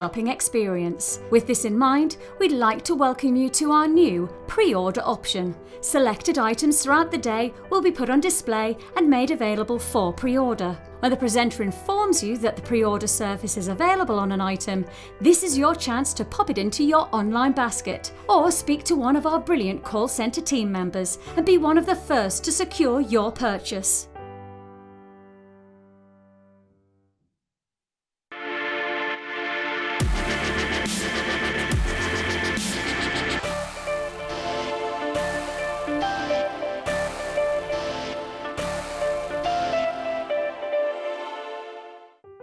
shopping experience. With this in mind, we'd like to welcome you to our new pre-order option. Selected items throughout the day will be put on display and made available for pre-order. When the presenter informs you that the pre-order service is available on an item, this is your chance to pop it into your online basket or speak to one of our brilliant call centre team members and be one of the first to secure your purchase.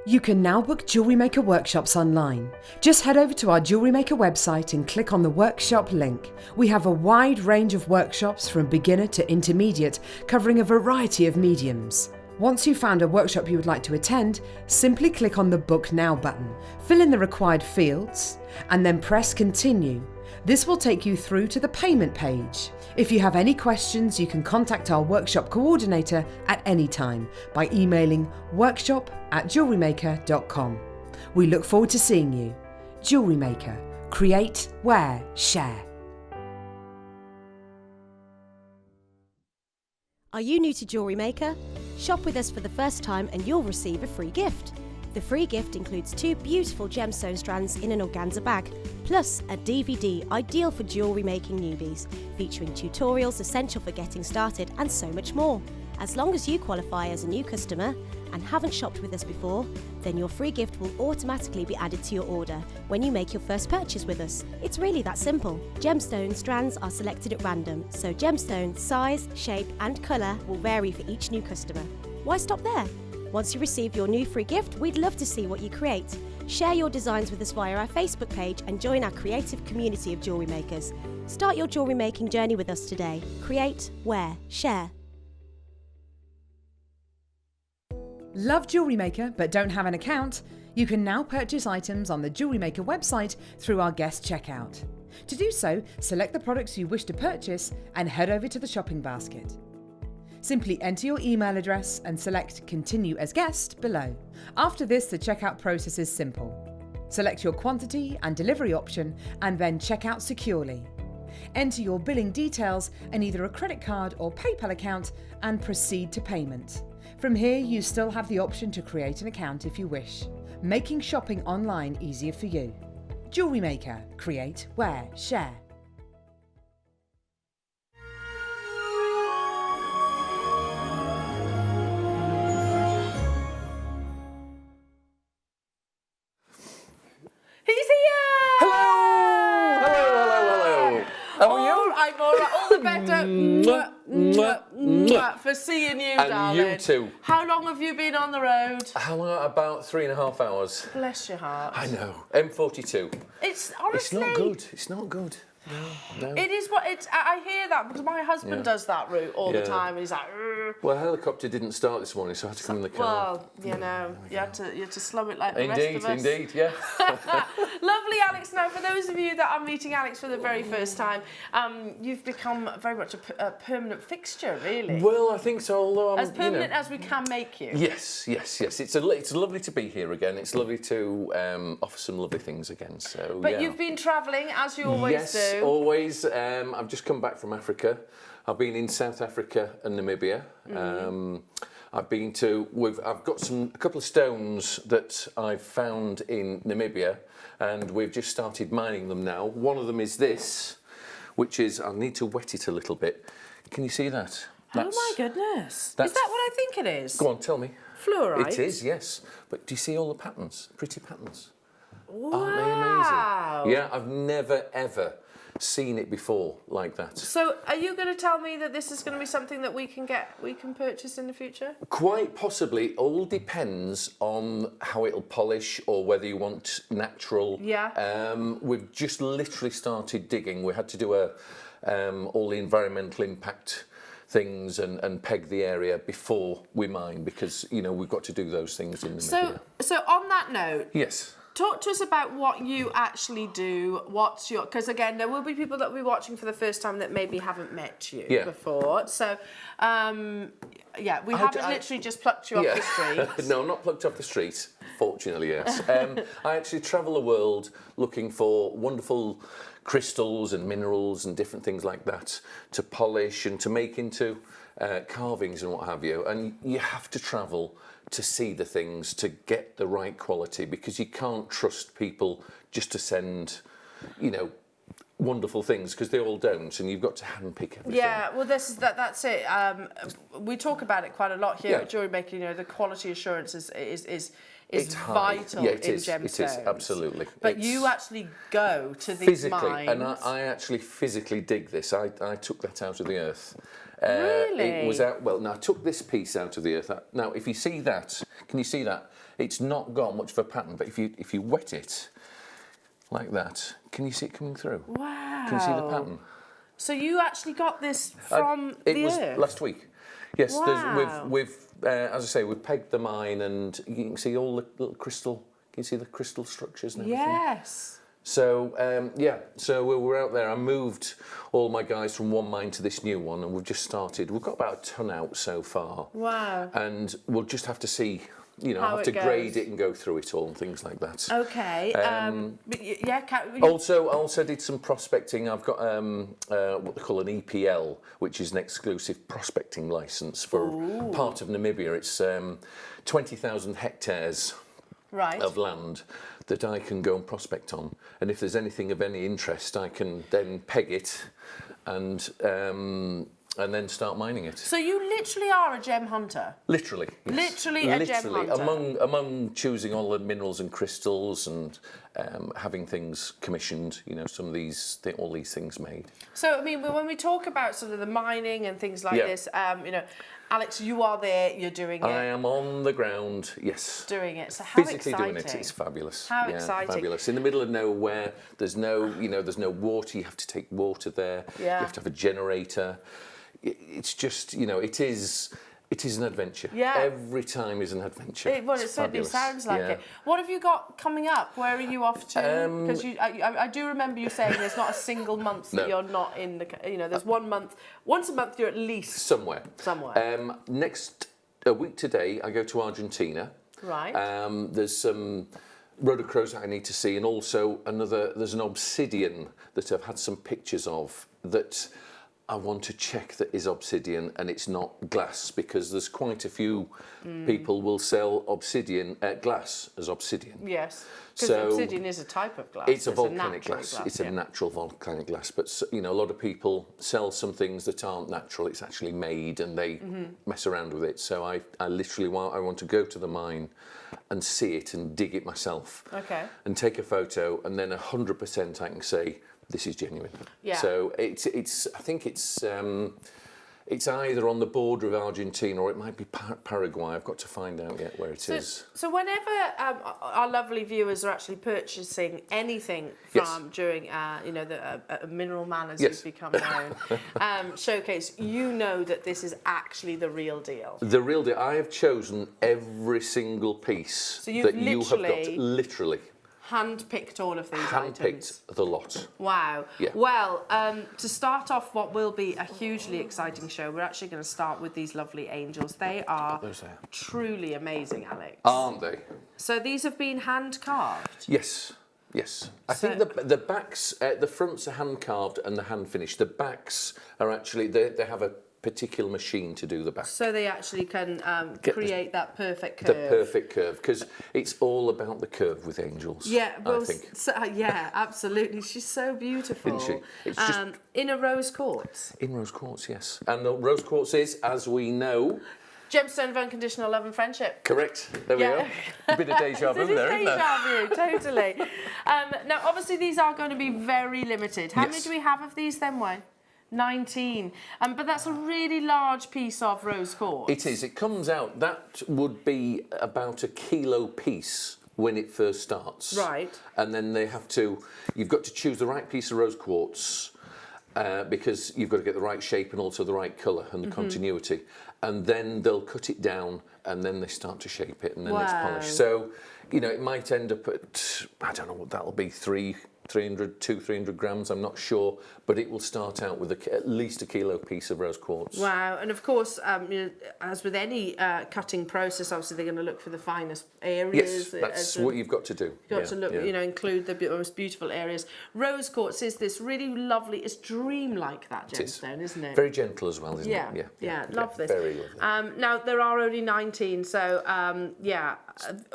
You can now book Jewellery Maker workshops online. Just head over to our Jewellery Maker website and click on the workshop link. We have a wide range of workshops from beginner to intermediate, covering a variety of mediums. Once you've found a workshop you would like to attend, simply click on the Book Now button, fill in the required fields, and then press Continue. This will take you through to the payment page. If you have any questions, you can contact our workshop coordinator at any time by emailing workshop@jewellerymaker.com. We look forward to seeing you. Jewellery Maker. Create, wear, share. Are you new to Jewellery Maker? Shop with us for the first time and you'll receive a free gift. The free gift includes 2 beautiful gemstone strands in an organza bag, plus a DVD ideal for jewellery making newbies, featuring tutorials essential for getting started and so much more. As long as you qualify as a new customer and haven't shopped with us before, then your free gift will automatically be added to your order when you make your first purchase with us. It's really that simple. Gemstone strands are selected at random, so gemstone size, shape and colour will vary for each new customer. Why stop there? Once you receive your new free gift, we'd love to see what you create. Share your designs with us via our Facebook page and join our creative community of jewellery makers. Start your jewellery making journey with us today. Create, wear, share. Love Jewellery Maker but don't have an account? You can now purchase items on the Jewellery Maker website through our guest checkout. To do so, select the products you wish to purchase and head over to the shopping basket. Simply enter your email address and select Continue as Guest below. After this, the checkout process is simple. Select your quantity and delivery option and then check out securely. Enter your billing details and either a credit card or PayPal account and proceed to payment. From here, you still have the option to create an account if you wish, making shopping online easier for you. Jewellery Maker. Create, wear, share. How are you? I'm all right. All the better for seeing you, and darling. You too. How long have you been on the road? How long? About 3.5 hours. Bless your heart. I know. M42. It's honestly. It's not good. It's not good. No. It is what it's. I hear that because my husband does that route all the time, and he's like. Urgh. Well, the helicopter didn't start this morning, so I had to come in the car. Well, you know, you had to slow it like the rest of us. Indeed, yeah. Lovely, Alex. Now, for those of you that are meeting Alex for the very first time, you've become very much a permanent fixture, really. Well, I think so. Although I'm as permanent as we can make you. Yes. It's lovely to be here again. It's lovely to offer some lovely things again. So. But you've been travelling as you always do. Yes, always. I've just come back from Africa. I've been in South Africa and Namibia. I've been to. I've got a couple of stones that I've found in Namibia, and we've just started mining them now. One of them is this, which is. I need to wet it a little bit. Can you see that? Oh my goodness! Is that what I think it is? Go on, tell me. Fluorite. It is, yes. But do you see all the patterns? Pretty patterns. Wow. Aren't they amazing? Yeah, I've never ever seen it before like that. So are you going to tell me that this is going to be something that we can purchase in the future? Quite possibly. All depends on how it'll polish or whether you want natural. Yeah. We've just literally started digging. We had to do all the environmental impact things and peg the area before we mine, because we've got to do those things in the middle. So on that note, yes. Talk to us about what you actually do. Because again, there will be people that will be watching for the first time that maybe haven't met you before. So, we haven't literally just plucked you off the street. No, not plucked off the street. Unfortunately, yes. I actually travel the world looking for wonderful crystals and minerals and different things like that to polish and to make into carvings and what have you. And you have to travel to see the things to get the right quality, because you can't trust people just to send, you know, wonderful things, because they all don't, and you've got to handpick everything. Yeah, well, that's it. We talk about it quite a lot here at Jewellery Maker. You know, the quality assurance is vital in gemstones. It is, absolutely. But you actually go to these mines. And I actually physically dig this. I took that out of the earth. Really? It was out. Well, now I took this piece out of the earth. Now, if you see that, can you see that? It's not got much of a pattern, but if you wet it like that, can you see it coming through? Wow. Can you see the pattern? So you actually got this from the earth? It was last week. Yes, wow. we've as I say, we've pegged the mine, and you can see all the little crystal. Can you see the crystal structures and everything? Yes. So so we're out there. I moved all my guys from one mine to this new one, and we've just started. We've got about a ton out so far. Wow. And we'll just have to see. You know, how I have to grade it and go through it all and things like that. Okay. Also, I also did some prospecting. I've got what they call an EPL, which is an exclusive prospecting license for part of Namibia. It's 20,000 hectares of land that I can go and prospect on. And if there's anything of any interest, I can then peg it and then start mining it. So you literally are a gem hunter? Literally. Yes. Literally a gem hunter? Among choosing all the minerals and crystals and having things commissioned, you know, some of these, all these things made. So, I mean, when we talk about sort of the mining and things like this, you know, Alex, you are there, you're doing it. I am on the ground, yes. Doing it. So how physically exciting. doing it, it's fabulous. How exciting. Fabulous. In the middle of nowhere, there's no water, you have to take water there. Yeah. You have to have a generator. It's just, you know, it is an adventure. Yeah. Every time is an adventure. It certainly sounds like it. What have you got coming up? Where are you off to? Because I do remember you saying there's not a single month that you're not in the, you know, there's 1 month, once a month you're at least somewhere. Next, a week today, I go to Argentina. Right. There's some rhodochrosite I need to see, and also there's an obsidian that I've had some pictures of that I want to check that is obsidian and it's not glass, because there's quite a few people will sell obsidian glass as obsidian. Yes, because obsidian is a type of glass. It's a volcanic glass. It's a natural volcanic glass. But you know, a lot of people sell some things that aren't natural. It's actually made, and they mess around with it. So I literally want to go to the mine and see it and dig it myself. Okay. And take a photo, and then 100% I can say, this is genuine. Yeah. So I think it's either on the border of Argentina or it might be Paraguay. I've got to find out yet where it is. So whenever our lovely viewers are actually purchasing anything from during you know, the Mineral Man, as you've become known, showcase, you know that this is actually the real deal. The real deal. I have chosen every single piece that you have got. Literally. Hand-picked all of these items. Hand-picked the lot. Wow. Yeah. Well, to start off what will be a hugely exciting show, we're actually going to start with these lovely angels. They are truly amazing, Alex. Aren't they? So these have been hand-carved? Yes. Yes. I think the backs, the fronts are hand-carved and the hand-finished. The backs are actually, they have a particular machine to do the back. So they actually can create that perfect curve. The perfect curve, because it's all about the curve with angels. Yeah, well, I think. Yeah, absolutely. She's so beautiful. Isn't she? It's just in a rose quartz. In rose quartz, yes. And the rose quartz is, as we know, gemstone of unconditional love and friendship. Correct. There we go. A bit of deja vu there, isn't there? Deja vu, totally. Now, obviously, these are going to be very limited. How many do we have of these then, Wayne? 19. But that's a really large piece of rose quartz. It is. It comes out, that would be about a kilo piece when it first starts. Right. And then you've got to choose the right piece of rose quartz because you've got to get the right shape and also the right colour and the continuity. And then they'll cut it down and then they start to shape it and then it's polished. So, you know, it might end up at, I don't know what that'll be, 300 grams, I'm not sure, but it will start out with at least a kilo piece of rose quartz. Wow, and of course, you know, as with any cutting process, obviously they're going to look for the finest areas. Yes, that's what you've got to do. You've got to look, you know, include the most beautiful areas. Rose quartz is this really lovely, it's dream-like, that gemstone, isn't it? Very gentle as well, isn't it? Yeah, love this. Very lovely. Now, there are only 19, so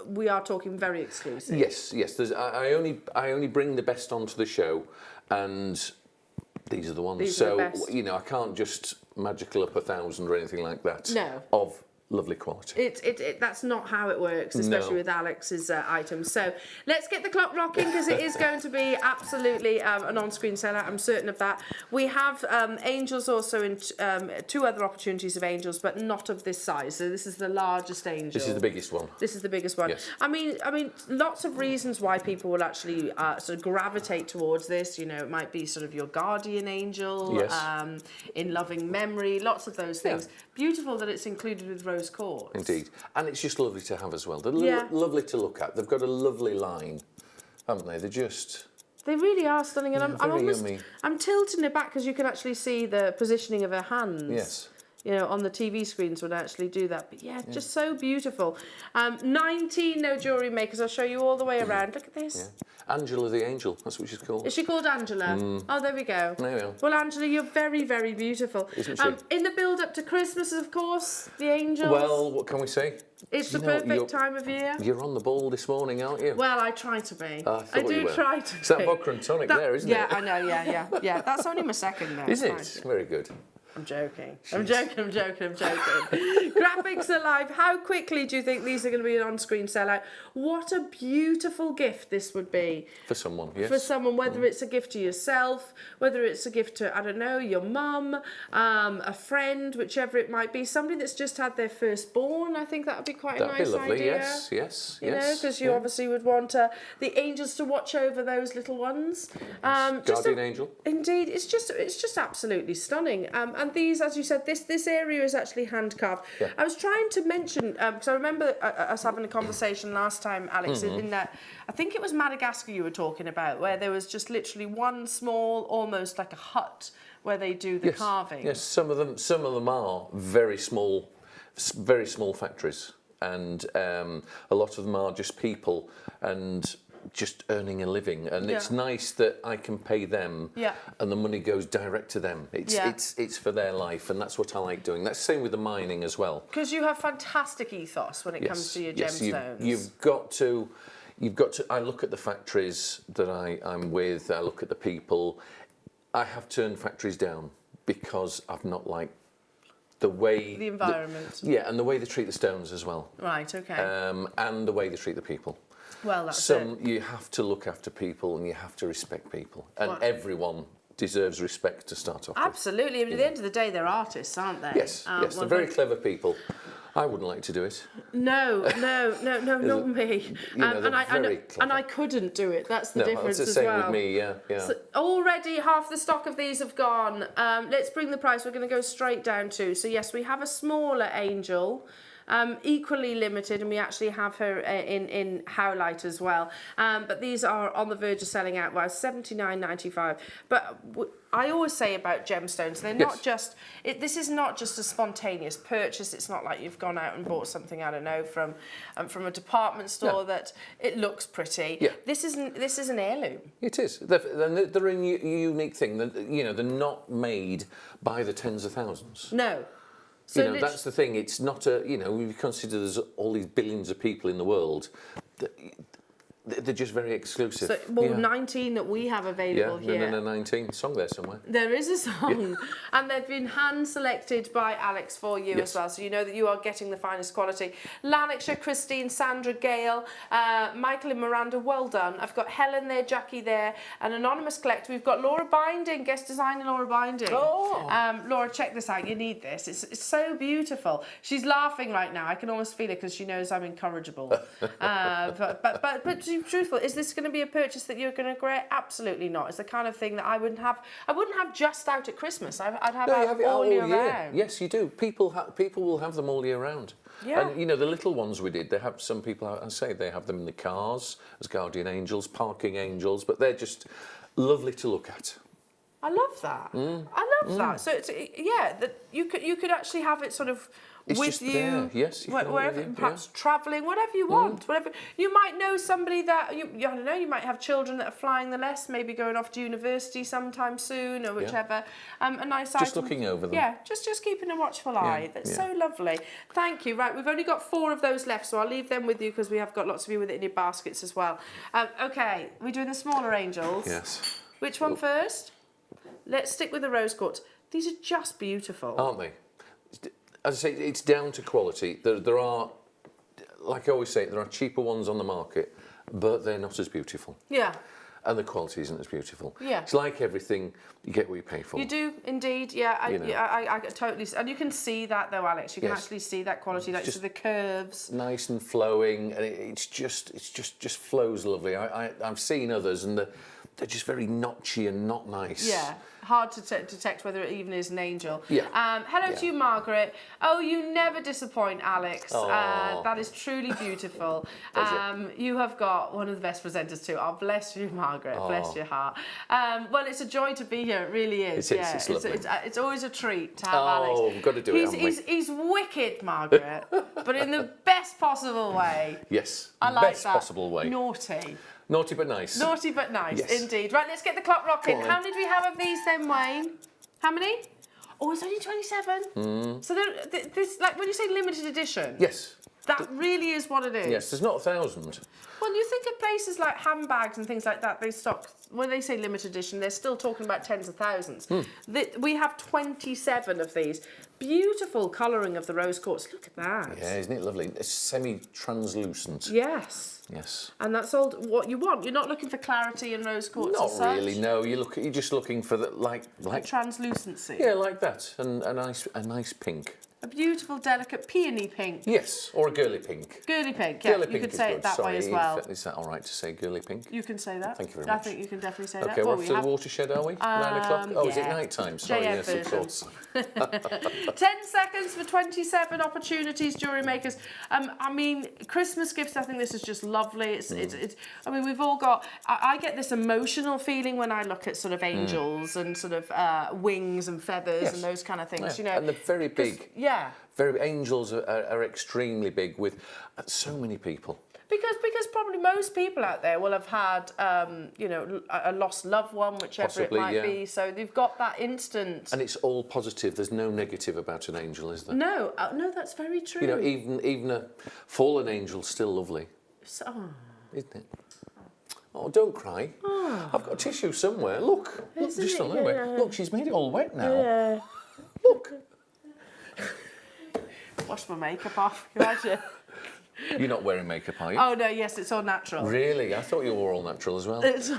we are talking very exclusive. Yes. I only bring the best onto the show, and these are the ones. These are the best. You know, I can't just magical up 1,000 or anything like that. No. Of lovely quality. That's not how it works, especially with Alex's items. So let's get the clock rocking, because it is going to be absolutely an on-screen sellout. I'm certain of that. We have angels also in 2 other opportunities of angels, but not of this size. So this is the largest angel. This is the biggest one. This is the biggest one. Yes. I mean, lots of reasons why people will actually sort of gravitate towards this. You know, it might be sort of your guardian angel, yes. In loving memory, lots of those things. Yeah. Beautiful that it's included with rose quartz. Indeed. And it's just lovely to have as well. They're lovely to look at. They've got a lovely line, haven't they? They really are stunning, and yummy. I'm tilting it back because you can actually see the positioning of her hands. Yes. You know, on the TV screens would actually do that. But yeah, just so beautiful. 19 no jewellery makers. I'll show you all the way around. Look at this. Yeah. Angela the Angel, that's what she's called. Is she called Angela? Oh, there we go. There we are. Well, Angela, you're very, very beautiful. Isn't she? In the build-up to Christmas, of course, the angels. Well, what can we say? It's the perfect time of year. You're on the ball this morning, aren't you? Well, I try to be. I do try to be. It's that vodka and tonic there, isn't it? Yeah, I know, yeah. That's only my second now. Is it? Very good. I'm joking. I'm joking. Graphics alive. How quickly do you think these are going to be an on-screen sellout? What a beautiful gift this would be. For someone, yes. For someone, whether it's a gift to yourself, whether it's a gift to, I don't know, your mum, a friend, whichever it might be. Somebody that's just had their firstborn. I think that would be quite a nice lovely. idea. Yes. You know, because you obviously would want the angels to watch over those little ones. Guardian angel. Indeed, it's just absolutely stunning. And these, as you said, this area is actually hand carved. Yeah. I was trying to mention, because I remember us having a conversation last time, Alex, in that, I think it was Madagascar you were talking about, where there was just literally one small, almost like a hut, where they do the carving. Yes, some of them are very small factories, and a lot of them are just people and just earning a living, and it's nice that I can pay them, and the money goes direct to them. It's for their life, and that's what I like doing. That's the same with the mining as well. Because you have fantastic ethos when it comes to your gemstones. You've got to. I look at the factories that I'm with. I look at the people. I have turned factories down because I've not liked the way the environment. And the way they treat the stones as well. Right. Okay. And the way they treat the people. Well, that's it. You have to look after people, and you have to respect people, and everyone deserves respect to start off with. Absolutely. I mean, at the end of the day, they're artists, aren't they? Yes, they're very clever people. I wouldn't like to do it. No, not me. And I couldn't do it. That's the difference as well. It's the same with me, So already half the stock of these have gone. Let's bring the price. We're going to go straight down to. So yes, we have a smaller angel. Equally limited, and we actually have her in howlite as well. But these are on the verge of selling out. Well, $79.95. But I always say about gemstones, they're not just. This is not just a spontaneous purchase. It's not like you've gone out and bought something, I don't know, from a department store that it looks pretty. Yeah. This is an heirloom. It is. They're a unique thing. They're not made by the tens of thousands. No. So that's the thing. It's not we consider there's all these billions of people in the world. They're just very exclusive. So, 19 that we have available here. No, 19. Song there somewhere. There is a song. And they've been hand-selected by Alex for you as well, so you know that you are getting the finest quality. Lanarkshire, Christine, Sandra, Gail, Michael and Miranda, well done. I've got Helen there, Jackie there, an anonymous collector. We've got Laura Binding, guest designer Laura Binding. Oh! Laura, check this out. You need this. It's so beautiful. She's laughing right now. I can almost feel it because she knows I'm incorrigible. But to be truthful, is this going to be a purchase that you're going to regret? Absolutely not. It's the kind of thing that I wouldn't have just out at Christmas. I'd have No, you out have it all year year. round. Yes, you do. People will have them all year round. Yeah. And, you know, the little ones we did, they have some people, I say, they have them in the cars as guardian angels, parking angels, but they're just lovely to look at. I love that. I love that. So it's that you could actually have it sort of It's with just you, there. Yes, you can have it wherever, with you, perhaps travelling, whatever you want. Whatever you might know somebody that I don't know. You might have children that are flying the less, maybe going off to university sometime soon or whichever. A nice Just item. looking over them. Yeah, just keeping a watchful eye. That's so lovely. Thank you. Right, we've only got 4 of those left, so I'll leave them with you because we have got lots of you with it in your baskets as well. Okay, we're doing the smaller angels. Yes. Which one first? Let's stick with the rose quartz. These are just beautiful. Aren't they? As I say, it's down to quality. There are, like I always say, there are cheaper ones on the market, but they're not as beautiful. Yeah. And the quality isn't as beautiful. Yeah. It's like everything, you get what you pay for. You do, indeed, yeah. I totally... And you can see that, though, Alex. You can actually see that quality, like, to the curves. Nice and flowing, and it just flows lovely. I've seen others, and they're just very notchy and not nice. Yeah. Hard to detect whether it even is an angel. Yeah. Hello to you, Margaret. Oh, you never disappoint, Alex. That is truly beautiful. You have got one of the best presenters too. Oh, bless you, Margaret. Bless your heart. Well, it's a joy to be here. It really is. It's lovely. It's always a treat to have Alex. Oh, we've got to do it, He's wicked, Margaret, but in the best possible way. Yes. I like best that. possible way. Naughty. Naughty but nice. Naughty but nice, Yes. indeed. Right, let's get the clock rocking. Go on, How many do we have of these then, Wayne? How many? Oh, it's only 27. So this, like, when you say limited edition, Yes. that really is what it is. Yes, there's not 1,000. Well, you think of places like handbags and things like that, they stock, when they say limited edition, they're still talking about tens of thousands. We have 27 of these. Beautiful colouring of the rose quartz. Look at that. Yeah, isn't it lovely? It's semi-translucent. Yes. Yes. And that's all what you want. You're not looking for clarity in rose quartz Not as such. really, no. You're just looking for the like translucency. Yeah, like that, and a nice pink. A beautiful, delicate peony pink. Yes, or a girly pink. Girly pink, yeah. Girly You pink could is say good. it that Sorry, way as well. Is that all right to say girly pink? You can say that. Thank you very I much. think you can definitely say that. Okay, we're off to the have watershed, are we? 9 o'clock? Oh, is it yeah. night time? Sorry, JM yes, version. of course. 10 seconds for 27 opportunities, jewellery makers. I mean, Christmas gifts, I think this is just lovely. It's I mean, we've all got, I get this emotional feeling when I look at sort of angels and sort of wings and feathers and those kind of things, you know. And they're very big. Yeah. Angels are extremely big with so many people. Because probably most people out there will have had, you know, a lost loved one, whichever Possibly, it might be. So they've got that instant. And it's all positive. There's no negative about an angel, is there? No, no, that's very true. You know, even a fallen angel's still lovely, isn't it? Oh, don't cry. I've got tissue somewhere. Look, just a little bit. Look, she's made it all wet now. Look. Wash my makeup off. Imagine. You're not wearing makeup, are you? Oh no, yes, it's all natural. Really? I thought you were all natural as well. It's the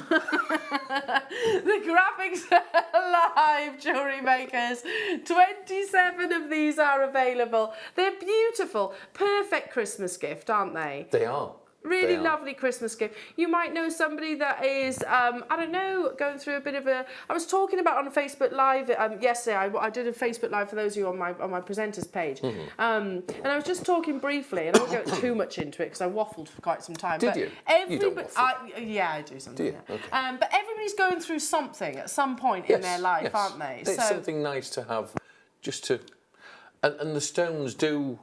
graphics are live, jewellery makers. 27 of these are available. They're beautiful. Perfect Christmas gift, aren't they? They are. Really lovely Christmas gift. You might know somebody that is, I don't know, going through a bit of a... I was talking about on Facebook Live yesterday. I did a Facebook Live for those of you on my presenters page. And I was just talking briefly, and I won't go too much into it because I waffled for quite some time. Did you? You don't waffle. Yeah, I do something. Do you? Yeah. Okay. But everybody's going through something at some point in their life, aren't they? It's something nice to have, just to... And the stones do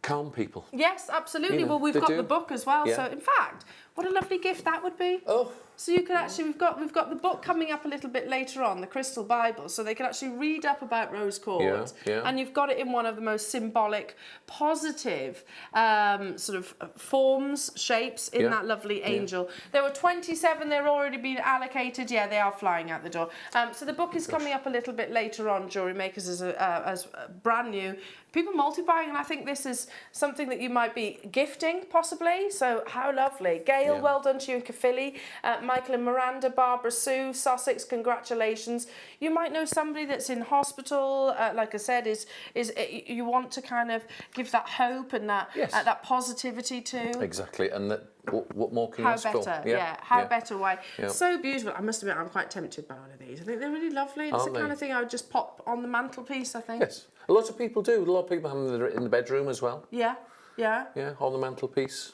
calm people. Yes, absolutely. You know, well, we've got the book as well. Yeah. So, in fact, what a lovely gift that would be. Oh. So you can actually, we've got the book coming up a little bit later on, the Crystal Bible, so they can actually read up about rose quartz. Yeah. And you've got it in one of the most symbolic, positive sort of forms, shapes in that lovely angel. There were 27, they're already been allocated. Yeah, they are flying out the door. So the book is coming up a little bit later on, Jewellery Makers, as brand new. People multi-buying, and I think this is something that you might be gifting, possibly. So how lovely. Gail Dale, Yeah. well done to you in Caerphilly. Michael and Miranda, Barbara Sue, Sussex, congratulations. You might know somebody that's in hospital, like I said, is you want to kind of give that hope and that that positivity to. Exactly, and that, what more can you ask for? How better, how better way. Yeah. So beautiful. I must admit, I'm quite tempted by one of these. I think they're really lovely. It's the kind of thing I would just pop on the mantelpiece, I think. Yes, a lot of people do. A lot of people have them in the bedroom as well. Yeah, yeah. Yeah, on the mantelpiece.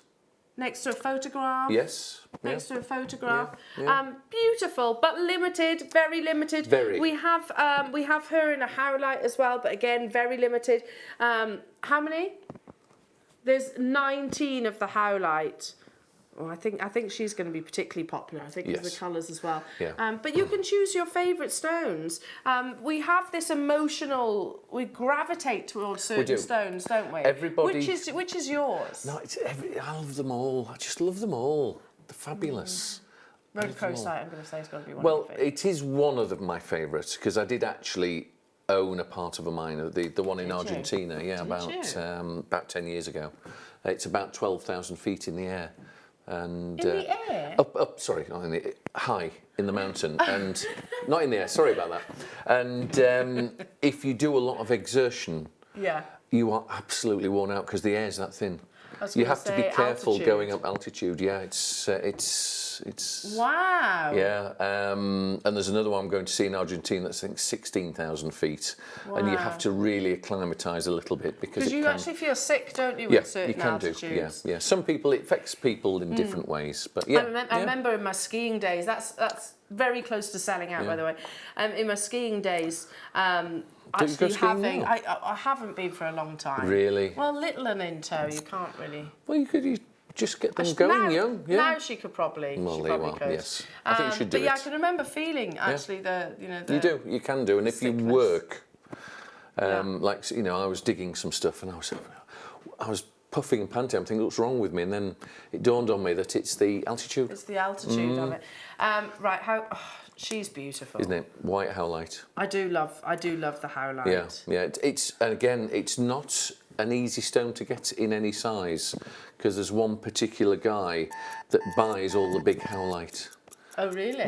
Next to a photograph. Yes. Next to a photograph. Yeah. Beautiful, but limited, very limited. Very. We have her in a howlite as well, but again, very limited. How many? There's 19 of the howlite. Oh, I think she's going to be particularly popular. I think with the colours as well. Yeah. But you can choose your favourite stones. We have this emotional. We gravitate towards certain stones, don't we? Everybody. Which is yours? No, I love them all. I just love them all. They're fabulous. Rhodochrosite, I'm going to say, is going to be one Well, of your favourites. it is one of my favourites because I did actually own a part of a mine, the one in Argentina. Yeah, about 10 years ago. It's about 12,000 feet in the air. And In the air? Sorry, not in the high in the mountain, and not in the air. Sorry about that. And if you do a lot of exertion, you are absolutely worn out because the air's that thin. You have to be careful going up altitude. Yeah, it's wow. Yeah, and there's another one I'm going to see in Argentina that's I think 16,000 feet, and you have to really acclimatise a little bit because you actually feel sick, don't you, with certain altitudes? Yeah. Some people, it affects people in different ways, but yeah. I remember in my skiing days. That's very close to selling out, by the way. In my skiing days. Actually having, I haven't been for a long time. Really? Well, little and in tow, you can't really. Well, you just get them going young. Yeah. Now she could probably. Well, she there probably you are. could. Yes. I think you should do but it. I can remember feeling actually You do. You can do, and if sickness. you work, like I was digging some stuff, and I was puffing and panting. I'm thinking, what's wrong with me? And then it dawned on me that it's the altitude. It's the altitude of it. Right. She's beautiful, isn't it? White howlite. I do love the howlite. Yeah. It's not an easy stone to get in any size because there's one particular guy that buys all the big howlite. Oh, really?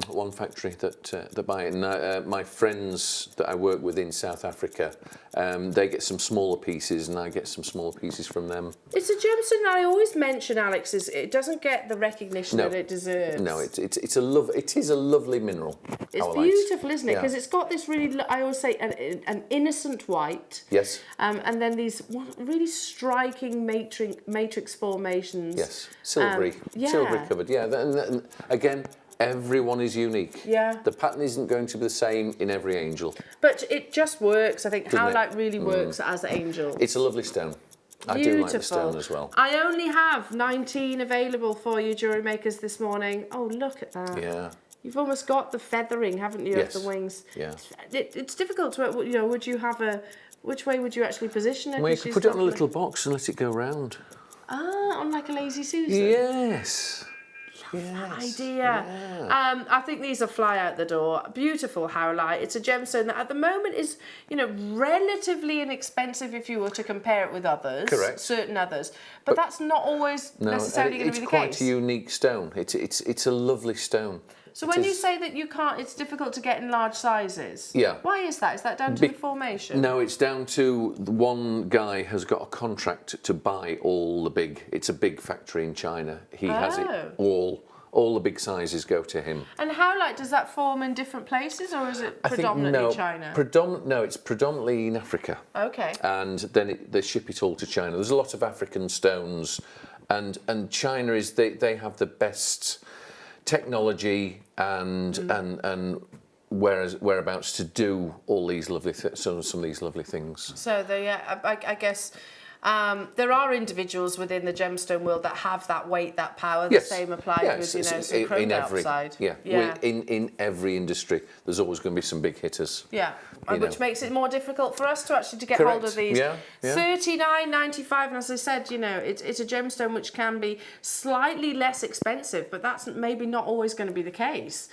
One factory that buy it. And my friends that I work with in South Africa, they get some smaller pieces, and I get some smaller pieces from them. It's a gemstone that I always mention, Alex. It doesn't get the recognition that it deserves. No, it is a lovely mineral. It's beautiful, isn't it? Because it's got this really, I always say, an innocent white. Yes. And then these really striking matrix formations. Yes, silvery covered. Yeah, and again. Everyone is unique. Yeah. The pattern isn't going to be the same in every angel. But it just works. I think howlite really works as angel. It's a lovely stone. I do like the stone as well. I only have 19 available for you, jewellery makers, this morning. Oh, look at that. Yeah. You've almost got the feathering, haven't you, of the wings? Yeah. It's difficult to, would you have which way would you actually position it? Well, you could put it on a little box and let it go round. Ah, on like a lazy Susan? Yes. Idea. Yeah. I think these are fly out the door. Beautiful howlite. It's a gemstone that at the moment is, relatively inexpensive if you were to compare it with others. Correct. Certain others. But that's not always necessarily going to be the case. It's quite a unique stone. It's a lovely stone. So when you say that you can't, it's difficult to get in large sizes. Yeah. Why is that? Is that down to the formation? No, it's down to one guy has got a contract to buy all the big. It's a big factory in China. He has it all. All the big sizes go to him. And howlite, does that form in different places, or is it predominantly China? No, it's predominantly in Africa. Okay. And then they ship it all to China. There's a lot of African stones, and China is they have the best technology and whereabouts to do all these lovely some of these lovely things. So I guess there are individuals within the gemstone world that have that weight, that power. The same applies with some chrome outside. In every industry, there's always going to be some big hitters. Yeah, which makes it more difficult for us to get hold of these. Yeah. $39.95, and as I said, it's a gemstone which can be slightly less expensive, but that's maybe not always going to be the case.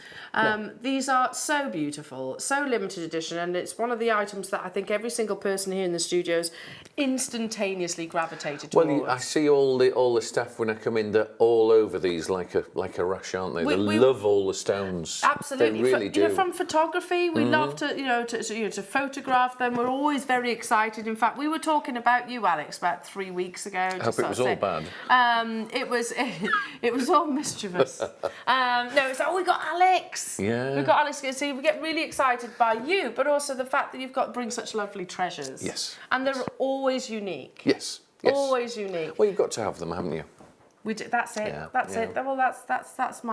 These are so beautiful, so limited edition, and it's one of the items that I think every single person here in the studio is instantaneously spontaneously gravitated towards. Well, I see all the staff when I come in, they're all over these like a rush, aren't they? They love all the stones. Absolutely, they really do. You know, from photography, we love to to photograph them. We're always very excited. In fact, we were talking about you, Alex, about 3 weeks ago. I hope it was all bad. It was all mischievous. No, it's like, oh, we got Alex. Yeah. We got Alex. So we get really excited by you, but also the fact that you've got bring such lovely treasures. Yes. And they're always unique. Yes. Always unique. Well, you've got to have them, haven't you? We do, that's it. Yeah, that's yeah. it. Well, that's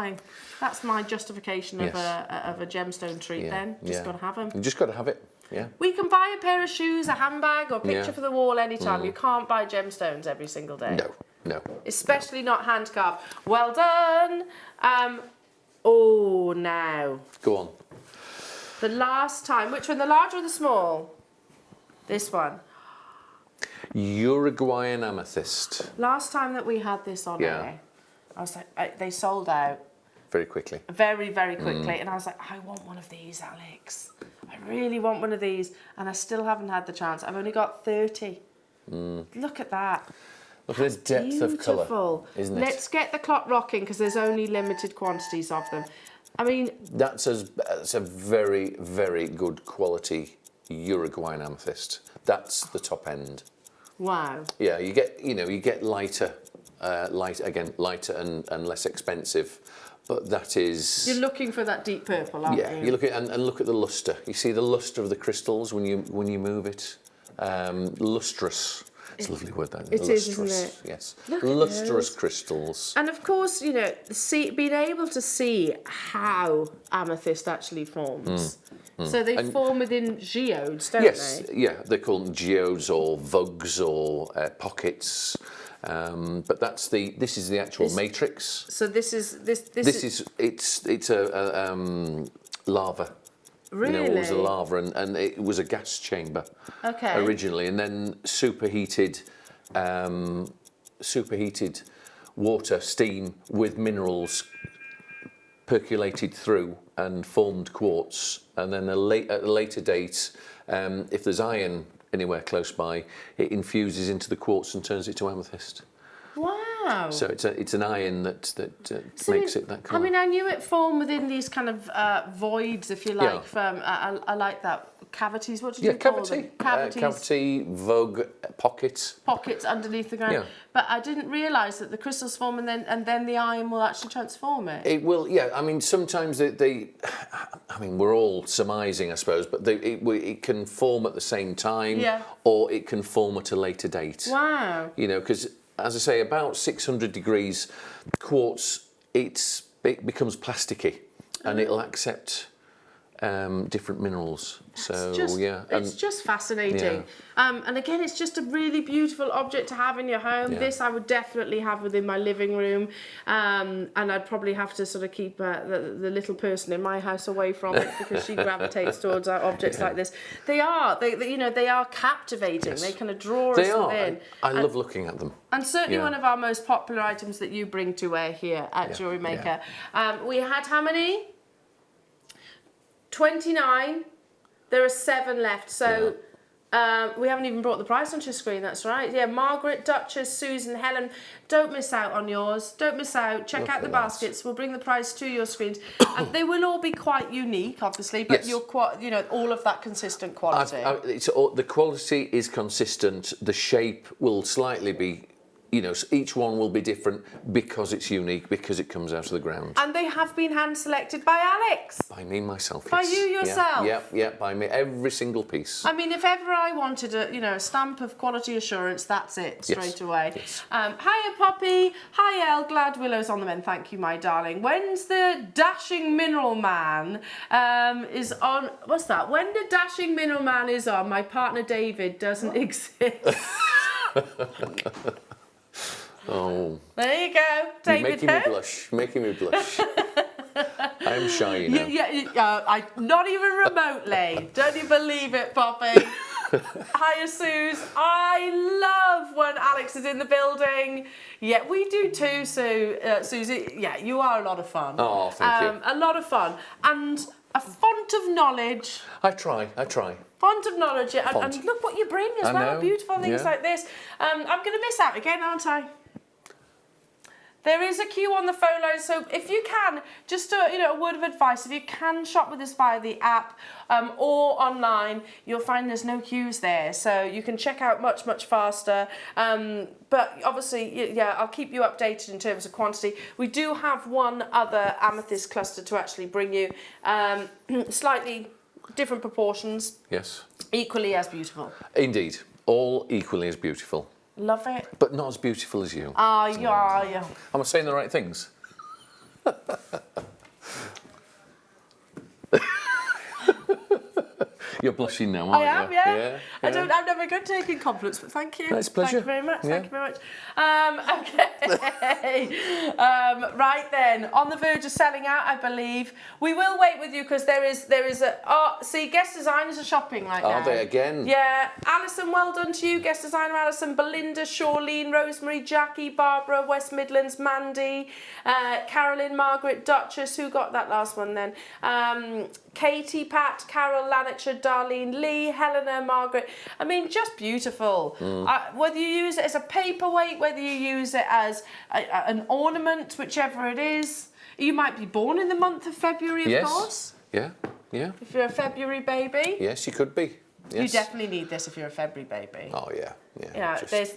my justification of a gemstone treat. Yeah, Then just got to have them. You just got to have it. Yeah. We can buy a pair of shoes, a handbag, or a picture for the wall anytime. You can't buy gemstones every single day. No. Especially not hand carved. Well done. Oh, now. Go on. The last time, which one? The large or the small? This one. Uruguayan amethyst. Last time that we had this on air, I was like, they sold out. Very quickly. Very, very quickly. And I was like, I want one of these, Alex. I really want one of these. And I still haven't had the chance. I've only got 30. Look at that. Look at the depth of colour, isn't it? Let's get the clock rocking because there's only limited quantities of them. I mean... That's a very, very good quality Uruguayan amethyst. That's the top end. Wow. Yeah, you get lighter, lighter and less expensive. But that is... You're looking for that deep purple, aren't you? Yeah, you look at and look at the lustre. You see the lustre of the crystals when you move it. Lustrous. It's a lovely word, that. It is, isn't it? Yes. Lustrous crystals. And of course, being able to see how amethyst actually forms. So they form within geodes, don't they? Yes, yeah. They call them geodes or vugs or pockets. But this is the actual matrix. So this is a lava. Really? It was a lava and it was a gas chamber originally, and then superheated water, steam with minerals percolated through and formed quartz, and then at a later date, if there's iron anywhere close by, it infuses into the quartz and turns it to amethyst. Wow. So it's an iron that makes it that colour. I mean, I knew it formed within these kind of voids, if you like. From I like that. Cavities. What did you call them? Cavities. Cavity, vug, pockets. Pockets underneath the ground. Yeah. But I didn't realise that the crystals form and then the iron will actually transform it. It will. Yeah. I mean, sometimes they I mean, we're all surmising, I suppose, but it can form at the same time, or it can form at a later date. Wow. Because, as I say, about 600 degrees, quartz, it becomes plasticky, and it'll accept different minerals. It's just fascinating. And again, it's just a really beautiful object to have in your home. This I would definitely have within my living room, and I'd probably have to sort of keep the little person in my house away from it because she gravitates towards objects like this. They are captivating. Yes. They kind of draw us in. I love looking at them. And certainly one of our most popular items that you bring to wear here at Jewellery Maker. We had how many? 29. There are 7 left, so we haven't even brought the price onto your screen. That's right. Yeah, Margaret, Duchess, Susan, Helen. Don't miss out on yours. Don't miss out. Check out the baskets. We'll bring the price to your screens. And they will all be quite unique, obviously, but you're quite, all of that consistent quality. The quality is consistent. The shape will slightly be. Each one will be different because it's unique, because it comes out of the ground. And they have been hand selected by Alex. By me, myself, By you yourself? Yeah, by me. Every single piece. I mean, if ever I wanted a stamp of quality assurance, that's it, straight away. Yes. Hiya, Poppy. Hi, Elle. Glad Willow's on the mend. Thank you, my darling. When's the Dashing Mineral Man is on... What's that? When the Dashing Mineral Man is on, my partner David doesn't exist. Oh. There you go, David. Making me blush. I am shy, not even remotely. Don't you believe it, Poppy? Hiya, Suze. I love when Alex is in the building. Yeah, we do too, Susie. Yeah, you are a lot of fun. Oh, thank you. A lot of fun. And a font of knowledge. I try. Font of knowledge, and look what you bring as well. Beautiful things like this. I'm going to miss out again, aren't I? There is a queue on the phone line, so if you can, just a word of advice, if you can shop with us via the app or online, you'll find there's no queues there, so you can check out much faster. But obviously, yeah, I'll keep you updated in terms of quantity. We do have one other amethyst cluster to actually bring you, slightly different proportions. Yes. Equally as beautiful. Indeed, all equally as beautiful. Love it. But not as beautiful as you. Yeah. Am I saying the right things? You're blushing now, aren't you? I am, yeah. I'm never good at taking compliments, but thank you. It's a pleasure. Thank you very much. Thank you very much. Okay. Right then, on the verge of selling out, I believe. We will wait with you because there is a. Oh, see, guest designers are shopping right now. Are they again? Yeah. Alison, well done to you. Guest designer Alison, Belinda, Shawlene, Rosemary, Jackie, Barbara, West Midlands, Mandy, Carolyn, Margaret, Duchess. Who got that last one then? Katie, Pat, Carol, Lanarkshire, Darlene, Lee, Helena, Margaret. I mean, just beautiful. Whether you use it as a paperweight, whether you use it as an ornament, whichever it is. You might be born in the month of February, of course. Yeah. If you're a February baby. Yes, you could be. Yes. You definitely need this if you're a February baby. Oh yeah.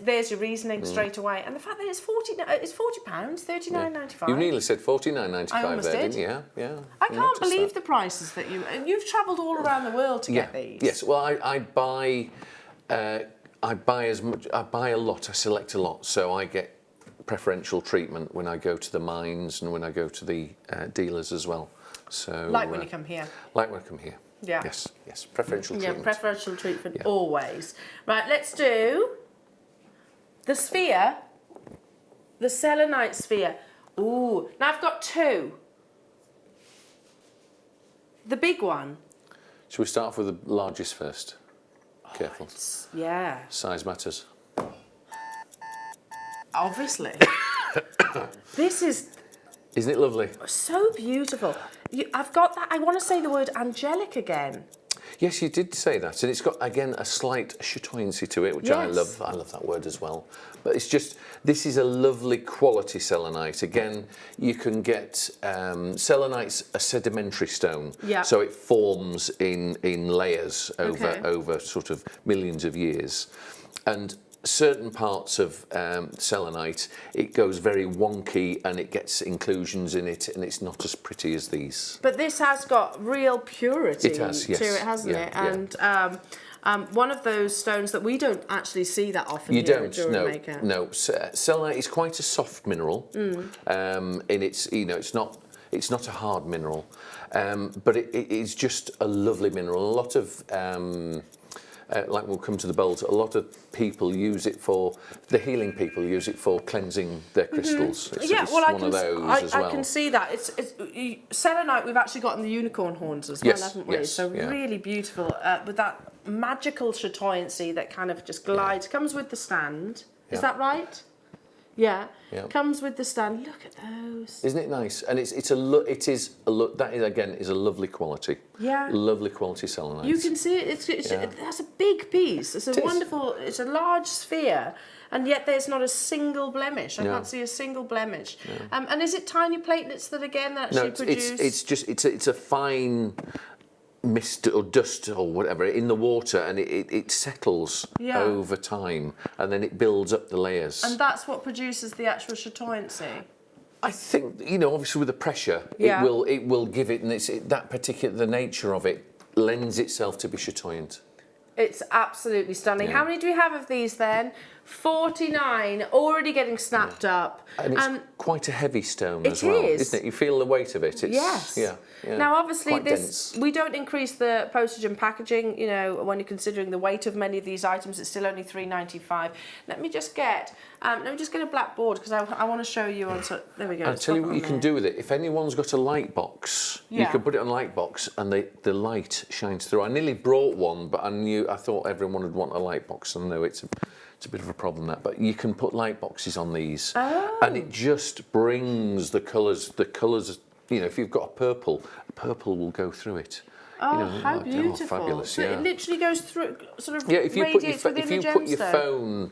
There's your reasoning straight away, and the fact that it's £40, £39.95. You nearly said £49.95 there, didn't you? Yeah. I can't believe the prices that you've travelled all around the world to get these. Yes. Well, I buy as much. I buy a lot. I select a lot, so I get preferential treatment when I go to the mines and when I go to the dealers as well. So like when you come here. Like when I come here. Yeah. Yes. Preferential treatment. Yeah, preferential treatment always. Right, let's do the sphere, the selenite sphere. Ooh, now I've got two. The big one. Shall we start off with the largest first? Careful. Yeah. Size matters. Obviously. This is... Isn't it lovely? So beautiful. I've got that. I want to say the word angelic again. Yes, you did say that, and it's got again a slight chatoyancy to it, which I love. I love that word as well. But it's just this is a lovely quality selenite. Again, you can get selenite's a sedimentary stone, so it forms in layers over sort of millions of years, and certain parts of selenite, it goes very wonky and it gets inclusions in it, and it's not as pretty as these. But this has got real purity to it, hasn't it? And one of those stones that we don't actually see that often. You don't, no. Selenite is quite a soft mineral, and it's it's not a hard mineral, but it is just a lovely mineral. A lot of like we'll come to the bowls, a lot of people use it for, the healing people use it for cleansing their crystals. It's one of those as well. I can see that. It's selenite we've actually got in the unicorn horns as well, haven't we? So really beautiful, with that magical chatoyancy that kind of just glides, comes with the stand. Is that right? Yeah. Comes with the stand. Look at those. Isn't it nice? And it is a look. That is again is a lovely quality. Yeah. Lovely quality selenite. You can see it. That's a big piece. It's a wonderful. It's a large sphere, and yet there's not a single blemish. I can't see a single blemish. And is it tiny platelets that again actually produce? It's a fine mist or dust or whatever in the water, and it settles over time, and then it builds up the layers. And that's what produces the actual chatoyancy. I think obviously with the pressure, it will give it, and the nature of it lends itself to be chatoyant. It's absolutely stunning. How many do we have of these then? 49, already getting snapped up. And it's quite a heavy stone as well, isn't it? You feel the weight of it. It's, Yeah. Now, obviously, dense. We don't increase the postage and packaging. When you're considering the weight of many of these items, it's still only £3.95. Let me just get a black board because I want to show you on. There we go. I'll tell you what you can do with it. If anyone's got a light box, you can put it on a light box, and the light shines through. I nearly brought one, but I thought everyone would want a light box, and no, it's a bit of a problem that, but you can put light boxes on these, and it just brings the colours. If you've got a purple will go through it. Oh, you know, how like, beautiful. Oh, fabulous, so it literally goes through, sort of if you radiates put your, within if you the put your gemstone. phone,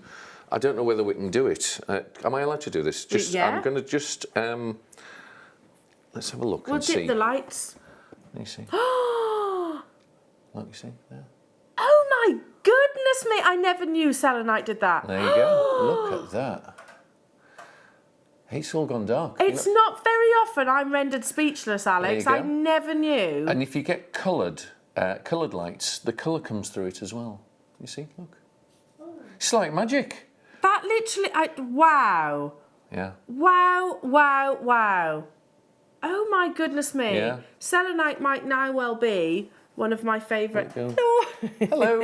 I don't know whether we can do it. Am I allowed to do this? Just, Yeah. I'm going to just, let's have a look We'll and see. dip the lights. Let me see. Look, you see there? Oh my goodness me, I never knew selenite did that. There you go. Look at that. It's all gone dark. It's not very often I'm rendered speechless, Alex. There you I go. never knew. And if you get coloured lights, the colour comes through it as well. You see? Look. It's like magic. That literally, wow. Yeah. Wow, wow, wow. Oh my goodness me. Yeah. Selenite might now well be one of my favourite... There you go. Hello.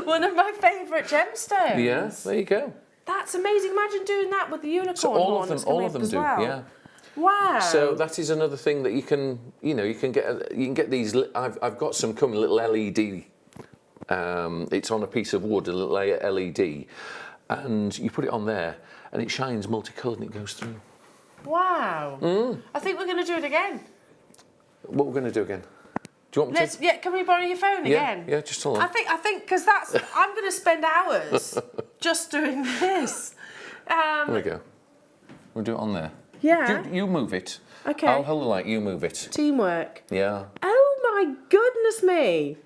One of my favourite gemstones. Yeah, there you go. That's amazing. Imagine doing that with the unicorn So all horn of them, that's coming up as do. well. Yeah. Wow. So that is another thing that you can get these. I've got some coming, little LED. It's on a piece of wood, a little LED, and you put it on there, and it shines multicoloured, and it goes through. Wow. I think we're going to do it again. What we're going to do again? Do you want me to? Yeah, can we borrow your phone again? Yeah, just hold on. I think because that's I'm going to spend hours just doing this. There we go. We'll do it on there. Yeah. You move it. Okay. I'll hold the light. You move it. Teamwork. Yeah. Oh my goodness me!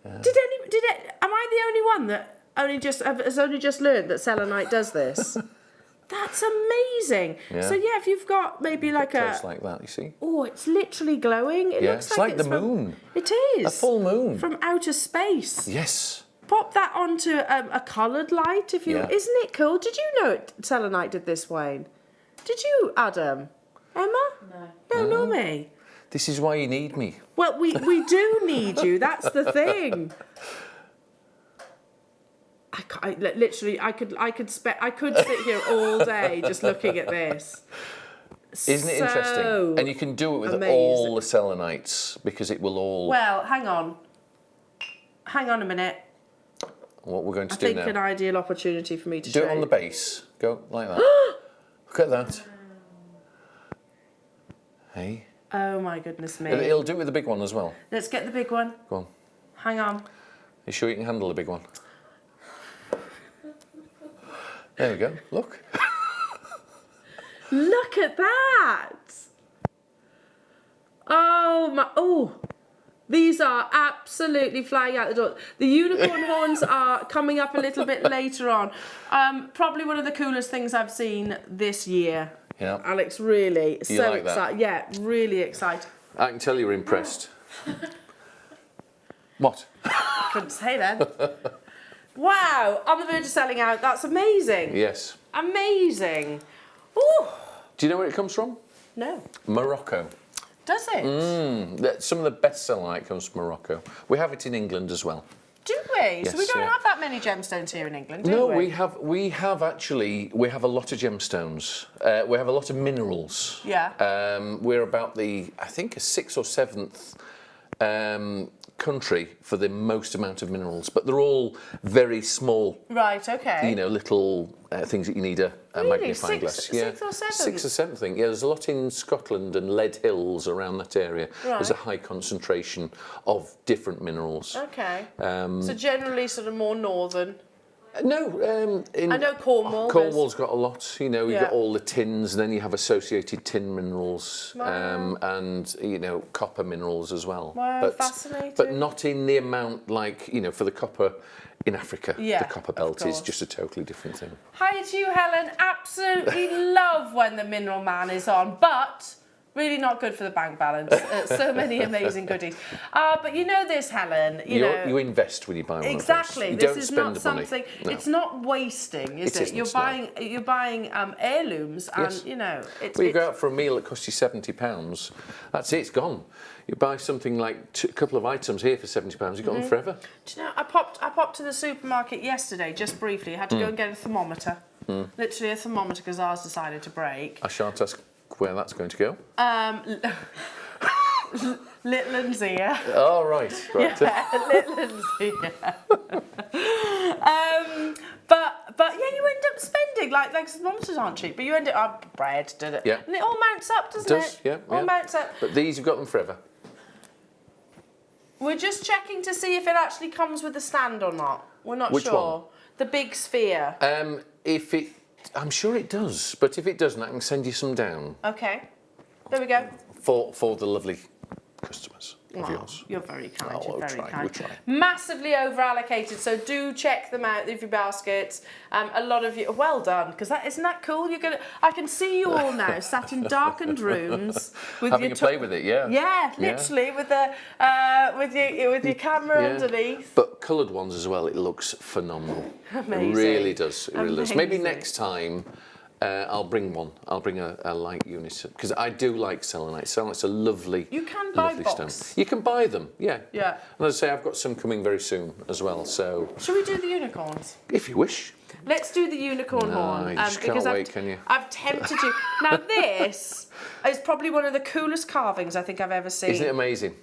Am I the only one that has only just learned that selenite does this? That's amazing. Yeah. So yeah, if you've got maybe like Close like that, you see. oh, it's literally glowing. It looks it's like like it's the from- moon. It is A full moon. from outer space. Yes. Pop that onto a coloured light if you. Yeah. Isn't it cool? Did you know selenite did this, Wayne? Did you, Adam? Emma? No, nor me. This is why you need me. Well, we do need you. That's the thing. I could sit here all day just looking at this. Isn't it interesting? And you can do it with all the selenites because it will all. Well, hang on a minute. What we're going to I do think now. an ideal opportunity for me to Do show it on the you. base. Go like that. Look at that. Hey. Oh my goodness me. It'll do it with the big one as well. Let's get the big one. Go on. Hang on. You sure you can handle the big one? There we go. Look. Look at that. Oh my. Oh. These are absolutely flying out the door. The unicorn horns are coming up a little bit later on. Probably one of the coolest things I've seen this year. Yeah. Alex, really. You So like that? excited. Yeah, really excited. I can tell you're impressed. What? Couldn't say then. Wow, on the verge of selling out. That's amazing. Yes. Amazing. Ooh. Do you know where it comes from? No. Morocco. Does it? Some of the best selenite comes from Morocco. We have it in England as well. Do we? Yes, So we don't yeah. have that many gemstones here in England, do No, we? we have a lot of gemstones. We have a lot of minerals. Yeah. We're about I think a 6th or 7th country for the most amount of minerals, but they're all very small. Right, okay. You know, little things that you need a Really? magnifying glass. Sixth or seventh? 6th or 7th thing. Yeah, there's a lot in Scotland and Lead Hills around that area. Right. There's a high concentration of different minerals. Okay. So generally sort of more northern. No, I know Cornwall. Cornwall's got a lot. You know, you've got Yeah. all the tins, and then you have associated tin minerals, and you know, copper minerals as well. Wow, fascinating. But not in the amount like for the copper in Africa. Yeah, the copper of belt is course. just a totally different thing. Hi to you, Helen. Absolutely love when the Mineral Man is on, but really not good for the bank balance. So many amazing goodies. But you know this, Helen. You invest when you buy one Exactly. of those. You This don't is spend not the money. something. No. It's not wasting, is It it? isn't, no. You're buying heirlooms, and Yes. it's. Well, you go out for a meal that costs you £70. That's it. It's gone. You buy something like a couple of items here for £70. You've got them forever. Do you know? I popped to the supermarket yesterday, just briefly. I had to go and get a thermometer. Literally a thermometer because ours decided to break. I shan't ask where that's going to go. Littleton's here. Oh, right. Yeah, Littleton's here. But yeah, you end up spending like thermometers aren't cheap, but you end up bread, did it? Yeah. And it all mounts up, doesn't It does, it? yeah. All mounts up. But these, you've got them forever. We're just checking to see if it actually comes with a stand or not. We're not Which sure. one? The big sphere. I'm sure it does, but if it doesn't, I can send you some down. Okay. There we go. For the lovely customers of Oh, yours. you're very kind. Oh, You're very kind. we'll try. Massively over allocated, so do check them out with your baskets. A lot of you, well done, because isn't that cool? I can see you all now, sat in darkened rooms with having a play with it, yeah. Yeah, literally with your camera underneath. But coloured ones as well. It looks phenomenal. Amazing. It really does. It really does. Maybe Amazing. next time. I'll bring one. I'll bring a light unit because I do like selenite. Selenite's a lovely, You can buy lovely box. stone. You can buy them, yeah. Yeah. And as I say, I've got some coming very soon as well. So, Shall we do the unicorns? if you wish, Let's do the unicorn horn. you just can't wait, can you? I've tempted you. Now this is probably one of the coolest carvings I think I've ever seen. Isn't it amazing?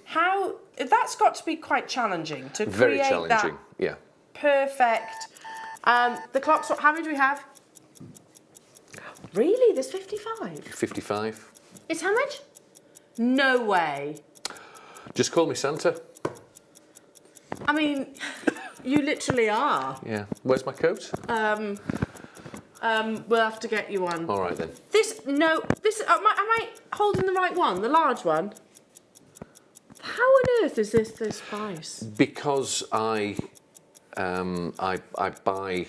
That's got to be quite challenging to Very create challenging. that Yeah. perfect. The clocks. How many do we have? Really? There's 55. 55. It's how much? No way. Just call me Santa. I mean, you literally are. Yeah. Where's my coat? We'll have to get you one. All right then. Am I holding the right one? The large one? How on earth is this price? Because I buy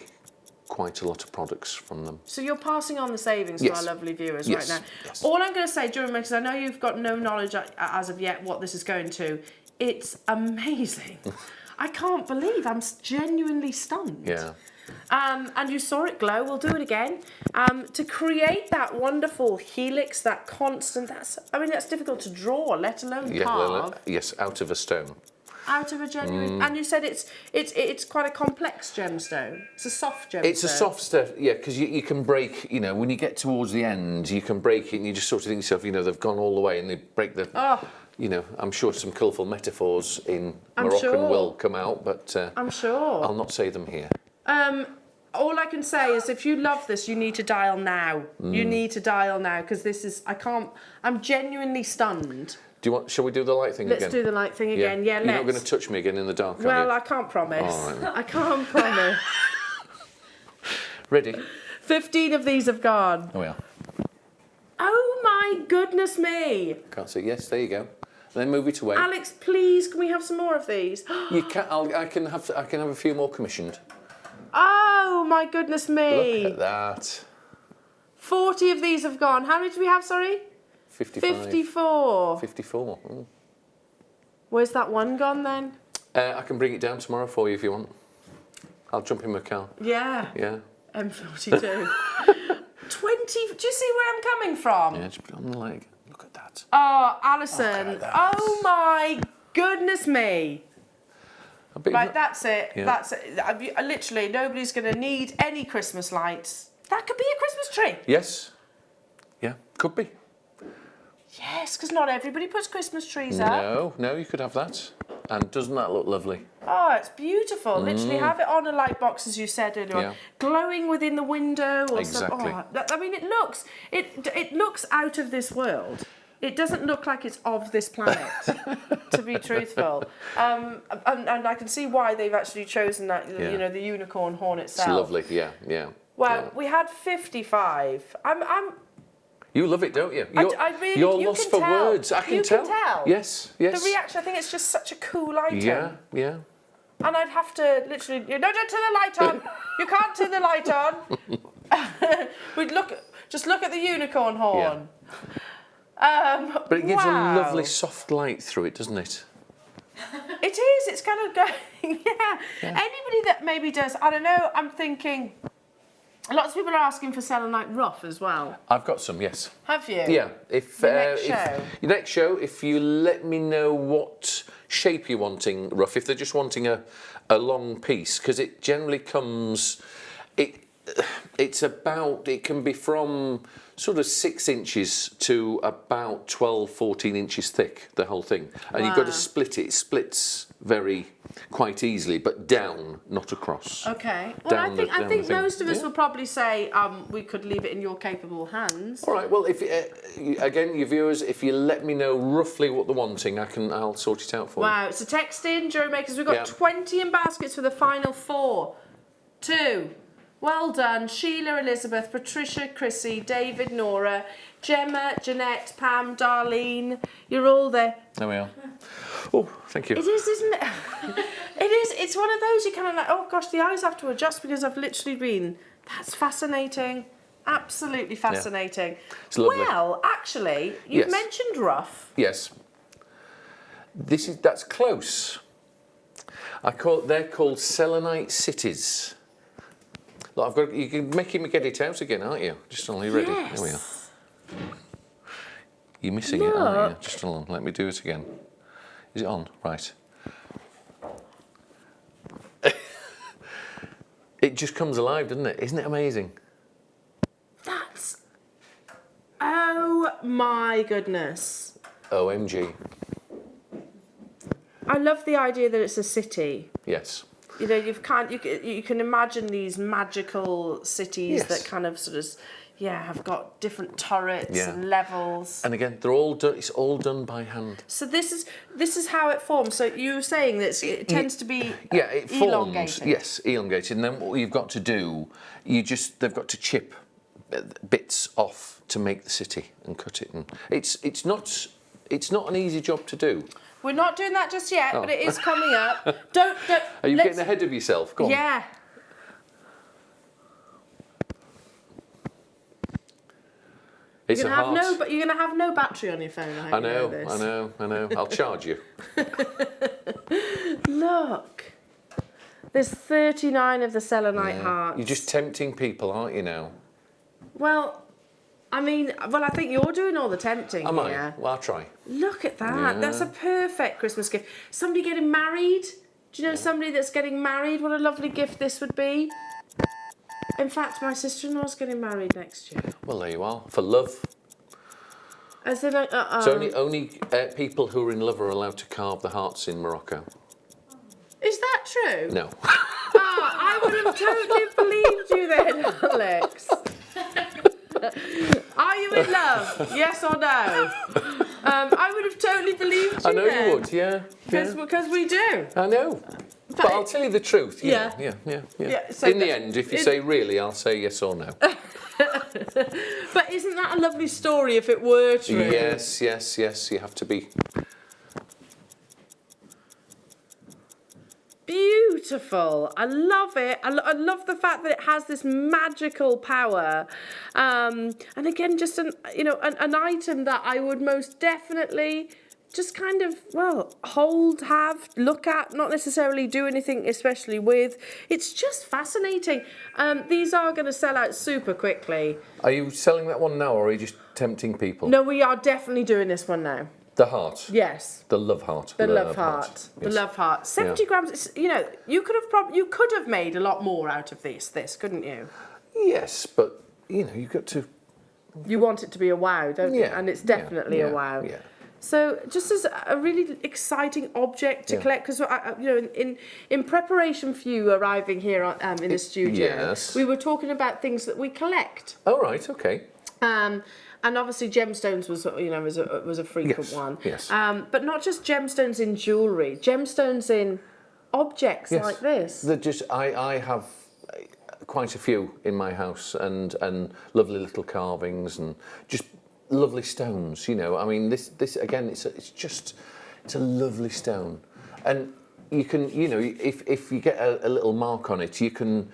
quite a lot of products from them. So you're passing on the savings to Yes. our lovely viewers Yes. right now. Yes. All I'm going to say, Jewellery Maker, because I know you've got no knowledge as of yet what this is going to, it's amazing. I can't believe, I'm genuinely stunned. Yeah. And you saw it glow, we'll do it again. To create that wonderful helix, that constant, that's difficult to draw, let alone carve. Yes, out of a stone. Out of a genuine, and you said it's quite a complex gemstone. It's a soft gemstone. It's a soft stuff, yeah, because you can break, when you get towards the end, you can break it and you just sort of think to yourself, they've gone all the way and they break the, I'm sure some colourful metaphors in Moroccan will come out, but I'm sure. I'll not say them here. All I can say is if you love this, you need to dial now. You need to dial now, because this is, I'm genuinely stunned. Shall we do the light thing again? Let's do the light thing again, yeah, You're not going to touch me again in the dark, are Well, you? I can't promise. All right, then. I can't promise. Ready? 15 of these have gone. Oh, yeah. Oh my goodness me. Can't see. Yes, there you go. Then move it away. Alex, please, can we have some more of these? You can. I can have a few more commissioned. Oh my goodness me. Look at that. 40 of these have gone. How many do we have, sorry? 55. 54. 54. Mm. Where's that one gone then? I can bring it down tomorrow for you if you want. I'll jump in my car. Yeah. Yeah. M42. 20. Do you see where I'm coming from? Yeah, just put it on the leg. Look at that. Oh, Alison. Look at that. Oh my goodness me. Right, that's it. Yeah. That's it. Literally, nobody's going to need any Christmas lights. That could be a Christmas tree. Yes. Yeah, could be. Yes, because not everybody puts Christmas trees up. No, you could have that. And doesn't that look lovely? Oh, it's beautiful. Literally have it on a light box, as you said earlier, Yeah. glowing within the window. Or Exactly. it looks out of this world. It doesn't look like it's of this planet, to be truthful. And I can see why they've actually chosen that, the unicorn horn itself. It's lovely, yeah. Well, we had 55. You love it, don't you? I really, you're you lost can for tell. words. I can you tell. Can tell. Yes. The reaction, I think it's just such a cool item. Yeah. And I'd have to literally, don't turn the light on. You can't turn the light on. Just look at the unicorn horn. But it gives wow. a lovely soft light through it, doesn't it? It is. It's kind of going. Yeah. Anybody that maybe does, I don't know. I'm thinking. Lots of people are asking for selenite rough as well. I've got some, yes. Have you? Yeah. Your next show, if you let me know what shape you're wanting rough, if they're just wanting a long piece, because it generally comes, it can be from sort of 6 inches to about 12, 14 inches thick, the whole thing. And you've got to split it. It splits quite easily, but down, not across. Okay. Well, I think most of us will probably say we could leave it in your capable hands. All right. Well, if again, your viewers, if you let me know roughly what they're wanting, I'll sort it out for you. Wow. So text in, Jewellery Makers. We've got 20 in baskets for the final 4. 2. Well done, Sheila, Elizabeth, Patricia, Chrissy, David, Nora, Gemma, Jeanette, Pam, Darlene. You're all there. There we are. Oh, thank you. It is, isn't it? It is. It's one of those you kind of like, oh gosh, the eyes have to adjust because I've literally been. That's fascinating. Absolutely fascinating. Yeah. It's lovely. Well, actually, you've mentioned rough. Yes. That's close. They're called Selenite cities. Look, you're making me get it out again, aren't you? Just only ready. Yes. There we are. You're missing it, aren't you? Just hold on. Let me do it again. Is it on? Right. It just comes alive, doesn't it? Isn't it amazing? That's... Oh my goodness. OMG. I love the idea that it's a city. Yes. You know, you can imagine these magical cities that kind of sort of, have got different turrets and levels. And again, they're all done. It's all done by hand. So this is how it forms. So you were saying that it tends to be it elongated. Forms. Yes, elongated. And then what you've got to do, they've got to chip bits off to make the city and cut it. And it's not an easy job to do. We're not doing that just yet, but it is coming up. Don't. Are you getting ahead of yourself? Go on. Yeah. It's you're gonna have no battery on your phone. I know. I'll charge you. Look, there's 39 of the selenite hearts. You're just tempting people, aren't you now? Well, I think you're doing all the tempting Am here. I? Well, I'll try. Look at that. Yeah. That's a perfect Christmas gift. Somebody getting married? Do you know somebody that's getting married? What a lovely gift this would be. In fact, my sister-in-law's getting married next year. Well, there you are. For love. As in, So only people who are in love are allowed to carve the hearts in Morocco. Is that true? No. I would have totally believed you then, Alex. Are you in love? Yes or no? I would have totally believed you. I know then. You would, yeah. Because we do. I know. But I'll tell you the truth. Yeah. So in the end, if you say really, I'll say yes or no. But isn't that a lovely story if it were true? Yes. You have to be. Beautiful. I love it. I love the fact that it has this magical power. And again, just an item that I would most definitely just kind of, look at, not necessarily do anything especially with. It's just fascinating. These are going to sell out super quickly. Are you selling that one now, or are you just tempting people? No, we are definitely doing this one now. The heart? Yes. The love heart. The love heart. The love heart. 70 grams, it's, you could have made a lot more out of this, couldn't you? Yes, but, you've got to... You want it to be a wow, don't you? And it's definitely a wow. Yeah. So just as a really exciting object to collect, because in preparation for you arriving here in the studio, we were talking about things that we collect. Oh right, okay. And obviously gemstones was a frequent one. Yes. But not just gemstones in jewellery, gemstones in objects like this. I have quite a few in my house, and lovely little carvings and just lovely stones. This again, it's a lovely stone, and you can if you get a little mark on it, you can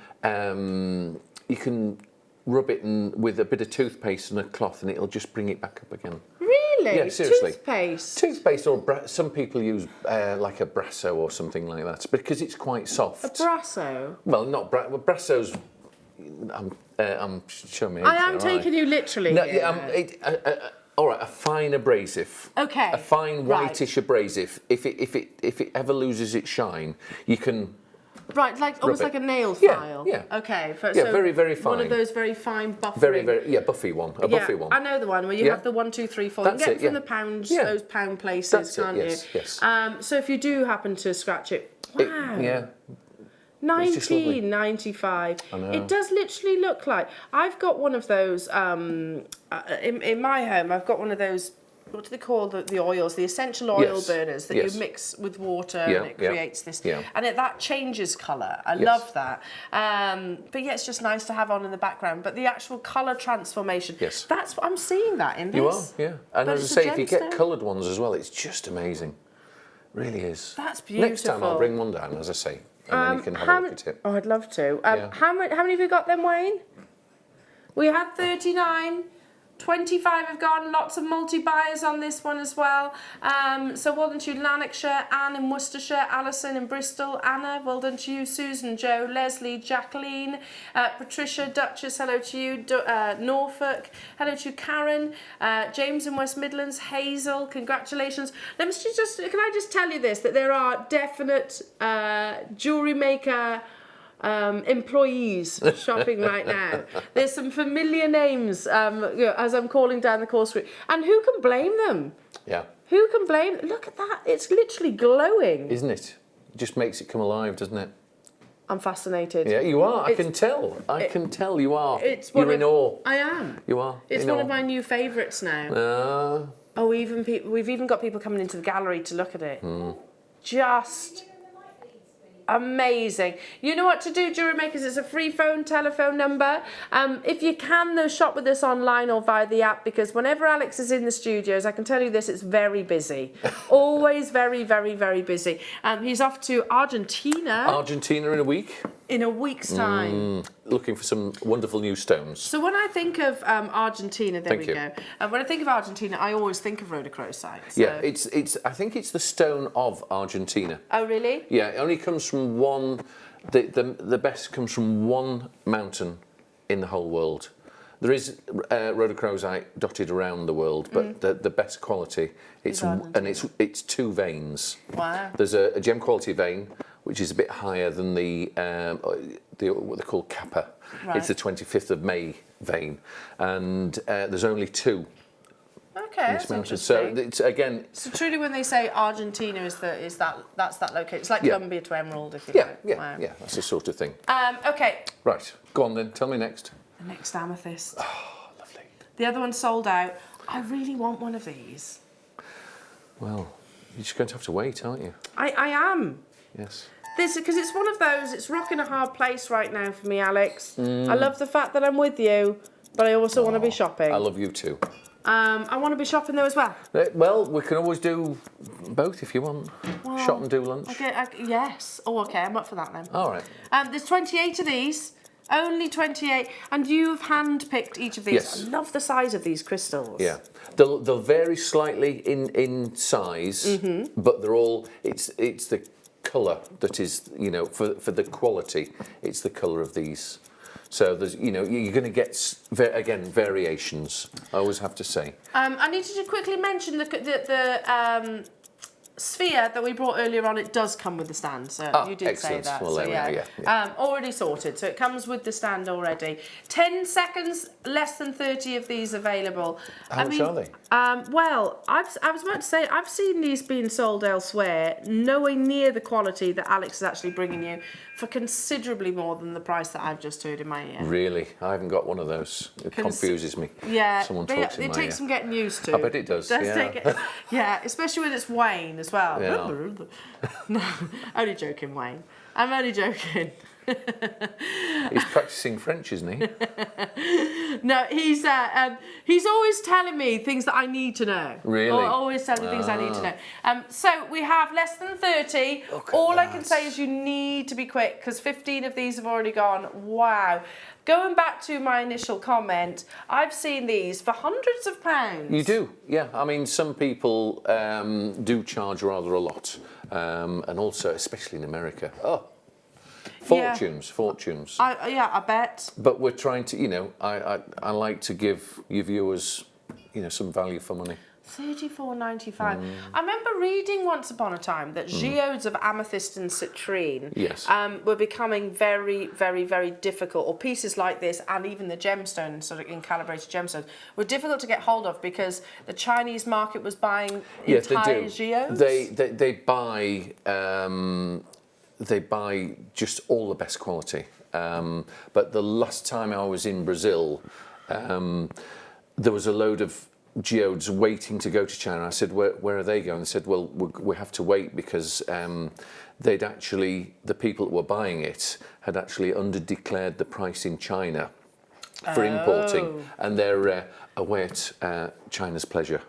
rub it with a bit of toothpaste and a cloth, and it'll just bring it back up again. Really? Yeah, seriously. Toothpaste, or some people use like a brasso or something like that, because it's quite soft. A brasso? Well, not brasso's. I'm showing me. I am taking you literally. No, all right, a fine abrasive. Okay. A fine whitish abrasive. If it ever loses its shine, you can Right, like almost like a nail file. Yeah. Okay. So very, very fine. One of those very fine buffering. Very, buffy one. Buffy one. I know the one where you have the 1, 2, 3, 4. That's you get it, from the pounds, those pound places, can't you? Yes. So if you do happen to scratch it, wow. 1995. I know. It does literally look like. I've got one of those in my home. I've got one of those. What do they call the oils? The essential oil burners that you mix with water and it creates this. Yeah. And that changes colour. I love that. But yeah, it's just nice to have on in the background. But the actual colour transformation, that's what I'm seeing that in this. You are, yeah. And but as I say, if you get coloured ones as well, it's just amazing. Really is. That's beautiful. Next time I'll bring one down, as I say, and then you can have a look at it. Oh, I'd love to. How many have you got then, Wayne? We had 39. 25 have gone, lots of multi-buyers on this one as well. So well done to you, Lanarkshire, Anne in Worcestershire, Alison in Bristol, Anna, well done to you, Susan, Joe, Leslie, Jacqueline, Patricia, Duchess, hello to you, Norfolk, hello to you, Karen, James in West Midlands, Hazel, congratulations. Let me just, can I just tell you this, that there are definite Jewellery Maker employees shopping right now. There's some familiar names as I'm calling down the call screen. And who can blame them? Yeah. Who can blame them? Look at that. It's literally glowing. Isn't it? It just makes it come alive, doesn't it? I'm fascinated. Yeah, you are. I can tell. I can tell you are. You're in awe. I am. You are. It's one of my new favourites now. Oh, we've even got people coming into the gallery to look at it. Just amazing. You know what to do, Jewellery Makers. It's a free telephone number. If you can, though, shop with us online or via the app, because whenever Alex is in the studios, I can tell you this, it's very busy. Always very, very, very busy. He's off to Argentina. Argentina in a week. In a week's time. Looking for some wonderful new stones. So when I think of Argentina, there we go. When I think of Argentina, I always think of rhodochrosite. So. Yeah, I think it's the stone of Argentina. Oh, really? Yeah, it only comes from one. The best comes from one mountain in the whole world. There is rhodochrosite dotted around the world, but the best quality it's 2 veins. Wow. There's a gem quality vein, which is a bit higher than the what they call Kappa. Right. It's the 25th of May vein, and there's only 2. Okay, that's interesting. So it's again. So truly, when they say Argentina that's that location. It's like Colombia to Emerald, if you like. Wow. That's the sort of thing. Okay. Right, go on then. Tell me next. The next amethyst. Oh, lovely. The other one's sold out. I really want one of these. Well, you're just going to have to wait, aren't you? I am. Yes. Because it's one of those. It's rocking a hard place right now for me, Alex. I love the fact that I'm with you, but I also want to be shopping. I love you too. I want to be shopping though as well. Well, we can always do both if you want. Well, shop and do lunch. Okay, yes. Oh, okay. I'm up for that then. All right. There's 28 of these. Only 28, and you've hand-picked each of these. Yes. I love the size of these crystals. Yeah, they'll vary slightly in size, but they're all. It's the colour that is, for the quality. It's the colour of these. So there's, you're going to get again variations. I always have to say. I need to quickly mention the sphere that we brought earlier on. It does come with the stand, so you did excellent. say that. Well, so yeah. Already sorted, so it comes with the stand already. 10 seconds, less than 30 of these available. How much are they? Well, I was about to say, I've seen these being sold elsewhere, nowhere near the quality that Alex is actually bringing you, for considerably more than the price that I've just heard in my ear. Really? I haven't got one of those. It confuses me. Yeah, someone talks in my ear. It takes some getting used to. I bet it does. Yeah, especially when it's Wayne as well. Yeah. No, only joking, Wayne. I'm only joking. He's practicing French, isn't he? No, he's always telling me things that I need to know. Really? Always telling me things I need to know. So we have less than 30. All I can say is you need to be quick, because 15 of these have already gone. Wow. Going back to my initial comment, I've seen these for hundreds of pounds. You do, yeah. I mean, some people do charge rather a lot, and also, especially in America, fortunes. I bet. But we're trying to, I like to give you viewers, some value for money. 34.95. I remember reading once upon a time that geodes of amethyst and citrine were becoming very, very, very difficult, or pieces like this and even the gemstones, sort of in calibrated gemstones, were difficult to get hold of because the Chinese market was buying entire geodes. They buy just all the best quality. But the last time I was in Brazil, there was a load of geodes waiting to go to China. I said, where are they going? They said, well, we have to wait because they'd actually, the people that were buying it had actually underdeclared the price in China for importing, and they're away at China's pleasure.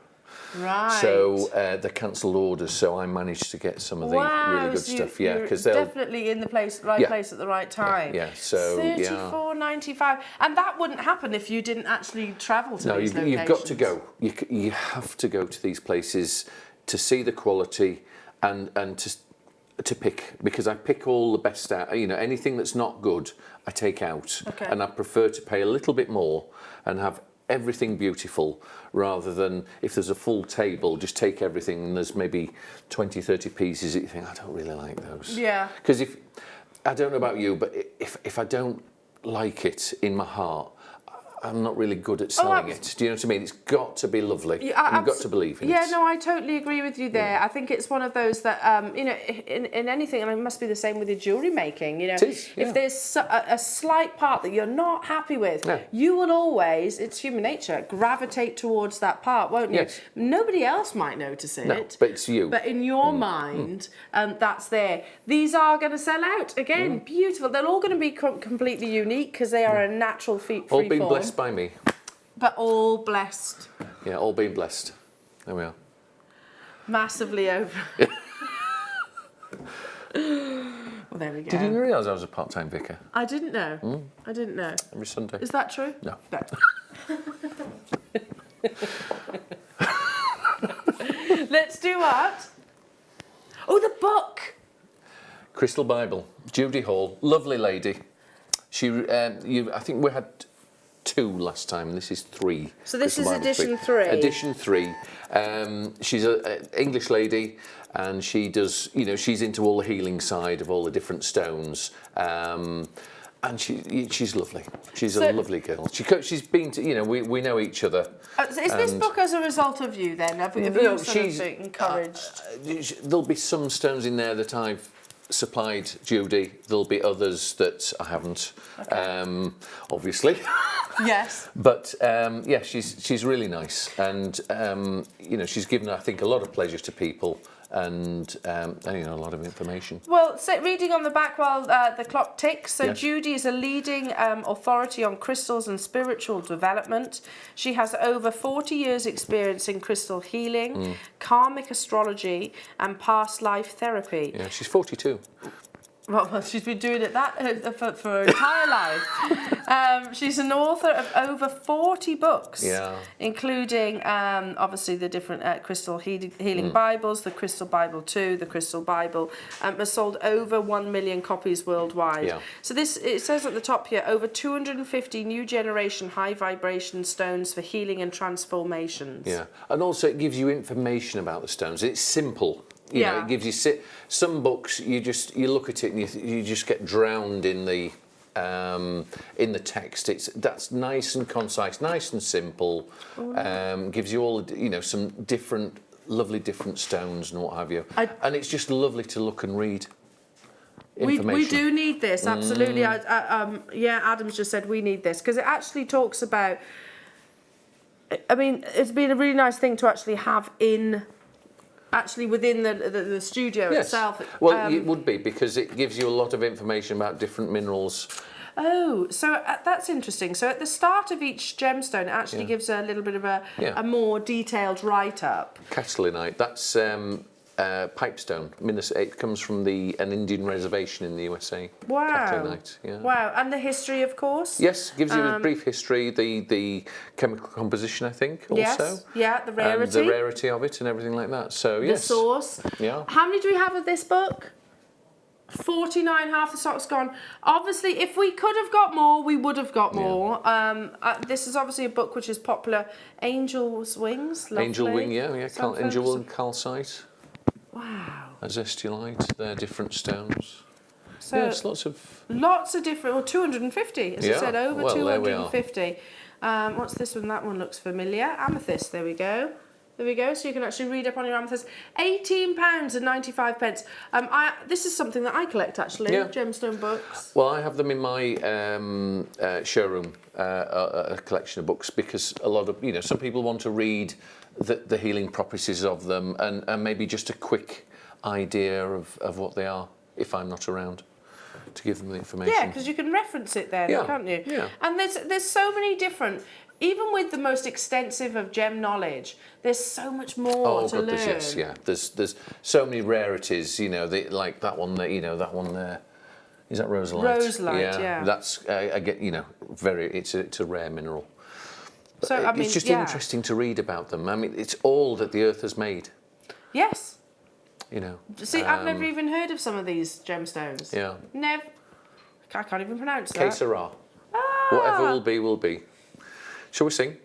Right. So they cancelled orders, so I managed to get some of the really good stuff. Yeah, because they're definitely in the place at the right time. Yeah. So $34.95, and that wouldn't happen if you didn't actually travel to these locations. You've got to go. You have to go to these places to see the quality and to pick, because I pick all the best out. You know, anything that's not good, I take out, and I prefer to pay a little bit more and have everything beautiful, rather than if there's a full table, just take everything and there's maybe 20-30 pieces that you think, I don't really like those. Yeah. Because if, I don't know about you, but if I don't like it in my heart, I'm not really good at selling it. Do you know what I mean? It's got to be lovely. Yeah, you've got to believe in it. Yeah, no, I totally agree with you there. Yeah. I think it's one of those that, you know, in anything, and it must be the same with your jewellery making, you know, it is, if there's a slight part that you're not happy with, you will always, it's human nature, gravitate towards that part, won't you? Yes. Nobody else might notice it. No, but it's you. But in your mind, that's there. These are going to sell out. Again, beautiful. They're all going to be completely unique because they are a natural free all been form. Blessed by me. But all blessed. Yeah, all being blessed. There we are. Massively over. Well, there we go. Did you realise I was a part-time vicar? I didn't know. I didn't know. Every Sunday. Is that true? No. Let's do what? Oh, the book. Crystal Bible. Judy Hall, lovely lady. She, I think we had 2 last time. This is 3. So this Crystal is Bible edition 3. Edition 3. She's an English lady, and she does, you know, she's into all the healing side of all the different stones. And she's lovely. She's a lovely girl. She's been to, you know, we know each other. Is this book as a result of you then? Have you sort of encouraged? There'll be some stones in there that I've supplied Judy. There'll be others that I haven't, obviously. Yes. But yeah, she's really nice, and you know, she's given, I think, a lot of pleasure to people, and you know, a lot of information. Well, so reading on the back while the clock ticks. So Judy is a leading authority on crystals and spiritual development. She has over 40 years experience in crystal healing, karmic astrology and past life therapy. Yeah, she's 42. Well, she's been doing it for her entire life. She's an author of over 40 books, including obviously the different crystal healing Bibles, the Crystal Bible 2, the Crystal Bible, has sold over 1 million copies worldwide. Yeah. So it says at the top here, over 250 new generation high vibration stones for healing and transformations. Yeah, and also it gives you information about the stones. It's simple. You know, it gives you some books. You look at it and you just get drowned in the text. That's nice and concise, nice and simple. Gives you all, you know, some different, lovely different stones and what have you. And it's just lovely to look and read. We do need this, absolutely. Yeah, Adam's just said we need this because it actually talks about. I mean, it's been a really nice thing to actually have within the studio itself. Well, it would be, because it gives you a lot of information about different minerals. Oh, so that's interesting. So at the start of each gemstone, it actually gives a little bit of a more detailed write-up. Selenite, that's pipestone. It comes from an Indian reservation in the USA. Wow. Calcite, Wow. And the history, of course? Yes, gives you a brief history, the chemical composition, I think, also. Yes, yeah, the rarity. And the rarity of it and everything like that. So, yes. The source. Yeah. How many do we have of this book? 49, half the stock's gone. Obviously, if we could have got more, we would have got more. This is obviously a book which is popular. Angel's Wings, lovely. Angel Wing, yeah. Angel and Calcite. Wow. Azestulite, they're different stones. So yes, lots of different, well, 250, as I said, over 250. What's this one? That one looks familiar. Amethyst, there we go. There we go, so you can actually read up on your amethyst. £18.95. This is something that I collect, actually, gemstone books. Well, I have them in my showroom, a collection of books, because a lot of, some people want to read the healing properties of them and maybe just a quick idea of what they are, if I'm not around, to give them the information. Yeah, because you can reference it then, can't you? Yeah. And there's so many different... Even with the most extensive of gem knowledge, there's so much more to learn. There's so many rarities, like that one there, that one there. Is that roselite? Roselite, yeah. That's it's a rare mineral. But so I mean, it's just interesting to read about them. I mean, it's all that the earth has made. Yes. See, I've never even heard of some of these gemstones. Yeah. Never. I can't even pronounce that. Que sera. Whatever will be, will be. Shall we sing?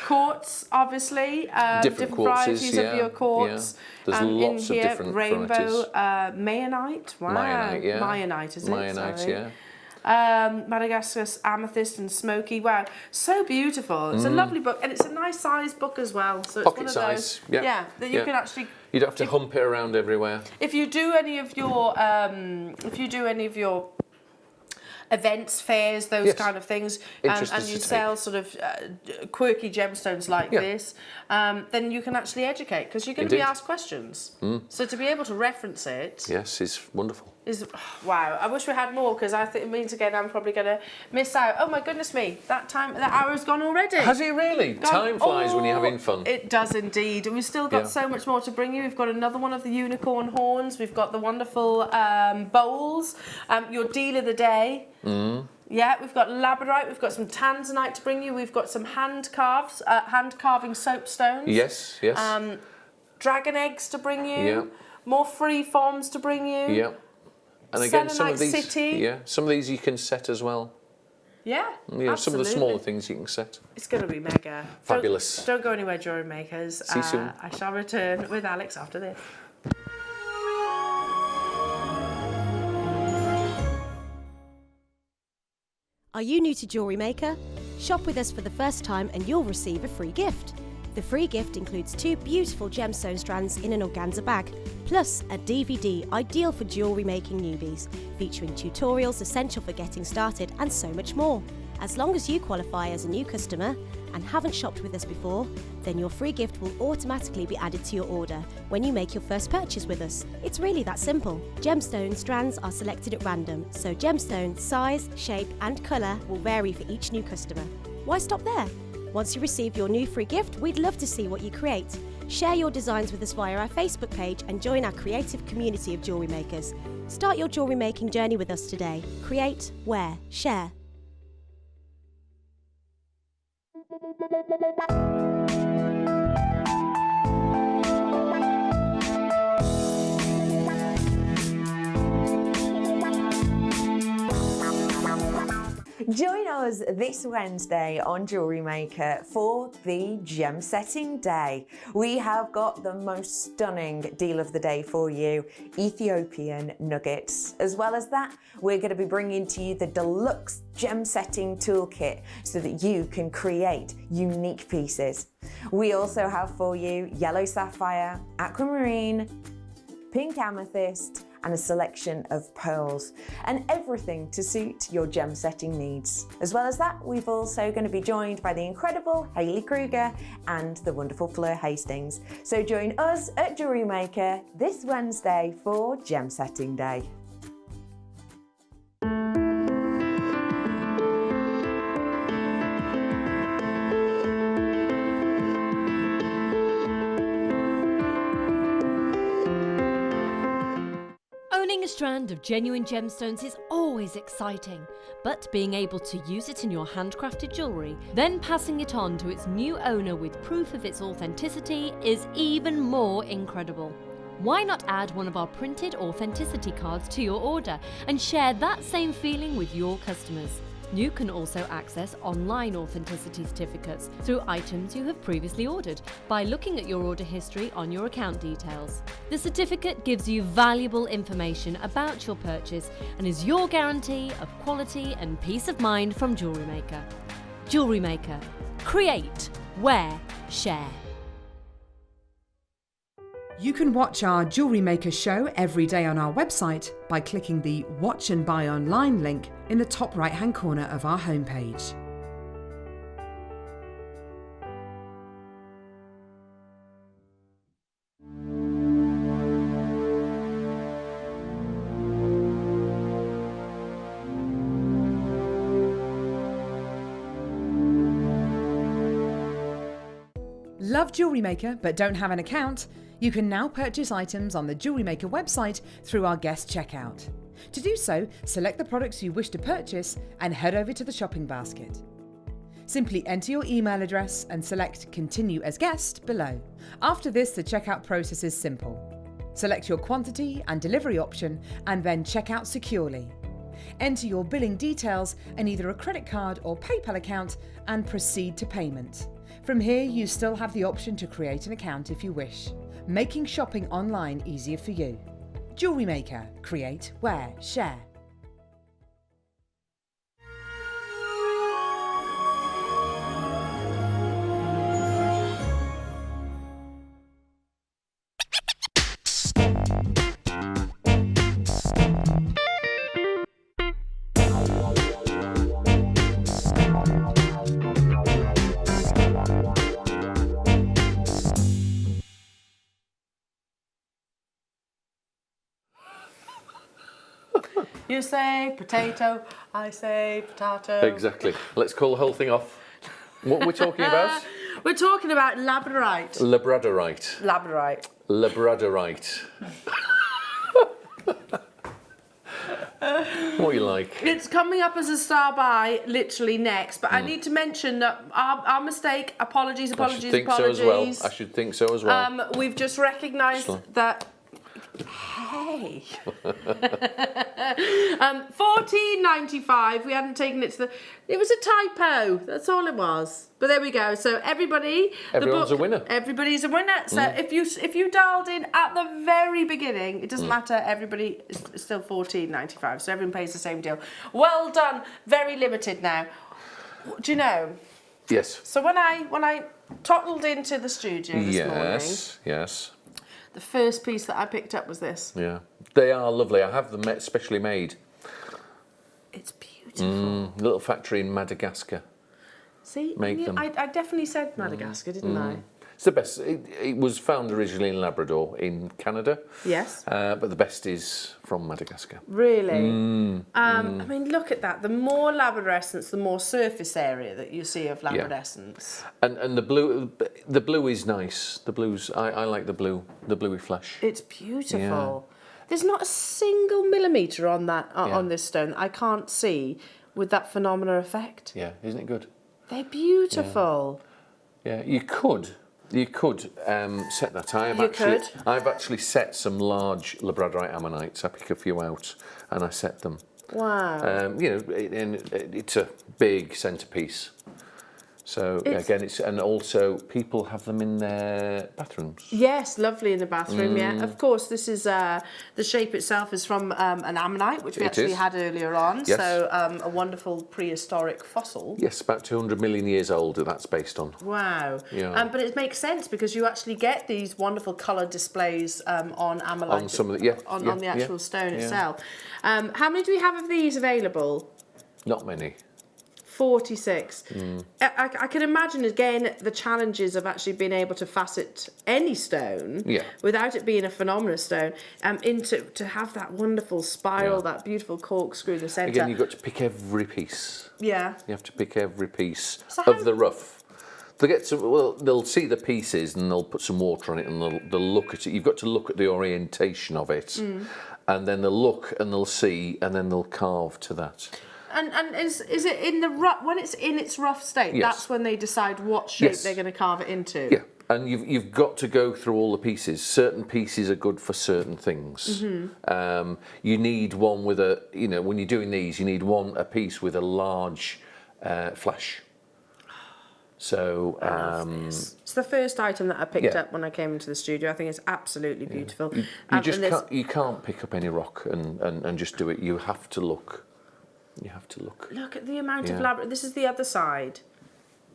Quartz, obviously. Different varieties of your quartz. Yeah. There's lots of different rainbow, varieties. Mayanite. Wow. Mayanite, is it? Mayanite, yeah. Madagascar's amethyst and Smoky. Wow, so beautiful. It's a lovely book, and it's a nice size book as well. So it's pocket one of size. Those, that you can actually. You don't have to hump it around everywhere. If you do any of your, events, fairs, those kind of things, and you sell sort of quirky gemstones like this, then you can actually educate, because you're going to be asked questions. So to be able to reference it... Yes, is wonderful. Wow, I wish we had more, because I think it means again I'm probably going to miss out. Oh my goodness me, that hour's gone already. Has it really? Time flies when you're having fun. It does indeed. We've still got so much more to bring you. We've got another one of the unicorn horns. We've got the wonderful bowls. Your deal of the day. Yeah, we've got Labradorite. We've got some tanzanite to bring you. We've got some hand carving soapstones. Yes. Dragon eggs to bring you. Yeah. More free forms to bring you. Yeah. And again, Selenite some of these you can set as well. Yeah, absolutely. Some of the smaller things you can set. It's going to be mega. Fabulous. Don't go anywhere, Jewellery Makers. See you soon. I shall return with Alex after this. Are you new to Jewellery Maker? Shop with us for the first time and you'll receive a free gift. The free gift includes 2 beautiful gemstone strands in an organza bag, plus a DVD ideal for jewellery making newbies, featuring tutorials essential for getting started and so much more. As long as you qualify as a new customer and haven't shopped with us before, then your free gift will automatically be added to your order when you make your first purchase with us. It's really that simple. Gemstone strands are selected at random, so gemstone size, shape and colour will vary for each new customer. Why stop there? Once you receive your new free gift, we'd love to see what you create. Share your designs with us via our Facebook page and join our creative community of jewellery makers. Start your jewellery making journey with us today. Create, wear, share. Join us this Wednesday on Jewellery Maker for the Gem Setting Day. We have got the most stunning deal of the day for you, Ethiopian nuggets. As well as that, we're going to be bringing to you the deluxe gem setting toolkit so that you can create unique pieces. We also have for you yellow sapphire, aquamarine, pink amethyst, and a selection of pearls, and everything to suit your gem setting needs. As well as that, we've also going to be joined by the incredible Hayley Kruger and the wonderful Fleur Hastings. So join us at Jewellery Maker this Wednesday for Gem Setting Day. Owning a strand of genuine gemstones is always exciting, but being able to use it in your handcrafted jewellery, then passing it on to its new owner with proof of its authenticity is even more incredible. Why not add one of our printed authenticity cards to your order and share that same feeling with your customers? You can also access online authenticity certificates through items you have previously ordered by looking at your order history on your account details. The certificate gives you valuable information about your purchase and is your guarantee of quality and peace of mind from Jewellery Maker. Jewellery Maker. Create, wear, share. You can watch our Jewellery Maker show every day on our website by clicking the Watch and Buy Online link in the top right-hand corner of our homepage. Love Jewellery Maker but don't have an account? You can now purchase items on the Jewellery Maker website through our guest checkout. To do so, select the products you wish to purchase and head over to the shopping basket. Simply enter your email address and select Continue as Guest below. After this, the checkout process is simple. Select your quantity and delivery option and then check out securely. Enter your billing details and either a credit card or PayPal account and proceed to payment. From here, you still have the option to create an account if you wish, making shopping online easier for you. Jewellery Maker. Create, wear, share. You say potato, I say potato. Exactly. Let's call the whole thing off. What we're talking about? We're talking about labradorite. Labradorite. Labradorite. Labradorite. What you like? It's coming up as a star by literally next, but I need to mention that our mistake, apologies. I should think so as well. I should think so as well. We've just recognised that. Hey. $14.95. We hadn't taken it to the. It was a typo. That's all it was. But there we go. So everybody, everyone's a winner. Everybody's a winner. So if you dialed in at the very beginning, it doesn't matter. Everybody is still $14.95. So everyone pays the same deal. Well done. Very limited now. Do you know? Yes. So when I toddled into the studio this morning. Yes. The first piece that I picked up was this. Yeah, they are lovely. I have them specially made. It's beautiful. Little factory in Madagascar. See, Make them. I definitely said Madagascar, didn't I? It's the best. It was found originally in Labrador in Canada. Yes. But the best is from Madagascar. Really? I mean, look at that. The more labradorescence, the more surface area that you see of labradorescence. Yeah. And the blue is nice. The blues, I like the bluey flesh. It's beautiful. Yeah. There's not a single millimetre on that on this stone I can't see with that phenomena effect. Yeah, isn't it good? They're beautiful. Yeah, you could set that. I've actually set some large Labradorite ammonites. I pick a few out and I set them. Wow. It's a big centerpiece. So again, and also people have them in their bathrooms. Yes, lovely in the bathroom. Yeah, of course. This is the shape itself is from an ammonite, which we actually had earlier on. Yes. So a wonderful prehistoric fossil. Yes, about 200 million years old. That's based on. Wow. Yeah. But it makes sense because you actually get these wonderful coloured displays on ammonite. On some of the on the actual stone itself. How many do we have of these available? Not many. 46. I can imagine again the challenges of actually being able to facet any stone without it being a phenomenal stone to have that wonderful spiral, that beautiful corkscrew in the centre. Again, you've got to pick every piece. Yeah. You have to pick every piece of the rough. They'll see the pieces and they'll put some water on it and they'll look at it. You've got to look at the orientation of it, and then they'll look and they'll see and then they'll carve to that. And is it in the rough, when it's in its rough state? Yes. That's when they decide what shape they're going to carve it into. Yeah, And you've got to go through all the pieces. Certain pieces are good for certain things. You need one with a, you know, when you're doing these, you need a piece with a large flash. So I love this. It's the first item that I picked up when I came into the studio. I think it's absolutely beautiful. You can't pick up any rock and just do it. You have to look. You have to look. Look at the amount of this is the other side.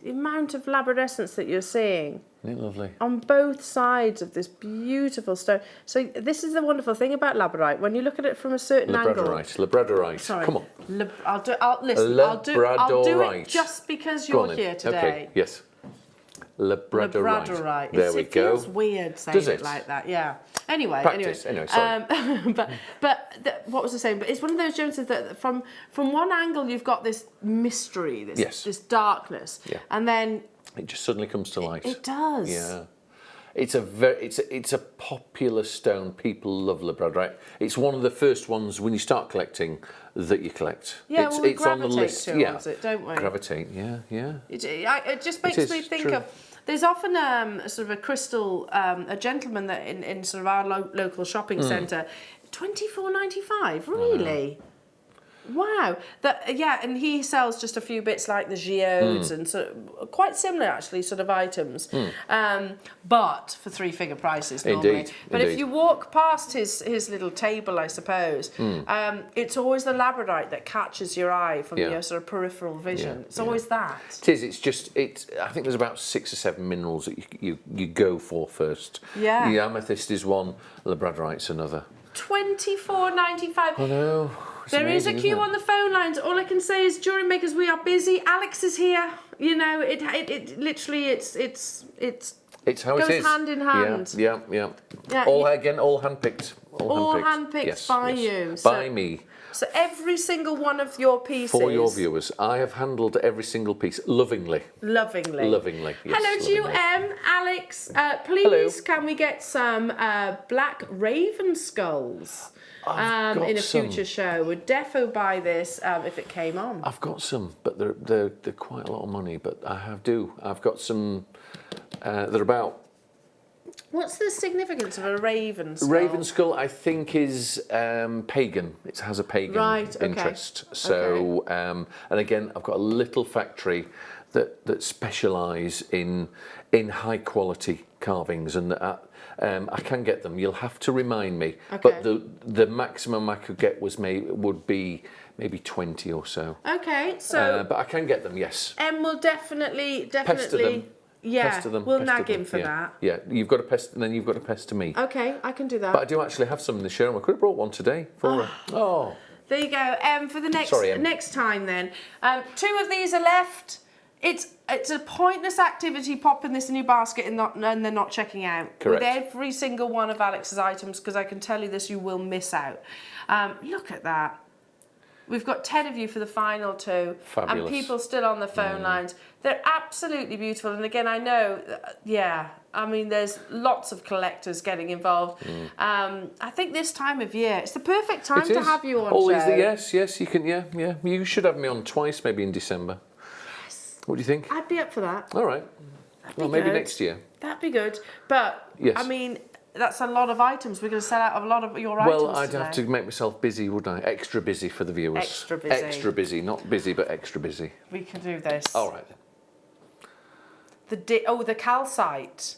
The amount of labradescence that you're seeing. Isn't it lovely? On both sides of this beautiful stone. So this is the wonderful thing about labradorite. When you look at it from a certain angle. Labradorite. Sorry. Come on. I'll do it just because you're here today. Okay. Yes. Labradorite. There we go. It feels weird saying it like that. Yeah. Anyway. Sorry. What was I saying? But it's one of those gems that from one angle you've got this mystery, this darkness, and then it just suddenly comes to light. It does. Yeah. It's a popular stone. People love labradorite. It's one of the first ones when you start collecting that you collect. Yeah, it's we on the gravitate list. towards it, don't we? Gravitate. Yeah. It just makes me think of. There's often sort of a crystal, a gentleman that in sort of our local shopping centre, £24.95. Really? Wow. And he sells just a few bits like the geodes and sort of quite similar actually sort of items, but for three-figure prices normally. But if you walk past his little table, I suppose, it's always the labradorite that catches your eye from your sort of peripheral vision. It's always that. It is. I think there's about 6 or 7 minerals that you go for first. Yeah. The amethyst is one. Labradorite's another. £24.95. I know. There is a queue on the phone lines. All I can say is, Jewellery Makers, we are busy. Alex is here. You know, it literally, it's how it is. Goes hand in hand. Yeah. All handpicked. All handpicked by you. By me. So every single one of your pieces. For your viewers. I have handled every single piece lovingly. Lovingly. Yes, hello, Alex. Please, hello. Can we get some black raven skulls? In a future show. Would defo buy this if it came on. I've got some, but they're quite a lot of money. But I've got some. They're about. What's the significance of a raven skull? Raven skull, I think, is pagan. It has a pagan interest. So, and again, I've got a little factory that specialise in high quality carvings, and I can get them. You'll have to remind me. But the maximum I could get would be maybe 20 or so. Okay, so. But I can get them. Yes. Will definitely. Pester them. Yeah, pester them, we'll nag him for that. Yeah, you've got to pester, and then you've got to pester me. Okay, I can do that. But I do actually have some in the showroom. I could have brought one today for her. Oh. There you go. For the next time then. 2 of these are left. It's a pointless activity popping this in your basket and then not checking out. Correct. With every single one of Alex's items, because I can tell you this, you will miss out. Look at that. We've got 10 of you for the final 2. Fabulous. And people still on the phone lines. They're absolutely beautiful. And again, I know, I mean, there's lots of collectors getting involved. I think this time of year, it's the perfect time to have you on show. Yes, you can, yeah. You should have me on twice, maybe in December. Yes. What do you think? I'd be up for that. All right. Well, maybe next year. That'd be good. But, I mean, that's a lot of items. We're going to sell out a lot of your items Well, I'd today. have to make myself busy, wouldn't I? Extra busy for the viewers. Extra busy. Extra busy. Not busy, but extra busy. We can do this. All right, then. The calcite.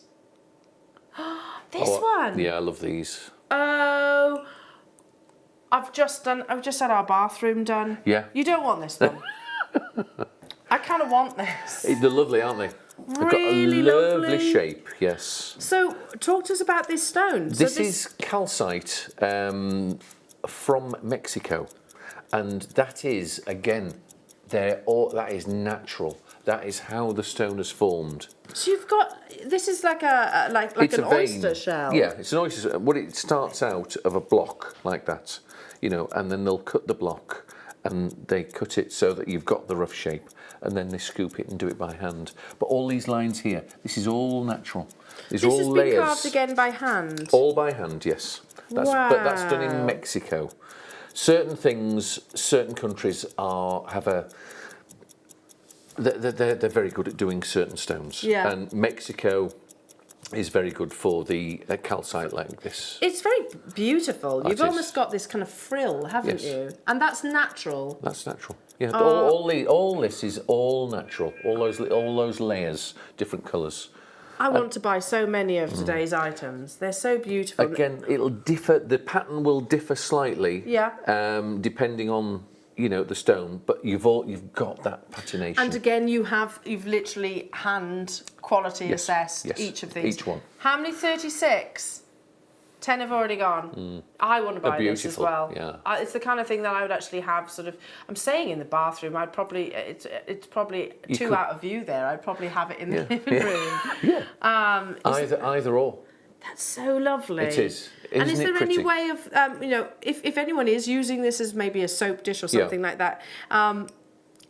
This one. Yeah, I love these. Oh, I've just had our bathroom done. Yeah. You don't want this one. I kind of want this. They're lovely, aren't they? They've Really got a lovely shape, yes. So, talk to us about this stone. This is calcite from Mexico, and that is, again, that is natural. That is how the stone is formed. So you've got, this is like an oyster shell. Yeah, it's an oyster shell. It starts out of a block like that, and then they'll cut the block, and they cut it so that you've got the rough shape, and then they scoop it and do it by hand. But all these lines here, this is all natural. This has been carved again by hand? All by hand, yes. Wow. But that's done in Mexico. Certain things, certain countries they're very good at doing certain stones. Yeah. And Mexico is very good for the calcite like this. It's very beautiful. You've is. almost got this kind of frill, haven't you? And that's natural. That's natural. Yeah, all this is all natural. All those layers, different colours. I want to buy so many of today's items. They're so beautiful. Again, it'll differ. The pattern will differ slightly. Yeah. Depending on the stone, but you've got that patination. And again, you've literally hand quality assessed each of these. Each one. How many? 36. 10 have already gone. I want to buy this as well. Yeah. It's the kind of thing that I would actually have sort of, I'm staying in the bathroom, I'd probably, it's probably out of view there, I'd probably have it in the living room. Yeah. Either or. That's so lovely. It is. And is Isn't it there pretty? any way of, if anyone is using this as maybe a soap dish or something like that,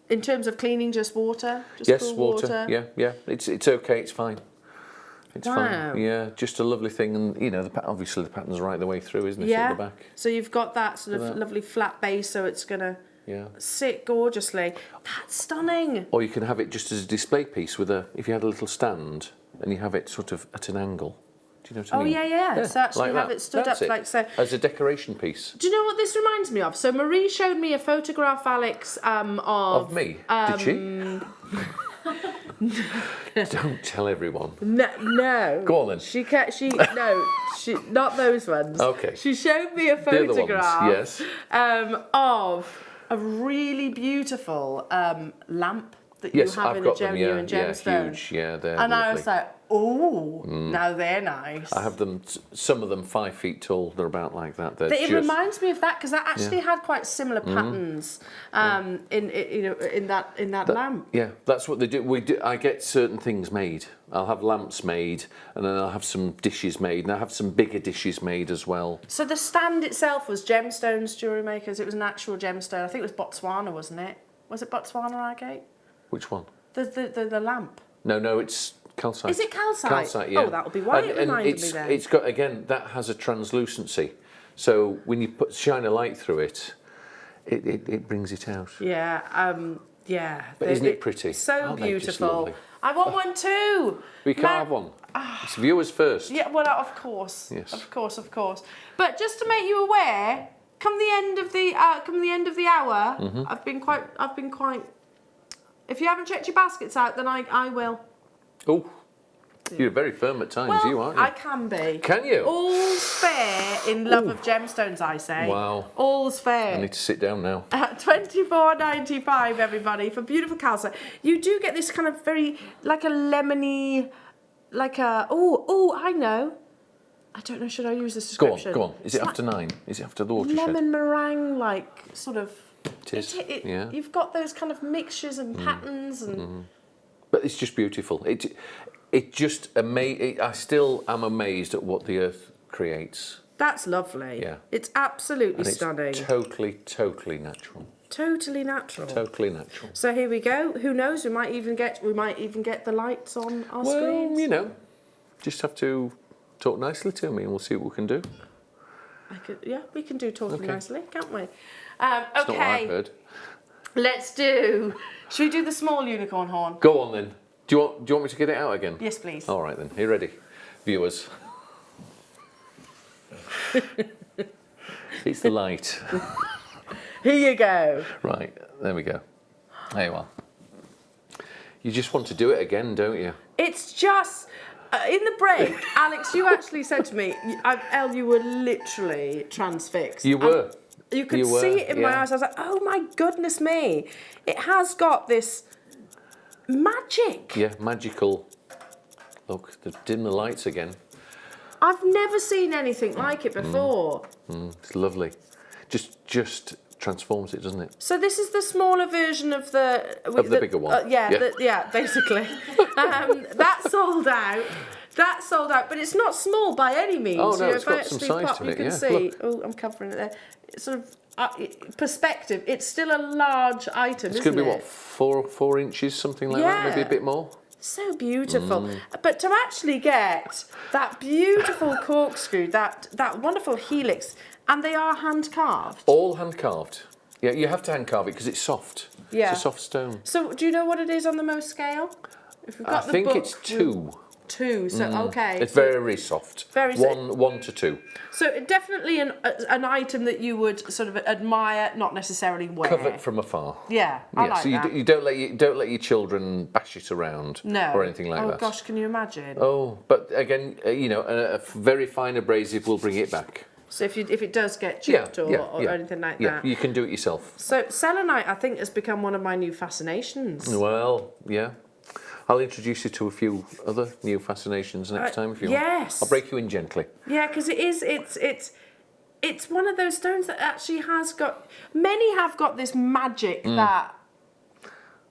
in terms of cleaning, just water? Just Yes, cool water. Yeah. It's okay. It's fine. It's fine. Yeah, just a lovely thing, and obviously the pattern's right the way through, isn't it? At the back. So you've got that sort of lovely flat base, so it's gonna sit gorgeously. That's stunning. Or you can have it just as a display piece if you had a little stand and you have it sort of at an angle. Do you know what I mean? Oh yeah. So actually have it stood up like so. As a decoration piece. Do you know what this reminds me of? So Marie showed me a photograph, Alex, of me. Did she? Don't tell everyone. No. Go on then. She not those ones. Okay. She showed me a The other photograph. ones, yes. Of a really beautiful lamp that you have I've in got a genuine gemstone. Yeah, huge. Yeah, they're and lovely. I was like, oh, now they're nice. I have them. Some of them 5 feet tall. They're about like that. It reminds me of that because that actually had quite similar patterns in that lamp. Yeah, that's what they do. I get certain things made. I'll have lamps made, and then I'll have some dishes made, and I have some bigger dishes made as well. So the stand itself was gemstones, Jewellery Makers. It was an actual gemstone. I think it was Botswana, wasn't it? Was it Botswana, Agate? Which one? The lamp. No, it's calcite. Is it calcite? Calcite, yeah. Oh, that'll be why it reminded me then. It's got, again, that has a translucency. So when you shine a light through it, it brings it out. Yeah, But isn't it pretty? So beautiful. I want one too. We can't have one. It's viewers first. Yeah, well, of course. Yes. Of course. But just to make you aware, come the end of the hour, I've been quite. If you haven't checked your baskets out, then I will. Oh, you're very firm at times, Well, you aren't you? I can be. Can you? All's fair in love of gemstones, I say. Wow. All's fair. I need to sit down now. $24.95, everybody, for beautiful calcite. You do get this kind of very, like a lemony, like a, I know. I don't know, should I use this description? Go on. Is it after 9? Is it after the watershed? Lemon meringue, like, sort of. It is, yeah. You've got those kind of mixtures and patterns and... But it's just beautiful. It just I still am amazed at what the earth creates. That's lovely. Yeah. It's absolutely And it's stunning. totally natural. Totally natural. Totally natural. So here we go. Who knows? We might even get the lights on our screens. Well, just have to talk nicely to me, and we'll see what we can do. We can do talking nicely, can't we? That's not what I've heard. Let's do. Should we do the small unicorn horn? Go on then. Do you want me to get it out again? Yes, please. All right then. Are you ready, viewers? It's the light. Here you go. Right, there we go. There you are. You just want to do it again, don't you? It's just... in the break, Alex, you actually said to me, Elle, you were literally transfixed. You were. You could see it in my eyes. I was like, oh my goodness me. It has got this magic. Yeah, magical. Look, dim the lights again. I've never seen anything like it before. It's lovely. Just transforms it, doesn't it? So this is the smaller version of the bigger one. Basically. That sold out. But it's not small by any means. Oh no, it's got some size to it. You can Yeah. see. Look. Oh, I'm covering it there. It's sort of perspective. It's still a large item. It's going to be what, 4 inches, something like that, maybe a bit more. So beautiful. But to actually get that beautiful corkscrew, that wonderful helix, and they are hand carved. All hand carved. Yeah, you have to hand carve it because it's soft. Yeah. It's a soft stone. So do you know what it is on the Mohs scale? If we've got I think it's 2. 2. So okay. It's very soft. Very soft. 1 to 2. So definitely an item that you would sort of admire, not necessarily wear. Covet from afar. Yeah, I like so that. You don't let your children bash it around or anything like that. Oh gosh, can you imagine? Oh, but again, you know, a very fine abrasive will bring it back. So if it does get chipped or anything like that. You can do it yourself. So selenite, I think, has become one of my new fascinations. Well, yeah. I'll introduce you to a few other new fascinations next time if you want. Yes. I'll break you in gently. Yeah, because it's one of those stones that actually has got, many have got this magic, that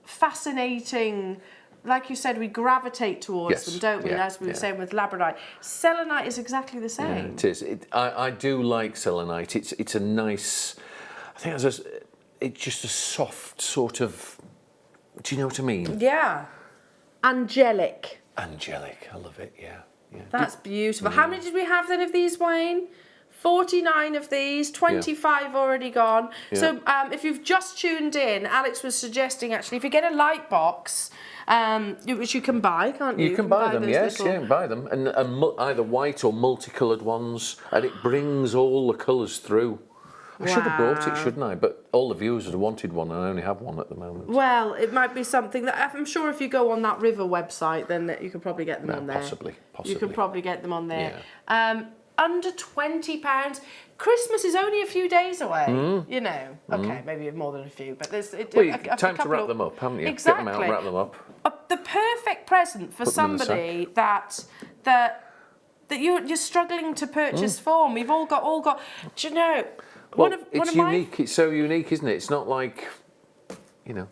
fascinating, like you said, we gravitate towards them, don't we? As we were saying with Labradorite. Selenite is exactly the same. Yeah, it is. I do like selenite. It's a nice, I think it's just a soft sort of, do you know what I mean? Yeah. Angelic. Angelic, I love it, yeah. That's beautiful. How many did we have then of these, Wayne? 49 of these, 25 already gone. Yeah. So if you've just tuned in, Alex was suggesting actually, if you get a light box, which you can buy, can't you? You can buy them, yes, buy them. And either white or multicoloured ones, and it brings all the colours through. I should have bought it, shouldn't I? But all the viewers would have wanted one, and I only have one at the moment. Well, it might be something that I'm sure if you go on that River website, then you could probably get them on there. Possibly. You could probably get them on there. Yeah. Under £20. Christmas is only a few days away. You know, okay, maybe more than a few, but there's time to wrap them up, haven't you? Exactly. Get them out, wrap them up. The perfect present for somebody that you're struggling to purchase for. We've all got. Do you know? It's unique. It's so unique, isn't it? It's not like, you know.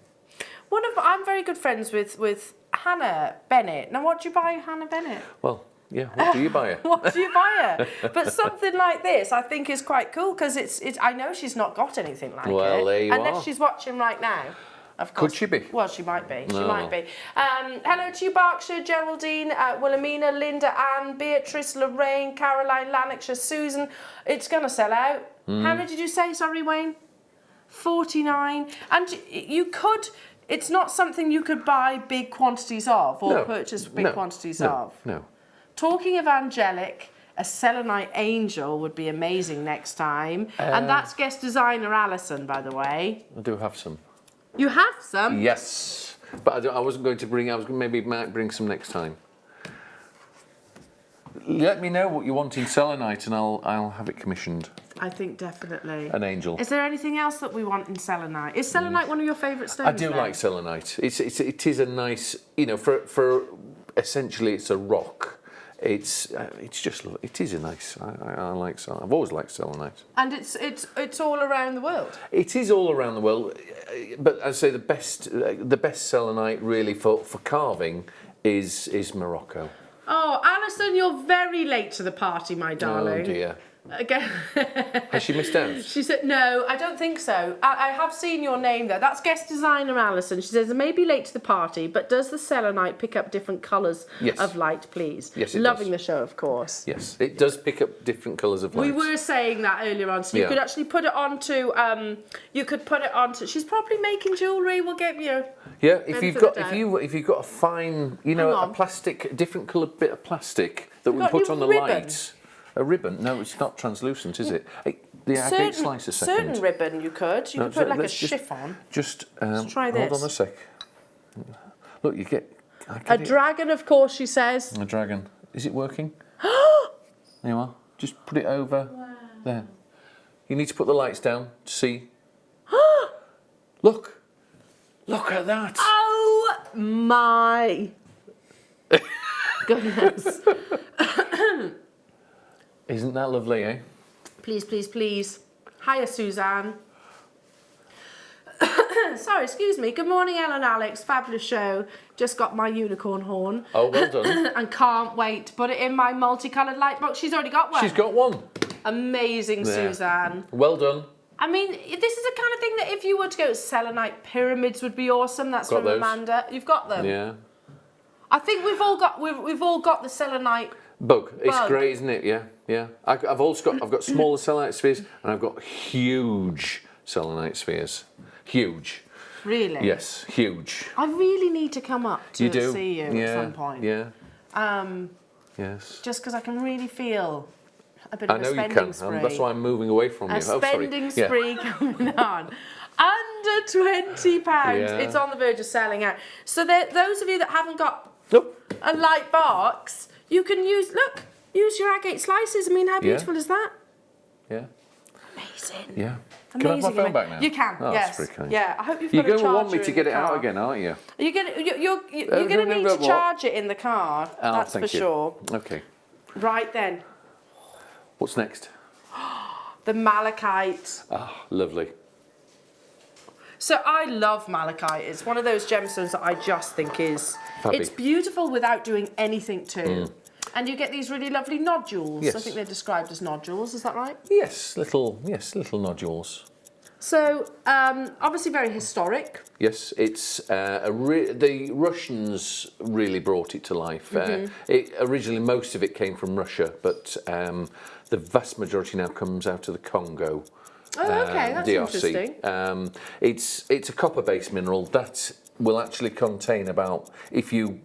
I'm very good friends with Hannah Bennett. Now, what do you buy Hannah Bennett? Well, yeah. What do you buy her? What do you buy her? But something like this, I think, is quite cool because it's. I know she's not got anything like it. Well, there you unless are. she's watching right now. Of course. Could she be? Well, she might be. No. She might be. Hello to you, Berkshire, Geraldine, Wilhelmina, Linda, Anne, Beatrice, Lorraine, Caroline, Lanarkshire, Susan. It's going to sell out. How many did you say? Sorry, Wayne? 49. And you could... It's not something you could buy big quantities of or purchase big quantities of. No. Talking of angelic, a selenite angel would be amazing next time. And that's guest designer Alison, by the way. I do have some. You have some? Yes. But I wasn't going to bring... might bring some next time. Let me know what you want in selenite and I'll have it commissioned. I think definitely. An angel. Is there anything else that we want in selenite? Is selenite one of your favourite stones? I do like selenite. It is a nice, you know, for essentially it's a rock. It is a nice. I like selenite. I've always liked selenite. And it's all around the world. It is all around the world, but I'd say the best selenite really for carving is Morocco. Oh, Alison, you're very late to the party, my darling. Oh dear. Again. Has she missed out? She said, no, I don't think so. I have seen your name there. That's guest designer Alison. She says, I may be late to the party, but does the selenite pick up different colours of light, please? Yes, it Loving does. the show, of course. Yes, it does pick up different colours of light. We were saying that earlier on, so you could actually put it onto, she's probably making jewellery, we'll get you. Yeah, if you've got a fine, you know, a different coloured bit of plastic that we put on the light. A ribbon? No, it's not translucent, is it? I can't slice a second. Certain ribbon you could put like a chiffon. Let's try this. Hold on a sec. Look, you get... A dragon, of course, she says. A dragon. Is it working? There you are. Just put it over there. You need to put the lights down to see. Look. Look at that. Oh, my goodness. Isn't that lovely, eh? Please, please, please. Hiya, Suzanne. Sorry, excuse me. Good morning, Ellen, Alex. Fabulous show. Just got my unicorn horn. Oh, well done. And can't wait to put it in my multicoloured light box. She's already got one. She's got one. Amazing, there. Suzanne. Well done. I mean, this is the kind of thing that if you were to go selenite pyramids would be awesome. That's from Amanda. You've got them. Yeah. I think we've all got the selenite bug. It's great, isn't it? Yeah, yeah. I've got smaller selenite spheres and I've got huge selenite spheres. Huge. Really? Yes, huge. I really need to come up to see you at some point. Yeah. Yes. Just because I can really feel a bit of I know a you spending can. spree. That's why I'm moving away from you. A spending spree coming on. Under £20. Yeah. It's on the verge of selling out. So those of you that haven't got a light box, you can use your agate slices. I mean, how beautiful is that? Yeah. Amazing. Yeah. Amazing. Can I have my phone back now? You can, oh, yes. That's very kind. Yeah, I hope you've You're got a going to charger want me to in get the it out car. again, aren't you? You're going to need to charge it in the car, that's for sure. Okay. Right then, What's next? the malachite. Ah, lovely. So I love malachite. It's one of those gemstones that I just think is... Fabby. It's beautiful without doing anything to. And you get these really lovely nodules. Yes. I think they're described as nodules, is that right? Yes, little nodules. So, obviously very historic. Yes, it's the Russians really brought it to life. Originally, most of it came from Russia, but the vast majority now comes out of the Congo. Oh, okay, that's DRC. interesting. It's a copper-based mineral that will actually contain about, if you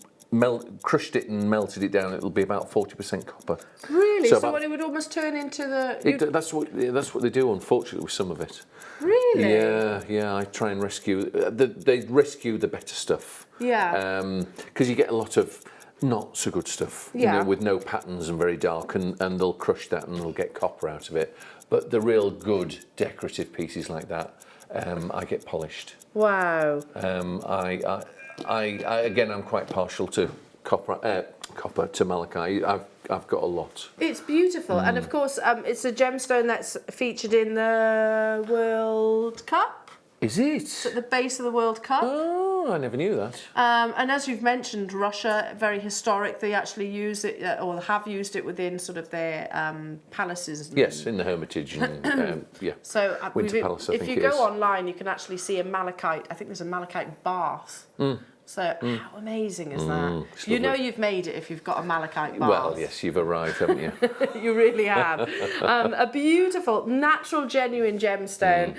crushed it and melted it down, it'll be about 40% copper. Really? So what it would almost turn into the... That's what they do, unfortunately, with some of it. Really? Yeah. I try and rescue. They rescue the better stuff. Yeah. Because you get a lot of not so good stuff. Yeah. You know, with no patterns and very dark, and they'll crush that and they'll get copper out of it. But the real good decorative pieces like that, I get polished. Wow. I'm quite partial to copper to malachite. I've got a lot. It's beautiful, and of course, it's a gemstone that's featured in the World Cup. Is it? It's at the base of the World Cup. Oh, I never knew that. And as you've mentioned, Russia, very historic. They actually use it, or have used it within sort of their palaces. Yes, in the Hermitage and yeah. So Winter Palace, I if think you it go is. online, you can actually see a malachite. I think there's a malachite bath. So how amazing is that? It's You know lovely. you've made it if you've got a malachite bath. Well, yes, you've arrived, haven't you? You really have. A beautiful, natural, genuine gemstone.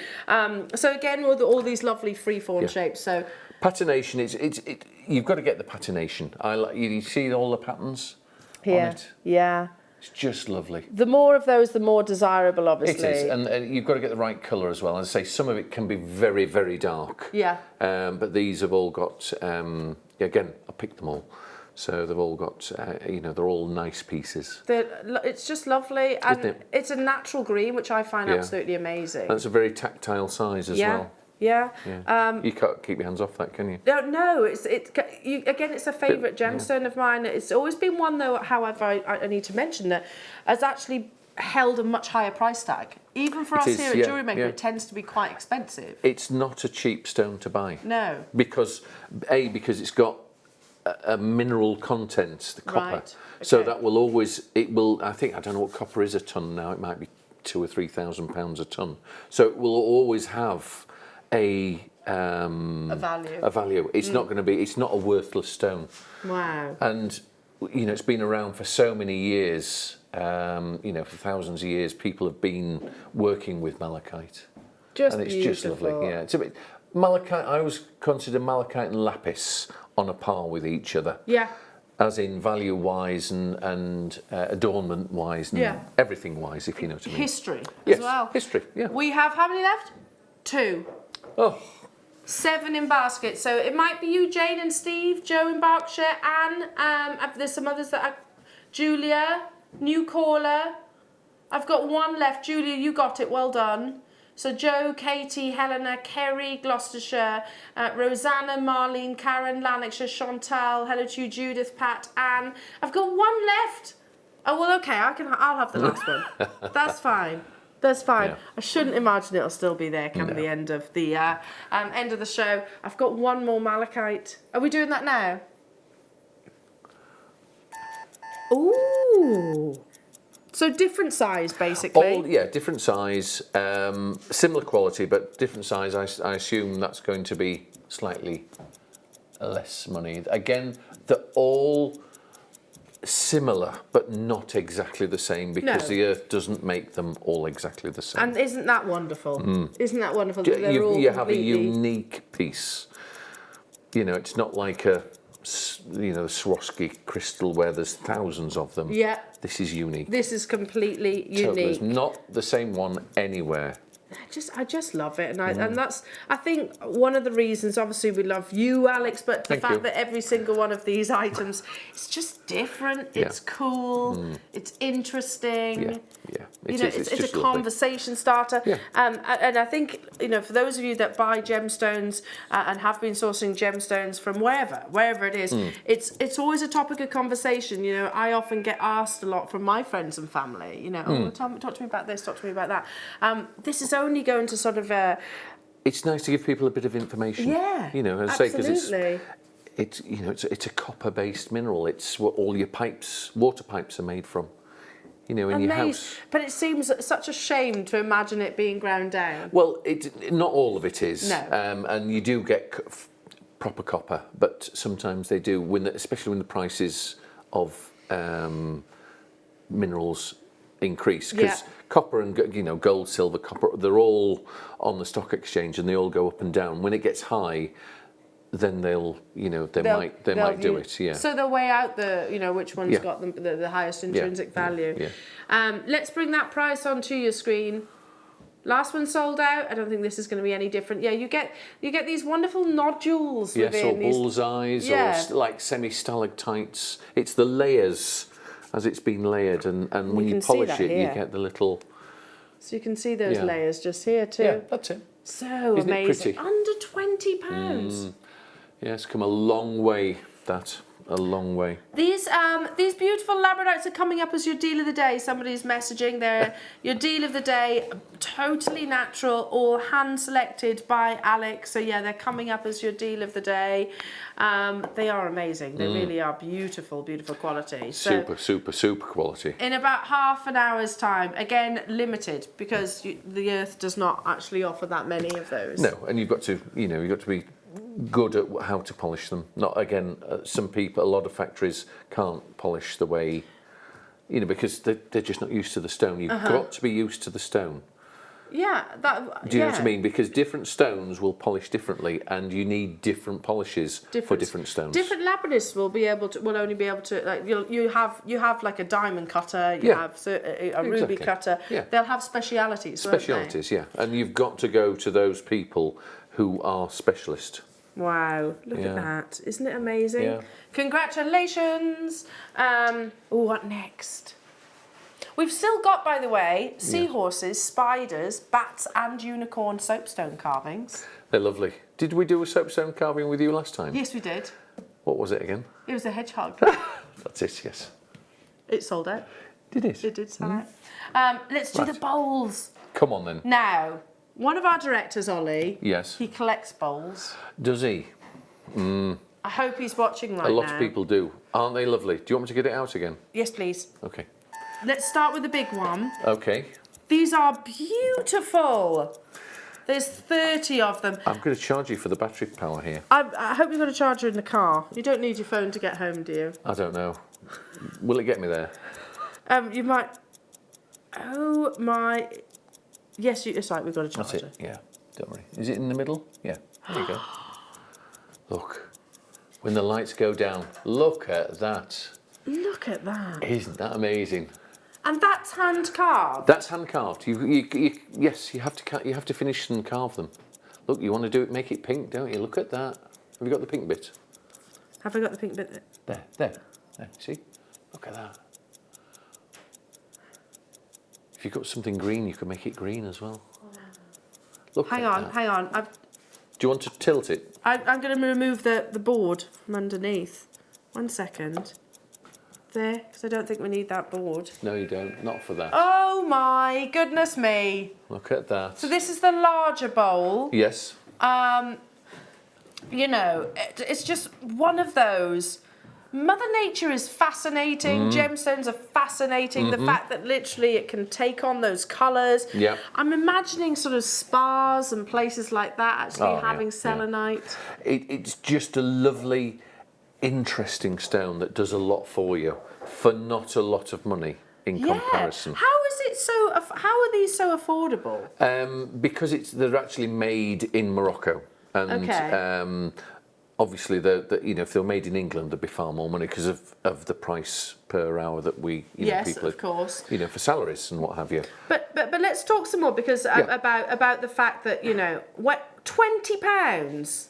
So again, with all these lovely freeform shapes. So Patination, you've got to get the patination. You see all the patterns on it? Yeah. It's just lovely. The more of those, the more desirable, obviously. It is, and you've got to get the right colour as well. As I say, some of it can be very, very dark. Yeah. But these have all got, again, I picked them all. So they've all got, they're all nice pieces. It's just lovely. And Isn't it? It's a natural green, which I find absolutely amazing. And it's a very tactile size as well. Yeah. You can't keep your hands off that, can you? No, it's a favourite gemstone of mine. It's always been one, though, however, I need to mention that has actually held a much higher price tag. Even for us here at Jewellery Maker, it tends to be quite expensive. It's not a cheap stone to buy. No. Because it's got a mineral content, the copper. Right. Okay. So that will always, I don't know what copper is a tonne now, it might be £2,000 or £3,000 a tonne. So it will always have a value. A value. It's not going to be. It's not a worthless stone. Wow. And it's been around for so many years. For thousands of years, people have been working with malachite. Just and it's beautiful. just lovely. Yeah, it's a bit malachite. I always consider malachite and lapis on a par with each other. Yeah. As in value wise and adornment wise and everything wise, if you know what I mean. History Yes, as well. history. Yeah. We have how many left? 2. Oh. 7 in basket. So it might be you, Jane and Steve, Joe in Berkshire, Anne. There's some others that are Julia, new caller. I've got 1 left. Julia, you got it. Well done. So Joe, Katie, Helena, Kerry, Gloucestershire, Rosanna, Marlene, Karen, Lanarkshire, Chantal. Hello to you, Judith, Pat, Anne. I've got 1 left. Oh well, okay. I'll have the last one. That's fine. That's fine. Yeah. I shouldn't imagine it'll still be there come the end of the show. I've got 1 more malachite. Are we doing that now? Ooh. So different size, basically. Different size, similar quality, but different size. I assume that's going to be slightly less money. Again, they're all similar, but not exactly the same because the earth doesn't make them all exactly the same. And isn't that wonderful? Isn't that wonderful? That You have a unique piece. It's not like you know, Swarovski crystal where there's thousands of them. Yeah. This is unique. This is completely So unique. there's not the same one anywhere. I just love it, and that's, I think, one of the reasons. Obviously, we love you, Alex, but the fact that every single one of these items is just different. It's cool. It's interesting. Yeah. You know, it's a conversation starter. Yeah. And I think, you know, for those of you that buy gemstones and have been sourcing gemstones from wherever it is, it's always a topic of conversation. You know, I often get asked a lot from my friends and family. You know, oh, talk to me about this, talk to me about that. This is only going to sort of. It's nice to give people a bit of information. Yeah. You know, absolutely. because it's you know, it's a copper-based mineral. It's what all your water pipes are made from. You know, in your house. But it seems such a shame to imagine it being ground down. Well, not all of it is. No. And you do get proper copper, but sometimes they do, especially when the prices of minerals increase. Because copper and, you know, gold, silver, copper, they're all on the stock exchange and they all go up and down. When it gets high, then they'll might do it. Yeah. So they'll weigh out which one's got the highest intrinsic value. Yeah. Let's bring that price onto your screen. Last one sold out. I don't think this is going to be any different. Yeah, you get these wonderful nodules within or bullseyes, or like semi-stalactites. It's the layers as it's been layered, and when you polish it, you get the little. So you can see those layers just here too. Yeah, that's it. So Isn't amazing. it pretty? Under £20. Yeah, it's come a long way. A long way. These beautiful Labradorites are coming up as your deal of the day. Somebody's messaging there. Your deal of the day, totally natural, all hand selected by Alex. So yeah, they're coming up as your deal of the day. They are amazing. They really are beautiful, beautiful quality. So Super quality. in about half an hour's time, again limited because the earth does not actually offer that many of those. No, and you've got to be good at how to polish them. Not again, a lot of factories can't polish the way, you know, because they're just not used to the stone. You've got to be used to the stone. Yeah, do you know what I mean? Because different stones will polish differently, and you need different polishes for different stones. Different Labradorites will only be able to, like, you have like a diamond cutter, you have a ruby cutter. Yeah. They'll have specialities. Yeah, and you've got to go to those people who are specialist. Wow, look at that. Isn't it amazing? Yeah. Congratulations. What next? We've still got, by the way, seahorses, spiders, bats and unicorn soapstone carvings. They're lovely. Did we do a soapstone carving with you last time? Yes, we did. What was it again? It was a hedgehog. That's it, yes. It sold out. Did it? It did sell out. Let's do the bowls. Come on then. Now, one of our directors, Ollie, yes, he collects bowls. Does he? I hope he's watching right now. A lot of people do. Aren't they lovely? Do you want me to get it out again? Yes, please. Okay. Let's start with the big one. Okay. These are beautiful. There's 30 of them. I'm going to charge you for the battery power here. I hope you've got a charger in the car. You don't need your phone to get home, do you? I don't know. Will it get me there? You might... Oh, my... Yes, it's right, we've got a charger. That's it, yeah. Don't worry. Is it in the middle? Yeah. There you go. Look. When the lights go down, look at that. Look at that. Isn't that amazing? And that's hand carved? That's hand carved. Yes, you have to finish and carve them. Look, you want to do it, make it pink, don't you? Look at that. Have you got the pink bit? Have I got the pink bit? There. See? Look at that. If you've got something green, you can make it green as well. Look. Hang on. Do you want to tilt it? I'm going to remove the board from underneath. 1 second. There, because I don't think we need that board. No, you don't. Not for that. Oh my goodness me. Look at that. So this is the larger bowl. Yes. You know, it's just one of those. Mother Nature is fascinating. Gemstones are fascinating. The fact that literally it can take on those colours. Yeah. I'm imagining sort of spas and places like that actually having selenite. It's just a lovely, interesting stone that does a lot for you for not a lot of money in comparison. How are these so affordable? Because they're actually made in Morocco, and obviously, you know, if they were made in England, there'd be far more money because of the price per hour that we, you know, people, of course, you know, for salaries and what have you. But let's talk some more because about the fact that, you know, what £20.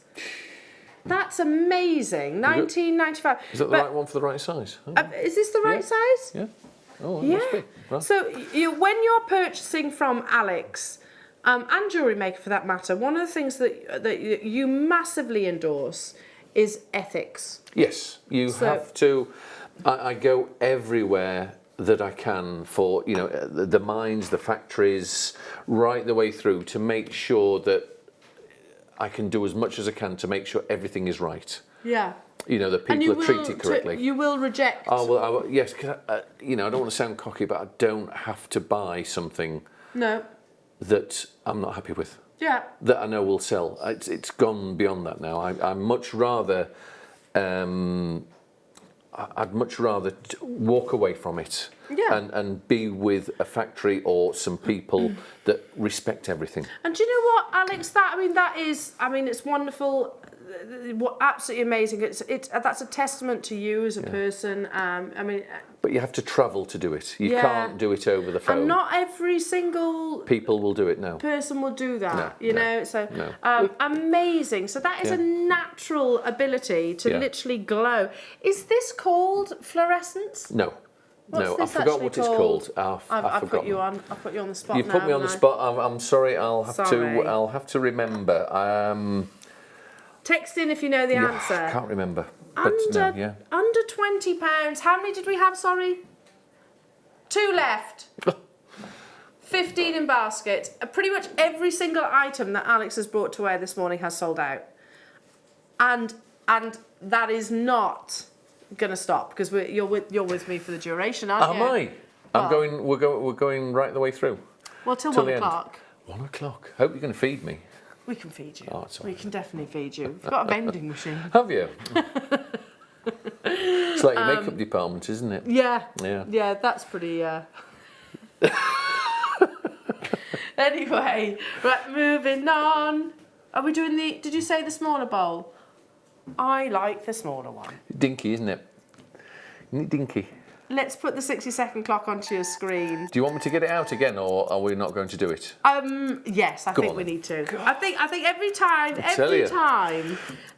That's amazing. 1995. Is that the right one for the right size? Oh. Is this the right size? Yeah. Oh, it must be. Right. So when you're purchasing from Alex, and Jewellery Maker for that matter, one of the things that you massively endorse is ethics. Yes, you have to. I go everywhere that I can for, you know, the mines, the factories, right the way through to make sure that I can do as much as I can to make sure everything is right. Yeah. You know, that people are treated correctly. You will reject. Oh, well, yes, cause you know, I don't want to sound cocky, but I don't have to buy something that I'm not happy with. Yeah. That I know will sell. It's gone beyond that now. I'd much rather walk away from it and be with a factory or some people that respect everything. And do you know what, Alex? It's wonderful. What absolutely amazing! That's a testament to you as a person. But you have to travel to do it. You can't do it over the phone. And not every single people will do it now. Person will do that. No, you know, so amazing. So that is a natural ability to literally glow. Is this called fluorescence? No. What's I forgot what it's called. I've put you on the spot. You put me on the spot. I'm sorry. I'll have to remember. Text in if you know the answer. I can't remember. Under £20. How many did we have? Sorry. 2 left. 15 in basket. Pretty much every single item that Alex has brought to wear this morning has sold out. And that is not going to stop because you're with me for the duration, aren't you? Am I? We're going right the way through. Well, till 1 o'clock. 1 o'clock. Hope you're going to feed me. We can feed you. Oh, it's all right. We can definitely feed you. We've got a vending machine. Have you? It's like your makeup department, isn't it? Yeah. Yeah, that's pretty... Anyway, right, moving on. Are we doing did you say the smaller bowl? I like the smaller one. Dinky, isn't it? Isn't it dinky? Let's put the 60-second clock onto your screen. Do you want me to get it out again, or are we not going to do it? Yes, I think we need to. I think every time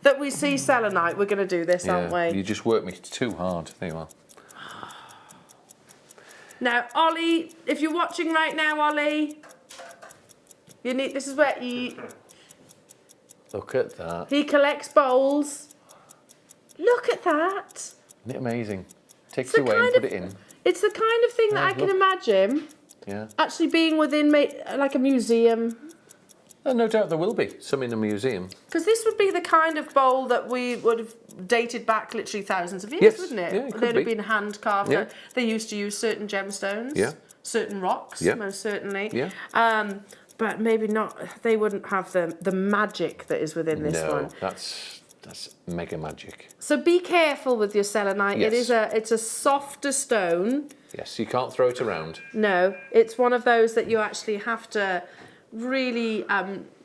that we see selenite, we're going to do this, aren't we? You just work me too hard. There you are. Now, Ollie, if you're watching right now, Ollie, this is where he... Look at that. He collects bowls. Look at that. Isn't it amazing? Take it away and put it in. It's the kind of thing that I can imagine actually being within like a museum. No doubt there will be some in a museum. Because this would be the kind of bowl that we would have dated back literally thousands of years, wouldn't it? Yeah, it could They'd have been hand carved. Yeah. They used to use certain gemstones, certain rocks, most certainly. Yeah. But maybe not. They wouldn't have the magic that is within this one. No, that's mega magic. So be careful with your selenite. Yes. It's a softer stone. Yes, you can't throw it around. No, it's one of those that you actually have to really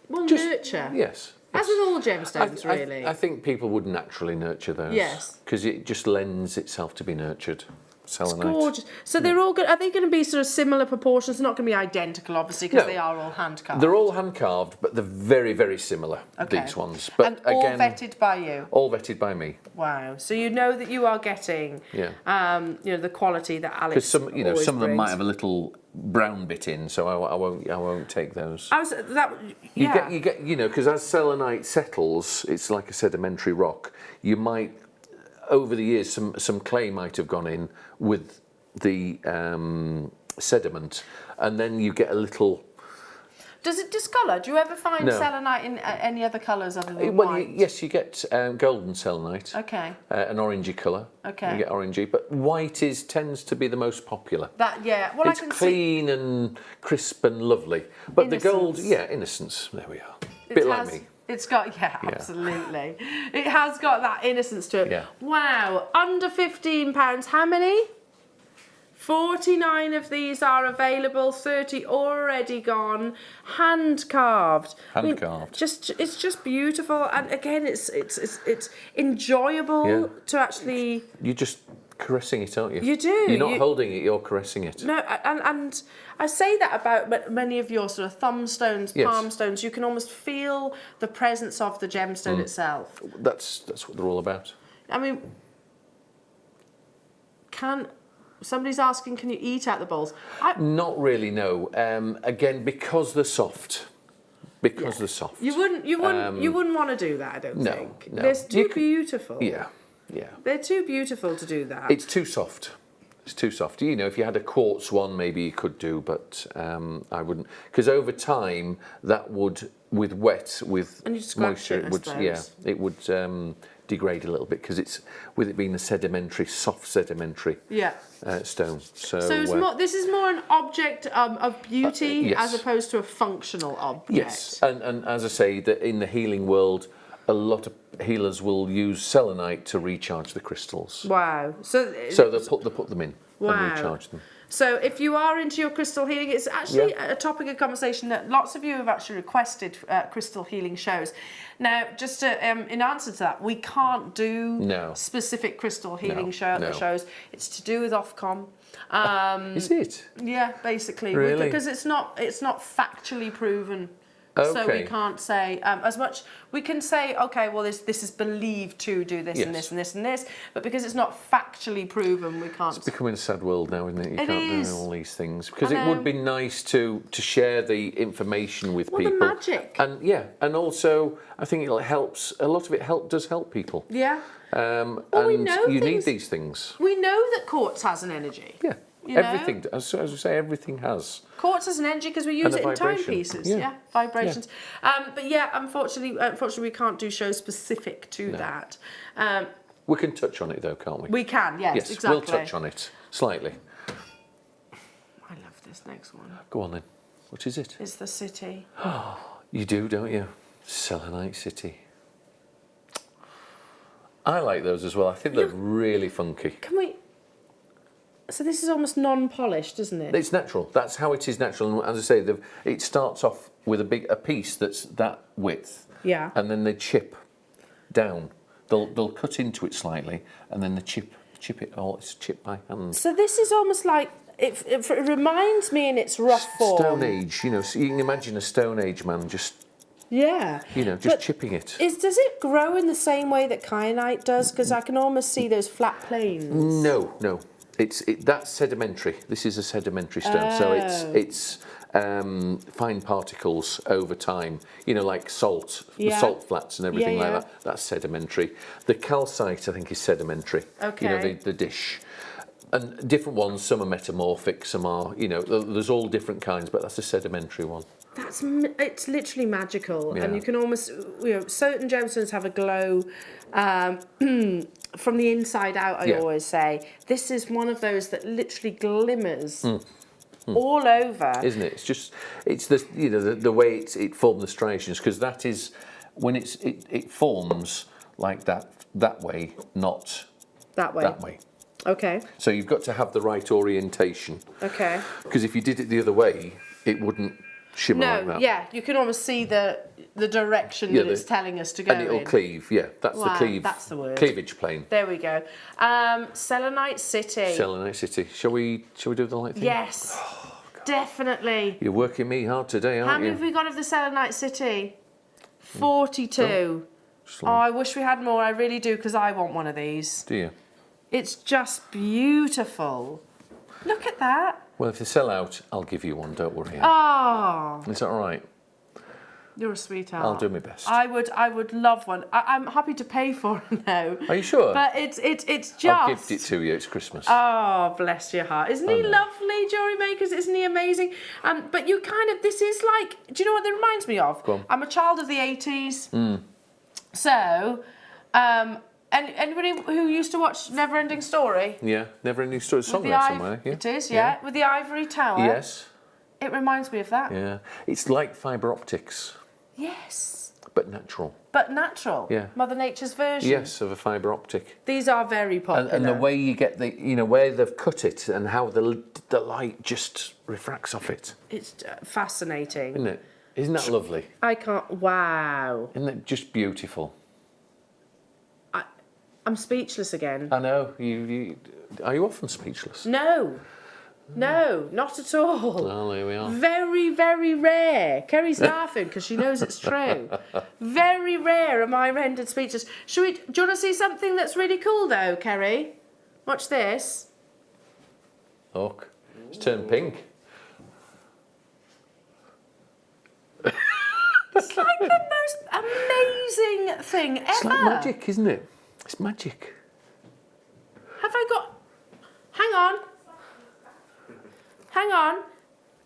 nurture. Yes. As with all gemstones, really. I think people would naturally nurture those. Yes. Because it just lends itself to be nurtured. Selenite. It's gorgeous. So they're all good. Are they going to be sort of similar proportions? They're not going to be identical, obviously, because they are all hand carved. They're all hand carved, but they're very, very similar. These ones. But and all vetted by you. All vetted by me. Wow. So you know that you are getting, the quality that Alex. Because some of them might have a little brown bit in, so I won't take those. You get because as selenite settles, it's like a sedimentary rock. You might. Over the years, some clay might have gone in with the sediment, and then you get a little... Does it discolour? Do you ever find selenite in any other colours other than white? Yes, you get golden selenite. Okay. An orangey colour. Okay. You get orangey, but white tends to be the most popular. Well, it's clean and crisp and lovely. But innocence. The gold, innocence. There we are. Bit like me. It's got, absolutely. It has got that innocence to it. Yeah. Wow, under £15. How many? 49 of these are available, 30 already gone, hand carved. Hand carved. It's just beautiful, and again, it's enjoyable to actually. You're just caressing it, aren't you? You do. You're not holding it. You're caressing it. No, and I say that about many of your sort of thumb stones, palm stones. You can almost feel the presence of the gemstone itself. That's what they're all about. I mean, somebody's asking, can you eat out the bowls? Not really, no. Again, because they're soft. Because they're soft. You wouldn't want to do that, I don't think. No. They're too beautiful. Yeah. They're too beautiful to do that. It's too soft. It's too soft. You know, if you had a quartz one, maybe you could do, but I wouldn't. Because over time, that would, with moisture, it would degrade a little bit, because it's, with it being a soft sedimentary stone. So it's this is more an object of beauty as opposed to a functional object. Yes, and as I say, in the healing world, a lot of healers will use selenite to recharge the crystals. Wow. So they'll put them in and recharge them. So if you are into your crystal healing, it's actually a topic of conversation that lots of you have actually requested crystal healing shows. Now, just to, in answer to that, we can't do specific crystal healing shows. It's to do with Ofcom. Is it? Yeah, basically. Really? Because it's not factually proven. Okay. So we can't say as much. We can say, okay, well, this is believed to do this and this and this and this, but because it's not factually proven, we can't. It's becoming a sad world now, isn't it? You can't do all these things, because it would be nice to share the information with people. The magic. And also I think it helps. A lot of it does help people. Yeah. And we know you need these things. We know that quartz has an energy. Yeah. Everything, as we say, everything has. Quartz has an energy because we use it in timepieces. Yeah, vibrations. Yeah. But unfortunately, we can't do shows specific to that. We can touch on it though, can't we? We can, yes, exactly. We'll touch on it slightly. I love this next one. Go on then. What is it? It's the city. You do, don't you? Selenite City. I like those as well. I think they're really funky. Can we? So this is almost non-polished, isn't it? It's natural. That's how it is natural. And as I say, it starts off with a piece that's that width. Yeah. And then they chip down. They'll cut into it slightly, and then they chip it all. It's chipped by hand. So this is almost like it reminds me in its rough form. Stone Age, you know. So you can imagine a Stone Age man just. Yeah. You know, just chipping it. Does it grow in the same way that kyanite does? Because I can almost see those flat planes. No. That's sedimentary. This is a sedimentary stone, so it's fine particles over time. You know, like salt, the salt flats and everything like that. That's sedimentary. The calcite, I think, is sedimentary. Okay. You know, the dish. And different ones. Some are metamorphic. Some are. You know, there's all different kinds, but that's a sedimentary one. It's literally magical, and you can almost, certain gemstones have a glow from the inside out. I always say this is one of those that literally glimmers all over, isn't it? It's the way it forms the striations, because that is when it forms like that way, not that way. Okay. So you've got to have the right orientation. Okay. Because if you did it the other way, it wouldn't shimmer like that. Yeah, you can almost see the direction that it's telling us to go in. And it'll cleave, that's the cleave. That's the word. Cleavage plane. There we go. Selenite City. Selenite City. Shall we do the light thing? Yes, definitely. You're working me hard today, aren't you? How many have we got of the Selenite City? 42. Oh, I wish we had more. I really do, because I want one of these. Do you? It's just beautiful. Look at that. Well, if they sell out, I'll give you one, don't worry. Oh. Is that all right? You're a sweetheart. I'll do my best. I would love one. I'm happy to pay for it now. Are you sure? But it's just... I'll gift it to you, it's Christmas. Oh, bless your heart. Isn't he lovely, Jewellery Makers? Isn't he amazing? But you kind of, this is like, do you know what that reminds me of? Go on. I'm a child of the 80s. So, anybody who used to watch Never Ending Story? Yeah, Never Ending Story. Song there somewhere. Yeah. It is, yeah. With the ivory tower. Yes. It reminds me of that. Yeah. It's like fibre optics. Yes. But natural. But natural. Yeah. Mother Nature's version. Yes, of a fibre optic. These are very popular. And the way you get the, where they've cut it and how the light just refracts off it. It's fascinating. Isn't it? Isn't that lovely? I can't. Wow. Isn't it just beautiful? I'm speechless again. I know. Are you often speechless? No, not at all. Well, here we are. Very, very rare. Kerry's laughing because she knows it's true. Very rare am I rendered speechless. Do you want to see something that's really cool though, Kerry? Watch this. Look, it's turned pink. It's like the most amazing thing ever. It's like magic, isn't it? It's magic. Have I got... Hang on.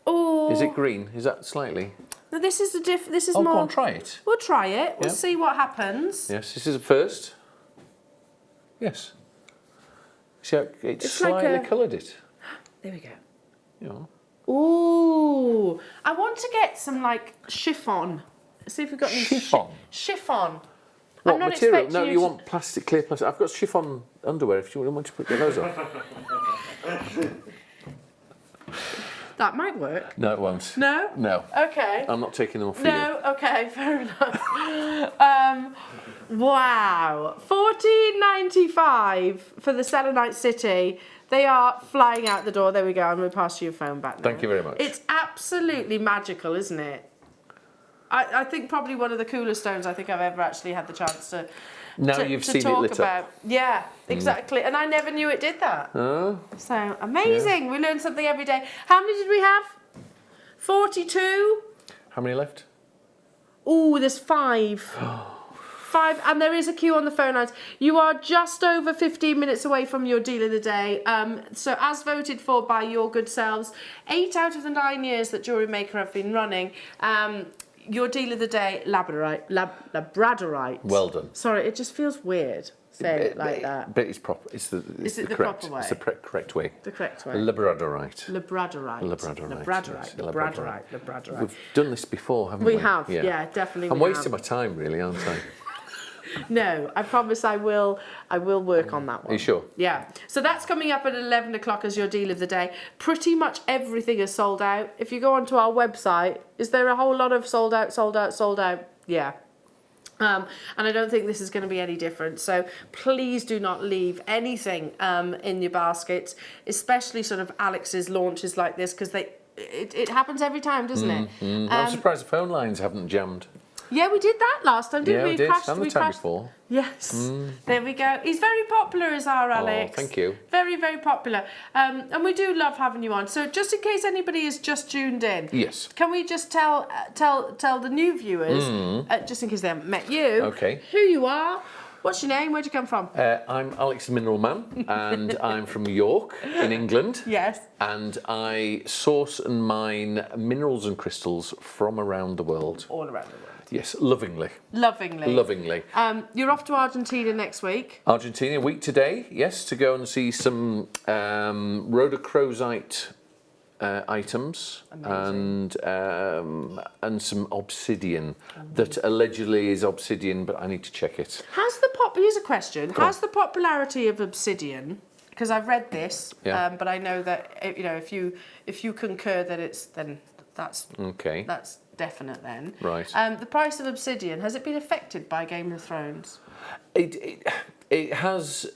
Oh. Is it green? Is that slightly? No, this is this is more... more... go on, try it. We'll try it. We'll Yeah. see what happens. Yes, this is a first. Yes. See how it's slightly like a... coloured it. There we go. Yeah. Ooh. I want to get some, like, chiffon. See if we've got any... Chiffon? Chiffon. What I'm not material? expecting No, you you to- want plastic, clear plastic. I've got chiffon underwear if you want to put those on. That might work. No, it won't. No? No. Okay. I'm not taking them off for you. No, okay, fair enough. Wow. $14.95 for the Selenite City. They are flying out the door. There we go. I'm going to pass you your phone back now. Thank you very much. It's absolutely magical, isn't it? I think probably one of the coolest stones I think I've ever actually had the chance to Now you've seen it talk lit about. up. Yeah, exactly. And I never knew it did that. Oh. So amazing. Yeah. We learn something every day. How many did we have? 42? How many left? Oh, there's 5. 5, and there is a queue on the phone lines. You are just over 15 minutes away from your deal of the day. So as voted for by your good selves, 8 out of the 9 years that Jewellery Maker have been running, your deal of the day, Labradorite. Well done. Sorry, it just feels weird saying it like that. But it's proper. Is it the proper correct? way? It's the correct way. The correct way. Labradorite. Labradorite. We've done this before, haven't we? We have, yeah, definitely. I'm wasting my time, really, aren't I? No, I promise I will work on that one. Are you sure? Yeah. So that's coming up at 11 o'clock as your deal of the day. Pretty much everything is sold out. If you go onto our website, is there a whole lot of sold out? Yeah. And I don't think this is going to be any different. So please do not leave anything in your baskets, especially sort of Alex's launches like this, because it happens every time, doesn't it? I'm surprised the phone lines haven't jammed. Yeah, we did that last time, didn't we? We did. And the time before. Yes. There we go. He's very popular, is our Alex. Oh, thank you. Very, very popular. And we do love having you on. So just in case anybody is just tuned in. Yes. Can we just tell the new viewers, just in case they haven't met you, okay, who you are, what's your name, where'd you come from? I'm Alex the Mineral Man, and I'm from York in England. Yes. And I source and mine minerals and crystals from around the world. All around the world. Yes, lovingly. Lovingly. Lovingly. You're off to Argentina next week. Argentina, a week today, yes, to go and see some rhodochrosite items. Amazing. And some obsidian that allegedly is obsidian, but I need to check it. Here's a question. Has the popularity of obsidian, because I've read this, but I know that if you concur that then that's okay. That's definite then. Right. The price of obsidian, has it been affected by Game of Thrones? It has.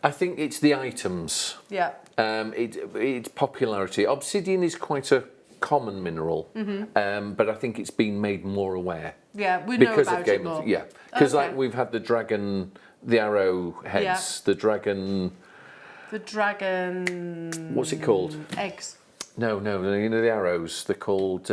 I think it's the items. Yeah. Its popularity. Obsidian is quite a common mineral, but I think it's been made more aware. Yeah, we know because about of Game it more. of because Okay. like we've had the dragon, the arrow heads, the dragon. The dragon. What's it called? Eggs. No, you know the arrows. They're called.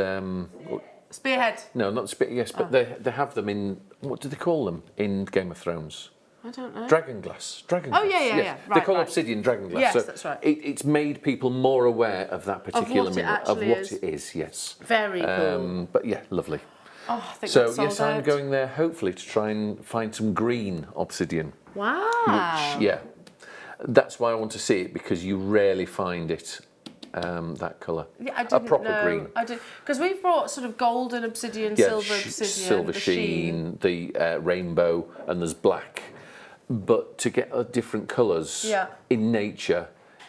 Spearhead. No, not spear. Yes, but they have them in. What do they call them in Game of Thrones? I don't know. Dragonglass. Oh, yeah. Yes. Right, they call right. obsidian dragonglass. Yes, so that's right. It's made people more aware of that particular mineral, it is. Yes. Very cool. But yeah, lovely. Oh, I think So that's sold yes, I'm out. going there hopefully to try and find some green obsidian. Wow. Which, that's why I want to see it, because you rarely find it that colour. Yeah, I didn't a proper know. green. I did, because we've brought sort of golden obsidian, silver obsidian, silver the sheen, the rainbow, and there's black. But to get different colours in nature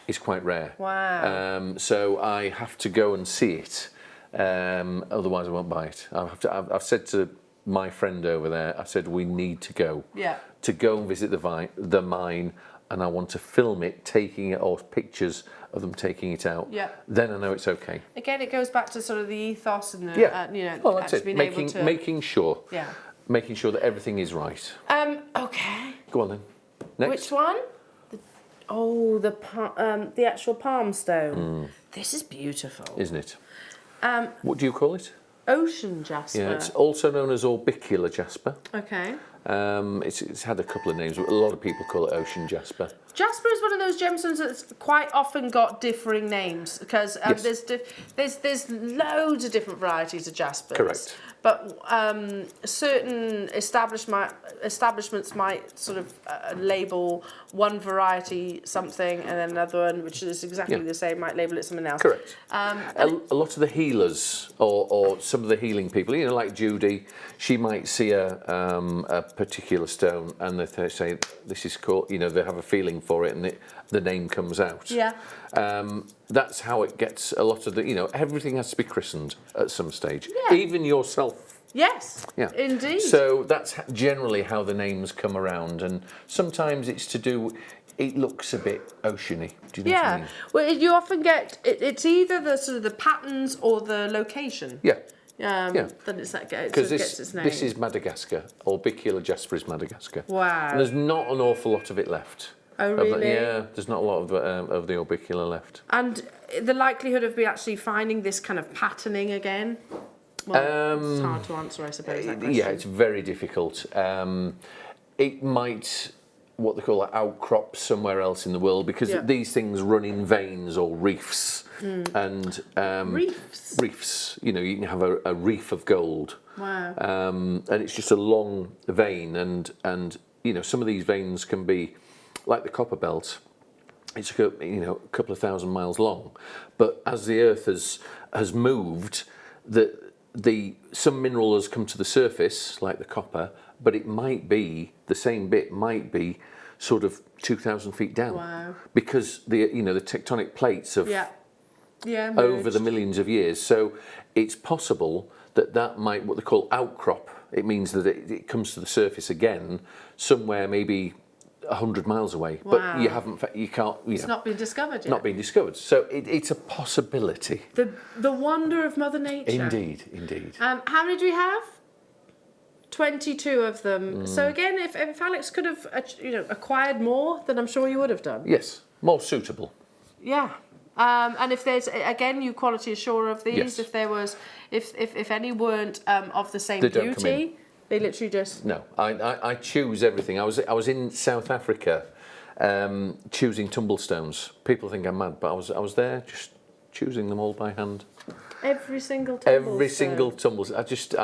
is quite rare. Wow. So I have to go and see it, otherwise I won't buy it. I've said to my friend over there, I said we need to go. To go and visit the mine, and I want to film it, taking it, or pictures of them taking it out. Then I know it's okay. Again, it goes back to sort of the ethos and the, you know, well, that's it. being able to... Making sure that everything is right. Okay. Go on then. Next. Which one? The actual palm stone. This is beautiful. Isn't it? What do you call it? Ocean jasper. Yeah, it's also known as orbicular jasper. Okay. It's had a couple of names, but a lot of people call it ocean jasper. Jasper is one of those gemstones that's quite often got differing names because there's loads of different varieties of jaspers. Correct. But certain establishments might sort of label one variety something, and then another one, which is exactly the same, might label it something else. Correct. A lot of the healers or some of the healing people, you know, like Judy, she might see a particular stone and they say this is called, you know, they have a feeling for it and the name comes out. Yeah. That's how it gets a lot of the, you know, everything has to be christened at some stage. Yeah. Even yourself. Yes. Yeah. Indeed. So that's generally how the names come around, and sometimes it's to do. It looks a bit oceany. Do you know what I mean? Well, you often get it's either the sort of the patterns or the location. Yeah. Then it's that because gets its name. this is Madagascar. Orbicular jasper is Madagascar. Wow. And there's not an awful lot of it left. Oh really? There's not a lot of the orbicular left. And the likelihood of me actually finding this kind of patterning again. Well, it's hard to answer, I suppose. That question. Yeah, it's very difficult. It might, what they call outcrop somewhere else in the world, because these things run in veins or reefs. And reefs. You know, you can have a reef of gold. Wow. And it's just a long vein, and you know, some of these veins can be like the copper belt. It's a couple of thousand miles long, but as the Earth has moved, some mineral has come to the surface, like the copper, but it might be the same bit might be sort of 2,000 feet down. Wow. Because the tectonic plates have over the millions of years. So it's possible that might, what they call outcrop. It means that it comes to the surface again somewhere maybe 100 miles away. Wow. But you can't. It's not been discovered yet. Not been discovered. So it's a possibility. The wonder of Mother Nature. Indeed. How many do we have? 22 of them. So again, if Alex could have acquired more, then I'm sure you would have done. Yes, more suitable. Yeah. And if there's again, you quality assure of these. Yes. If there was, if any weren't of the same They don't come in. beauty, they literally just. No, I choose everything. I was in South Africa, choosing tumblestones. People think I'm mad, but I was there just choosing them all by hand. Every single tumblestone. Every single tumblestone. I just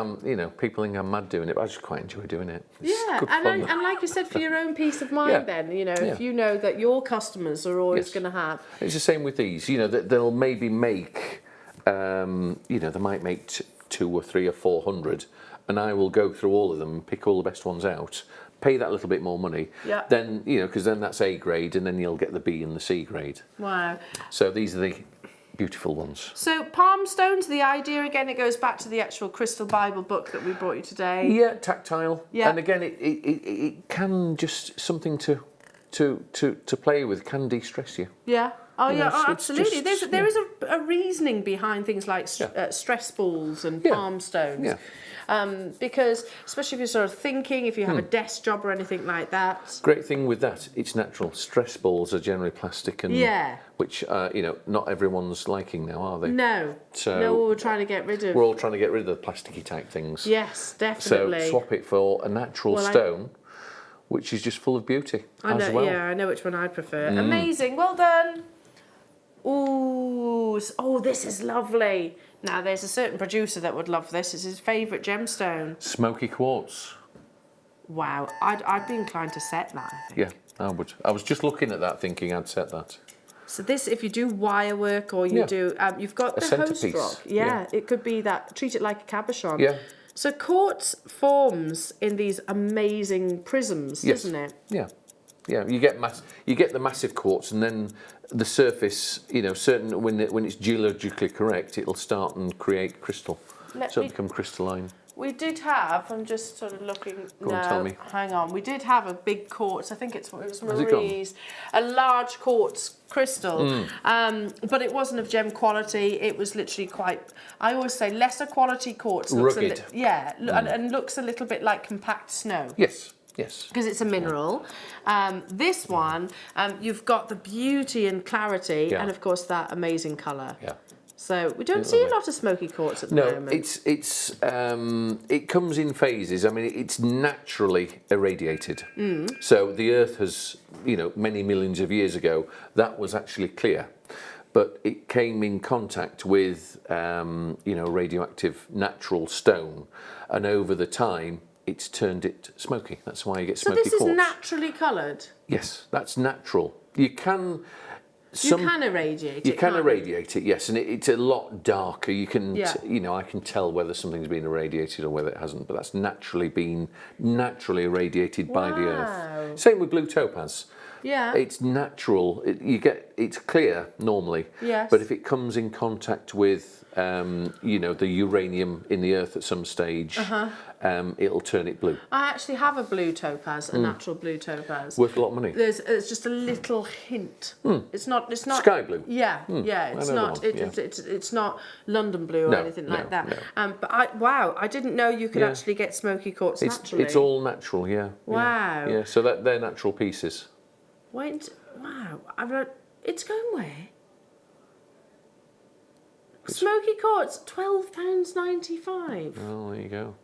people think I'm mad doing it, but I just quite enjoy doing it. It's good fun. And like you said, for your own peace of mind, then if you know that your customers are always going to have. It's the same with these. You know that they'll maybe make, they might make 200 or 300 or 400, and I will go through all of them, pick all the best ones out, pay that little bit more money. Yeah. Then because then that's A grade, and then you'll get the B and the C grade. Wow. So these are the beautiful ones. So palm stones, the idea again, it goes back to the actual Crystal Bible book that we brought you today. Yeah, tactile. Yeah. And again, it can just something to play with, can de-stress you. Yeah. Oh You yeah, know, it's absolutely. just- There is a reasoning behind things like stress balls and palm stones. Yeah. Because especially if you're sort of thinking, if you have a desk job or anything like that. Great thing with that, it's natural. Stress balls are generally plastic, and which not everyone's liking now, are they? No. So no, we're trying to get rid of. We're all trying to get rid of the plasticky type things. Yes, definitely. So swap it for a natural stone, which is just full of beauty as well. Yeah, I know which one I'd prefer. Amazing, well done. Ooh, this is lovely. Now, there's a certain producer that would love this. It's his favourite gemstone. Smoky quartz. Wow, I'd be inclined to set that, I think. Yeah, I would. I was just looking at that thinking I'd set that. So this, if you do wire work or you do, you've got A the host centerpiece. rock. Yeah, it could be that. Treat it like a cabochon. Yeah. So quartz forms in these amazing prisms, doesn't it? Yeah. Yeah, you get the massive quartz, and then the surface, you know, when it's geologically correct, it'll start and create crystal. So it'll become crystalline. We did have, I'm just sort of looking, Go on, tell me. Hang on, we did have a big quartz, I think it was Marie's, a large quartz crystal, but it wasn't of gem quality, it was literally quite, I always say lesser quality quartz. Looks rugged. And looks a little bit like compact snow. Yes. Yes. Because it's a mineral. This one, you've got the beauty and clarity, and of course that amazing colour. Yeah. So we don't see a lot of smoky quartz at the moment. No, it comes in phases. I mean, it's naturally irradiated. So the Earth has, you know, many millions of years ago, that was actually clear, but it came in contact with, you know, radioactive natural stone, and over the time, it's turned it smoky. That's why you get smoky quartz. So this is naturally coloured? Yes, that's natural. You can irradiate it. You can irradiate it, yes, and it's a lot darker. You can, you know, I can tell whether something's been irradiated or whether it hasn't, but that's naturally irradiated by the Earth. Same with blue topaz. Yeah. It's natural. It's clear normally. Yes. But if it comes in contact with, you know, the uranium in the Earth at some stage, it'll turn it blue. I actually have a blue topaz, a natural blue topaz. Worth a lot of money. It's just a little hint. It's not sky blue. Yeah, it's not. It's not London blue or anything like that. No. But I didn't know you could actually get smoky quartz naturally. It's all natural. Yeah. Wow. Yeah. So they're natural pieces. Wow. It's going where? Smoky quartz, £12.95. Oh, there you go.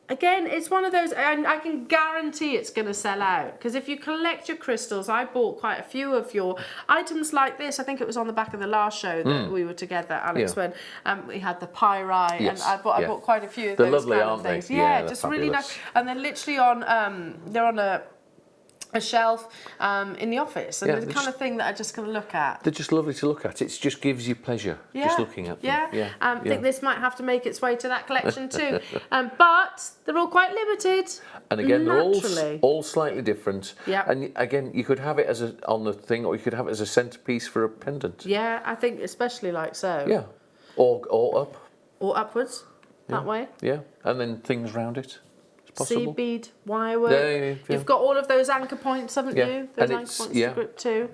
Again, it's one of those, and I can guarantee it's going to sell out. Because if you collect your crystals, I bought quite a few of your items like this. I think it was on the back of the last show that we were together, Alex, when we had the pyrite. Yes. And I bought quite a few of they're those lovely, kind aren't of things. they? Yeah, they're just fabulous. really nice. And they're literally on, they're on a shelf in the office, and they're the kind of thing that I'm just going to look at. They're just lovely to look at. It just gives you pleasure just looking at them. I think this might have to make its way to that collection too. But they're all quite limited. And again, they're all slightly different. Yeah. And again, you could have it as on the thing, or you could have it as a centerpiece for a pendant. Yeah, I think especially like so. Yeah. Or up. Or upwards, that way. Yeah. And then things round it. Possible. Seed bead, wire work. You've got all of those anchor points, haven't you? Those anchor points to grip too.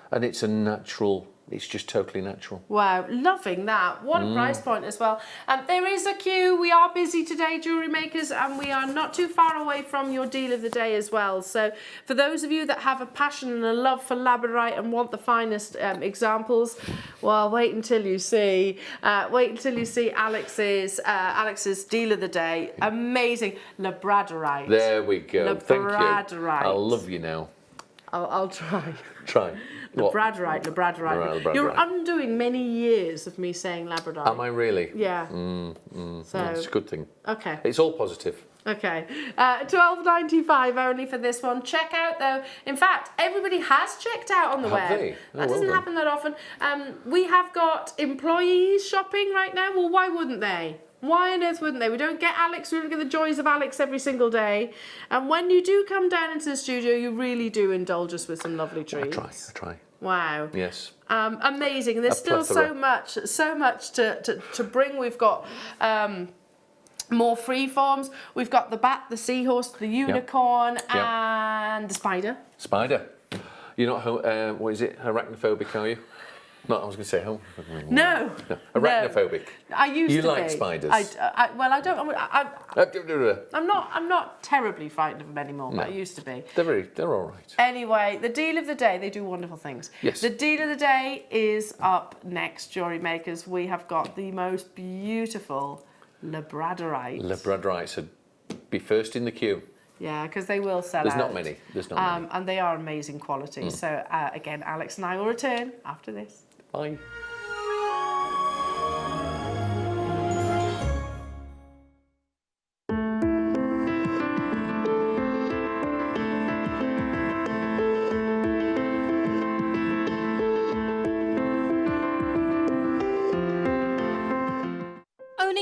And it's a natural, it's just totally natural. Wow, loving that. What a price point as well. There is a queue. We are busy today, jewellery makers, and we are not too far away from your deal of the day as well. So for those of you that have a passion and a love for Labradorite and want the finest examples, well, wait until you see Alex's deal of the day. Amazing. Labradorite. There we go. Thank you. Labradorite. I love you now. I'll try. Try. Labradorite. You're undoing many years of me saying Labradorite. Am I really? Yeah. So it's a good thing. Okay. It's all positive. Okay. $12.95 only for this one. Check out though. In fact, everybody has checked out on the web. They? That doesn't happen that often. We have got employees shopping right now. Well, why wouldn't they? Why on earth wouldn't they? We don't get Alex, we don't get the joys of Alex every single day. And when you do come down into the studio, you really do indulge us with some lovely treats. I try. Wow. Yes. Amazing. And there's still so much to bring. We've got more free forms. We've got the bat, the seahorse, the unicorn, and the spider. Spider. You're not, what is it, arachnophobic, are you? No, I was going to say home. No. Arachnophobic. I used to be. You like spiders? I don't. I'm not terribly frightened of them anymore, but I used to be. They're all right. Anyway, the deal of the day, they do wonderful things. Yes. The deal of the day is up next, Jewellery Makers. We have got the most beautiful Labradorite. Labradorite, so be first in the queue. Yeah, because they will sell out. There's not many. And they are amazing quality. So again, Alex and I will return after this. Bye.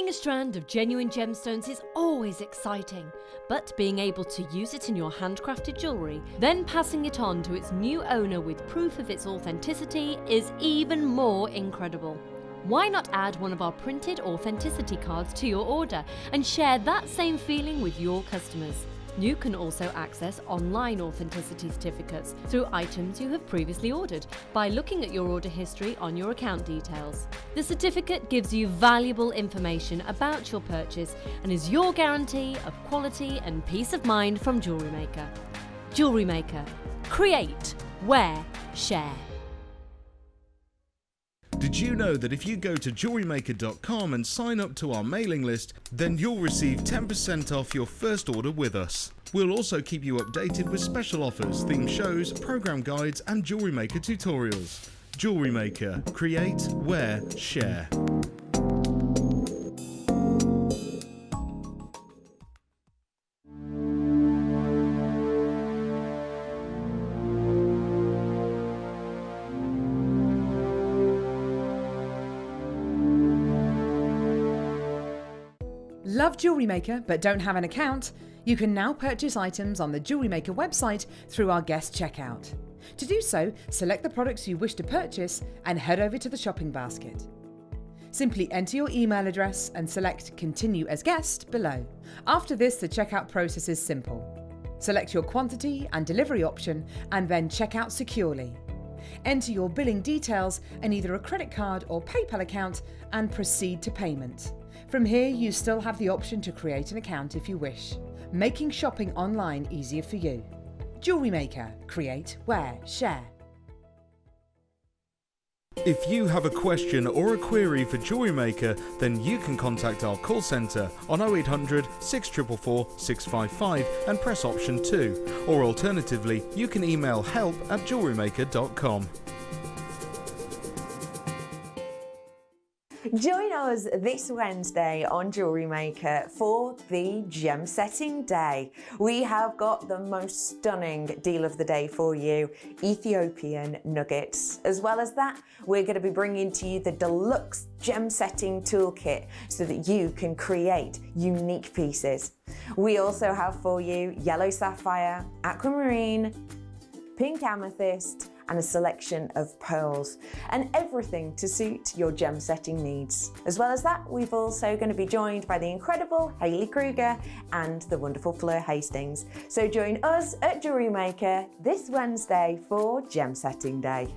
Buying a strand of genuine gemstones is always exciting, but being able to use it in your handcrafted jewellery, then passing it on to its new owner with proof of its authenticity is even more incredible. Why not add one of our printed authenticity cards to your order and share that same feeling with your customers? You can also access online authenticity certificates through items you have previously ordered by looking at your order history on your account details. The certificate gives you valuable information about your purchase and is your guarantee of quality and peace of mind from Jewellery Maker. Jewellery Maker. Create, wear, share. Did you know that if you go to JewelleryMaker.com and sign up to our mailing list, then you'll receive 10% off your first order with us. We'll also keep you updated with special offers, theme shows, program guides and Jewellery Maker tutorials. Jewellery Maker. Create, wear, share. Love Jewellery Maker but don't have an account? You can now purchase items on the Jewellery Maker website through our guest checkout. To do so, select the products you wish to purchase and head over to the shopping basket. Simply enter your email address and select Continue as Guest below. After this, the checkout process is simple. Select your quantity and delivery option and then check out securely. Enter your billing details and either a credit card or PayPal account and proceed to payment. From here, you still have the option to create an account if you wish, making shopping online easier for you. Jewellery Maker. Create, wear, share. If you have a question or a query for Jewellery Maker, then you can contact our call centre on 0800 644 655 and press option 2, or alternatively, you can email help@jewellerymaker.com. Join us this Wednesday on Jewellery Maker for the Gem Setting Day. We have got the most stunning deal of the day for you, Ethiopian nuggets. As well as that, we're going to be bringing to you the deluxe gem setting toolkit so that you can create unique pieces. We also have for you yellow sapphire, aquamarine, pink amethyst, and a selection of pearls, and everything to suit your gem setting needs. As well as that, we've also going to be joined by the incredible Hayley Kruger and the wonderful Fleur Hastings. So join us at Jewellery Maker this Wednesday for Gem Setting Day.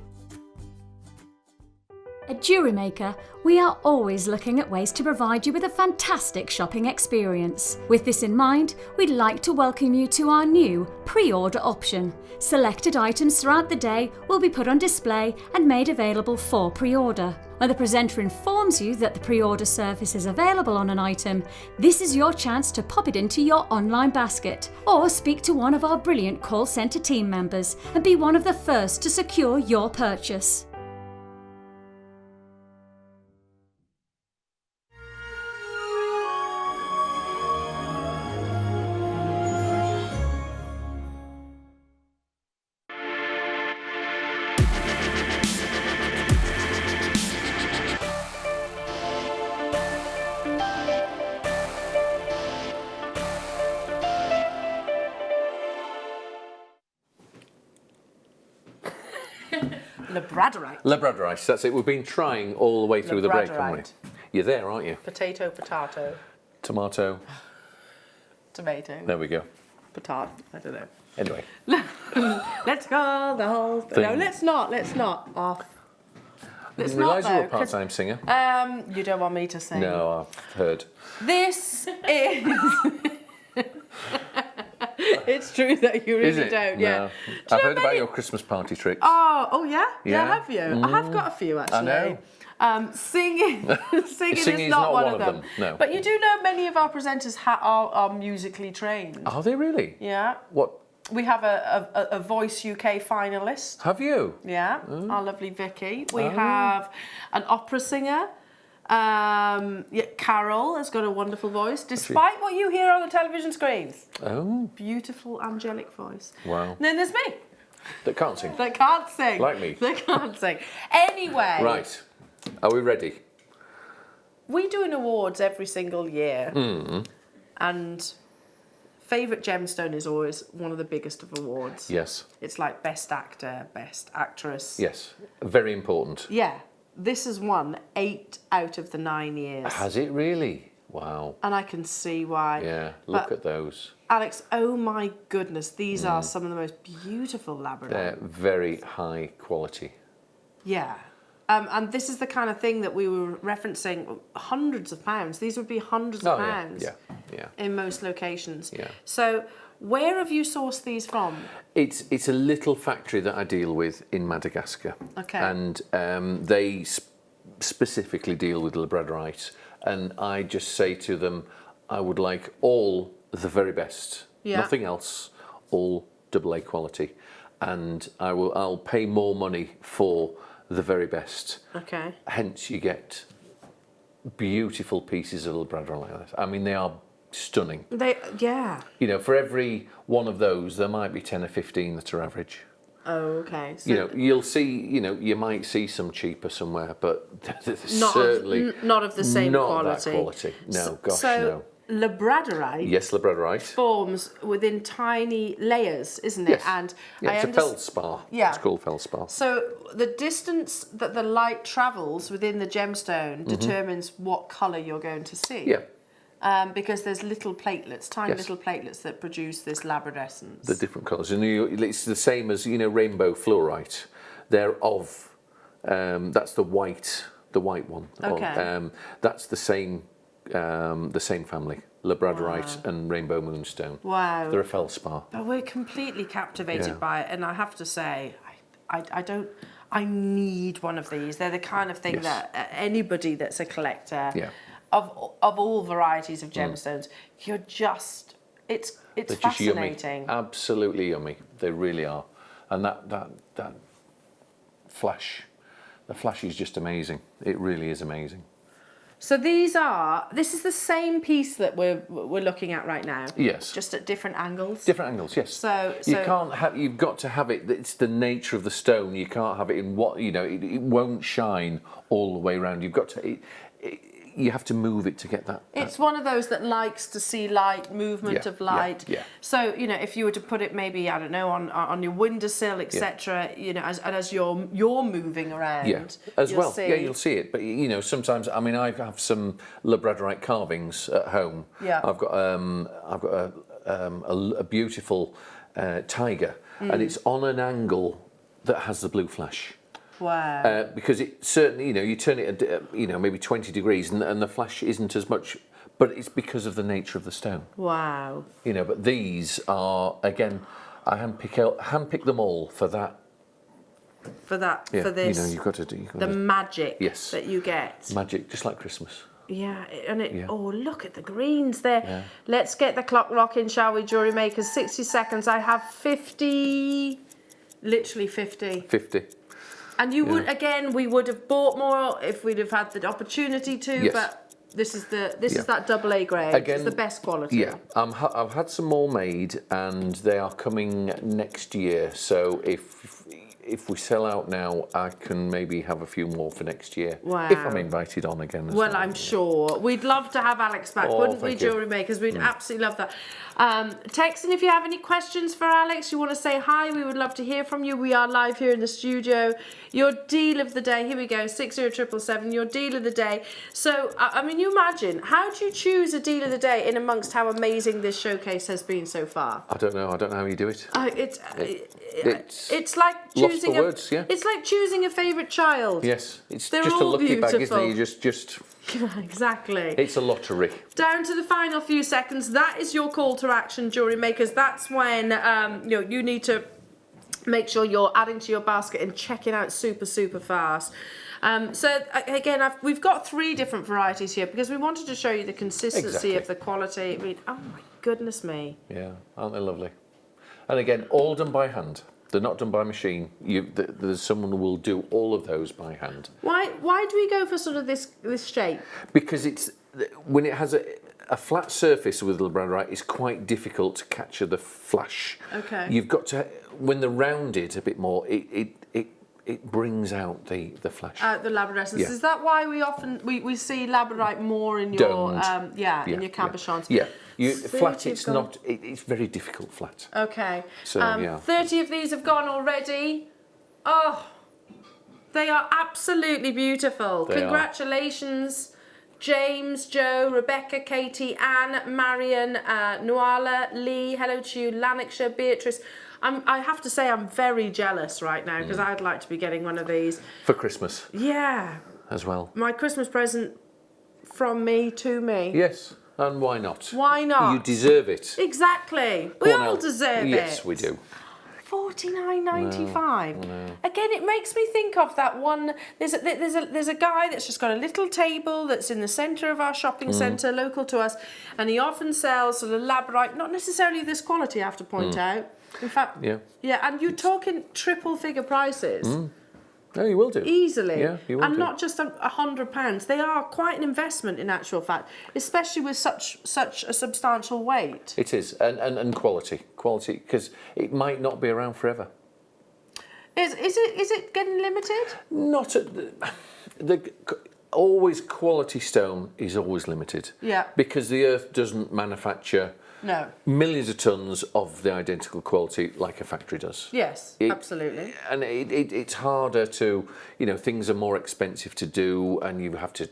At Jewellery Maker, we are always looking at ways to provide you with a fantastic shopping experience. With this in mind, we'd like to welcome you to our new pre-order option. Selected items throughout the day will be put on display and made available for pre-order. When the presenter informs you that the pre-order service is available on an item, this is your chance to pop it into your online basket or speak to one of our brilliant call centre team members and be one of the first to secure your purchase. Labradorite. Labradorite, that's it. We've been trying all the way through the break, haven't we? You're there, aren't you? Potato. Tomato. Tomato. There we go. Potato. I don't know. Anyway. Let's go the whole thing. No, let's not. Off. I didn't realise you were a part-time singer. You don't want me to sing. No, I've heard. This is... It's true that you really don't, No. yeah. I've heard about your Christmas party tricks. Oh yeah? Yeah. Have you? I have got a few actually. I know. Singing Singing is not one of them. No. But you do know many of our presenters are musically trained. Are they really? Yeah. What? We have a Voice UK finalist. Have you? Yeah, our lovely Vicky. We have an opera singer. Carol has got a wonderful voice, despite what you hear on the television screens. Oh. Beautiful, angelic voice. Wow. And then there's me. That can't sing. That can't sing. Like me. That can't sing. Anyway. Right. Are we ready? we do an awards every single year, and favourite gemstone is always one of the biggest of awards. Yes. It's like best actor, best actress. Yes, very important. Yeah, this has won 8 out of the 9 years. Has it really? Wow. And I can see why. Yeah, look at those. Alex, oh my goodness, these are some of the most beautiful Labradorite. They're very high quality. Yeah. And this is the kind of thing that we were referencing, hundreds of pounds. These would be hundreds of pounds in most locations. Yeah. So where have you sourced these from? It's a little factory that I deal with in Madagascar. Okay. And they specifically deal with Labradorite. And I just say to them, I would like all the very best, nothing else, all AA quality. And I'll pay more money for the very best. Okay. Hence you get beautiful pieces of Labradorite like this. I mean, they are stunning. You know, for every one of those, there might be 10 or 15 that are average. Oh, okay. So you know, you'll see, you know, you might see some cheaper somewhere, but certainly not of the same quality. Not that quality. No, gosh, no. Labradorite. Yes, Labradorite. Forms within tiny layers, isn't it? Yes. And it's a feldspar. Yeah. It's called feldspar. So the distance that the light travels within the gemstone determines what colour you're going to see. Yeah. Because there's little platelets, tiny little platelets that produce this labradescence. The different colours. And it's the same as, you know, rainbow fluorite. They're of, that's the white one. Okay. That's the same family, Labradorite and rainbow moonstone. Wow. They're a feldspar. But we're completely captivated by it. And I have to say, I need one of these. They're the kind of thing that anybody that's a collector... Of all varieties of gemstones, it's fascinating. Yummy. Absolutely yummy. They really are. And that flash, the flash is just amazing. It really is amazing. So this is the same piece that we're looking at right now. Yes. Just at different angles. Different angles, yes. So you can't have. You've got to have it. It's the nature of the stone. You can't have it in what you know. It won't shine all the way around. You've got to. You have to move it to get that. It's one of those that likes to see light, movement of light. Yeah. So, you know, if you were to put it maybe, I don't know, on your windowsill, etc., you know, as you're moving around. As well. Yeah, you'll see it. But, you know, sometimes, I mean, I have some Labradorite carvings at home. Yeah. I've got a beautiful tiger, and it's on an angle that has the blue flash. Wow. Because it certainly, you know, you turn it at, you know, maybe 20 degrees and the flash isn't as much, but it's because of the nature of the stone. Wow. You know, but these are, again, I handpick them all for that. For this. You know, you've got to do the magic that you get. Magic, just like Christmas. Yeah, and oh, look at the greens there. Yeah. Let's get the clock rocking, shall we, Jewellery Makers? 60 seconds. I have 50, literally 50. 50. And you would, again, we would have bought more if we'd have had the opportunity to, but this is that AA grade. Again, it's the best quality. Yeah, I've had some more made, and they are coming next year. So if we sell out now, I can maybe have a few more for next year. Wow. If I'm invited on again. Well, I'm sure. We'd love to have Alex back, wouldn't we, Jewellery Makers? We'd absolutely love that. Text in if you have any questions for Alex, you want to say hi, we would love to hear from you. We are live here in the studio. Your deal of the day, here we go, 60777, your deal of the day. So, I mean, you imagine, how do you choose a deal of the day in amongst how amazing this showcase has been so far? I don't know how you do it. It's like choosing it's like choosing a favourite child. Yes, it's just a lucky bag, isn't it? You just exactly. It's a lottery. Down to the final few seconds. That is your call to action, Jewellery Makers. That's when you need to make sure you're adding to your basket and checking out super fast. So again, we've got 3 different varieties here because we wanted to show you the consistency of the quality. I mean, oh my goodness me. Yeah, aren't they lovely? And again, all done by hand. They're not done by machine. There's someone who will do all of those by hand. Why do we go for sort of this shape? Because when it has a flat surface with Labradorite, it's quite difficult to capture the flash. Okay. You've got to, when they're rounded a bit more, it it brings out the flash. The labradescence. Yeah. Is that why we see labradorite more in your in your cabochons? Yeah. Flat, it's not. It's very difficult flat. Okay. So 30 of these have gone already. Oh, they are absolutely beautiful. Congratulations, James, Joe, Rebecca, Katie, Anne, Marion, Nuala, Lee. Hello to you, Lanarkshire, Beatrice. I have to say I'm very jealous right now because I'd like to be getting one of these for Christmas. Yeah. As well. My Christmas present from me to me. Yes. And why not? Why not? You deserve it. Exactly. We all deserve it. Yes, we do. $49.95. Again, it makes me think of that one. There's a guy that's just got a little table that's in the centre of our shopping centre, local to us, and he often sells sort of labradorite, not necessarily this quality, I have to point out. In fact, yeah, and you're talking triple figure prices. No, you will do. Easily. Yeah, you will and do. not just £100. They are quite an investment in actual fact, especially with such a substantial weight. It is, and quality, because it might not be around forever. Is it getting limited? Not at the always quality stone is always limited. Yeah. Because the earth doesn't manufacture millions of tons of the identical quality like a factory does. Yes, absolutely. And it's harder to, things are more expensive to do, and you have to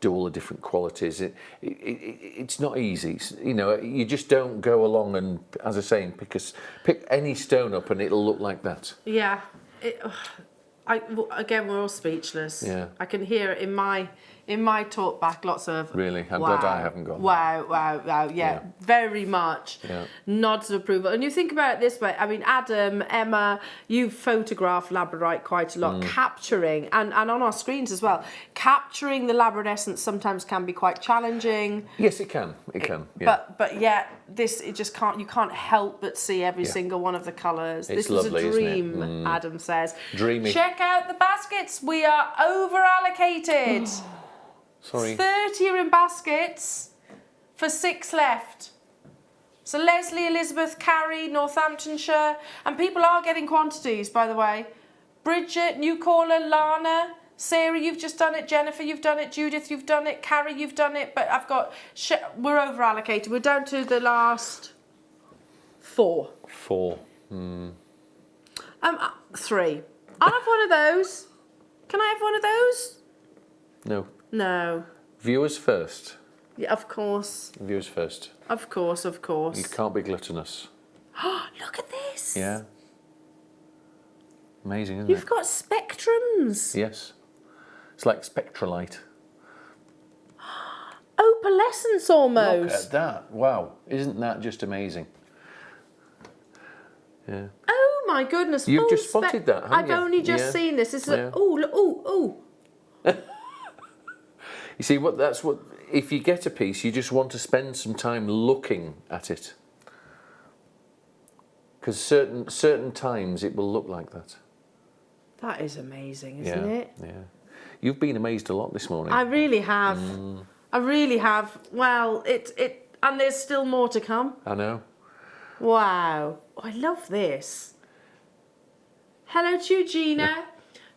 do all the different qualities. It's not easy. You just don't go along and, as I say, pick any stone up and it'll look like that. Yeah. Again, we're all speechless. Yeah. I can hear it in my talk back, lots of really. I'm glad I haven't gone. Wow, yeah, very much. Yeah. Nods of approval. And you think about it this way. I mean, Adam, Emma, you've photographed labradorite quite a lot, capturing and on our screens as well. Capturing the labradescence sometimes can be quite challenging. Yes, it can. Yeah. But yeah, you can't help but see every single one of the colours. This was lovely, a dream, Adam says. Dreamy. Check out the baskets. We are over allocated. Sorry. 30 are in baskets for 6 left. So Leslie, Elizabeth, Carrie, Northamptonshire, and people are getting quantities, by the way. Bridget, new caller, Lana, Sarah, you've just done it. Jennifer, you've done it. Judith, you've done it. Carrie, you've done it. But we're over allocated. We're down to the last 4. 4. 3. I'll have one of those. Can I have one of those? No. No. Viewers first. Yeah, of course. Viewers first. Of course. You can't be gluttonous. Look at this. Yeah. Amazing, isn't it? You've got spectrums. Yes. It's like spectralite. Opalescence almost. Look at that. Wow. Isn't that just amazing? Yeah. Oh my goodness. You've just spotted that, haven't you? I've only just seen this. This is ooh. You see, if you get a piece, you just want to spend some time looking at it. Because certain times it will look like that. That is amazing, isn't it? Yeah. You've been amazed a lot this morning. I really have. I really have. Well, and there's still more to come. I know. Wow. Oh, I love this. Hello to you, Gina.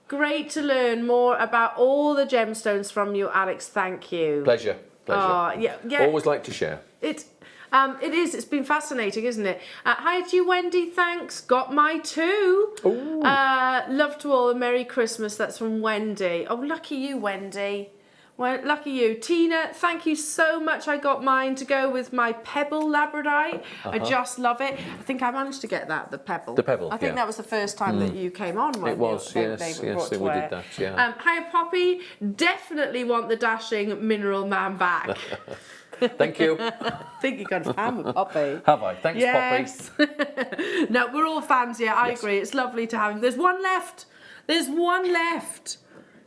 Great to learn more about all the gemstones from you, Alex. Thank you. Pleasure. Yeah. Always like to share. It is. It's been fascinating, isn't it? Hi to you, Wendy. Thanks. Got my 2. Ooh. Love to all. A Merry Christmas. That's from Wendy. Oh, lucky you, Wendy. Well, lucky you. Tina, thank you so much. I got mine to go with my Pebble Labradorite. I just love it. I think I managed to get the Pebble. The Pebble, I think that was the first time that you came on. It was, yes, we did that, yeah. Hi, Poppy. Definitely want the dashing mineral man back. Thank you. I think you got a fan with Poppy. Have I? Thanks, Poppy. No, we're all fans, yeah, I agree. It's lovely to have him. There's one left.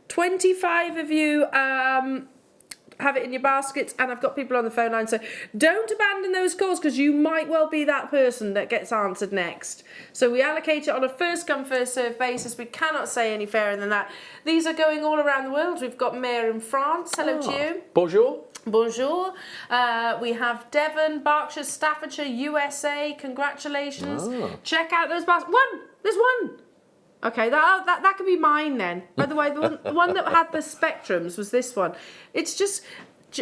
25 of you have it in your baskets, and I've got people on the phone line, so don't abandon those calls because you might well be that person that gets answered next. So we allocate it on a first come first serve basis. We cannot say any fairer than that. These are going all around the world. We've got Mayor in France. Hello to you. Bonjour. Bonjour. We have Devon, Berkshire, Staffordshire, USA. Congratulations. Check out those baskets. There's one. Okay, that could be mine then. By the way, the one that had the spectrums was this one. It's just,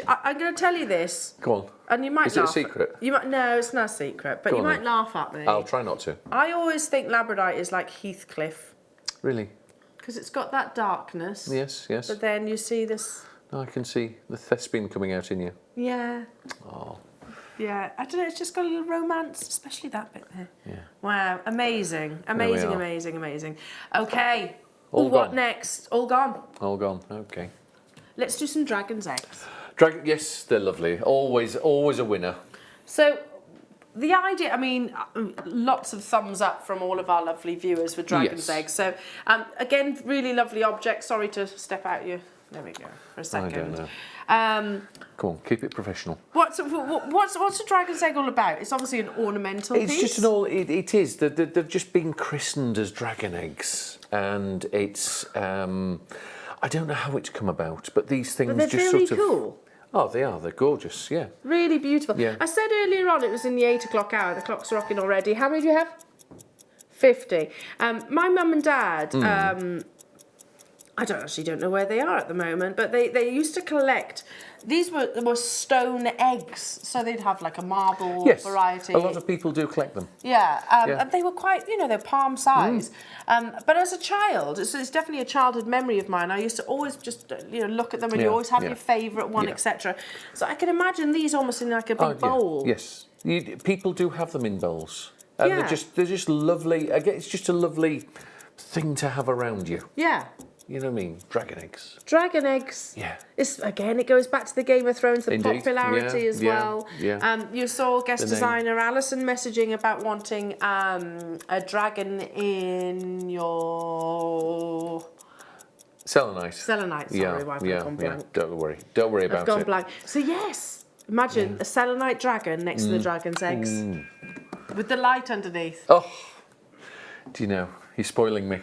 I'm going to tell you this. Go on. And you might Is it a secret? No, it's not a secret, but Go you on might then. laugh at me. I'll try not to. I always think Labradorite is like Heathcliff. Really? Because it's got that darkness. Yes, yes. But then you see this... I can see the thespian coming out in you. Yeah. Oh. Yeah, I don't know, it's just got a little romance, especially that bit there. Yeah. Wow, amazing, amazing, amazing, amazing. Okay, All what gone. next? All gone. All gone, okay. Let's do some dragon's eggs. Yes, they're lovely. Always a winner. So, the idea, I mean, lots of thumbs up from all of our lovely viewers for dragon's eggs. So, again, really lovely object. Sorry to step out you. There we go, for a second. I don't know. Come on, keep it professional. What's a dragon's egg all about? It's obviously an ornamental piece. It's just it is. They've just been christened as dragon eggs. And it's, I don't know how it's come about, but these things But they're just very sort of... cool. Oh, they are. They're gorgeous, yeah. Really beautiful. Yeah. I said earlier on it was in the 8 o'clock hour. The clock's rocking already. How many do you have? 50. My mum and dad... I don't know where they are at the moment, but they used to collect. These were stone eggs, so they'd have like a marble variety. A lot of people do collect them. Yeah, and they were quite, they're palm size. But as a child, it's definitely a childhood memory of mine. I used to always just, look at them, and you always have your favourite one, etc. So I can imagine these almost in like a big bowl. Yes, people do have them in bowls, and they're just lovely. Again, it's just a lovely thing to have around you. Yeah. You know what I mean? Dragon eggs. Dragon eggs. Yeah. It goes back to the Game of Thrones, the Indeed. popularity as well. Yeah. You saw guest designer Alison messaging about wanting a dragon in your... Selenite. Selenite, sorry. Why have I gone blank? Don't worry about it. I've gone blank. So yes, imagine a selenite dragon next to the dragon's eggs. With the light underneath. Oh, do you know, you're spoiling me.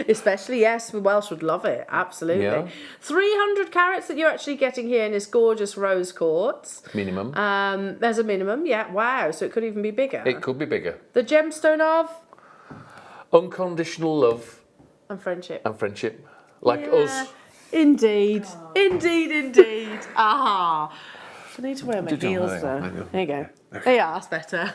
Especially, yes, the Welsh would love it, absolutely. Yeah. 300 carats that you're actually getting here in this gorgeous rose quartz. Minimum. There's a minimum, yeah, wow, so it could even be bigger. It could be bigger. The gemstone of? Unconditional love. And friendship. Like us. Indeed. Indeed. Aha. I need to wear my heels though. There you go. Yeah, that's better.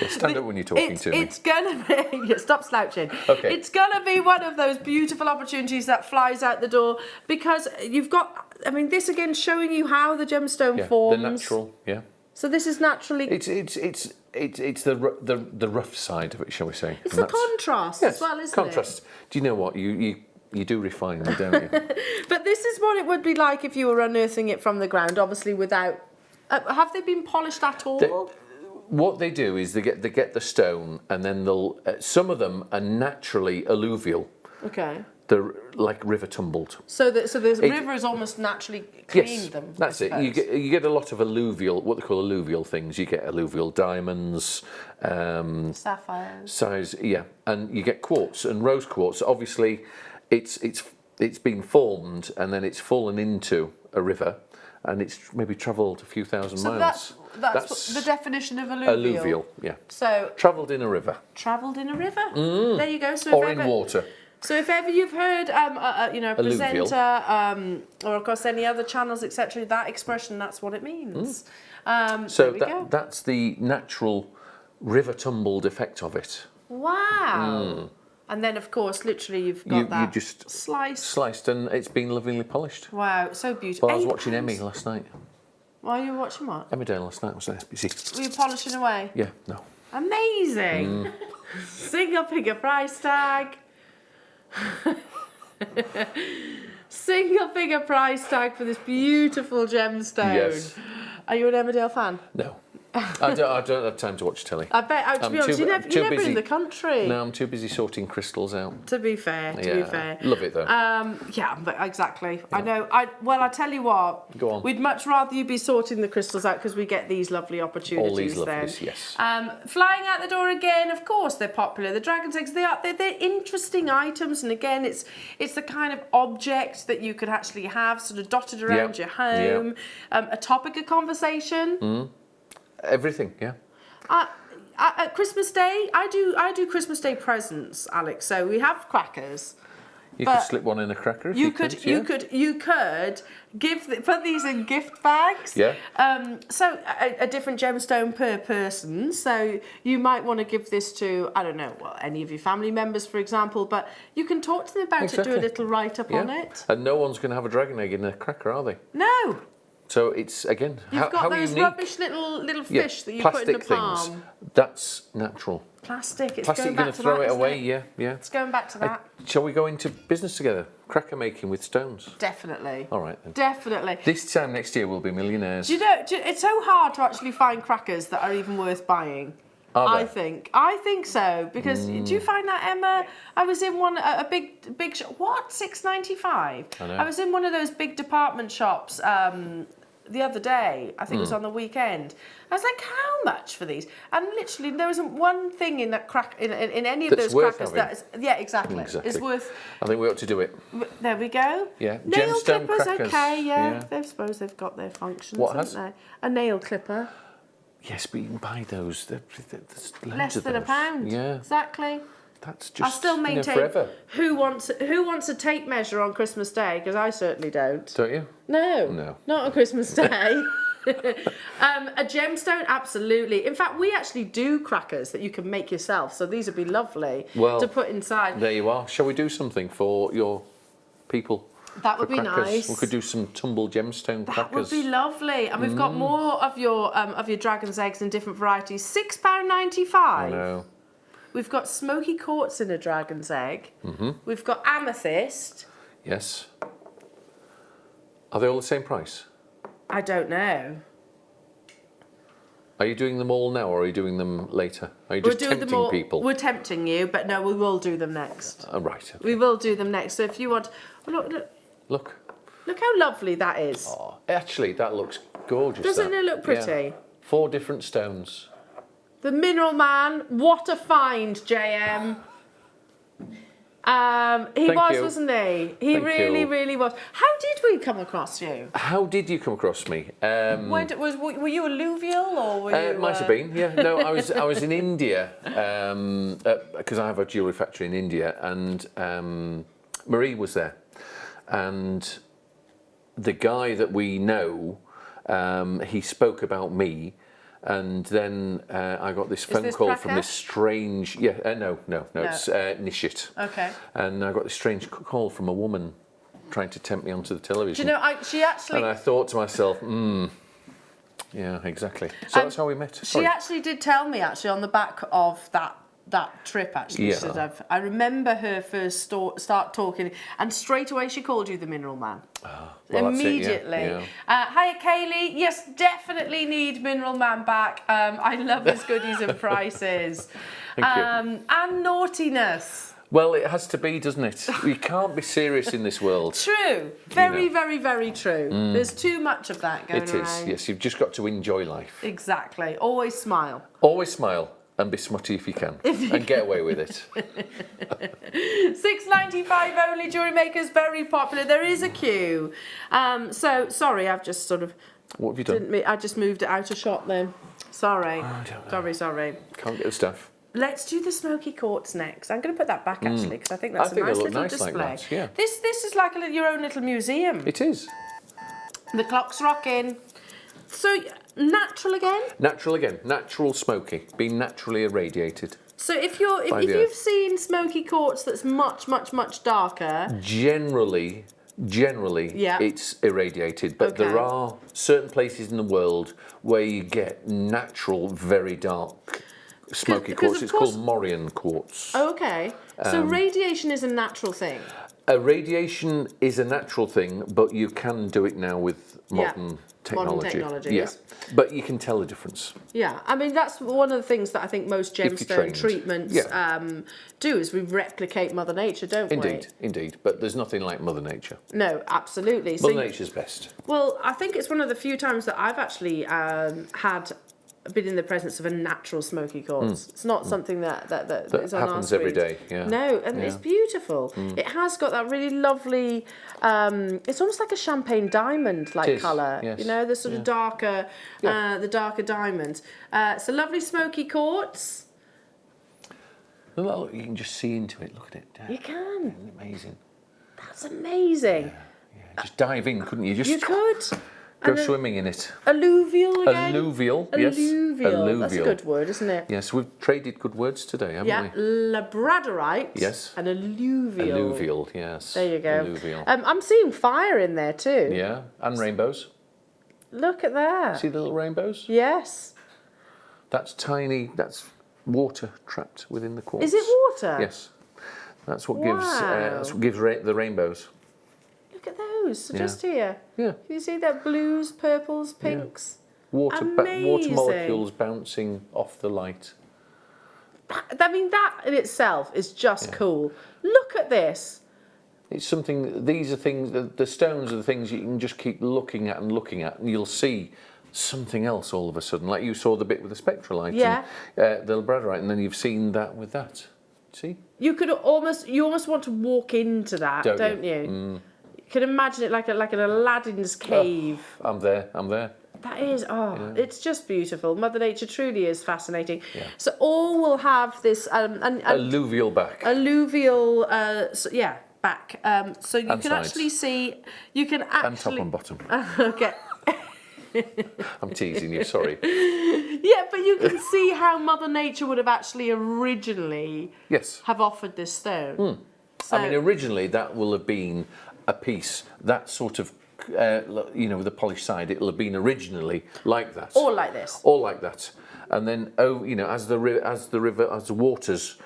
Stand up when you're talking to me. It's gonna be... Stop slouching. Okay. It's gonna be one of those beautiful opportunities that flies out the door because you've got... I mean, this again showing you how the gemstone forms. The natural, yeah. So this is naturally... It's the rough side of it, shall we say? It's the contrast as well, isn't it? Contrast. Do you know what? You do refine me, don't you? But this is what it would be like if you were unearthing it from the ground, obviously without... have they been polished at all? What they do is they get the stone, and then they'll... some of them are naturally alluvial. Okay. They're like river tumbled. So the river has almost naturally cleaned them. That's it. You get a lot of alluvial, what they call alluvial things. You get alluvial diamonds, sapphires. And you get quartz and rose quartz. Obviously, it's been formed and then it's fallen into a river, and it's maybe travelled a few thousand miles. That's the definition of alluvial. Alluvial, yeah. So travelled in a river. Travelled in a river. There you go. So or in water. So if ever you've heard, a presenter, or of course any other channels, etc., that expression, that's what it means. So that's the natural river tumbled effect of it. Wow. And then, of course, literally you've got that you just sliced, and it's been lovingly polished. Wow, so beautiful. Well, I was watching Emmy last night. Why are you watching what? Emmerdale last night was on SBC. Were you polishing away? Yeah, no. Amazing. Single figure price tag. Single figure price tag for this beautiful gemstone. Yes. Are you an Emmerdale fan? No. I don't have time to watch telly. I bet, to be honest, you're never in the country. No, I'm too busy sorting crystals out. To be fair. Love it though. Yeah, but exactly. Yeah. I know. I tell you what. Go on. We'd much rather you be sorting the crystals out because we get these lovely opportunities. All these then. lovelies, yes. Flying out the door again. Of course, they're popular. The dragon's eggs. They're interesting items, and again, it's the kind of object that you could actually have sort of dotted around your home. A topic of conversation. Everything, yeah. At Christmas Day, I do Christmas Day presents, Alex. So we have crackers. You could slip one in a cracker if you could. You could put these in gift bags. Yeah. So a different gemstone per person. So you might want to give this to, I don't know, well, any of your family members, for example. But you can talk to them about it, do a little write-up on it. And no one's going to have a dragon egg in a cracker, are they? No. So it's, again, You've got those unique. Rubbish little fish that you put in the palm. Things. That's natural. Plastic. It's Plastic, going you're back to throw that, it isn't away. it? Yeah. It's going back to that. Shall we go into business together? Cracker making with stones. Definitely. All right then. Definitely. This time next year we'll be millionaires. Do you know, it's so hard to actually find crackers that are even worth buying. I think so, because do you find that, Emma? I was in a big shop. What? $6.95? I know. I was in one of those big department shops the other day. I think it was on the weekend. I was like, how much for these? And literally, there wasn't one thing in that in any of those crackers that is, exactly. Is worth. I think we ought to do it. There we go. Yeah. Nail Gemstone clippers, crackers. okay, yeah. I suppose they've got their functions, haven't they? A nail clipper. Yes, but you can buy those. There's loads Less of than those. £1. Yeah. Exactly. That's just, I still maintain forever. who wants a tape measure on Christmas Day, because I certainly don't. Don't you? No, not on Christmas Day. A gemstone, absolutely. In fact, we actually do crackers that you can make yourself, so these would be lovely to put inside. There you are. Shall we do something for your people? That would be nice. We could do some tumble gemstone crackers. That would be lovely. And we've got more of your dragon's eggs in different varieties. £6.95. I know. We've got smoky quartz in a dragon's egg. We've got amethyst. Yes. Are they all the same price? I don't know. Are you doing them all now, or are you doing them later? Are you just tempting people? We're tempting you, but no, we will do them next. Right. Okay. We will do them next. So if you want... Look. Look how lovely that is. Oh, actually, that looks gorgeous. Doesn't it look pretty? Yeah. 4 different stones. The Mineral Man, what a find, JM. He wasn't he? He really was. How did we come across you? How did you come across me? Were you alluvial or were you? Might have been. Yeah. No, I was in India because I have a jewellery factory in India, and Marie was there, and the guy that we know, he spoke about me. And then I got this phone call from this strange... no, it's Nishit. Okay. And I got this strange call from a woman trying to tempt me onto the television. Do you know, she actually... And I thought to myself, yeah, exactly. So that's how we met. She actually did tell me, on the back of that trip, actually. Yeah. She said, I remember her first start talking, and straight away she called you the Mineral Man. Well, immediately. That's it, yeah. Hiya, Kaylee. Yes, definitely need Mineral Man back. I love his goodies and prices. Thank you. And naughtiness. Well, it has to be, doesn't it? You can't be serious in this world. True. Very, very, very true. There's too much of that going around. It is, yes. You've just got to enjoy life. Exactly. Always smile. Always smile. And be smutty if you can. And get away with it. $6.95 only. Jewellery Maker's very popular. There is a queue. So, sorry, I've just sort of... What have you done? I just moved it out of shot then. Sorry. Sorry. Can't get the stuff. Let's do the smoky quartz next. I'm going to put that back, actually, because I think that's a nice little display. Like that, yeah. This is like your own little museum. It is. The clock's rocking. So... Natural again? Natural again. Natural smoky. Being naturally irradiated. So if you've seen smoky quartz that's much, much, much darker... Generally, it's irradiated. But there are certain places in the world where you get natural, very dark smoky quartz. It's called Morian quartz. Okay. So radiation is a natural thing? Radiation is a natural thing, but you can do it now with modern technology. Yes. But you can tell the difference. Yeah, I mean, that's one of the things that I think most gemstone treatments do, is we replicate Mother Nature, don't we? Indeed. But there's nothing like Mother Nature. No, absolutely. Mother Nature's best. Well, I think it's one of the few times that I've actually had been in the presence of a natural smoky quartz. It's not something that is on our happens screen every day. Yeah. No, and it's beautiful. It has got that really lovely. It's almost like a champagne diamond-like colour. Yes. You know, the sort of darker, the darker diamond. It's a lovely smoky quartz. Well, you can just see into it. Look at it. You can. Amazing. That's amazing. Yeah. Just dive in, couldn't you? Just You could. go swimming in it. Alluvial again. Alluvial, yes. Alluvial. That's a good word, isn't it? Yes, we've traded good words today, haven't we? Labradorite. Yes. And alluvial. Alluvial, yes. There you go. Alluvial. I'm seeing fire in there too. Yeah, and rainbows. Look at that. See the little rainbows? Yes. That's tiny. That's water trapped within the quartz. Is it water? Yes. That's what Wow. gives the rainbows. Look at those, just here. Yeah. Can you see that? Blues, purples, pinks. Water Amazing. molecules bouncing off the light. I mean, that in itself is just cool. Look at this. It's something. These are things. The stones are the things you can just keep looking at, and you'll see something else all of a sudden. Like you saw the bit with the spectralite, and, the labradorite, and then you've seen that with that. See? You almost want to walk into that, don't you? You can imagine it like an Aladdin's cave. Oh, I'm there. That is, it's just beautiful. Mother Nature truly is fascinating. Yeah. So all will have this alluvial back. Alluvial, back. So you and can sides. actually see, you can actually... And top and bottom. Okay. I'm teasing you, sorry. Yeah, but you can see how Mother Nature would have actually originally have offered this stone. So, I mean, originally that will have been a piece, that sort of, with the polished side, it will have been originally like that. Or like this. Or like that. And then, as the waters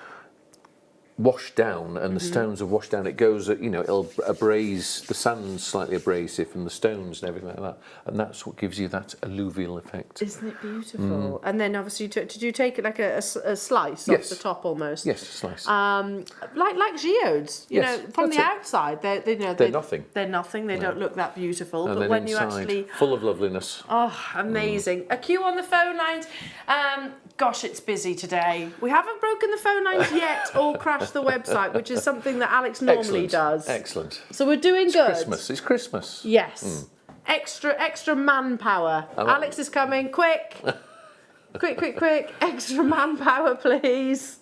wash down and the stones have washed down, it goes, it'll abrase, the sand's slightly abrasive and the stones and everything like that. And that's what gives you that alluvial effect. Isn't it beautiful? And then obviously, did you take it like a slice off the top almost? Yes, a slice. Like geodes, you know, from the outside, they're nothing. They're nothing. They don't look that beautiful. And but then when inside, you actually, full of loveliness. Oh, amazing! A queue on the phone lines. Gosh, it's busy today. We haven't broken the phone lines yet or crashed the website, which is something that Alex normally does. Excellent. So we're doing good. It's Christmas. Yes. Extra manpower. Alex is coming. Quick. quick. Extra manpower, please.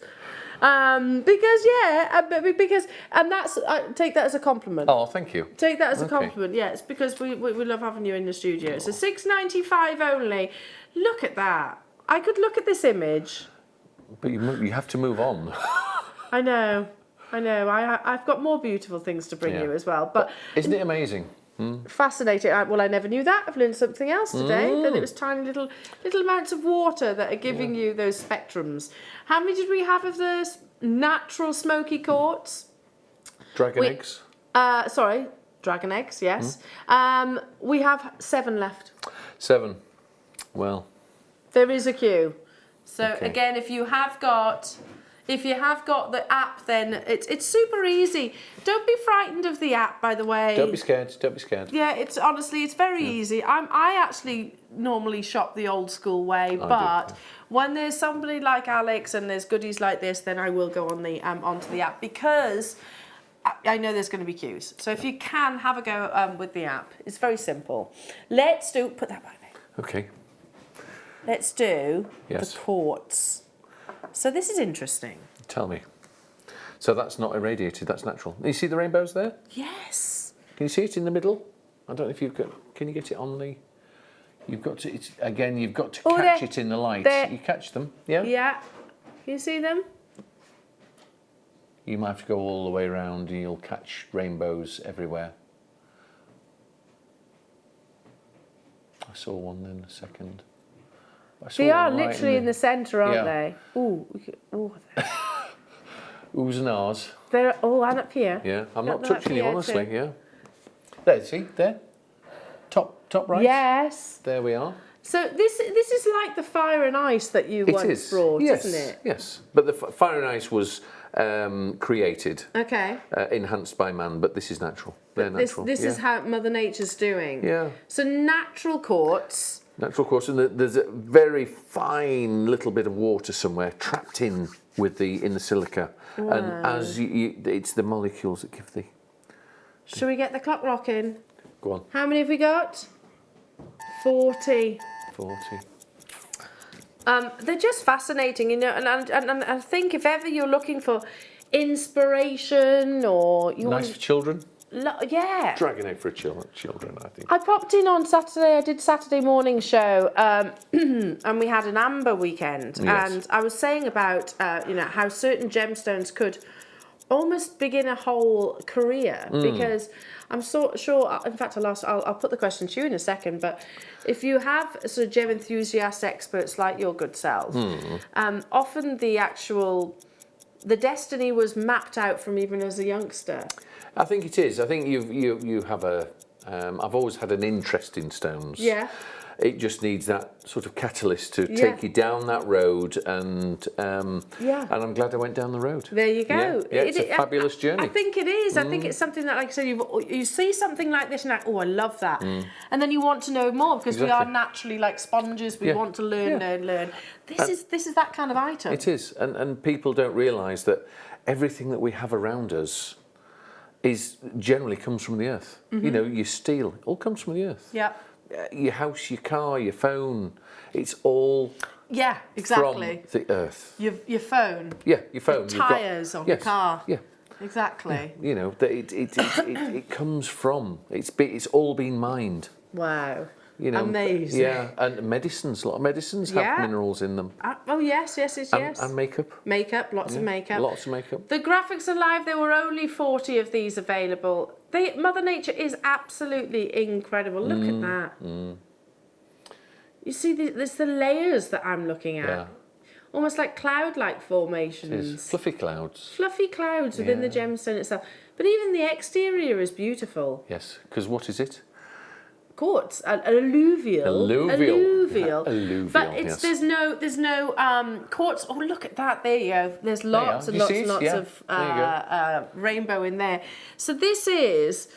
Because I take that as a compliment. Oh, thank you. Take that as a compliment. Yeah, it's because we love having you in the studio. So $6.95 only. Look at that. I could look at this image. But you have to move on. I know. I've got more beautiful things to bring you as well. But isn't it amazing? Fascinating. Well, I never knew that. I've learned something else today. That it was tiny little amounts of water that are giving you those spectrums. How many did we have of this natural smoky quartz? Dragon eggs. Dragon eggs. Yes. We have 7 left. 7. Well. There is a queue. So again, if you have got the app, then it's super easy. Don't be frightened of the app, by the way. Don't be scared. Yeah, it's very easy. I actually normally shop the old school way, but when there's somebody like Alex and there's goodies like this, then I will go on the onto the app because I know there's going to be queues. So if you can have a go with the app, it's very simple. Put that by me. Okay. Let's do the quartz. So this is interesting. Tell me. So that's not irradiated, that's natural. You see the rainbows there? Yes. Can you see it in the middle? I don't know if can you get it on the... You've got to catch it in the light. You catch them, yeah? Yeah. Can you see them? You might have to go all the way around and you'll catch rainbows everywhere. I saw one then a second. They are literally in the centre, aren't they? Ooh. Oohs and ahs. They're and up here. Yeah, I'm not touching you, honestly. Too. Yeah. There, see there. Top right. Yes. There we are. So this is like the fire and ice that you once brought, isn't it? Yes, but the fire and ice was created. Okay. Enhanced by man, but this is natural. They're natural. This is how Mother Nature's doing. Yeah. So natural quartz. Natural quartz, and there's a very fine little bit of water somewhere trapped in the silica, and as it's the molecules that give the. Shall we get the clock rocking? Go on. How many have we got? 40. 40. They're just fascinating, you know, and I think if ever you're looking for inspiration or you Nice for children. Yeah. Dragon egg for children, I think. I popped in on Saturday. I did Saturday morning show, and we had an amber weekend. Yes. And I was saying about you know, how certain gemstones could almost begin a whole career because I'm sure. In fact, I'll put the question to you in a second. But if you have sort of gem enthusiast experts like your good self, often the destiny was mapped out from even as a youngster. I think it is. I think you have a. I've always had an interest in stones. Yeah. It just needs that sort of catalyst to take you down that road, and and I'm glad I went down the road. There you go. Yeah, it's a fabulous journey. I think it is. I think it's something that, like I said, you see something like this and you're like, oh, I love that, and then you want to know more because we are naturally like sponges. We want to learn. This is that kind of item. It is, and people don't realise that everything that we have around us generally comes from the earth. You know, your steel, it all comes from the earth. Yeah. Your house, your car, your phone, it's all exactly from the earth. Your phone. Yeah, your phone. The tyres on the car. Yeah. Exactly. You know, it comes from, it's all been mined. Wow. You know, amazing. Yeah, and medicines, a lot of medicines have minerals in them. Oh yes. And makeup. Makeup, lots of makeup. Lots of makeup. The graphics are live. There were only 40 of these available. Mother Nature is absolutely incredible. Look at that. You see, there's the layers that I'm looking at. Yeah. Almost like cloud-like formations. It is. Fluffy clouds. Fluffy clouds within the gemstone itself. But even the exterior is beautiful. Yes, because what is it? Quartz, alluvial. But there's no quartz. Oh, look at that! There you go. There's lots and lots of rainbow in there. So this is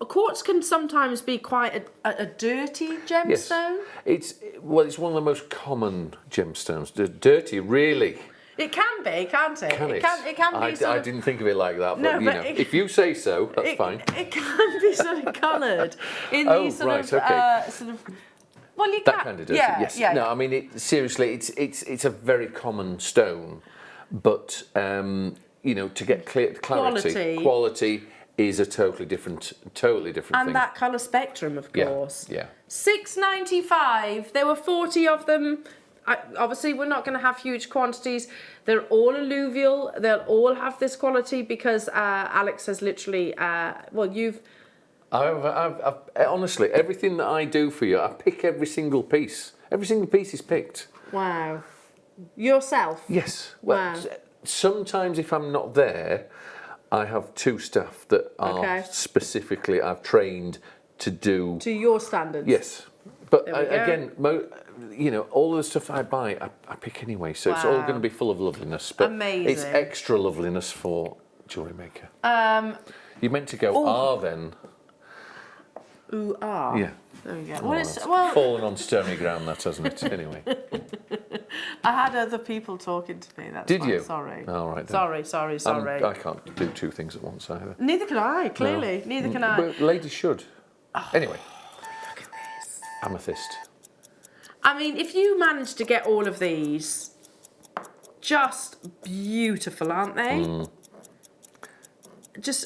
quartz can sometimes be quite a dirty gemstone. Yes. It's one of the most common gemstones. Dirty, really. It can be, can't it? It can be. I didn't think of it like that, but if you say so, that's fine. It can be sort of coloured in these sort of. Well, you that can. kind of dirty. Yes. Yeah. No, I mean seriously, it's a very common stone, but you know, to get quality is a totally different thing. And that colour spectrum, of course. Yeah. $6.95. There were 40 of them. Obviously, we're not going to have huge quantities. They're all alluvial. They'll all have this quality because Alex has literally. I've honestly, everything that I do for you, I pick every single piece. Every single piece is picked. Wow. Yourself? Yes. Well, sometimes if I'm not there, I have two staff that are specifically I've trained to do. To your standards? Yes. But again, you know, all of the stuff I buy, I pick anyway, so it's all going to be full of loveliness. But amazing. It's extra loveliness for Jewellery Maker. You meant to go then. Ooh, Yeah. There we go. Fallen on stony ground, that hasn't it? Anyway. I had other people talking to me. Did you? Sorry. All right. Then. Sorry. I can't do two things at once either. Neither can I. Clearly, neither can I. But ladies should. Anyway. Look at this. Amethyst. I mean, if you manage to get all of these, just beautiful, aren't they?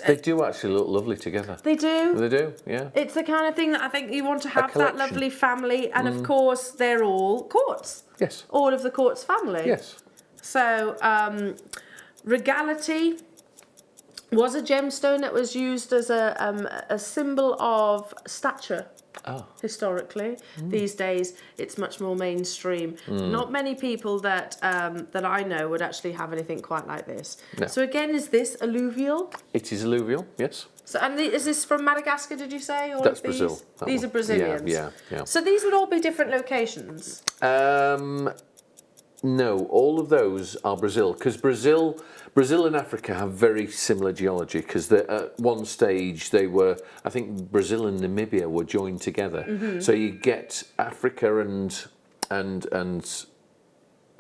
They do actually look lovely together. They do. They do, yeah. It's the kind of thing that I think you want to have that lovely family, and of course they're all quartz. Yes. All of the quartz family. Yes. So, regality was a gemstone that was used as a symbol of stature. Historically, these days it's much more mainstream. Not many people that I know would actually have anything quite like this. No. So again, is this alluvial? It is alluvial, yes. So, and is this from Madagascar? Did you say? All That's of these? Brazil. These are Brazilians. Yeah. So these would all be different locations. No, all of those are Brazil, because Brazil and Africa have very similar geology, because at one stage they were, I think Brazil and Namibia were joined together. So you get Africa and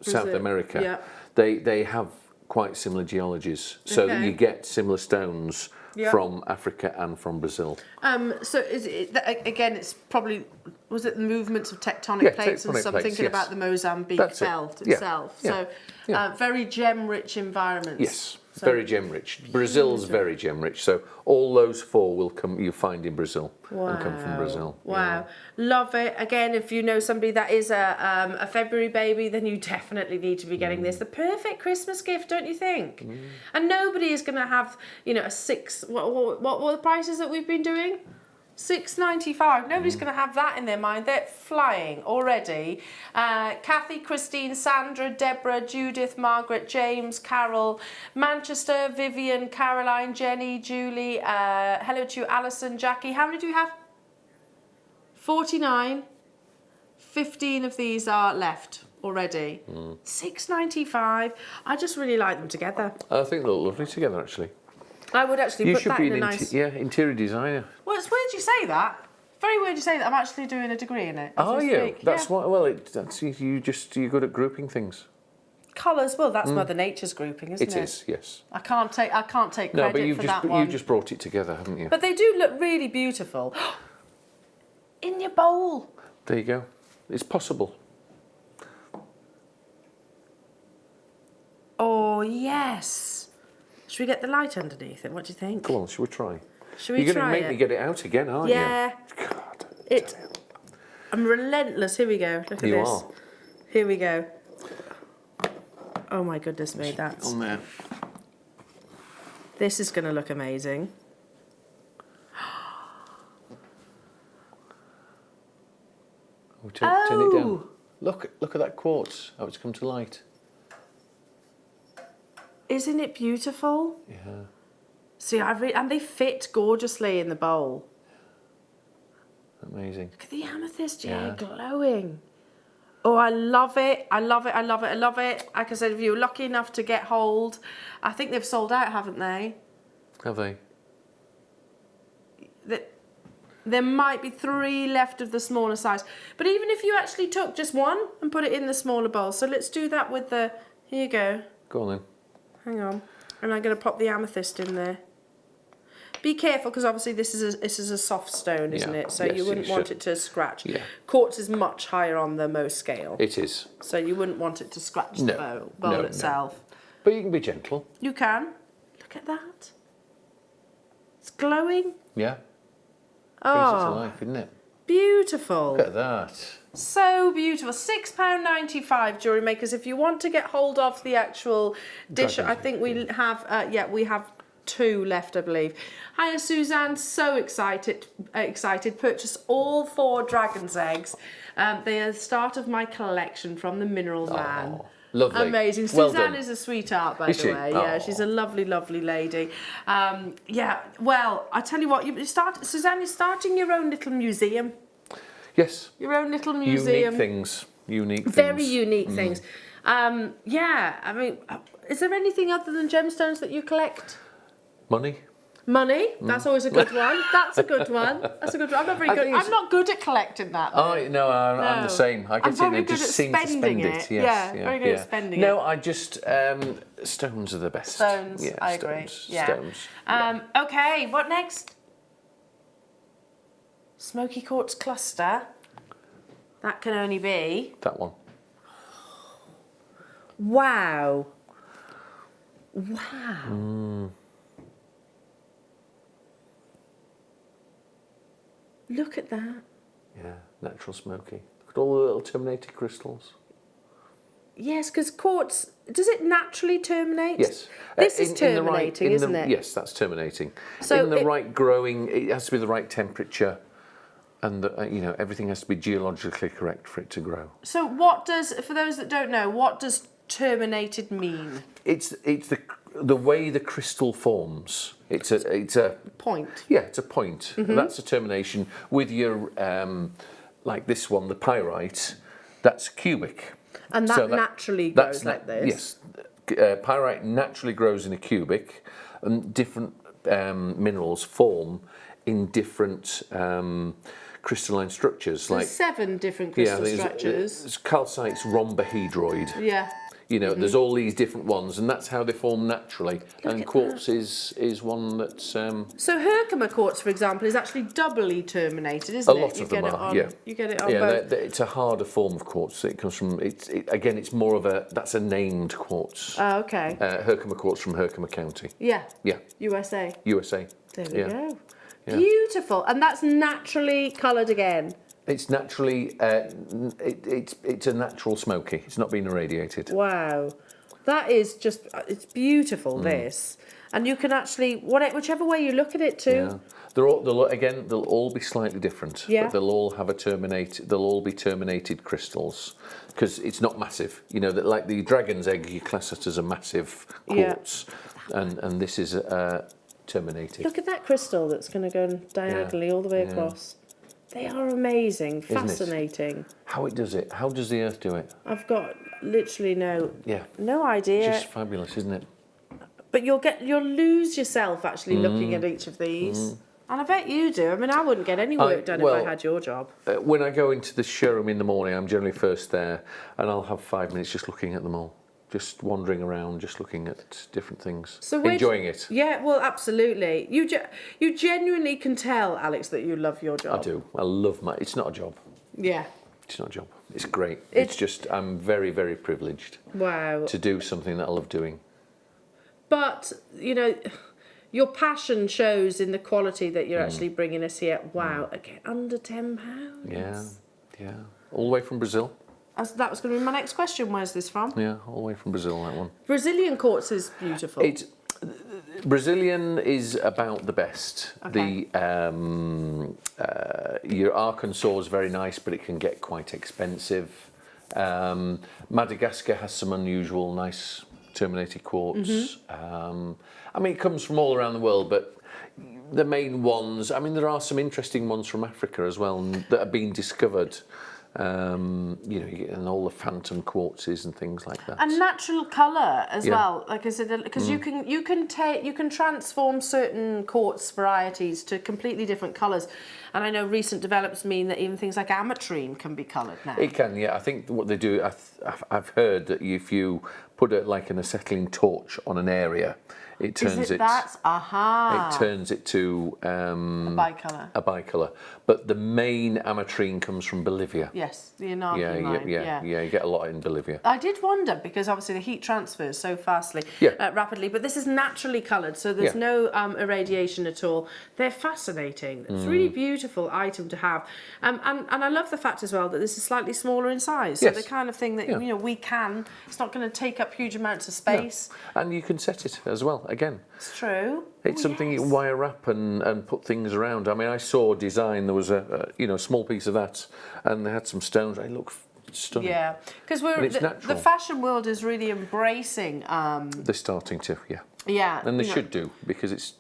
South America. Yeah. They have quite similar geologies, so that you get similar stones from Africa and from Brazil. So is it, again, it's probably, was it the movements of tectonic plates and some thinking about the Mozambique belt itself? So very gem-rich environments. Yes, so, very gem-rich. Brazil's very gem-rich, so all those four will come. You find in Brazil and come from Brazil. Wow, love it. Again, if you know somebody that is a February baby, then you definitely need to be getting this. The perfect Christmas gift, don't you think? And nobody is going to have, you know, a six. What were the prices that we've been doing? $6.95. Nobody's going to have that in their mind. They're flying already. Kathy, Christine, Sandra, Deborah, Judith, Margaret, James, Carol, Manchester, Vivian, Caroline, Jenny, Julie. Hello to you, Alison, Jackie. How many do we have? 49. 15 of these are left already. $6.95. I just really like them together. I think they look lovely together, actually. I would actually put that in a nice... interior designer. Well, it's weird you say that. Very weird you say that. I'm actually doing a degree in it. Are you? That's why. Well, that's you're good at grouping things. Colours. Well, that's Mother Nature's grouping, isn't it? It is. Yes. I can't take credit for that one. No, but you just brought it together, haven't you? But they do look really beautiful. In your bowl. There you go. It's possible. Oh yes. Should we get the light underneath it? What do you think? Come on, shall we try? Should we You're try going to make me get it out again, aren't you? Yeah. God. I'm relentless. Here we go. Look at this. You are. Here we go. Oh my goodness me, that's... On there. This is going to look amazing. Turn it down. Look at that quartz. How it's come to light. Isn't it beautiful? Yeah. See, and they fit gorgeously in the bowl. Amazing. Look at the amethyst, glowing. Oh, I love it. I love it. I love it. I love it. Like I said, if you're lucky enough to get hold, I think they've sold out, haven't they? Have they? There might be 3 left of the smaller size. But even if you actually took just one and put it in the smaller bowl. So let's do that with the... Here you go. Go on then. Hang on. And I'm going to pop the amethyst in there. Be careful, because obviously this is a soft stone, isn't it? So you wouldn't want it to scratch. Yeah. Quartz is much higher on the Mohs scale. It is. So you wouldn't want it to scratch the bowl itself. No. But you can be gentle. You can. Look at that. It's glowing. Yeah. Oh. Brings it to life, isn't it? Beautiful. Look at that. So beautiful. £6.95, Jewellery Makers. If you want to get hold of the actual dish, I think we have, we have 2 left, I believe. Hiya, Suzanne. So excited. Purchased all 4 dragon's eggs. They are the start of my collection from the Mineral Man. Lovely. Amazing. Well Suzanne done. is a sweetheart, by the way. Yeah, she's a lovely, lovely lady. Yeah, well, I tell you what, Suzanne, you're starting your own little museum. Yes. Your own little museum. Unique things. Very unique things. Yeah, I mean, is there anything other than gemstones that you collect? Money. Money? That's always a good one. That's a good one. That's a good one. I'm not very good. I'm not good at collecting that. Oh, no, I'm the same. I get in and just seem to spend it. Yes, very good at spending it. No, I just, stones are the best. Stones, yeah, I agree. Stones. Okay, what next? Smoky quartz cluster. That can only be... That one. Wow. Wow. Look at that. Yeah, natural smoky. Look at all the little terminated crystals. Yes, because quartz, does it naturally terminate? Yes. This is terminating, isn't it? Yes, that's terminating. So in the right growing, it has to be the right temperature, and everything has to be geologically correct for it to grow. So what does, for those that don't know, what does terminated mean? It's the way the crystal forms. It's a point. Yeah, it's a point. That's a termination. With your like this one, the pyrite, that's cubic. And that naturally grows like this? Yes. Pyrite naturally grows in a cubic, and different minerals form in different crystalline structures. There's 7 different crystal structures. Calcite's rhombohedroid. Yeah. You know, there's all these different ones, and that's how they form naturally. And quartz is one that's... So Herkimer quartz, for example, is actually doubly terminated, isn't it? A lot of them are, yeah. You get it on both. It's a harder form of quartz. It comes from... Again, it's more of a... That's a named quartz. Oh, okay. Herkimer quartz from Herkimer County. Yeah. Yeah. USA. USA. There we go. Yeah. Beautiful. And that's naturally coloured again. It's naturally, it's a natural smoky. It's not been irradiated. Wow, that is just, it's beautiful. This, and you can actually, whichever way you look at it too. Yeah. They'll all be slightly different. Yeah. But they'll all have they'll all be terminated crystals, because it's not massive. You know, that like the dragon's egg, you class it as a massive quartz, and this is terminated. Look at that crystal that's going to go diagonally all the way across. They are amazing, fascinating. How it does it? How does the Earth do it? I've got literally no idea. Just fabulous, isn't it? But you'll lose yourself actually looking at each of these. And I bet you do. I mean, I wouldn't get any work done if I had your job. When I go into the showroom in the morning, I'm generally first there, and I'll have 5 minutes just looking at them all. Just wandering around, just looking at different things, enjoying it. Yeah, well, absolutely. You genuinely can tell, Alex, that you love your job. I do. I love it's not a job. Yeah. It's not a job. It's great. It's just, I'm very, very privileged. Wow. To do something that I love doing. But, you know, your passion shows in the quality that you're actually bringing us here. Wow. Okay, under £10. Yeah. All the way from Brazil. That was going to be my next question. Where's this from? Yeah, all the way from Brazil, that one. Brazilian quartz is beautiful. Brazilian is about the best. Okay. Your Arkansas is very nice, but it can get quite expensive. Madagascar has some unusual, nice terminated quartz. I mean, it comes from all around the world, but the main ones, I mean, there are some interesting ones from Africa as well that are being discovered. You know, and all the phantom quartzes and things like that. And natural colour as well, like I said, because you can transform certain quartz varieties to completely different colours. And I know recent developments mean that even things like ametrine can be coloured now. It can, yeah. I think what they do, I've heard that if you put like an acetylene torch on an area, it turns it. It turns it to a bicolour. A bicolour. But the main ametrine comes from Bolivia. Yes, the Inaki line. Yeah. You get a lot in Bolivia. I did wonder because obviously the heat transfers so rapidly. But this is naturally coloured, so there's no irradiation at all. They're fascinating. It's a really beautiful item to have, and I love the fact as well that this is slightly smaller in size. So the kind of thing that you know we can. It's not going to take up huge amounts of space. No. And you can set it as well. Again, it's true. It's something you can wire up and put things around. I mean, I saw a design. There was a small piece of that, and they had some stones. They look stunning. Yeah, because the fashion world is really embracing. They're starting to, and they should do, because it's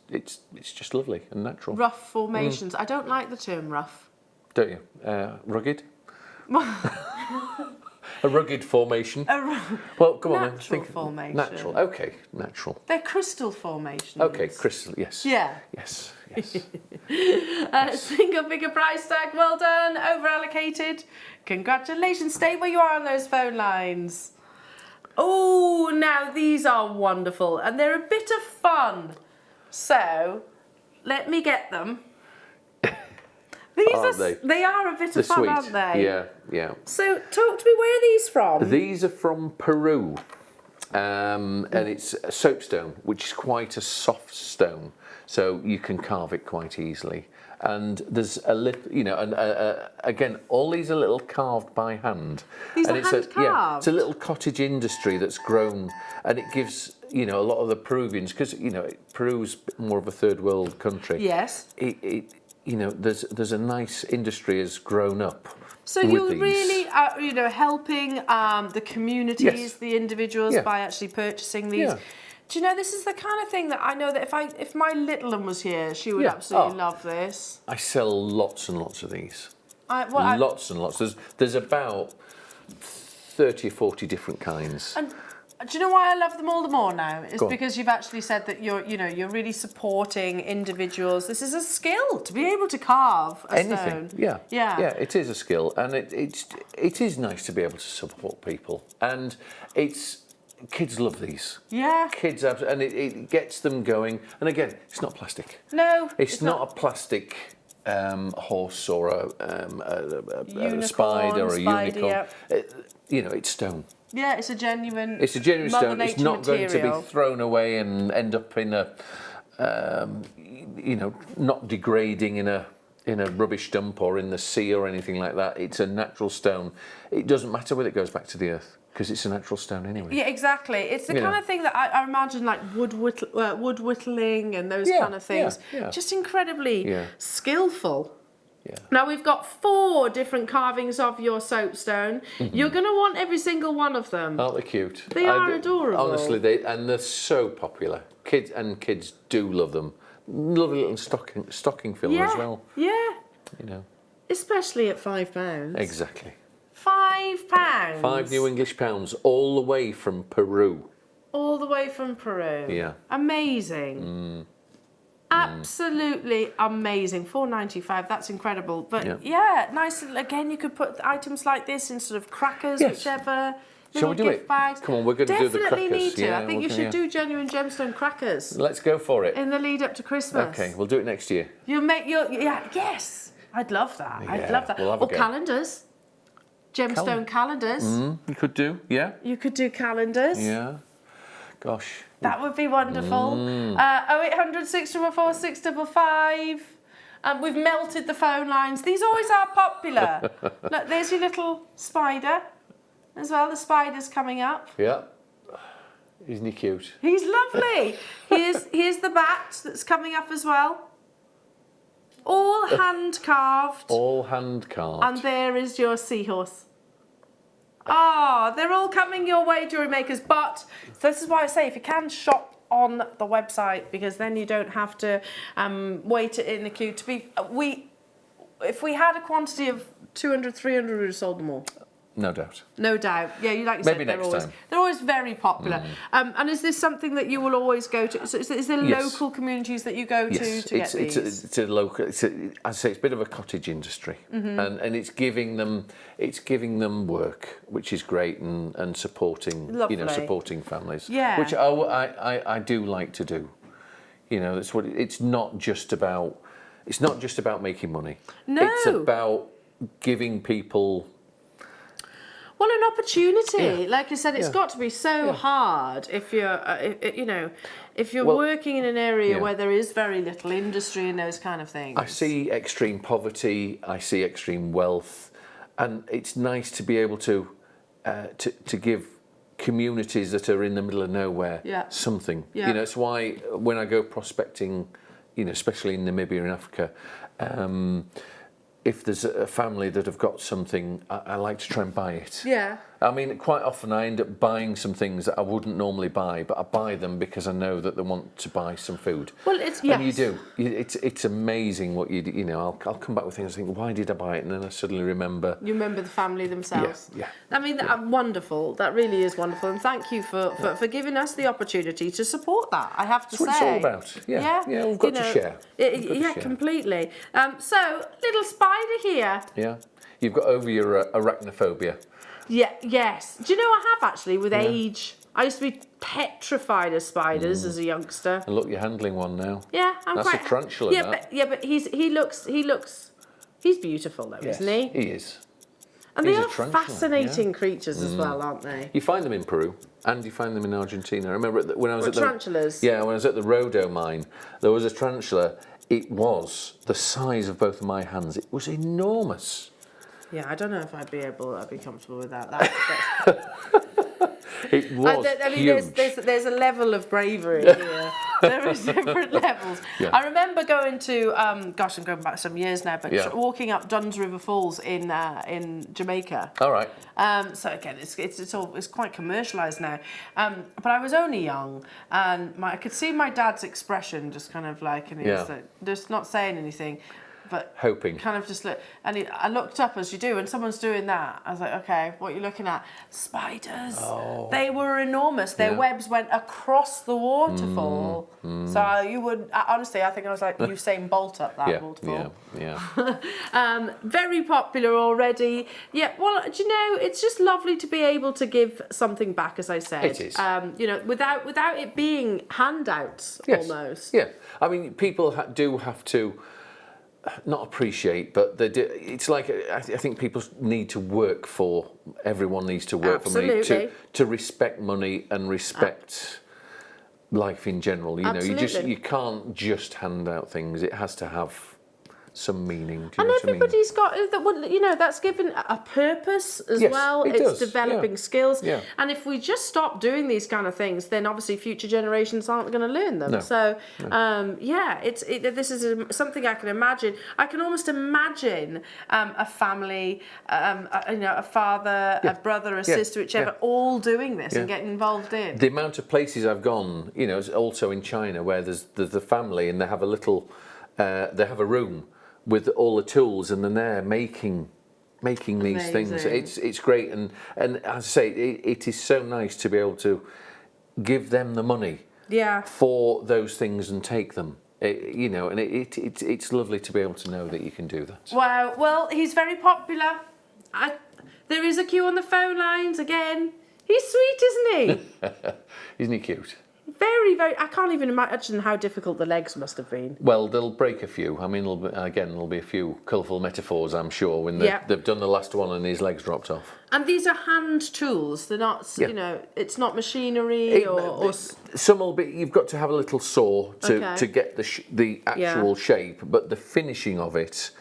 just lovely and natural. Rough formations. I don't like the term rough. Don't you? Rugged. A rugged formation. Well, come on then. Natural formation. Natural. Okay, natural. They're crystal formations. Okay, crystal. Yes. Yeah. Yes. Single figure price tag. Well done. Over allocated. Congratulations. Stay where you are on those phone lines. Oh, now these are wonderful and they're a bit of fun. So, let me get them. They are a bit of fun, aren't they? Yeah. So, talk to me, where are these from? These are from Peru. And it's soapstone, which is quite a soft stone, so you can carve it quite easily. And there's a little, again, all these are little carved by hand. These are hand carved? It's a little cottage industry that's grown, and it gives, a lot of the Peruvians, because, Peru's more of a third world country. Yes. There's a nice industry has grown up. So you're really, helping the communities, the individuals by actually purchasing these. Yeah. Do you know, this is the kind of thing that I know that if my little one was here, she would absolutely love this. I sell lots and lots of these. Lots and lots. There's about 30 or 40 different kinds. And do you know why I love them all the more now? It's Go on. because you've actually said that you're really supporting individuals. This is a skill to be able to carve a Anything, stone. yeah. Yeah. Yeah, it is a skill, and it is nice to be able to support people. And kids love these. Yeah. Kids have, and it gets them going. And again, it's not plastic. No. It's not a plastic horse or a spider or a unicorn. Yeah. It's stone. Yeah, it's a genuine. It's a genuine Mother stone. It's Nature not going to material. be thrown away and end up in a, not degrading in a rubbish dump or in the sea or anything like that. It's a natural stone. It doesn't matter whether it goes back to the earth because it's a natural stone anyway. Yeah, exactly. It's the kind of thing that I imagine, like wood whittling and those kind of things. Yeah. Just incredibly skillful. Yeah. Now we've got 4 different carvings of your soapstone. You're going to want every single one of them. Aren't they cute? They are adorable. Honestly, they're so popular. Kids do love them. Lovely little stocking filler as well. Yeah. Especially at £5. Exactly. £5. 5 new English pounds, all the way from Peru. All the way from Peru. Yeah. Amazing. Absolutely amazing. £4.95. That's incredible. But nice. Again, you could put items like this in sort of crackers, whichever. Shall we do gift it? Bags. Come on, we're going to do the crackers. Definitely need to. Yeah, I think you should do genuine gemstone crackers. Let's go for it. In the lead up to Christmas. Okay, we'll do it next year. Yes. I'd love that. Yeah, I'd love that. we'll have a or go. Calendars. Gemstone calendars. You could do, yeah. You could do calendars. Yeah. Gosh. That would be wonderful. 0800 644 655. We've melted the phone lines. These always are popular. Look, there's your little spider as well. The spider's coming up. Yeah. Isn't he cute? He's lovely. Here's the bat that's coming up as well. All hand carved. All hand carved. And there is your seahorse. Oh, they're all coming your way, jewellery makers. But so this is why I say if you can shop on the website, because then you don't have to wait in the queue. If we had a quantity of 200, 300, we would have sold them all. No doubt. No doubt. Yeah, you like you Maybe said, next time. They're always very popular. And is this something that you will always go to? So is there local communities that you go to get these? It's a local. As I say, it's a bit of a cottage industry, and it's giving them work, which is great, and supporting supporting families. Yeah. Which I do like to do. That's what it's not just about. It's not just about making money. No. It's about giving people. Well, an opportunity. Yeah. Like I said, it's got to be so hard if you're, if you're working in an area where there is very little industry and those kind of things. I see extreme poverty. I see extreme wealth, and it's nice to be able to give communities that are in the middle of nowhere something. Yeah. It's why when I go prospecting, especially in Namibia and Africa. If there's a family that have got something, I like to try and buy it. Yeah. I mean, quite often I end up buying some things that I wouldn't normally buy, but I buy them because I know that they want to buy some food. Well, it's and you do. It's amazing what you do. I'll come back with things. I think, why did I buy it? And then I suddenly remember. You remember the family themselves. Yeah. I mean, wonderful. That really is wonderful, and thank you for giving us the opportunity to support that. I have to say. That's what it's all about. Yeah. We've got to share. Completely. So, little spider here. Yeah. You've got over your arachnophobia. Yeah, yes. Do you know I have actually with age? I used to be petrified of spiders as a youngster. And look, you're handling one now. Yeah, That's a tarantula. But he looks he's beautiful though, isn't he? He is. And they are fascinating creatures as well, aren't they? You find them in Peru and you find them in Argentina. I remember when I was tarantulas. When I was at the Rodo mine, there was a tarantula. It was the size of both of my hands. It was enormous. Yeah, I don't know if I'd be comfortable with that. It was huge. There's a level of bravery here. There is different levels. Yeah. I remember going to, I'm going back some years now, but walking up Dunn's River Falls in Jamaica. All right. So again, it's quite commercialised now. But I was only young, and I could see my dad's expression, just kind of like, and he was like, just not saying anything. but hoping. Kind of just look, and I looked up as you do, and someone's doing that. I was like, okay, what are you looking at? Spiders. Oh. They were enormous. Their webs went across the waterfall. So you would, honestly, I think I was like Usain Bolt up that waterfall. Yeah. Very popular already. Yeah, well, do you know, it's just lovely to be able to give something back, as I said. It is. You know, without it being handouts almost. Yeah, I mean, people do have to not appreciate, but they do. It's like I think people need to work for. Everyone needs to work for money to respect money and respect life in general. You know, you can't just hand out things. It has to have some meaning. And everybody's got that. You know, that's given a purpose as well. It's developing skills. Yeah. And if we just stop doing these kind of things, then obviously future generations aren't going to learn them. No. So, this is something I can imagine. I can almost imagine a family, a father, a brother, a sister, whichever, all doing this and getting involved in. The amount of places I've gone, you know, also in China where there's the family and they have a little, they have a room with all the tools, and then they're making these things. It's great, and as I say, it is so nice to be able to give them the money for those things and take them. You know, and it's lovely to be able to know that you can do that. Wow. Well, he's very popular. There is a queue on the phone lines again. He's sweet, isn't he? Isn't he cute? Very, very. I can't even imagine how difficult the legs must have been. Well, they'll break a few. I mean, there'll be a few colourful metaphors, I'm sure, when they've done the last one and his legs dropped off. And these are hand tools. They're not, you know, it's not machinery or... Some will be. You've got to have a little saw to get the actual shape, but the finishing of it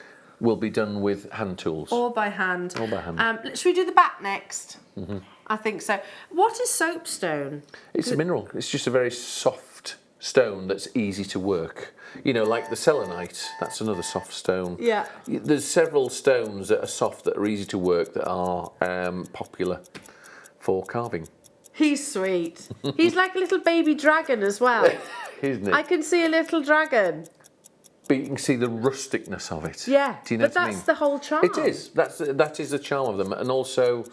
will be done with hand tools. Or by hand. Or by hand. Should we do the back next? Mm-hmm. I think so. What is soapstone? It's a mineral. It's just a very soft stone that's easy to work. You know, like the selenite, that's another soft stone. Yeah. There's several stones that are soft, that are easy to work, that are popular for carving. He's sweet. He's like a little baby dragon as well. Isn't he? I can see a little dragon. But you can see the rusticness of it. Yeah, do you know but that's the whole charm. It is. That is the charm of them, and also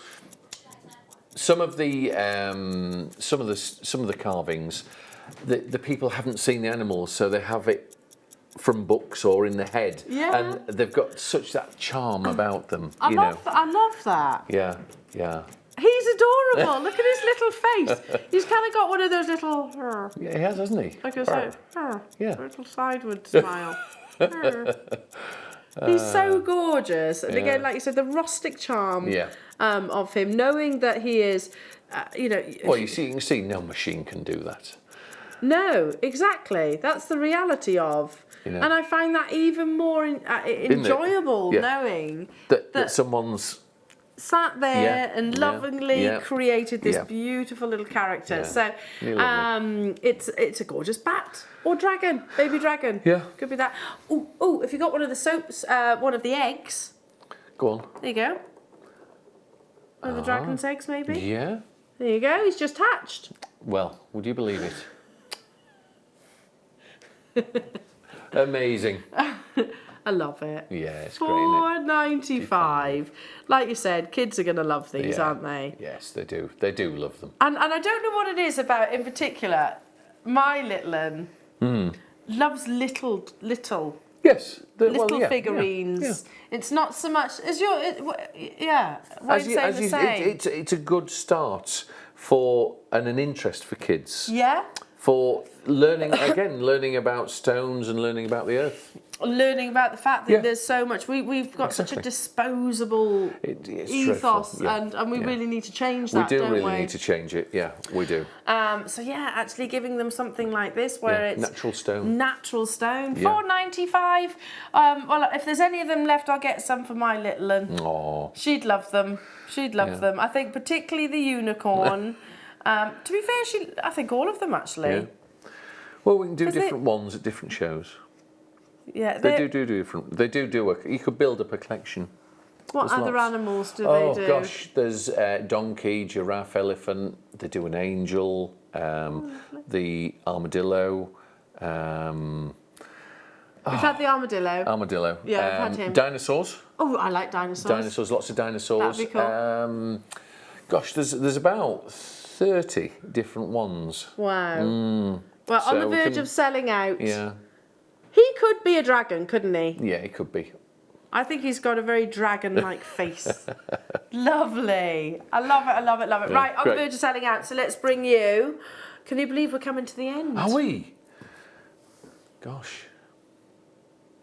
some of the carvings, the people haven't seen the animals, so they have it from books or in the head, and they've got such that charm about them. I love that. Yeah, yeah. He's adorable. Look at his little face. He's kind of got one of those little... Yeah, he has, hasn't he? Like a little sideward smile. He's so gorgeous. And again, like you said, the rustic charm of him, knowing that he is, you know... Well, you can see no machine can do that. No, exactly. That's the reality of... You know, and I find that even more enjoyable, knowing that someone's... sat there and lovingly created this beautiful little character. Yeah. So it's a gorgeous bat or dragon, baby dragon. Yeah, could be that. Oh, if you got one of the soaps, one of the eggs. Go on. There you go. One of the dragon's eggs, maybe. Yeah. There you go. He's just hatched. Well, would you believe it? Amazing. I love it. Yeah, it's great. $4.95. Like you said, kids are going to love these, aren't they? Yes, they do. They do love them. And I don't know what it is about, in particular, my little one loves little. Yes. Little figurines. Yeah. It's not so much as your. Why are you saying the same? It's a good start for an interest for kids. Yeah. For learning about stones and learning about the earth. Learning about the fact that there's so much. We've got such a disposable ethos, and we really need to change that, don't we? We do really need to change it, we do. Actually giving them something like this, where it's... Natural stone. Natural stone, $4.95. Well, if there's any of them left, I'll get some for my little one. Aww. She'd love them. She'd love them. I think particularly the unicorn. To be fair, I think all of them, actually. Yeah. Well, we can do different ones at different shows. Yeah, they do different. They do. You could build up a collection. What other animals do they do? Oh gosh, there's donkey, giraffe, elephant. They do an angel, the armadillo. We've had the armadillo. Armadillo. Yeah, I've had him. Dinosaurs. Oh, I like dinosaurs. Dinosaurs, lots of dinosaurs. That'd be cool. Gosh, there's about 30 different ones. Wow. Well, on the verge of selling out. Yeah. He could be a dragon, couldn't he? Yeah, he could be. I think he's got a very dragon-like face. Lovely. I love it, I love it, love it. Yeah, right, on great. the verge of selling out, so let's bring you... Can you believe we're coming to the end? Are we? Gosh.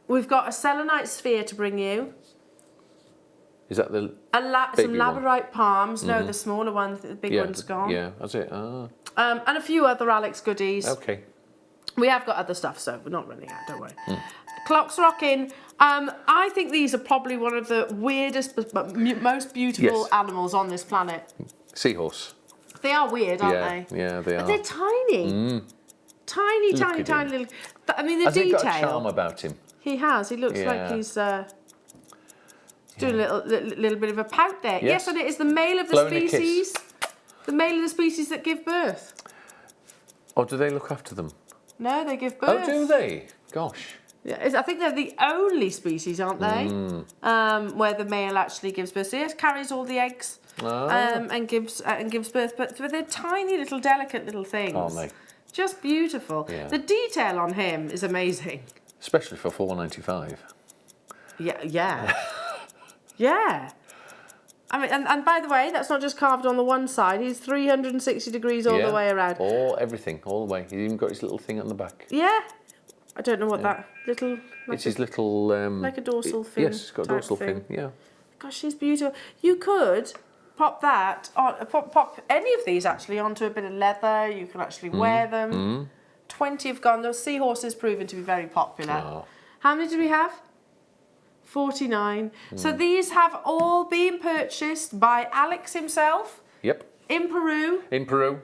We've got a selenite sphere to bring you. Is that the Some baby labradorite palms. No, the smaller one, the big one's gone. Yeah, that's it. Ah. And a few other Alex goodies. Okay. We have got other stuff, so we're not running out, don't worry. Clocks rocking. I think these are probably one of the weirdest but most beautiful animals on this planet. Seahorse. They are weird, aren't they? Yeah, they are. But they're tiny. Tiny, Look tiny, at tiny him. little... I mean, the Has he detail... got a charm about him? He has. He looks like he's doing a little bit of a pout there. Yes, and it is the male of the Blowing a species. kiss. The male of the species that give birth. Or do they look after them? No, they give birth. Oh, do they? Gosh. Yeah, I think they're the only species, aren't they? Where the male actually gives birth. So yes, carries all the eggs and gives birth. But they're tiny little, delicate little things. Aren't they? Just beautiful. Yeah. The detail on him is amazing. Especially for $4.95. Yeah, yeah, yeah. I mean, and by the way, that's not just carved on the one side. He's 360 degrees all the way around. Everything, all the way. He's even got his little thing on the back. Yeah. I don't know what that little... It's his little... like a dorsal fin. Yes, it's got a dorsal fin, yeah. Gosh, she's beautiful. You could pop that on, pop any of these actually onto a bit of leather. You can actually wear them. 20 have gone. Those seahorses proven to be very popular. Oh. How many do we have? 49. So these have all been purchased by Alex himself. Yep. In Peru. In Peru.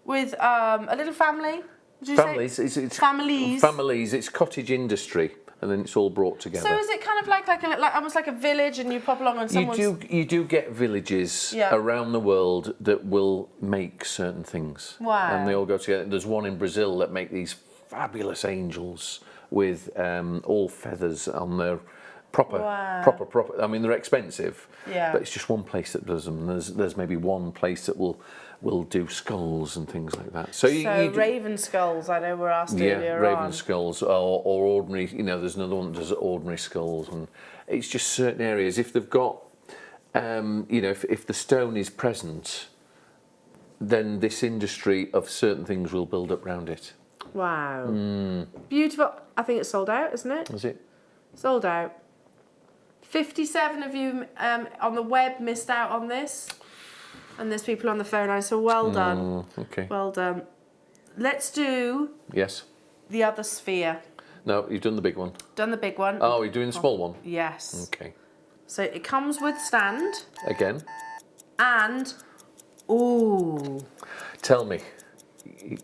With a little family. Would you Families. say? It's families. Families. It's cottage industry, and then it's all brought together. So is it kind of like almost like a village, and you pop along on someone's... You do get villages around the world that will make certain things. Wow. And they all go together. There's one in Brazil that make these fabulous angels with all feathers on their proper. I mean, they're expensive. Yeah. But it's just one place that does them. There's maybe one place that will do skulls and things like that. So raven skulls, I know were asked earlier raven on. skulls or ordinary. There's another one that does ordinary skulls, and it's just certain areas. If they've got, if the stone is present, then this industry of certain things will build up around it. Wow. Beautiful. I think it's sold out, isn't it? Is it? Sold out. 57 of you on the web missed out on this. And there's people on the phone line, so well done. Okay. Well done. Let's do the other sphere. No, you've done the big one. Done the big one. Oh, you're doing the small one? Yes. Okay. So it comes with stand. Again? And, ooh. Tell me. Do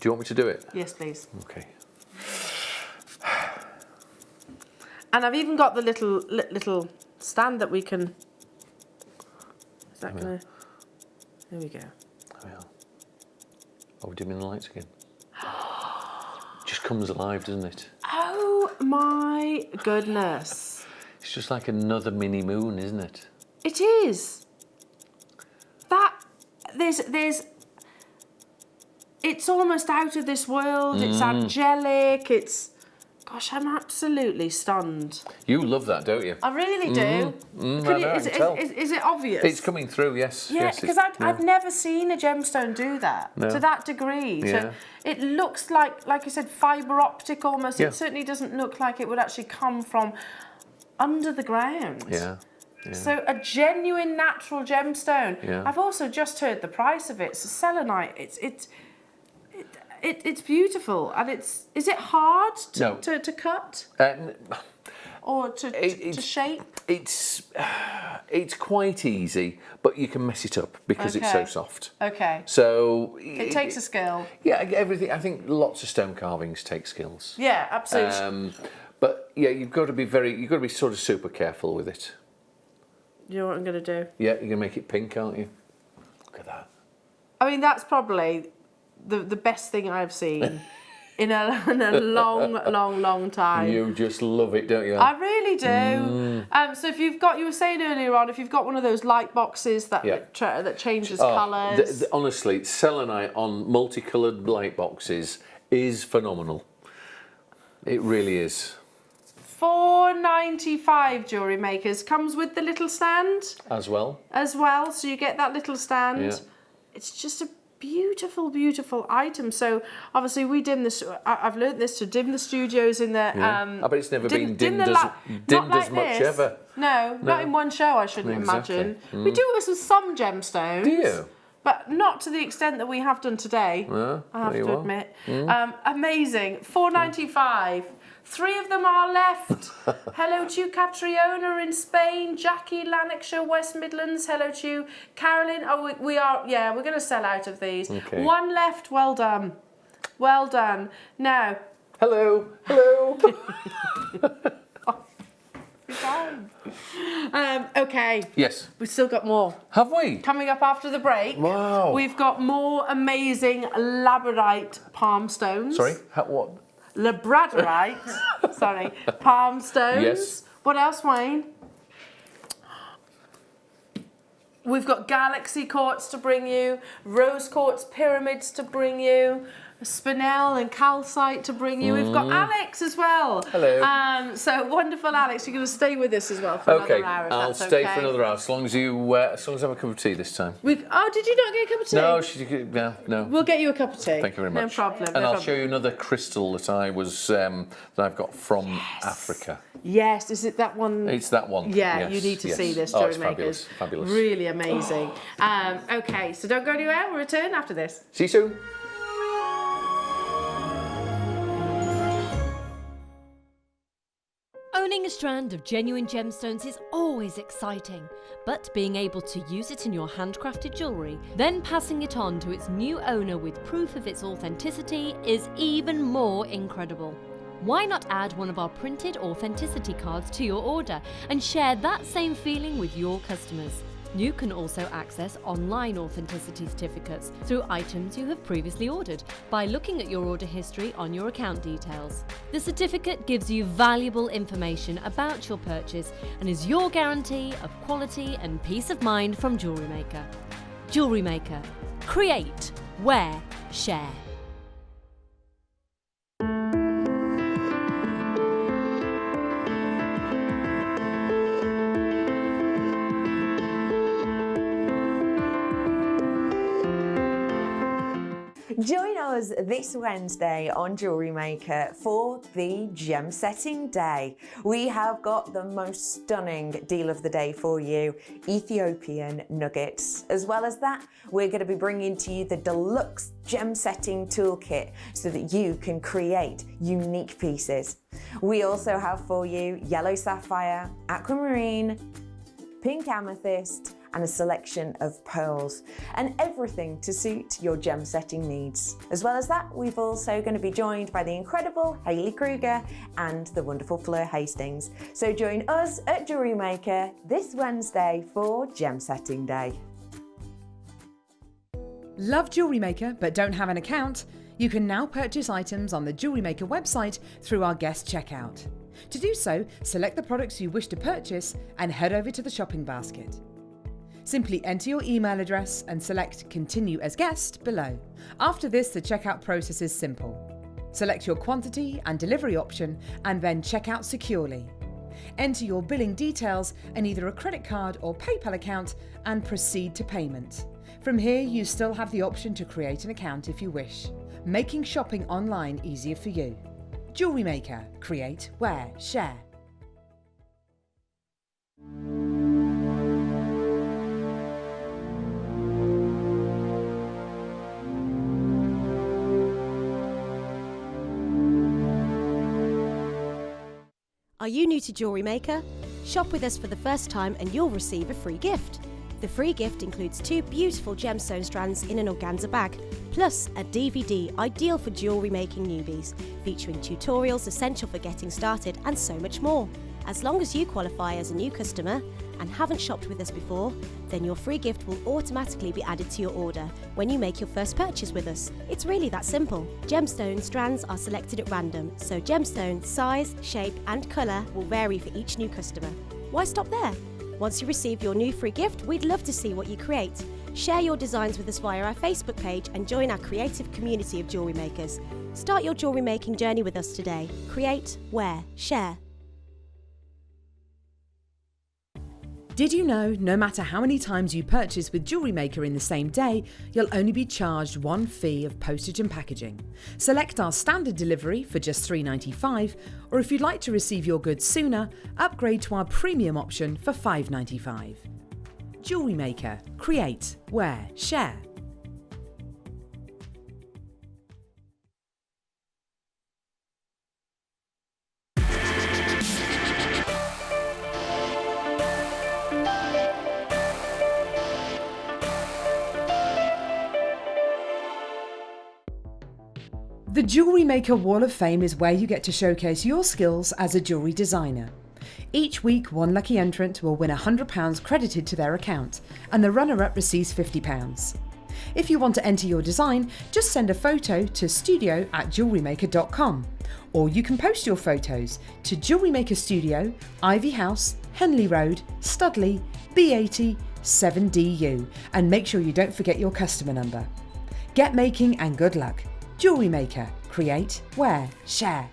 you want me to do it? Yes, please. Okay. And I've even got the little stand that we can... Is that gonna... There we go. Oh, yeah. Oh, we're dimming the lights again. Just comes alive, doesn't it? Oh my goodness. It's just like another mini moon, isn't it? It is. It's almost out of this world. It's angelic. It's... Gosh, I'm absolutely stunned. You love that, don't you? I really do. Is it obvious? It's coming through, yes. Yeah, yes, because I've never seen a gemstone do that to that degree. Yeah. So it looks like you said, fibre optic almost. Yeah. It certainly doesn't look like it would actually come from under the ground. Yeah. Yeah. So a genuine natural gemstone. Yeah. I've also just heard the price of it. So selenite, it's beautiful, and is it hard to cut or to shape? It's quite easy, but you can mess it up because it's so soft. Okay. So it takes a skill. Yeah, everything. I think lots of stone carvings take skills. Yeah, absolutely. But yeah, you've got to be sort of super careful with it. You know what I'm going to do? Yeah, you're going to make it pink, aren't you? Look at that. I mean, that's probably the best thing I've seen in a long time. You just love it, don't you? I really do. So if you've got, you were saying earlier on, if you've got one of those light boxes that that changes colours. Honestly, selenite on multicoloured light boxes is phenomenal. It really is. $4.95 Jewellery Makers. Comes with the little stand. As well. So you get that little stand. Yeah. It's just a beautiful, beautiful item. So obviously we dim this. I've learnt this to dim the studios in the. I bet it's never been dimmed as much ever. No, not in one show. I shouldn't imagine. We do it with some gemstones. Do you? But not to the extent that we have done today. I have to admit. Amazing. $4.95. 3 of them are left. Hello to you, Catriona in Spain, Jackie, Lanarkshire, West Midlands. Hello to you, Carolyn. Oh, we are, yeah, we're going to sell out of these. Okay. 1 left. Well done. Well done. Now. Hello. Hello. Okay. Yes. We've still got more. Have we? Coming up after the break. Wow. We've got more amazing Labradorite palm stones. Sorry? What? Labradorite, sorry, palm stones. Yes. What else, Wayne? We've got galaxy quartz to bring you, rose quartz pyramids to bring you, spinel and calcite to bring you. We've got Alex as well. Hello. So wonderful, Alex. You're going to stay with us as well for another hour. If I'll that's stay okay. for another hour as long as you I have a cup of tea this time. Oh, did you not get a cup of tea? No. We'll get you a cup of tea. Thank you very much. No problem. And I'll show you another crystal that I've got from Africa. Yes, is it that one? It's that one. Yeah, yes, you need to see this, Jewellery Jewellery Makers. Fabulous. Really amazing. Okay, so don't go anywhere. We'll return after this. See you soon. Owning a strand of genuine gemstones is always exciting, but being able to use it in your handcrafted jewellery, then passing it on to its new owner with proof of its authenticity is even more incredible. Why not add one of our printed authenticity cards to your order and share that same feeling with your customers? You can also access online authenticity certificates through items you have previously ordered by looking at your order history on your account details. The certificate gives you valuable information about your purchase and is your guarantee of quality and peace of mind from Jewellery Maker. Jewellery Maker. Create, wear, share. Join us this Wednesday on Jewellery Maker for the Gem Setting Day. We have got the most stunning deal of the day for you, Ethiopian nuggets. As well as that, we're going to be bringing to you the deluxe gem setting toolkit so that you can create unique pieces. We also have for you yellow sapphire, aquamarine, pink amethyst, and a selection of pearls, and everything to suit your gem setting needs. As well as that, we've also going to be joined by the incredible Hayley Kruger and the wonderful Fleur Hastings. So join us at Jewellery Maker this Wednesday for Gem Setting Day. Love Jewellery Maker but don't have an account? You can now purchase items on the Jewellery Maker website through our guest checkout. To do so, select the products you wish to purchase and head over to the shopping basket. Simply enter your email address and select Continue as Guest below. After this, the checkout process is simple. Select your quantity and delivery option and then check out securely. Enter your billing details and either a credit card or PayPal account and proceed to payment. From here, you still have the option to create an account if you wish, making shopping online easier for you. Jewellery Maker. Create, wear, share. Are you new to Jewellery Maker? Shop with us for the first time and you'll receive a free gift. The free gift includes 2 beautiful gemstone strands in an organza bag, plus a DVD ideal for jewellery making newbies, featuring tutorials essential for getting started and so much more. As long as you qualify as a new customer and haven't shopped with us before, then your free gift will automatically be added to your order when you make your first purchase with us. It's really that simple. Gemstone strands are selected at random, so gemstone size, shape and colour will vary for each new customer. Why stop there? Once you receive your new free gift, we'd love to see what you create. Share your designs with us via our Facebook page and join our creative community of jewellery makers. Start your jewellery making journey with us today. Create, wear, share. Did you know no matter how many times you purchase with Jewellery Maker in the same day, you'll only be charged one fee of postage and packaging? Select our standard delivery for just $3.95, or if you'd like to receive your goods sooner, upgrade to our premium option for $5.95. Jewellery Maker. Create, wear, share. The Jewellery Maker Wall of Fame is where you get to showcase your skills as a jewellery designer. Each week, one lucky entrant will win £100 credited to their account, and the runner-up receives £50. If you want to enter your design, just send a photo to studio@jewellerymaker.com, or you can post your photos to Jewellery Maker Studio, Ivy House, Henley Road, Studley, B80 7DU, and make sure you don't forget your customer number. Get making and good luck. Jewellery Maker. Create, wear, share.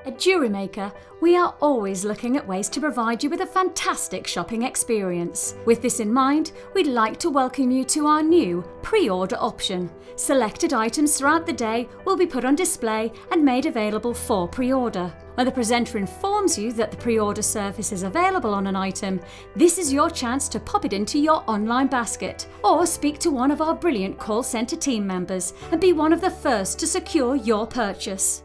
At Jewellery Maker, we are always looking at ways to provide you with a fantastic shopping experience. With this in mind, we'd like to welcome you to our new pre-order option. Selected items throughout the day will be put on display and made available for pre-order. When the presenter informs you that the pre-order service is available on an item, this is your chance to pop it into your online basket or speak to one of our brilliant call centre team members and be one of the first to secure your purchase.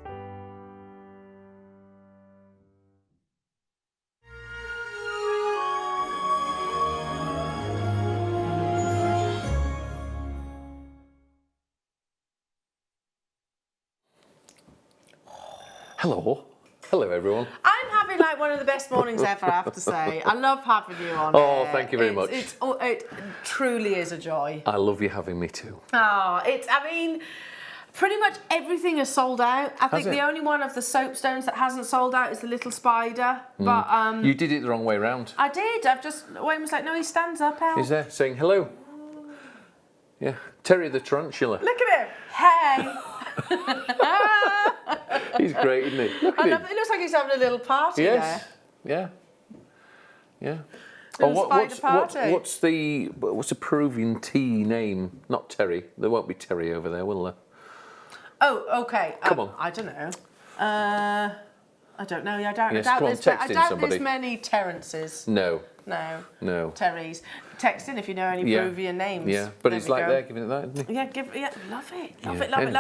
Hello. Hello, everyone. I'm having like one of the best mornings ever, I have to say. I love having you on Oh, here. thank you very much. It truly is a joy. I love you having me too. Oh, I mean, pretty much everything is sold out. I think the only one of the soapstones that hasn't sold out is the little spider. But You did it the wrong way round. I did. Wayne was like, no, he stands up, Al. Is there saying hello? Yeah, Terry the tarantula. Look at him. Hey. He's great, isn't he? Look at him. It looks like he's having a little party there. Yeah. Yeah. Little spider party. What's the Peruvian tea name? Not Terry. There won't be Terry over there, will there? Oh, okay. Come on. I don't know. I don't know. I doubt there's many Terrences. No. Terrys. Text in if you know any Peruvian names. Yeah, but he's like there giving it that, isn't he? Yeah, love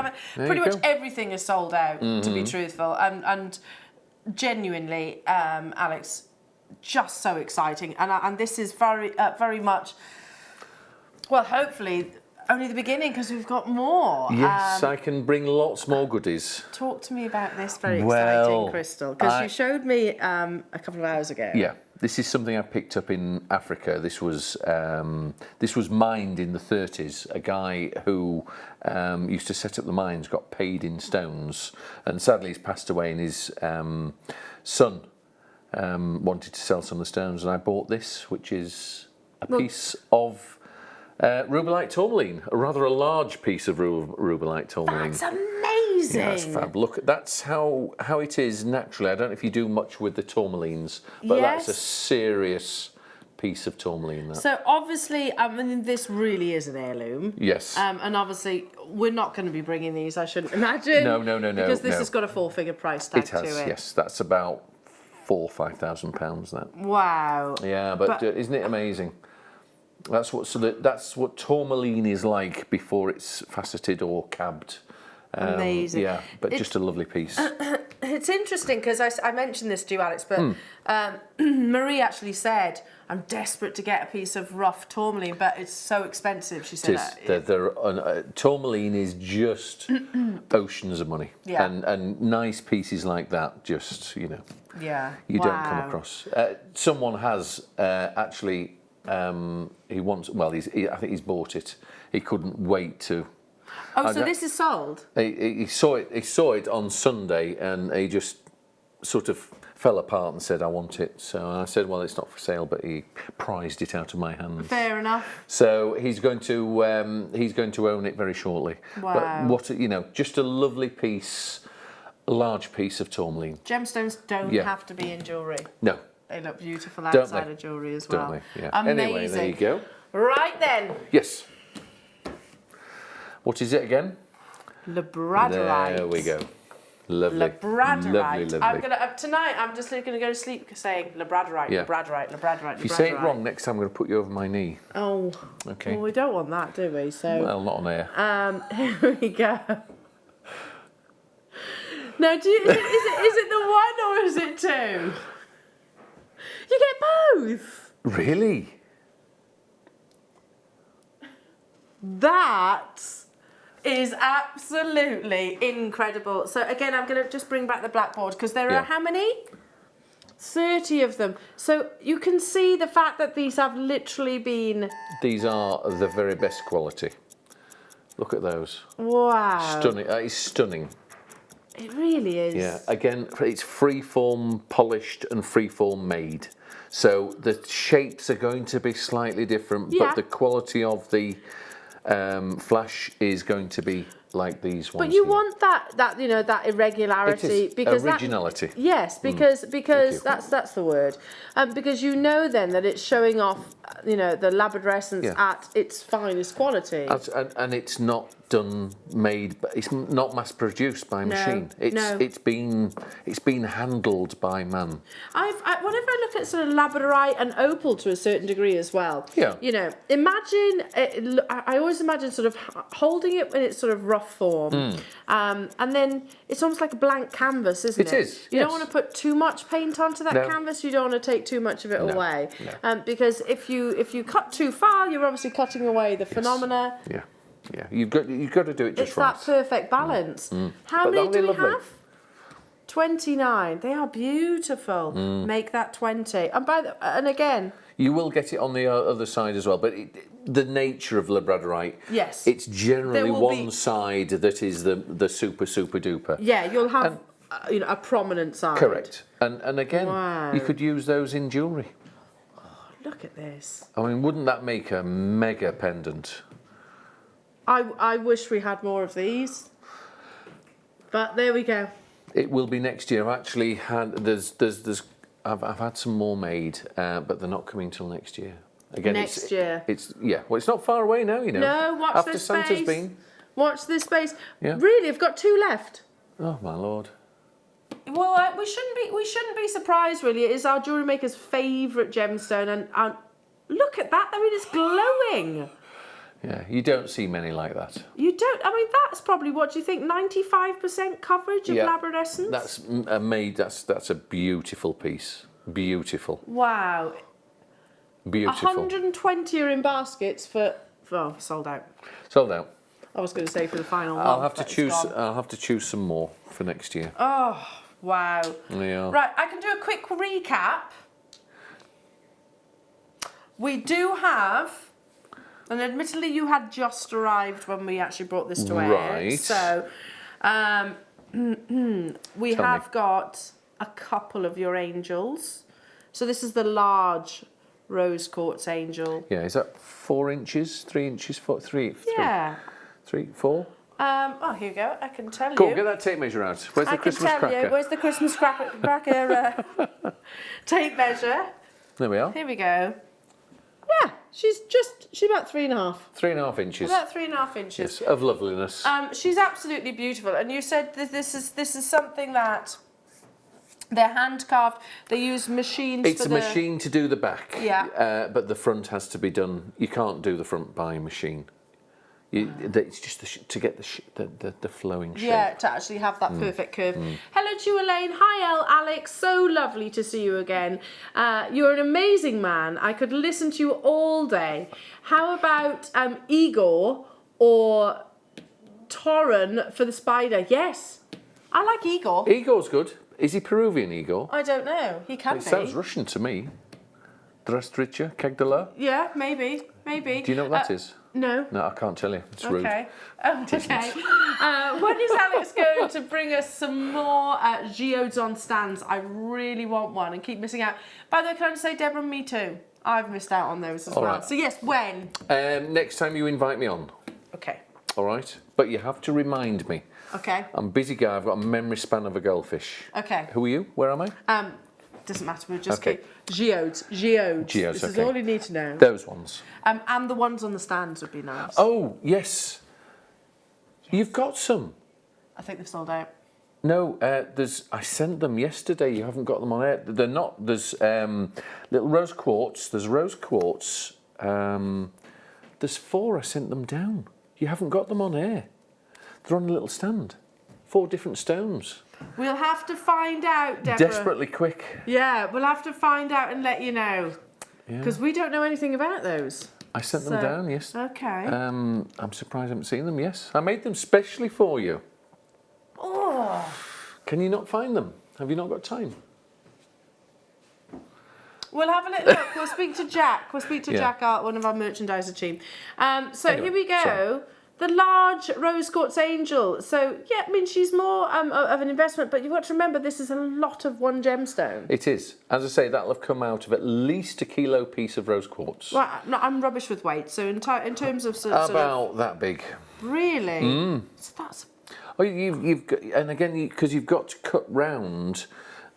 it. Pretty much everything is sold out, to be truthful. And genuinely, Alex, just so exciting. And this is very much, well, hopefully, only the beginning because we've got more. Yes, I can bring lots more goodies. Talk to me about this very exciting crystal, because you showed me a couple of hours ago. Yeah, this is something I picked up in Africa. This was mined in the 30s. A guy who used to set up the mines got paid in stones, and sadly he's passed away. And his son wanted to sell some of the stones, and I bought this, which is a piece of rubellite tourmaline, a rather large piece of rubellite tourmaline. That's amazing. Yeah, that's fab. Look, that's how it is naturally. I don't know if you do much with the tourmalines, but that's a serious piece of tourmaline. That. So obviously, I mean, this really is an heirloom. Yes. And obviously, we're not going to be bringing these, I shouldn't imagine. No. Because this has got a 4-figure price tag to it. It has, yes. That's about £4,000 or £5,000, that. Wow. Yeah, but isn't it amazing? That's what tourmaline is like before it's faceted or cabbed. Amazing. Yeah, but just a lovely piece. it's interesting because I mentioned this to you, Alex, but Marie actually said, I'm desperate to get a piece of rough tourmaline, but it's so expensive. She said tourmaline is just oceans of money. Yeah. And nice pieces like that, just, you know, yeah, you don't come across. Someone has actually, he wants, well, I think he's bought it. He couldn't wait to. Oh, so this is sold? He saw it on Sunday, and he just sort of fell apart and said, I want it. So I said, well, it's not for sale, but he prized it out of my hands. Fair enough. So he's going to own it very shortly. Wow. But what, you know, just a lovely piece, a large piece of tourmaline. Gemstones don't have to be in jewellery. No. They look beautiful outside of jewellery as well. Don't they? Yeah. Amazing. Anyway, there you go. Right then. Yes. What is it again? Labradorite. There we go. Lovely. Labradorite. Lovely. I'm gonna tonight. I'm just gonna go to sleep saying Labradorite, Labradorite. If you say it wrong next time, I'm going to put you over my knee. Oh. Okay. Well, we don't want that, do we? So. Well, not on air. Here we go. Now, is it the one or is it two? You get both. Really? That is absolutely incredible. So again, I'm going to just bring back the blackboard because there are how many? 30 of them. So you can see the fact that these have literally been... These are the very best quality. Look at those. Wow. Stunning. That is stunning. It really is. Yeah. Again, it's freeform polished and freeform made. So the shapes are going to be slightly different, but the quality of the flash is going to be like these ones. But you here. want that you know, that irregularity, it is. because originality. Yes, because that's the word. Because you know then that it's showing off, you know, the labradorescence at its finest quality. And it's not made, it's not mass produced by machine. It's been handled by man. Whenever I look at sort of labradorite and opal to a certain degree as well. Yeah. You know, imagine I always imagine sort of holding it in its sort of rough form, and then it's almost like a blank canvas, isn't it? It is. You don't want to put too much paint onto that canvas. You don't want to take too much of it away, because if you cut too far, you're obviously cutting away the phenomena. Yeah. Yeah, you've got to do it just right. It's that perfect balance. How many do we have? 29. They are beautiful. Make that 20. And again, you will get it on the other side as well, but the nature of labradorite, yes, it's generally one side that is the super duper. Yeah, you'll have you know, a prominent side. Correct. And again, you could use those in jewellery. Oh, look at this. I mean, wouldn't that make a mega pendant? I wish we had more of these, but there we go. It will be next year. I've actually had I've had some more made, but they're not coming till next year. Again, next year. Well, it's not far away now, you know. No, watch after this Santa's space. been. Watch this space. Yeah. Really, I've got 2 left. Oh my lord. Well, we shouldn't be surprised. Really, it is our Jewellery Maker's favourite gemstone, and look at that. I mean, it's glowing. Yeah, you don't see many like that. You don't. I mean, that's probably, what do you think, 95% coverage of labradorescence? That's a beautiful piece. Beautiful. Wow. Beautiful. 120 are in baskets for sold out. Sold out. I was going to say for the final one. I'll have to choose some more for next year. Oh, wow. Yeah. Right, I can do a quick recap. We do have, and admittedly you had just arrived when we actually brought this to air. Right. So we have got a couple of your angels. So this is the large rose quartz angel. Yeah, is that 4 inches, 3 inches, 3? Yeah. 3, 4? Oh, here you go. I can tell Cool, you. get that tape measure out. Where's the I can Christmas tell cracker? you. Where's the Christmas cracker tape measure? There we are. Here we go. Yeah, she's about 3.5. 3.5 inches. About 3.5 inches. Yes, of loveliness. She's absolutely beautiful, and you said that this is something that they're hand carved. They use machines. It's a machine to do the back. Yeah. But the front has to be done. You can't do the front by machine. It's just to get the flowing shape. Yeah, to actually have that perfect curve. Hello to you, Elaine. Hi, Alex. So lovely to see you again. You're an amazing man. I could listen to you all day. How about Igor or Torren for the spider? Yes, I like Igor. Igor's good. Is he Peruvian, Igor? I don't know. He can It be. sounds Russian to me. Drastricha, Kegdala. Yeah, maybe. Do you know what that is? No. No, I can't tell you. It's rude. Okay. Oh, okay. When is Alex going to bring us some more geodes on stands? I really want one and keep missing out. By the way, can I just say, Deborah, me too. I've missed out on those as well. Right. So yes, when? Next time you invite me on. Okay. All right. But you have to remind me. Okay. I'm a busy guy. I've got a memory span of a goldfish. Okay. Who are you? Where am I? Doesn't matter. We'll just Okay. keep geodes. This is all you need to know. Those ones. And the ones on the stands would be nice. Oh, yes. You've got some. I think they've sold out. No, I sent them yesterday. You haven't got them on air. They're not. There's little rose quartz. There's rose quartz. There's 4. I sent them down. You haven't got them on air. They're on a little stand. 4 different stones. We'll have to find out, Deborah. Desperately quick. Yeah, we'll have to find out and let you know. Because we don't know anything about those. I sent them down, yes. Okay. I'm surprised I haven't seen them, yes. I made them specially for you. Oh. Can you not find them? Have you not got time? We'll have a little look. We'll speak to Jack. Jack, one of our merchandiser team. Anyway, here we go. Sorry. The large rose quartz angel. So, yeah, I mean, she's more of an investment, but you've got to remember this is a lot of one gemstone. It is. As I say, that'll have come out of at least a kilo piece of rose quartz. Well, no, I'm rubbish with weight, so in terms of about that big. Really? So that's... Oh, you've got, and again, because you've got to cut round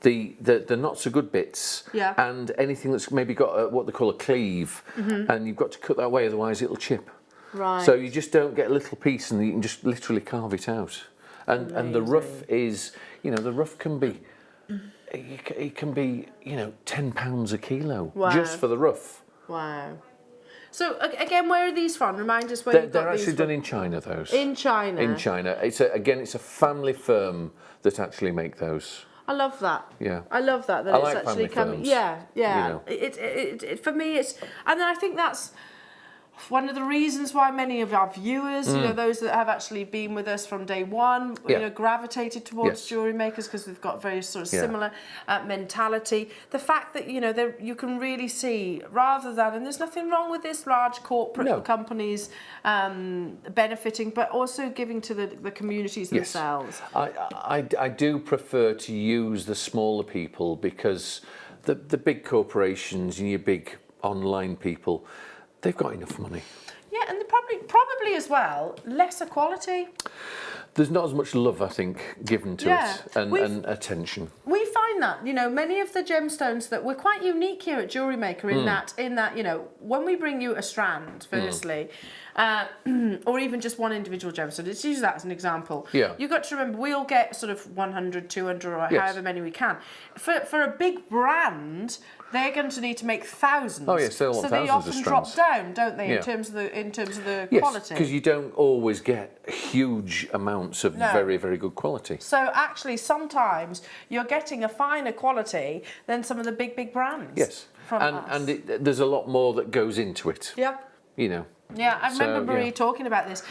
the not so good bits, and anything that's maybe got what they call a cleave, and you've got to cut that way, otherwise it'll chip. Right. So you just don't get a little piece, and you can just literally carve it out. And the rough is, the rough can be, it can be, £10 a kilo just for the rough. Wow. So again, where are these from? Remind us where they're actually done in China. Those in China. In China, it's a family firm that actually make those. I love that. Yeah. I love that I it's like actually coming. firms, Yeah. It for me it's, and then I think that's one of the reasons why many of our viewers, those that have actually been with us from day one, gravitated towards jewellery makers because we've got very sort of similar mentality. The fact that you can really see, rather than, and there's nothing wrong with this, large corporate companies benefiting, but also giving to the communities themselves. I do prefer to use the smaller people, because the big corporations and your big online people, they've got enough money. Yeah, and they're probably as well, lesser quality. There's not as much love, I think, given to it and attention. We find that, many of the gemstones that we're quite unique here at Jewellery Maker in that, when we bring you a strand, firstly, or even just one individual gemstone, let's use that as an example. Yeah. You've got to remember, we'll get sort of 100, 200, or however many we can. For a big brand, they're going to need to make thousands. Oh yes, they want thousands of strands. So they often drop down, don't they, in terms of the quality? Because you don't always get huge amounts of very, very good quality. So actually, sometimes you're getting a finer quality than some of the big brands. Yes, and there's a lot more that goes into it. Yeah. Yeah, I remember Marie talking about this.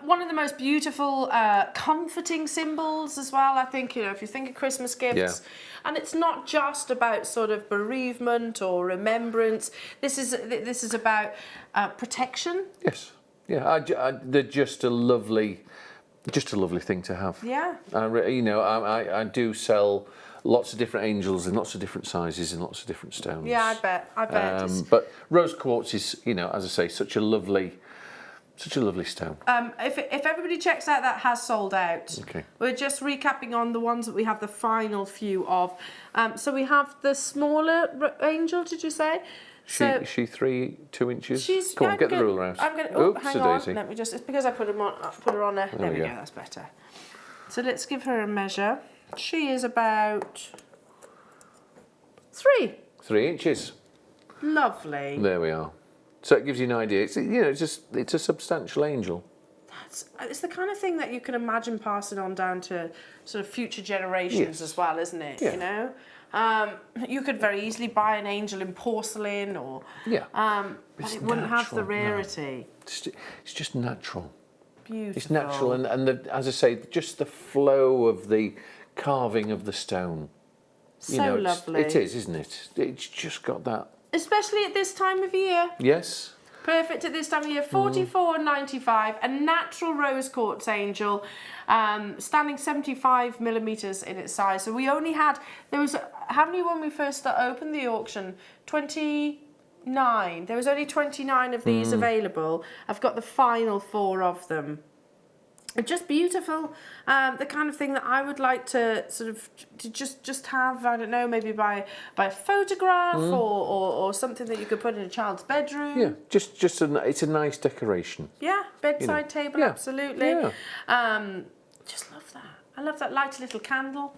One of the most beautiful, comforting symbols as well, I think, if you think of Christmas gifts, and it's not just about sort of bereavement or remembrance. This is about protection. Yes, they're just a lovely thing to have. Yeah. I do sell lots of different angels in lots of different sizes and lots of different stones. Yeah, I bet. But rose quartz is, as I say, such a lovely stone. If everybody checks out, that has sold out. Okay. We're just recapping on the ones that we have the final few of. So we have the smaller angel, did you say? She 2 inches. Come on, get the ruler out. I'm gonna. Hang on. Let me just. It's because I put her on there. There we go. That's better. So let's give her a measure. She is about 3 inches. Lovely. There we are. So it gives you an idea. It's it's a substantial angel. it's the kind of thing that you can imagine passing on down to sort of future generations as well, isn't it? Yeah. You know, you could very easily buy an angel in porcelain, or but it wouldn't have the rarity. No. It's just natural. Beautiful. It's natural, and as I say, just the flow of the carving of the stone. So lovely. It is, isn't it? It's just got that. Especially at this time of year. Yes. Perfect at this time of year. $44.95. A natural rose quartz angel, standing 75 millimeters in its size. So we only had, there was, how many when we first opened the auction? 29. There was only 29 of these available. I've got the final 4 of them. Just beautiful, the kind of thing that I would like to sort of just have. I don't know, maybe by a photograph or something that you could put in a child's bedroom. Yeah, it's a nice decoration. Yeah, bedside table, absolutely. Yeah. Just love that. I love that. Light a little candle.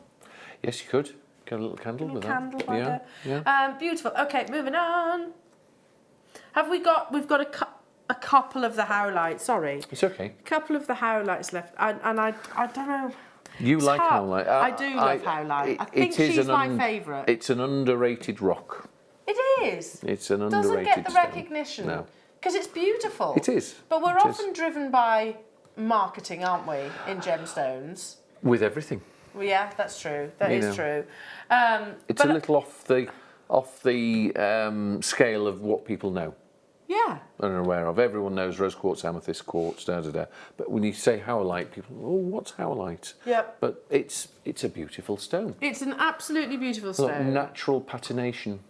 Yes, you could get a little candle with Candle that. by Yeah, there. yeah. Beautiful. Okay, moving on. We've got a couple of the howlites, sorry. It's okay. A couple of the howlites left, and I don't know. You like howlite? I do love howlite. I think she's my favourite. It's an underrated rock. It is. It's an Doesn't underrated get the stone. recognition. No. Because it's beautiful. It is. But we're often driven by marketing, aren't we, in gemstones? With everything. Well, yeah, that's true. That is true. It's a little off the scale of what people know. Yeah. And are aware of. Everyone knows rose quartz, amethyst quartz, da. But when you say howlite, people, oh, what's howlite? Yep. But it's a beautiful stone. It's an absolutely beautiful stone. Like natural patination.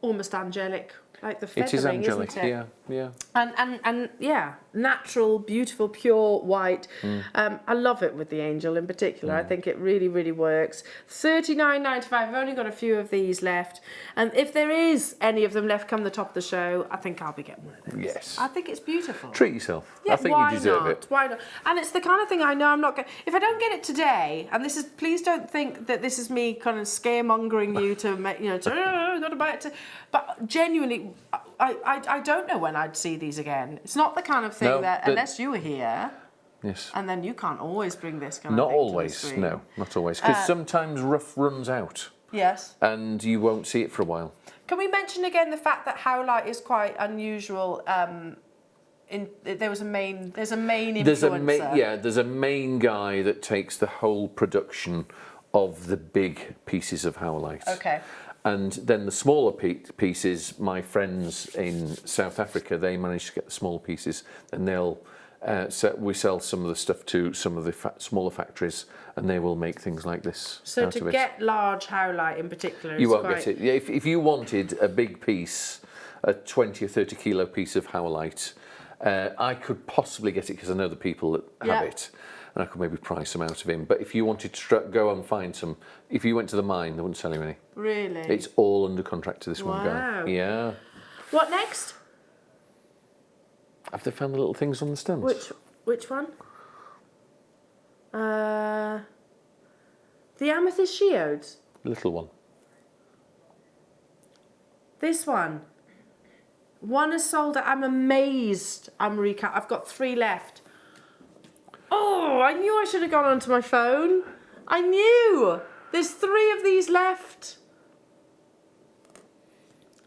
Almost angelic, like the feathering, It is angelic, isn't it? yeah. And yeah, natural, beautiful, pure white. I love it with the angel in particular. I think it really, really works. $39.95. I've only got a few of these left. And if there is any of them left come the top of the show, I think I'll be getting one of those. Yes. I think it's beautiful. Treat yourself. Yeah, I think you deserve it. Why not? And it's the kind of thing I know I'm not going. If I don't get it today, and this is, please don't think that this is me kind of scaremongering you to make, got to buy it. But genuinely, I don't know when I'd see these again. It's not the kind of thing that unless you were here. Yes. And then you can't always bring this kind Not of thing always, to the screen. no, not always. Because sometimes rough runs out. Yes. And you won't see it for a while. Can we mention again the fact that howlite is quite unusual? There's a main influencer. There's a main guy that takes the whole production of the big pieces of howlite. Okay. And then the smaller pieces, my friends in South Africa, they manage to get the smaller pieces, and they'll we sell some of the stuff to some of the smaller factories, and they will make things like this. So to get large howlite in particular, you won't get it. Yeah, if you wanted a big piece, a 20 or 30 kilo piece of howlite, I could possibly get it because I know the people that have it. And I could maybe price them out of him. But if you wanted to go and find some, if you went to the mine, they wouldn't sell you any. Really? It's all under contract to this one guy. Yeah. What next? Have they found the little things on the stands? Which one? The amethyst geodes. Little one. This one. One is sold out. I'm amazed. I've got 3 left. Oh, I knew I should have gone onto my phone. I knew. There's 3 of these left.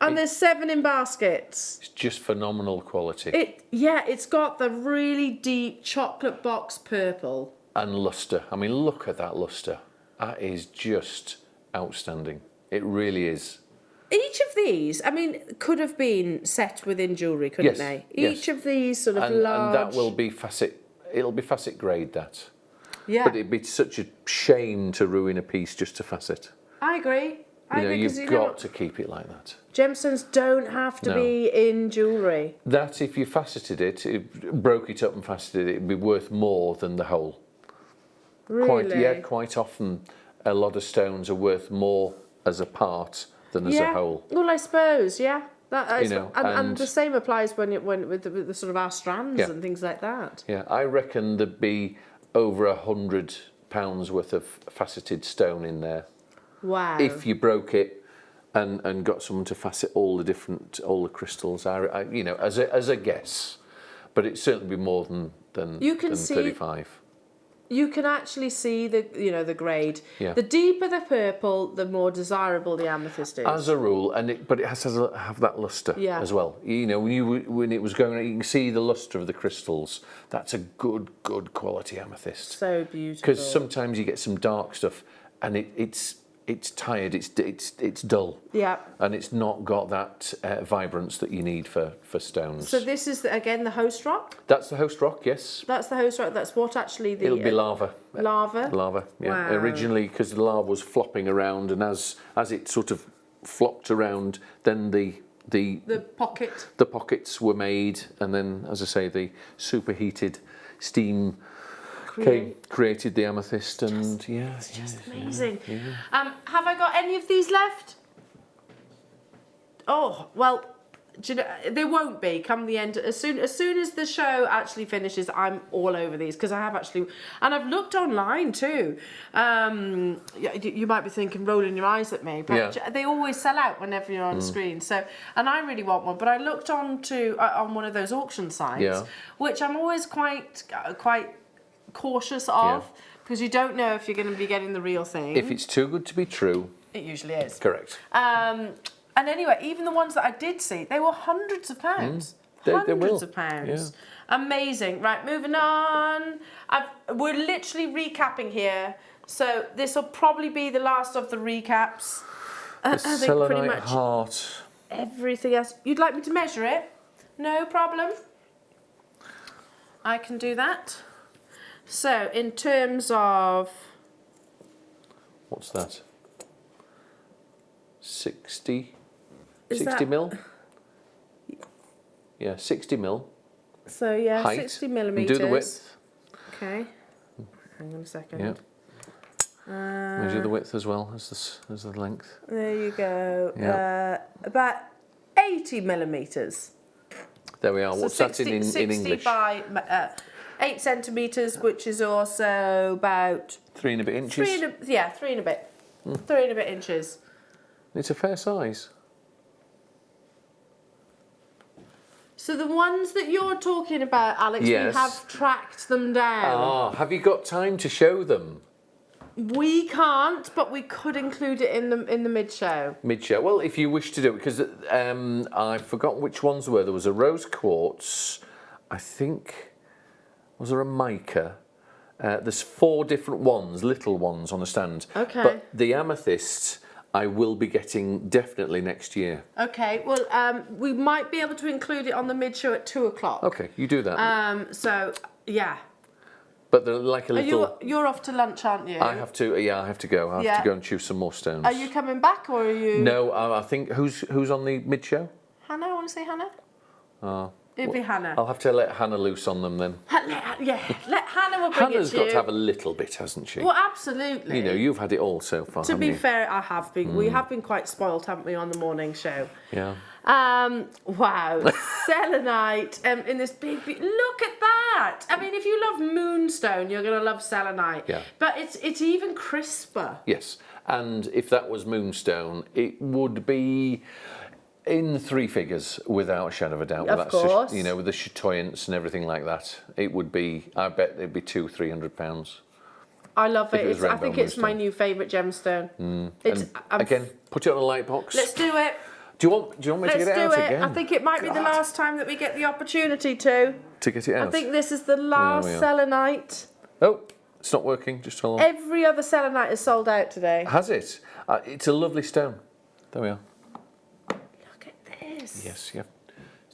And there's 7 in baskets. It's just phenomenal quality. It's got the really deep chocolate box purple. And luster. I mean, look at that luster. That is just outstanding. It really is. Each of these, I mean, could have been set within jewellery, couldn't they? Each of these sort of large... And that will be facet... It'll be facet grade, that. Yeah. But it'd be such a shame to ruin a piece just to facet. I agree. You've got to keep it like that. Gemstones don't have to be in jewellery. That, if you faceted it, broke it up and faceted it, it'd be worth more than the whole. Really? Quite often a lot of stones are worth more as a part than as a whole. Well, I suppose, yeah. That is, and the same applies when with the sort of our strands and things like that. Yeah, I reckon there'd be over £100 worth of faceted stone in there. Wow. If you broke it and got someone to facet all the crystals, as a guess. but it'd certainly be more than You can see 35. You can actually see the the grade. Yeah. The deeper the purple, the more desirable the amethyst is. As a rule, but it has to have that luster as well. You know, when it was going, you can see the luster of the crystals. That's a good quality amethyst. So beautiful. Because sometimes you get some dark stuff, and it's tired, it's dull. Yeah. And it's not got that vibrance that you need for stones. So this is again the host rock. That's the host rock, yes. That's the host rock. That's what actually the. It'll be lava. Lava. Lava, yeah. Wow. Originally, because the lava was flopping around, and as it sort of flopped around, then the pockets were made, and then, as I say, the superheated steam created the amethyst, and it's just amazing. Yeah. Have I got any of these left? Oh well, do you know, there won't be come the end. As soon as the show actually finishes, I'm all over these because I have actually, and I've looked online too. You might be thinking, rolling your eyes at me, but they always sell out whenever you're on screen. So, and I really want one, but I looked on one of those auction sites, which I'm always quite cautious of, because you don't know if you're going to be getting the real thing. If it's too good to be true, it usually is. Correct. And anyway, even the ones that I did see, they were hundreds of pounds. Hundreds of pounds. Yeah. Amazing. Right, moving on. We're literally recapping here, so this will probably be the last of the recaps. The Selenite heart. Everything else. You'd like me to measure it? No problem. I can do that. So, in terms of... What's that? 60 mil? Yeah, 60 mil. So, yeah, height. 60 millimetres. Do the width. Okay. Hang on a second. Yeah. Measure the width as well as the length. There you go. Yeah. About 80 millimetres. There we are. So what's 60, that in 60 English? By 8 centimetres, which is also about 3 and a bit inches. 3 and a bit. 3 and a bit inches. It's a fair size. So the ones that you're talking about, Alex, we have tracked them down. Ah, have you got time to show them? We can't, but we could include it in the mid-show. Mid-show. Well, if you wish to do it, because I've forgotten which ones were. There was a rose quartz, I think. Was there a mica? There's 4 different ones, little ones on the stand. Okay. But the amethyst I will be getting definitely next year. Okay. Well, we might be able to include it on the mid-show at 2 o'clock. Okay, you do that. So yeah. But they're like a little. You're off to lunch, aren't you? I have to. Yeah, I have to go. I have to go and choose some more stones. Are you coming back, or are you? No, I think who's on the mid-show? Hannah. I want to say Hannah. Oh. It'd be Hannah. I'll have to let Hannah loose on them then. Let Hannah will bring Hannah's it to got you. to have a little bit, hasn't she? Well, absolutely. You know, you've had it all so far. To be fair, I have been. We have been quite spoilt, haven't we, on the morning show? Yeah. Wow, selenite in this big. Look at that! I mean, if you love moonstone, you're going to love selenite. Yeah. But it's even crisper. Yes, and if that was moonstone, it would be in 3 figures without a shadow of a doubt. Of course. You know, with the chatoyance and everything like that, it would be. I bet it'd be £200-300. I love it. I think it's moonstone. my new favourite gemstone. Again, put it on a light box. Let's do it. Do you want me to get it out again? I think it might be the last time that we get the opportunity to. To get it out? I think this is the last selenite. Oh, it's not working. Just hold on. Every other selenite is sold out today. Has it? It's a lovely stone. There we are. Look at this. Yes, yeah.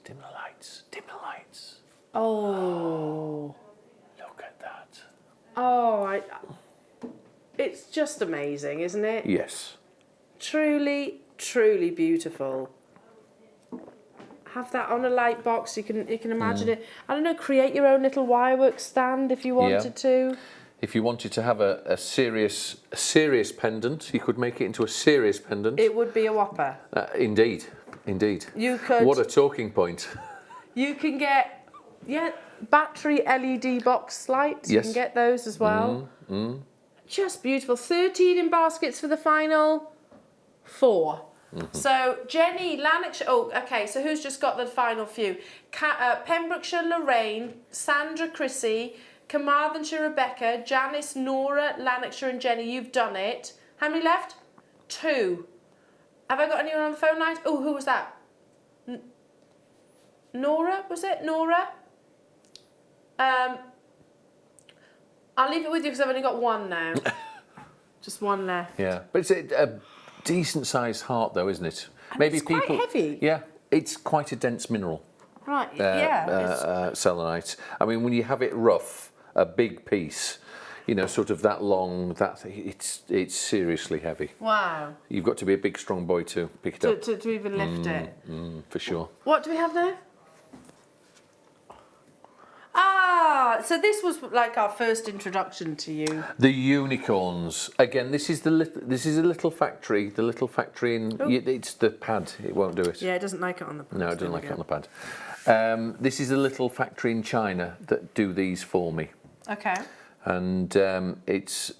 Dim the lights. Dim the lights. Oh. Look at that. Oh, it's just amazing, isn't it? Yes. Truly, truly beautiful. Have that on a light box. You can imagine it. I don't know. Create your own little wirework stand if you wanted to. If you wanted to have a serious pendant, you could make it into a serious pendant. It would be a whopper. Indeed, indeed. You could. What a talking point. You can get battery LED box lights. Yes. You can get those as well. Just beautiful. 13 in baskets for the final 4. So Jenny, Lanarkshire. Oh, okay. So who's just got the final few? Pembrokeshire, Lorraine, Sandra, Chrissy, Carmarthenshire, Rebecca, Janice, Nora, Lanarkshire, and Jenny. You've done it. How many left? 2. Have I got anyone on the phone line? Oh, who was that? Nora, was it? Nora? I'll leave it with you because I've only got 1 now. Just 1 left. Yeah, but it's a decent sized heart though, isn't it? And Maybe it's people. quite heavy. Yeah, it's quite a dense mineral. Right, yeah. Selenite. I mean, when you have it rough, a big piece, you know, sort of that long, it's seriously heavy. Wow. You've got to be a big, strong boy to pick it up. To even lift it. For sure. What do we have now? Ah, so this was like our first introduction to you. The unicorns. Again, this is a little factory. The little factory in it's the pad. It won't do it. Yeah, it doesn't like it on the pad. No, it doesn't like it on the pad. This is a little factory in China that do these for me. Okay. And it's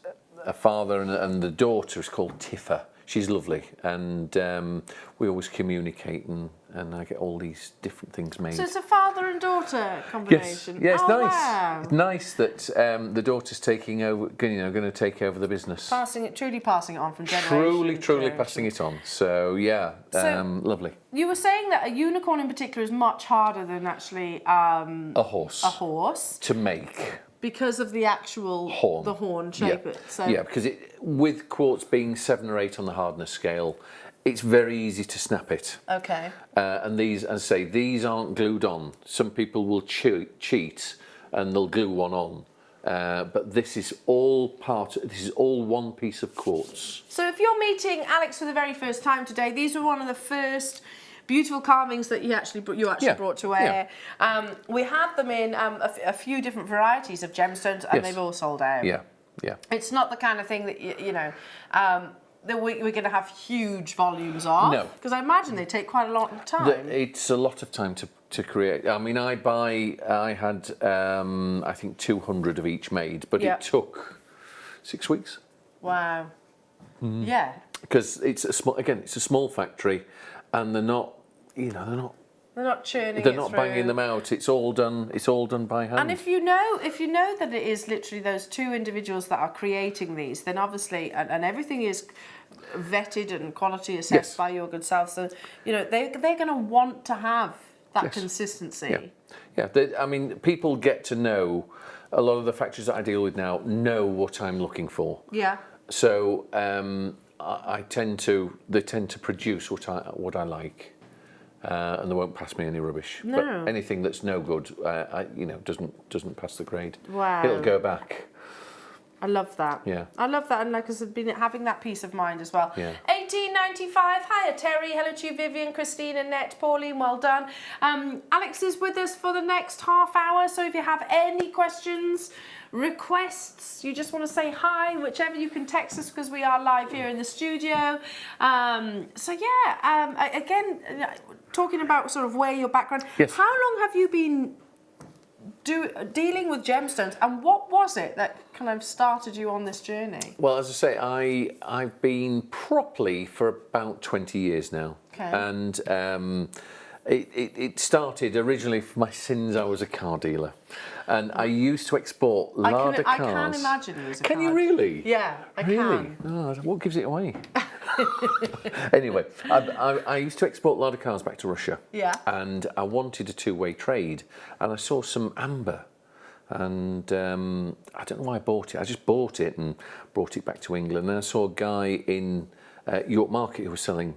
a father and the daughter is called Tiffa. She's lovely, and we always communicate, and I get all these different things made. So it's a father and daughter combination. Yes, oh, nice. Wow. It's nice that the daughter's taking over. You know, going to take over the business. Truly passing it on from generation. Truly passing it on. So yeah, lovely. You were saying that a unicorn in particular is much harder than actually a horse. A horse to make. Because of the actual horn. The horn shape. Yeah. So yeah, because with quartz being 7 or 8 on the hardness scale, it's very easy to snap it. Okay. And these, as I say, these aren't glued on. Some people will cheat and they'll glue one on. But this is all one piece of quartz. So if you're meeting Alex for the very first time today, these were one of the first beautiful carvings that you actually brought to air. Yeah. We had them in a few different varieties of gemstones, and they've all sold out. Yeah, yeah. It's not the kind of thing that you know that we're going to have huge volumes of. No, because I imagine they take quite a lot of time. It's a lot of time to create. I mean, I had I think 200 of each made, but it took 6 weeks. Wow. Yeah. Because it's a small factory. And they're not churning. They're not banging them out. It's all done by hand. And if you know that it is literally those 2 individuals that are creating these, then obviously and everything is vetted and quality assessed by your good self. So you know they're going to want to have that consistency. Yeah. I mean, people get to know. A lot of the factories that I deal with now know what I'm looking for. Yeah. So. They tend to produce what I like, and they won't pass me any rubbish. No. But anything that's no good, doesn't pass the grade. Wow. It'll go back. I love that. Yeah. I love that, and like I've been having that peace of mind as well. Yeah. 1895. Hiya Terry. Hello to you, Vivian, Christine, Annette, Pauline. Well done. Alex is with us for the next half hour. So if you have any questions, requests, you just want to say hi, whichever, you can text us because we are live here in the studio. Again, talking about sort of where your background. Yes. How long have you been dealing with gemstones, and what was it that kind of started you on this journey? Well, as I say, I've been properly for about 20 years now. Okay. And it started originally for my sins. I was a car dealer, and I used to export Lada cars. I can imagine you as a Can you really? Yeah, I can. Oh, what gives it away? Anyway, I used to export Lada cars back to Russia. Yeah. And I wanted a 2-way trade, and I saw some amber, and I don't know why I bought it. I just bought it and brought it back to England. And I saw a guy in York Market who was selling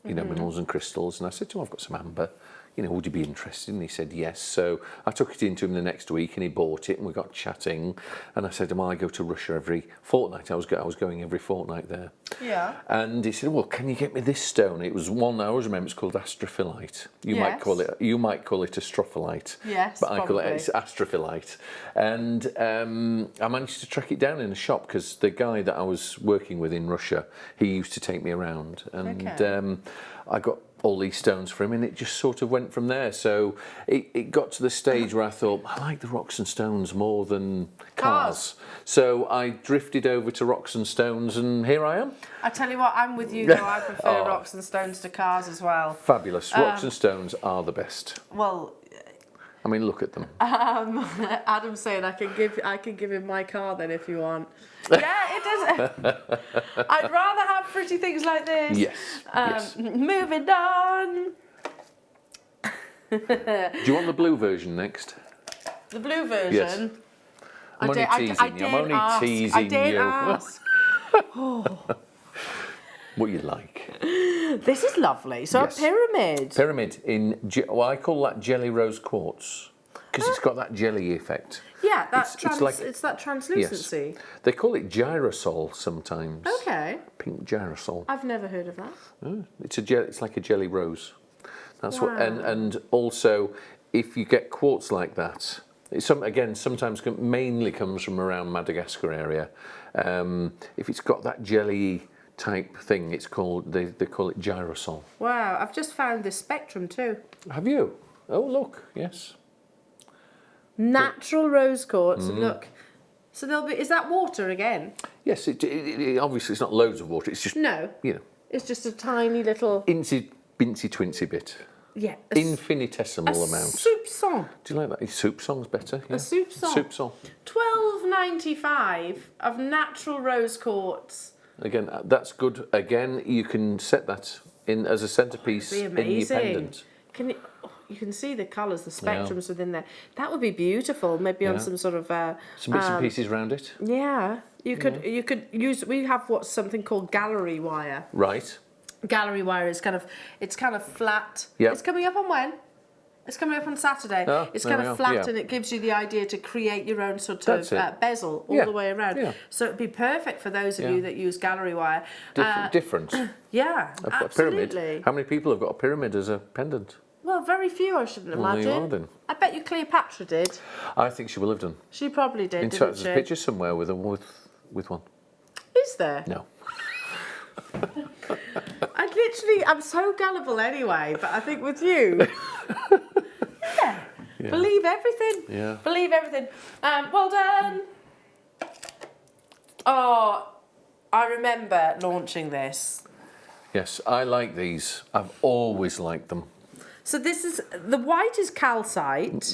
minerals and crystals, and I said to him, I've got some amber, would you be interested? And he said yes. So I took it into him the next week, and he bought it, and we got chatting, and I said to him, I go to Russia every fortnight. I was going every fortnight there. Yeah. And he said, well, can you get me this stone? It was one, I always remember, it's called astrophyllite. You might call it astrophyllite. Yes, but I call it astrophyllite. And I managed to track it down in a shop because the guy that I was working with in Russia, he used to take me around, and I got all these stones for him, and it just sort of went from there. So it got to the stage where I thought, I like the rocks and stones more than cars. So I drifted over to rocks and stones, and here I am. I tell you what, I'm with you though. I prefer rocks and stones to cars as well. Fabulous. Rocks and stones are the best. Well, I mean, look at them. Adam's saying I can give him my car then if you want. Yeah, it does. I'd rather have pretty things like this. Yes. Yes. Moving on. Do you want the blue version next? The blue version? Yes. I'm only teasing you. I'm only teasing I did you. ask. What you like. This is lovely. So Yes. a pyramid. Pyramid in, well, I call that jelly rose quartz because it's got that jelly effect. Yeah, that's it's that translucency. Yes. They call it gyrosol sometimes. Okay. Pink gyrosol. I've never heard of that. Oh, it's like a jelly rose. That's what. Wow. And also, if you get quartz like that, sometimes mainly comes from around Madagascar area. If it's got that jelly type thing, it's called they call it gyrosol. Wow, I've just found this spectrum too. Have you? Oh, look, yes. Natural rose quartz. Look, so there'll be. Is that water again? Yes, it obviously it's not loads of water. It's just No. It's just a tiny little. Incy bincy twincy bit. Yeah. Infinitesimal amount. Soupçon. Do you like that? Soupçon's better. Yeah. A soupçon. Soupçon. $12.95 of natural rose quartz. Again, that's good. Again, you can set that in as a centerpiece in your pendant. You can see the colours, the spectrums within there. That would be beautiful. Maybe on some sort of some bits and pieces around it. Yeah, you could use. We have something called gallery wire. Right. Gallery wire is kind of flat. Yep. It's coming up on when? It's coming up on Saturday. Oh, it's kind of flat and it gives you the idea to create your own sort of bezel all the way around. Yeah. So it'd be perfect for those of you that use gallery wire. Different. Yeah, a pyramid. How many people have got a pyramid as a pendant? Well, very few, I shouldn't imagine. Well, you are then. I bet you Cleopatra did. I think she will have done. She probably did, In fact, there's a picture somewhere with one. Is there? No. I'm so gullible anyway, but I think with you, believe everything. Yeah. Believe everything. Well done. Oh, I remember launching this. Yes, I like these. I've always liked them. So the white is calcite. Is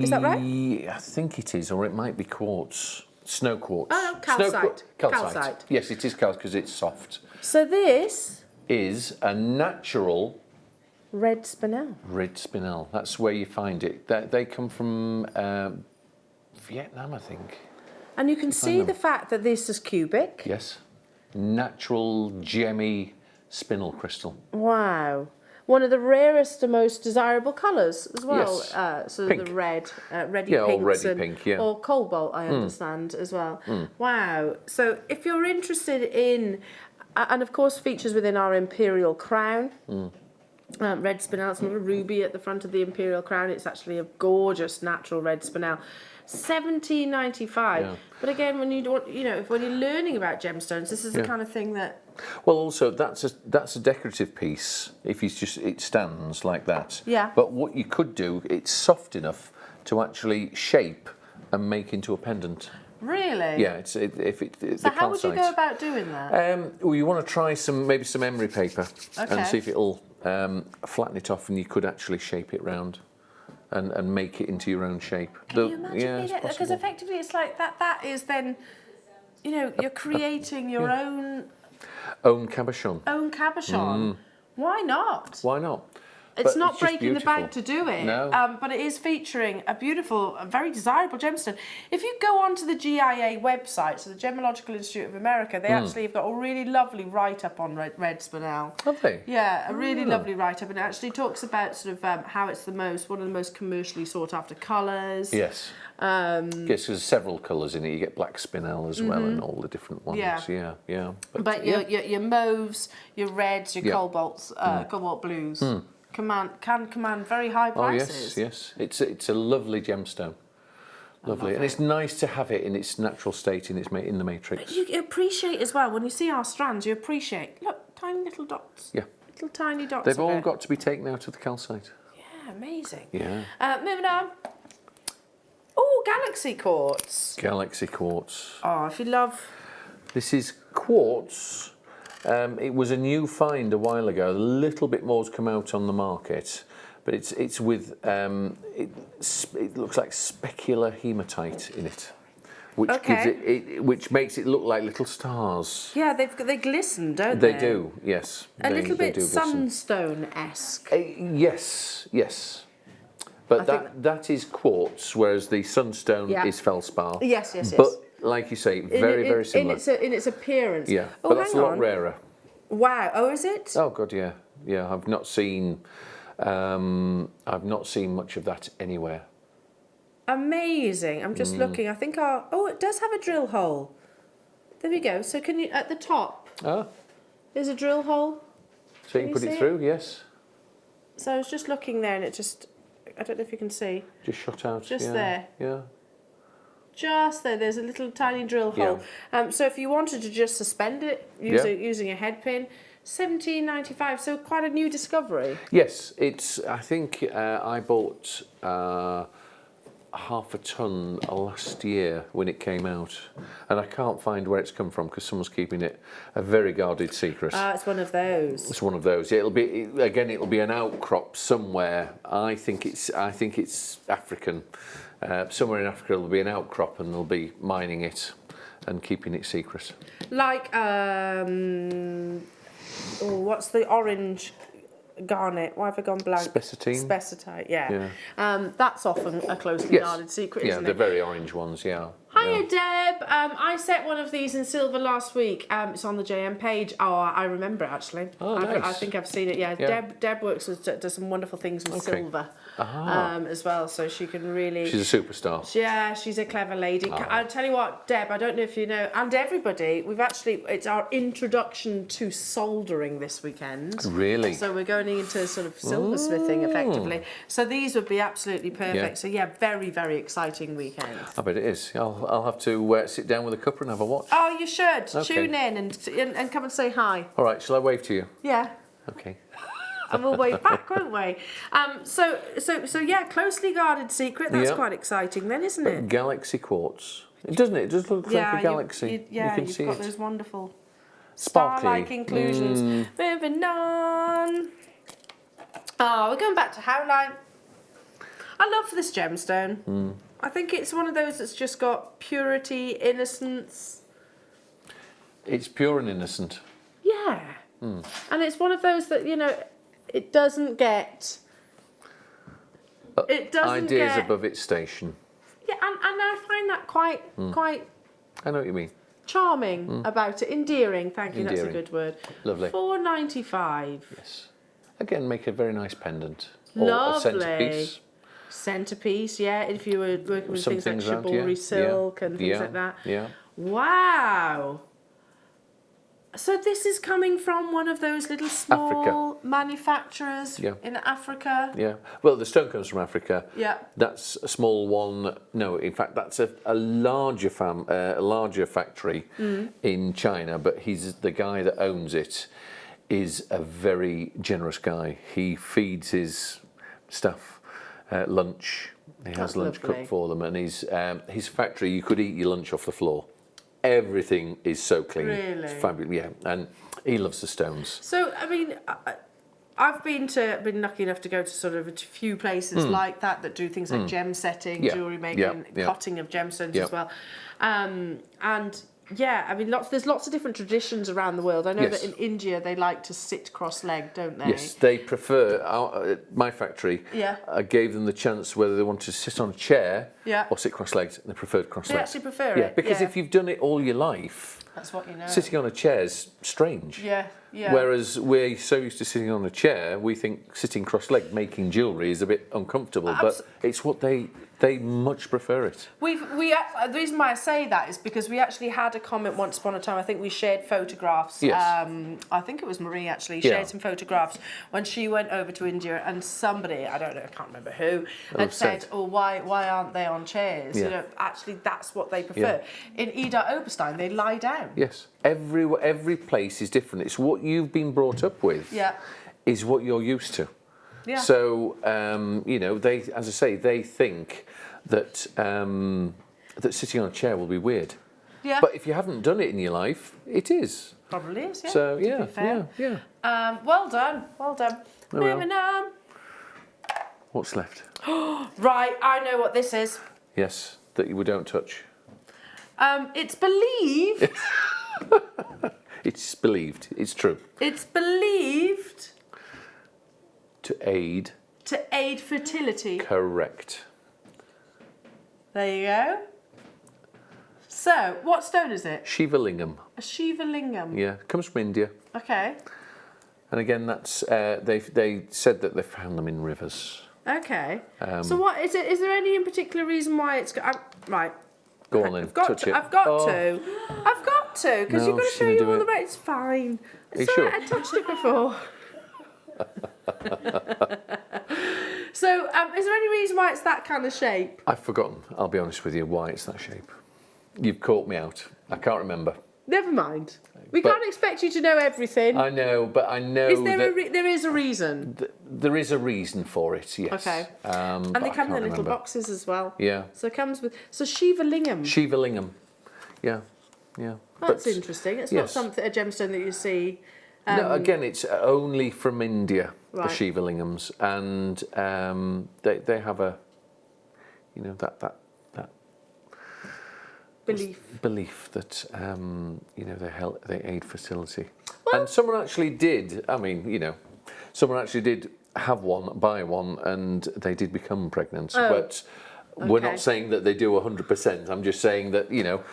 that right? I think it is, or it might be quartz. Snow quartz. Oh, no, calcite. Calcite. Yes, it is calcite because it's soft. So this is a natural red spinel. Red spinel. That's where you find it. They come from Vietnam, I think. And you can see the fact that this is cubic. Yes. Natural gemmy spinel crystal. Wow. One of the rarest and most desirable colours as well. Yes. So pink. The red, reddy pinks. Or reddy pink, yeah. Or cobalt, I understand, as well. Wow. So if you're interested in, and of course features within our imperial crown, red spinel, it's not a ruby at the front of the imperial crown, it's actually a gorgeous natural red spinel. $17.95. Yeah. But again, when when you're learning about gemstones, this is the kind of thing that. Well, also that's a decorative piece. If it stands like that. Yeah. But what you could do, it's soft enough to actually shape and make into a pendant. Really? Yeah. So how would you go about doing that? Well, you want to try maybe some emery paper and see if it'll flatten it off, and you could actually shape it round. And make it into your own shape. Can you imagine? Because effectively it's like that. That is then, you're creating your own cabochon. Own cabochon. Why not? Why not? It's not breaking the bank to do it, no. But it is featuring a beautiful, very desirable gemstone. If you go onto the GIA website, so the Gemological Institute of America, they actually have got a really lovely write-up on red spinel. Have they? Yeah, a really lovely write-up, and it actually talks about sort of how it's one of the most commercially sought-after colours. Yes. Yes, there's several colours in it. You get black spinel as well, and all the different ones. Yeah. But your mauves, your reds, your cobalts, cobalt blues. Can command very high prices. Oh yes. It's a lovely gemstone. Lovely, and it's nice to have it in its natural state in the matrix. You appreciate as well when you see our strands. You appreciate, look, tiny little dots. Yeah. little tiny dots. They've of all it. got to be taken out of the calcite. Yeah, amazing. Yeah. Moving on. Oh, galaxy quartz. Galaxy quartz. Oh, if you love. This is quartz. It was a new find a while ago. A little bit more's come out on the market, but it's with it looks like specular hematite in it, which gives it which makes it look like little stars. Yeah, they glisten, don't they? They do, yes. A little bit glisten. sunstone-esque. Yes, yes. But that is quartz, whereas the sunstone is feldspar. Yes, yes, yes. But like you say, very similar. In its appearance. Yeah, oh, but that's a lot rarer. Wow. Oh, is it? Oh God, yeah, yeah. I've not seen much of that anywhere. Amazing. I'm just looking. I think it does have a drill hole. There we go. So can you at the top? There's a drill hole. So you can put it through, yes. So I was just looking there, and it just. I don't know if you can see. Just shot out. Just there. Yeah. Just there. There's a little tiny drill hole. So if you wanted to just suspend it using a head pin, $17.95. So quite a new discovery. Yes, it's. I think I bought half a ton last year when it came out, and I can't find where it's come from because someone's keeping it a very guarded secret. It's one of those. It's one of those. It'll be an outcrop somewhere. I think it's African. Somewhere in Africa there'll be an outcrop and they'll be mining it and keeping it secret. Like what's the orange garnet? Why have I gone blank? Spessitite, yeah. That's often a closely guarded secret, isn't it? Yeah, they're very orange ones, yeah. Hiya, Deb. I set one of these in silver last week. It's on the JM page. Oh, I remember actually. Oh, nice. I think I've seen it. Yeah. Deb works does some wonderful things with silver as well. So she can really. She's a superstar. Yeah, she's a clever lady. I'll tell you what, Deb. I don't know if you know, and everybody. It's our introduction to soldering this weekend. Really? So we're going into sort of silversmithing effectively. So these would be absolutely perfect. Yeah. So yeah, very, very exciting weekend. I bet it is. I'll have to sit down with a cuppa and have a watch. Oh, you should. Okay. Tune in and come and say hi. All right, shall I wave to you? Yeah. Okay. And we'll wave back, won't we? So yeah, closely guarded secret. That's quite exciting then, isn't it? Galaxy quartz. Doesn't it? It does look like a galaxy. You can see got it. those wonderful Sparkly. star-like inclusions. Moving on. Oh, we're going back to Howline. I love this gemstone. I think it's one of those that's just got purity, innocence. It's pure and innocent. Yeah. And it's one of those that, it doesn't get... Ideas above its station. Yeah, and I find that quite I know what you mean. charming about it. Endearing, thank you, that's a good word. Lovely. $4.95. Yes. Again, make a very nice pendant. Lovely. Or a centrepiece. Centrepiece, yeah, if you were working with things like around, chivalry silk and things like that. Yeah. Wow. So this is coming from one of those little small manufacturers in Africa? Yeah. Well, the stone comes from Africa. Yeah. That's a small one. No, in fact, that's a larger factory in China, but the guy that owns it is a very generous guy. He feeds his staff lunch. He has lunch cooked for them, and his factory, you could eat your lunch off the floor. Everything is so clean. Really? It's fabulous, yeah. And he loves the stones. So, I mean, I've been lucky enough to go to sort of a few places like that do things like gem setting, jewellery making, cutting of gemstones as well. And yeah, I mean, there's lots of different traditions around the world. I know that in India they like to sit cross-legged, don't they? Yes, they prefer, my factory gave them the chance whether they wanted to sit on a chair or sit cross-legged, and they preferred cross-legged. They actually prefer it? Yeah, because if you've done it all your life, that's what you know. Sitting on a chair's strange. Yeah, yeah. Whereas we're so used to sitting on a chair, we think sitting cross-legged making jewellery is a bit uncomfortable, but it's what they much prefer it. The reason why I say that is because we actually had a comment once upon a time. I think we shared photographs. Yes. I think it was Marie actually shared some photographs when she went over to India, and somebody, I don't know, I can't remember who, had said, "Oh, why aren't they on chairs?" Yeah. Actually, that's what they prefer. In Ida Oberstein, they lie down. Yes. Every place is different. It's what you've been brought up with. Yeah. is what you're used to. Yeah. So, you know, they, as I say, they think that that sitting on a chair will be weird. Yeah. But if you haven't done it in your life, it is. Probably is, yeah. So, to be yeah, fair. yeah. Well done, well done. Oh, well. Moving on. What's left? Right, I know what this is. Yes, that you don't touch. It's believed. It's believed. It's true. It's believed To aid. fertility. Correct. There you go. So, what stone is it? Shiva lingam. A Shiva lingam. Yeah, comes from India. Okay. And again, that's they said that they found them in rivers. Okay. So what is it? Is there any in particular reason why it's right? Go on then, I've got touch to. it. I've got Oh. to. I've got to because No, you've got to she's show gonna you do all it. about. It's fine. Are you It's sure? alright, I touched it before. So, is there any reason why it's that kind of shape? I've forgotten, I'll be honest with you, why it's that shape. You've caught me out. I can't remember. Never mind. We But- can't expect you to know everything. I know, but I know Is there that there is a reason? there is a reason for it, yes. Okay. And And they come in the little boxes as well. Yeah. So it comes with Shiva lingam. Shiva lingam. Yeah, yeah. That's But- interesting. It's not yes. something a gemstone that you see. No, again, it's only from India, the Right. Shiva lingams, and they have a, you know, that belief that you know they aid fertility. And someone actually did. I mean, you know, someone actually did buy one, and they did become pregnant. Oh, but we're okay. not saying that they do 100%. I'm just saying that, you know,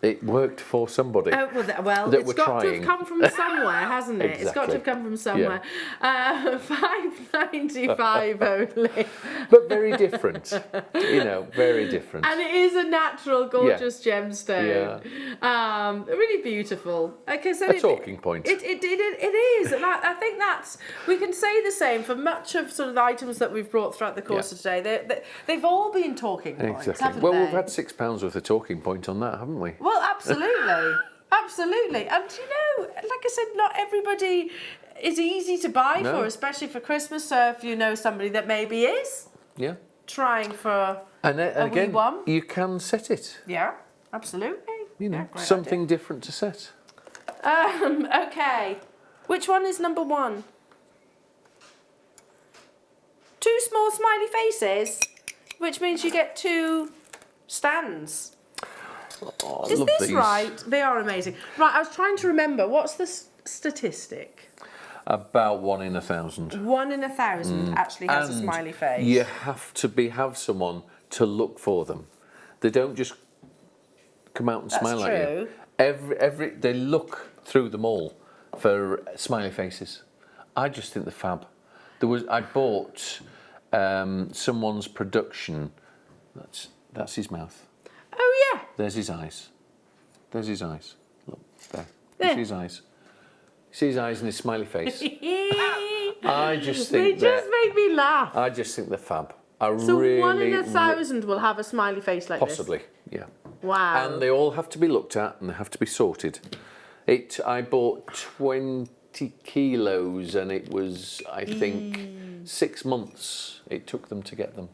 it worked for somebody. Oh, well, that it's we're got to trying. have come from somewhere, hasn't it? It's got to have Exactly. come from somewhere. $5.95 only. But very different, you know, very different. And it is a natural, gorgeous gemstone. Really beautiful. Like I said, A talking point. It is, and I think we can say the same for much of sort of the items that we've brought throughout the course of today. They've all been talking points, Exactly. haven't Well, they? we've had £6 worth of talking point on that, haven't we? Well, absolutely. Absolutely. And you know, like I said, not everybody is easy to buy No. for, especially for Christmas. So if you know somebody that maybe is Yeah. trying for And wee again, one. you can set it. Yeah, absolutely. You know, Yeah, great something different to set. Okay. Which one is number one? Two small smiley faces, which means you get two stands. Oh, I Is love this these. right? They are amazing. Right, I was trying to remember. What's the statistic? About 1 in 1,000. 1 in 1,000 actually has a And smiley face. you have to have someone to look for them. They don't just come out and That's smile at you. true. They look through them all for smiley faces. I just think they're fab. I bought someone's production. That's his mouth. Oh yeah. There's his eyes. There's his eyes. Look, there. There. You see his eyes. You see his eyes and his smiley face. I just think They just make me laugh. I just think they're fab. So 1 in 1,000 will have a smiley face like Possibly, yeah. this. Wow. And they all have to be looked at and they have to be sorted. I bought 20 kilos and it was, I think, 6 months it took them to get them.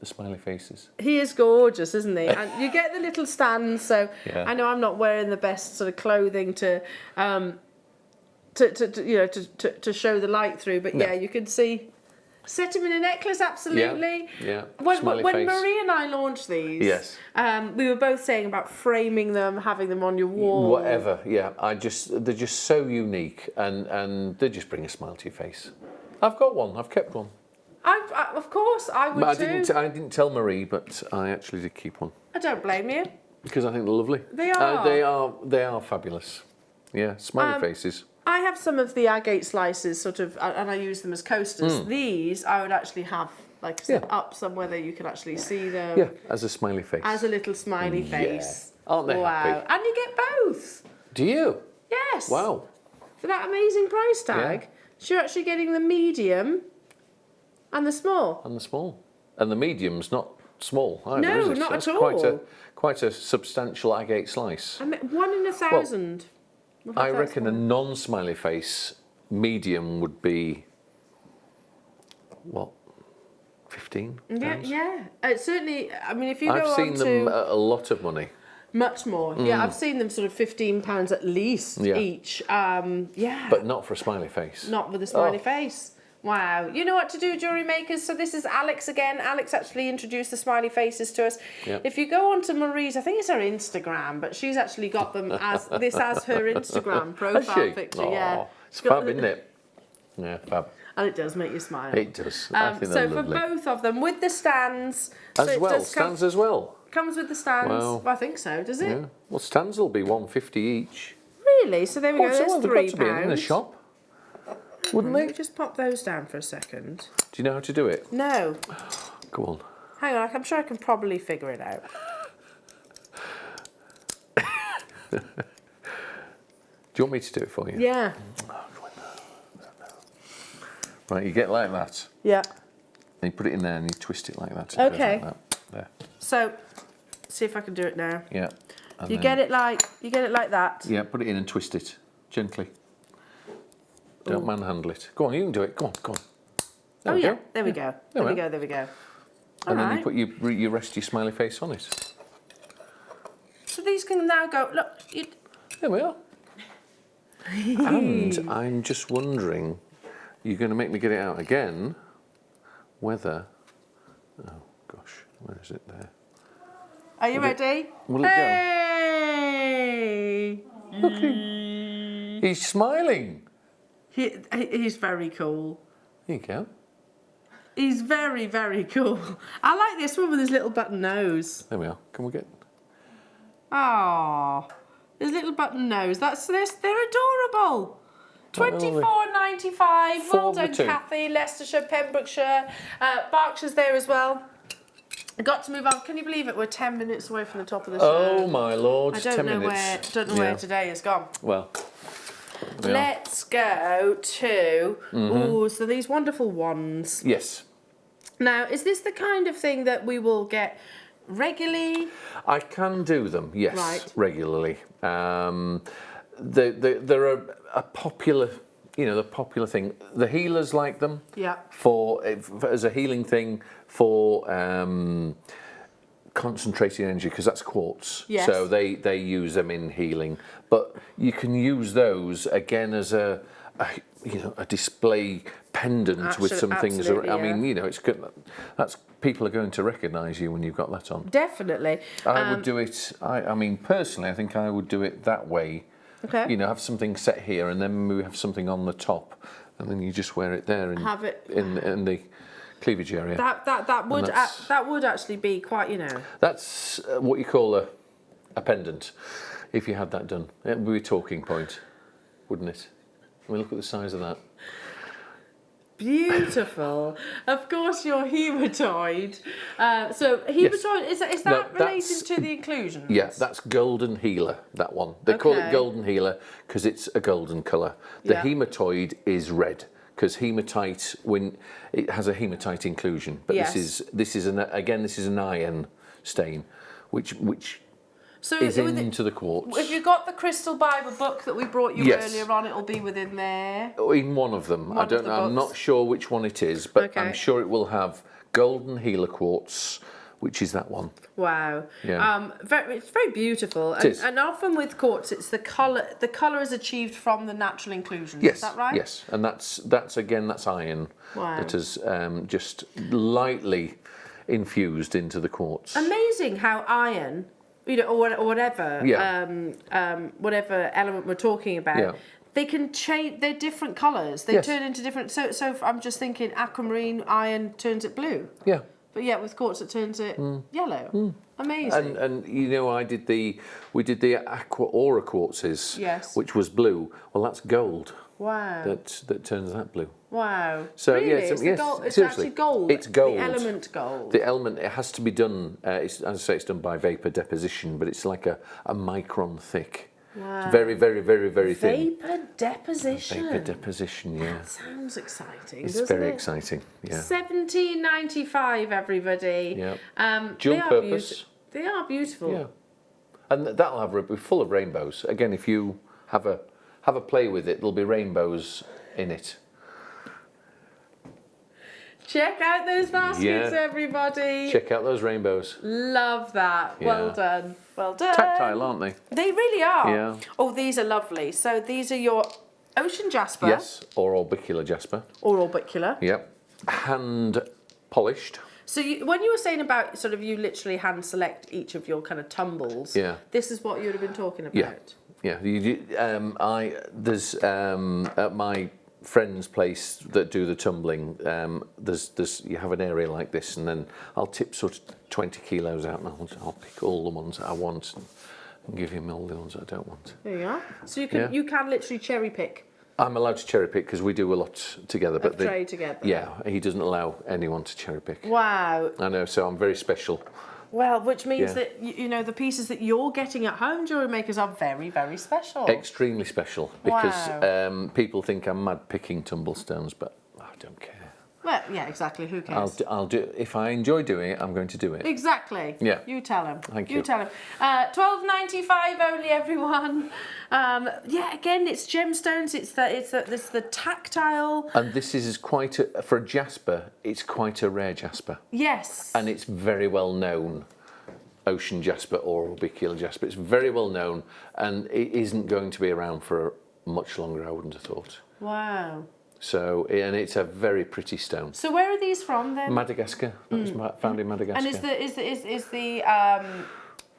The smiley faces. He is gorgeous, isn't he? And you get the little stands. So Yeah. I know I'm not wearing the best sort of clothing to show the light through, but No. yeah, you can see. Set him in a necklace, absolutely. Yeah. When Smiley face. Marie and I launched these, Yes. We were both saying about framing them, having them on your wall. Whatever, yeah. They're just so unique and they just bring a smile to your face. I've got one. I've kept one. Of course, I would But too. I didn't tell Marie, but I actually did keep one I don't blame you. because I think they're lovely. They are. They are fabulous. Yeah, smiley faces. I have some of the agate slices, sort of, and I use them as coasters. These I would actually have, like I said, Yeah. up somewhere that you can actually see them. Yeah, as a smiley face. As a little smiley face. Aren't they wow. happy? And you get both. Do you? Yes. Wow. For that amazing price tag. Yeah. So you're actually getting the medium and the small. And the small. And the medium's not small either, No, is it? not That's at all. Quite a substantial agate slice. I mean, 1 in 1,000. I reckon a non-smiley face medium would be, what, 15 Yeah, pounds? yeah. It's certainly, I mean, if you go I've on seen to... them at a lot of money. Much more. Yeah, I've seen them sort of £15 at least Yeah. each. Yeah. But not for a smiley face. Not with a smiley face. Wow. You know what to do, jewellery makers? So this is Alex again. Alex actually introduced the smiley faces to us. Yeah. If you go on to Marie's, I think it's her Instagram, but she's actually got them as this as her Instagram profile picture. Yeah. Aw, it's fab, isn't it? Yeah, fab. And it does make you smile. It does. I think so they're for lovely. both of them, with the stands. As so it well, does stands as well. Comes with the stands. Wow. Well, I think so. Does it? Yeah. Well, stands will be £1.50 each. Really? So there we go. So There's they've got to be in the £3. shop, wouldn't Let me they? just pop those down for a second. Do you know how to do it? No. Go on. Hang on, I'm sure I can probably figure it out. Do you want me to do it for you? Yeah. Right, you get like that. Yeah. And you put it in there and you twist it like that. Okay. Like that. There. So, see if I can do it now. Yeah. And You then- get it like that. Yeah, put it in and twist it gently. Don't manhandle it. Go on, you can do it. Go on, go on. There Oh we yeah, go. there we go. There we go. There we go. And then Alright. you put you rest your smiley face on it. So these can now go. Look, There we are. And I'm just wondering, you're going to make me get it out again, whether... Oh, gosh, where is it there? are you ready? Will it go? Hey! Look at him. He's smiling. He's very cool. There you go. He's very, very cool. I like this one with his little button nose. There we are. Can we get... Oh, his little button nose. They're adorable. £24.95. Four Well of the done, two. Kathy. Leicestershire, Pembrokeshire, Berkshire's there as well. Got to move on. Can you believe it? We're 10 minutes away from the top of the show. Oh, my Lord. I don't 10 know minutes. where today has gone. Well, we are. Let's go to ooh, so these wonderful wands. Yes. Now, is this the kind of thing that we will get regularly? I can do them, yes, Right. regularly. They're a popular, the popular thing. The healers like them. Yeah. As a healing thing for concentrated energy, because that's quartz. Yes. So they use them in healing. But you can use those again as a display pendant with some things. Absolutely, I mean, it's good. That's people are going to recognise you when you've got that on. Definitely. I would do it. I mean, personally, I think I would do it that way. Okay. Have something set here, and then we have something on the top, and then you just wear it there, and Have it- in the cleavage area. That would actually be quite, That's what you call a pendant. If you had that done, it would be a talking point, wouldn't it? I mean, look at the size of that. beautiful. Of course, your hematoid. So hematoid is that No, related that's- to the inclusions? Yeah, that's golden healer, that one. They call Okay. it golden healer because it's a golden colour. The Yeah. hematoid is red because hematite, when it has a hematite inclusion, but Yes. this is an iron stain, which So is with into the quartz. if you got the Crystal Bible book that we brought you Yes. earlier on, it'll be within there. In one of them, One of the I'm books. not sure which one it is, but Okay. I'm sure it will have golden healer quartz, which is that one. Wow. Yeah. It's very beautiful. It is. And often with quartz, it's the colour. The colour is achieved from the natural inclusions. Yes, Is that right? yes, and that's iron Wow. that is just lightly infused into the quartz. Amazing how iron, or whatever, Yeah. whatever element we're talking about, Yeah. they can change. They're different colours. They Yes. turn into different. So I'm just thinking, aquamarine iron turns it blue, Yeah, but yet with quartz it turns it yellow. Amazing. and we did the aqua aura quartzes, Yes. which was blue. Well, that's gold Wow. that turns that blue. Wow. So, really? yeah, it's yes, it's seriously. actually gold. It's gold. The element gold. The element, it has to be done, as I say, it's done by vapour deposition, but it's like a micron thick. Wow. It's very, very, very, very thin. Vapor deposition. Vapour deposition, yeah. Sounds exciting. It's doesn't very it? exciting, yeah. $17.95, everybody. Yeah. Dual purpose. They are beautiful. Yeah. And that'll be full of rainbows. Again, if you have a play with it, there'll be rainbows in it. Check out those baskets, everybody. Check out those rainbows. Love that. Yeah. Well done. Well done. Tactile, aren't they? They really are. Yeah. Oh, these are lovely. So these are your ocean jasper. Yes, or orbicular jasper. Or orbicular. Yep. Hand polished. So when you were saying about sort of you literally hand select each of your kind of tumbles, this is what you would have been talking about. Yeah. There's at my friend's place that do the tumbling. There's you have an area like this, and then I'll tip sort of 20 kilos out, and I'll pick all the ones that I want and give him all the ones that I don't want. There you are. So you can literally cherry pick. I'm allowed to cherry pick because we do a lot together. But trade together. Yeah, he doesn't allow anyone to cherry pick. Wow. I know, so I'm very special. Well, which means that, you know, the pieces that you're getting at home, jewellery makers, are very, very special. Extremely special, because people think I'm mad picking tumblestones, but I don't care. Well, yeah, exactly. Who cares? I'll do. If I enjoy doing it, I'm going to do it. Exactly. Yeah. You tell him. Thank you. You tell him. $12.95 only, everyone. Yeah, again, it's gemstones. It's the tactile. And this is quite for a jasper. It's quite a rare jasper. Yes. And it's very well known. Ocean jasper or orbicular jasper. It's very well known, and it isn't going to be around for much longer. I wouldn't have thought. Wow. So, and it's a very pretty stone. So where are these from then? Madagascar. That was found in Madagascar. And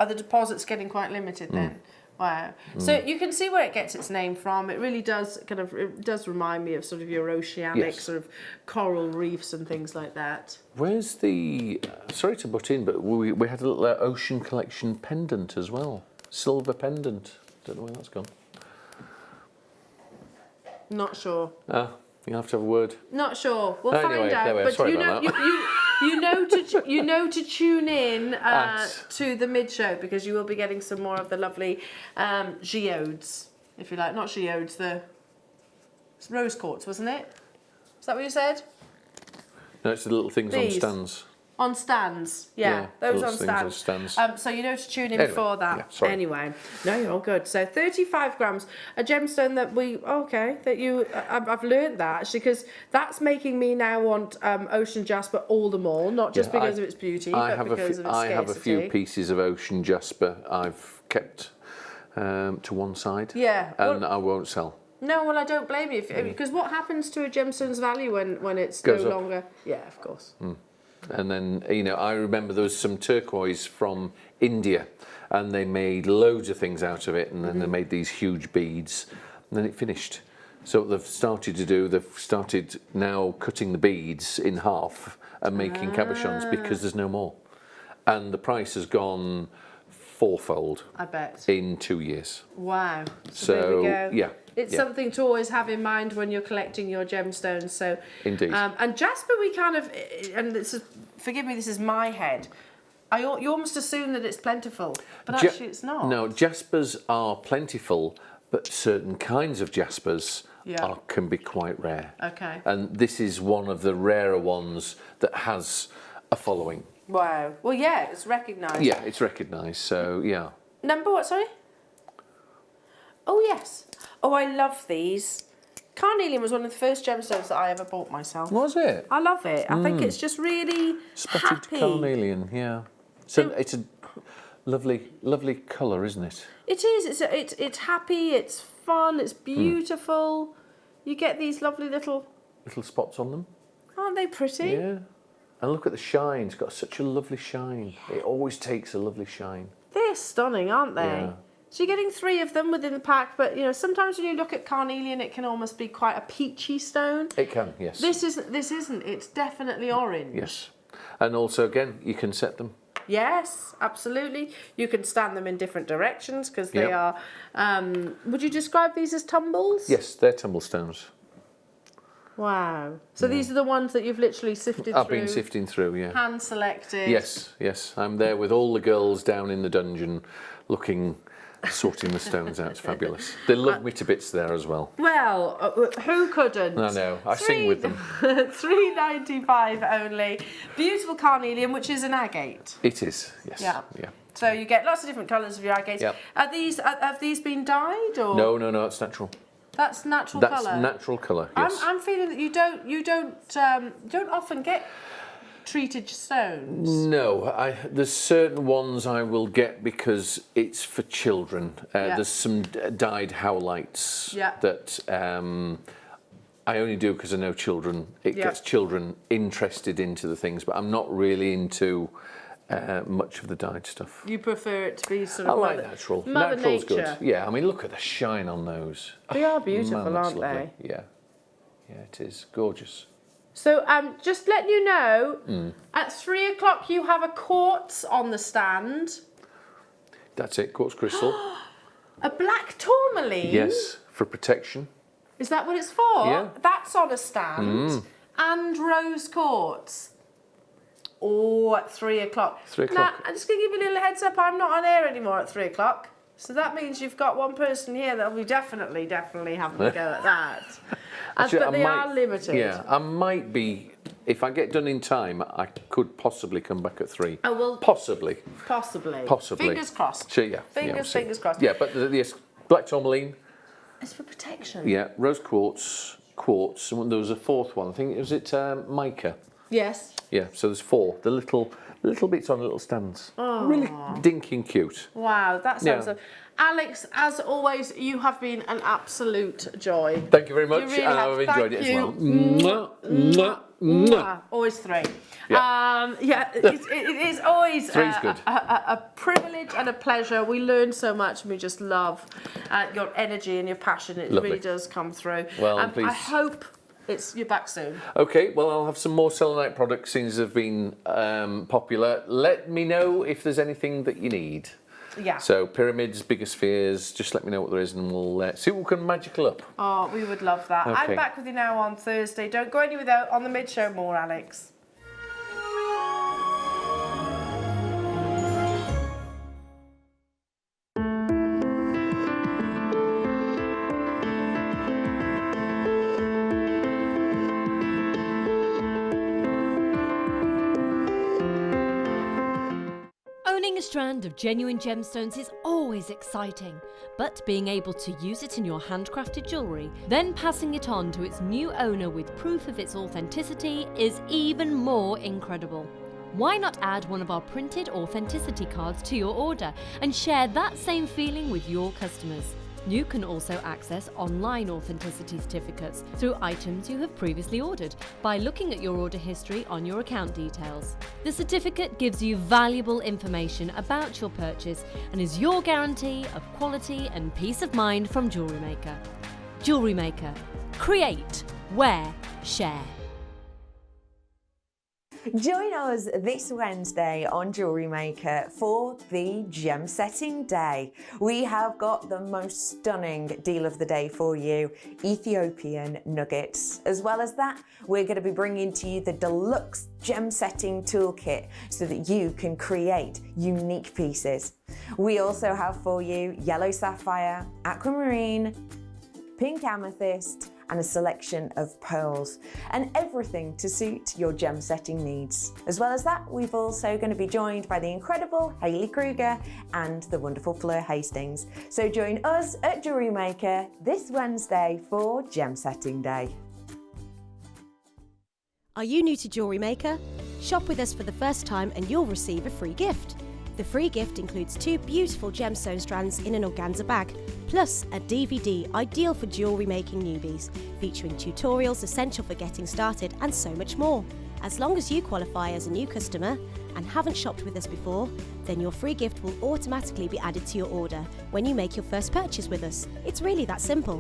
are the deposits getting quite limited then? Wow. So you can see where it gets its name from. It really does it does remind me of sort of your oceanic sort of coral reefs and things like that. Where's the? Sorry to butt in, but we had a little ocean collection pendant as well. Silver pendant. Don't know where that's gone. Not sure. You'll have to have a word. Not sure. We'll Anyway, find out. but Sorry about that. you know to tune in to the mid-show, because you will be getting some more of the lovely geodes, if you like. Not geodes, it's rose quartz, wasn't it? Is that what you said? No, it's the little things on stands. On stands, yeah, those on stands. So you know to tune in for that. Yeah, anyway, no, you're all good. So 35 grams, a gemstone that I've learned that actually, because that's making me now want ocean jasper all the more, not just because of its beauty, but because of its scarcity. I have a few pieces of ocean jasper I've kept to one side. Yeah, and I won't sell. No, well, I don't blame you, because what happens to a gemstone's value when it's no longer? Yeah, of course. And then, you know, I remember there was some turquoise from India, and they made loads of things out of it, and then they made these huge beads, and then it finished. So what they've started now cutting the beads in half and making cabochons, because there's no more. And the price has gone fourfold. I bet. In 2 years. Wow. So there we go. Yeah. It's something to always have in mind when you're collecting your gemstones. So indeed. And jasper, we kind of, and this is, forgive me, this is my head. You almost assume that it's plentiful, but actually it's not. No, jaspers are plentiful, but certain kinds of jaspers can be quite rare. Okay. And this is one of the rarer ones that has a following. Wow. Well, yeah, it's recognised. Yeah, it's recognised. So yeah. Number what? Sorry. Oh yes. Oh, I love these. Carnelian was one of the first gemstones that I ever bought myself. Was it? I love it. I think it's just really spotted happy. Carnelian, yeah. So it's a lovely colour, isn't it? It is. It's happy. It's fun. It's beautiful. You get these lovely little spots on them. Aren't they pretty? Yeah. And look at the shine. It's got such a lovely shine. It always takes a lovely shine. They're stunning, aren't they? Yeah. So you're getting 3 of them within the pack, but you know, sometimes when you look at carnelian, it can almost be quite a peachy stone. It can, yes. This isn't. It's definitely orange. Yes. And also, again, you can set them. Yes, absolutely. You can stand them in different directions because they are. Would you describe these as tumbles? Yes, they're tumble stones. Wow. So these are the ones that you've literally sifted through? I've been sifting through, yeah. Hand selected? Yes. I'm there with all the girls down in the dungeon sorting the stones out. It's fabulous. They love me to bits there as well. Well, who couldn't? I know. I sing with them. $3.95 only. Beautiful carnelian, which is an agate. It is, yes. Yeah. Yeah. So you get lots of different colours of your agates. Yep. Have these been dyed or? No, it's natural. That's natural That's colour. natural colour. Yes. I'm feeling that you don't often get treated stones. No, there's certain ones I will get because it's for children. There's some dyed howlites that I only do because I know children. It gets children interested into the things, but I'm not really into much of the dyed stuff. You prefer it to be sort of... I like natural. Mother Natural's Nature. good. Yeah, I mean, look at the shine on those. They are beautiful, Man, aren't lovely. they? Yeah. Yeah, it is. Gorgeous. So just letting you know, at 3 o'clock you have a quartz on the stand. That's it, quartz crystal. A black tourmaline? Yes, for protection. Is that what it's for? Yeah. That's on a stand. And rose quartz. Oh, at 3 o'clock. 3 o'clock. Now, I'm just going to give you a little heads up. I'm not on air anymore at 3 o'clock. So that means you've got one person here that'll be definitely having a go at that. Actually, but they are limited. Yeah, I might be, if I get done in time, I could possibly come back at 3. Oh, well, Possibly. Possibly. Fingers crossed. Sure, yeah. Fingers crossed. Yeah, but yes, black tourmaline. It's for protection. Yeah, rose quartz, and there was a fourth one. I think, was it mica? Yes. Yeah, so there's 4. The little bits on little stands. Oh. Really dinky and cute. Wow, that sounds... Alex, as always, you have been an absolute joy. Thank you very much. You really have. I've enjoyed Thank it you. as well. Mwah, mwah, mwah. Always 3. Yeah. It is always 3's good. a privilege and a pleasure. We learn so much and we just love your energy and your passion. It Lovely. really does come through. Well, please. I hope you're back soon. Okay, well, I'll have some more selenite products since they've been popular. Let me know if there's anything that you need. Yeah. So pyramids, bigger spheres, just let me know what there is and we'll see what we can magical up. Oh, we would love that. Okay. I'm back with you now on Thursday. Don't go anywhere on the mid-show more, Alex. Owning a strand of genuine gemstones is always exciting, but being able to use it in your handcrafted jewellery, then passing it on to its new owner with proof of its authenticity is even more incredible. Why not add one of our printed authenticity cards to your order and share that same feeling with your customers? You can also access online authenticity certificates through items you have previously ordered by looking at your order history on your account details. The certificate gives you valuable information about your purchase and is your guarantee of quality and peace of mind from Jewellery Maker. Jewellery Maker. Create, wear, share. Join us this Wednesday on Jewellery Maker for the Gem Setting Day. We have got the most stunning deal of the day for you, Ethiopian nuggets. As well as that, we're going to be bringing to you the deluxe gem setting toolkit so that you can create unique pieces. We also have for you yellow sapphire, aquamarine, pink amethyst, and a selection of pearls, and everything to suit your gem setting needs. As well as that, we've also going to be joined by the incredible Hayley Kruger and the wonderful Fleur Hastings. So join us at Jewellery Maker this Wednesday for Gem Setting Day. Are you new to Jewellery Maker? Shop with us for the first time and you'll receive a free gift. The free gift includes 2 beautiful gemstone strands in an organza bag, plus a DVD ideal for jewellery making newbies, featuring tutorials essential for getting started and so much more. As long as you qualify as a new customer and haven't shopped with us before, then your free gift will automatically be added to your order when you make your first purchase with us. It's really that simple.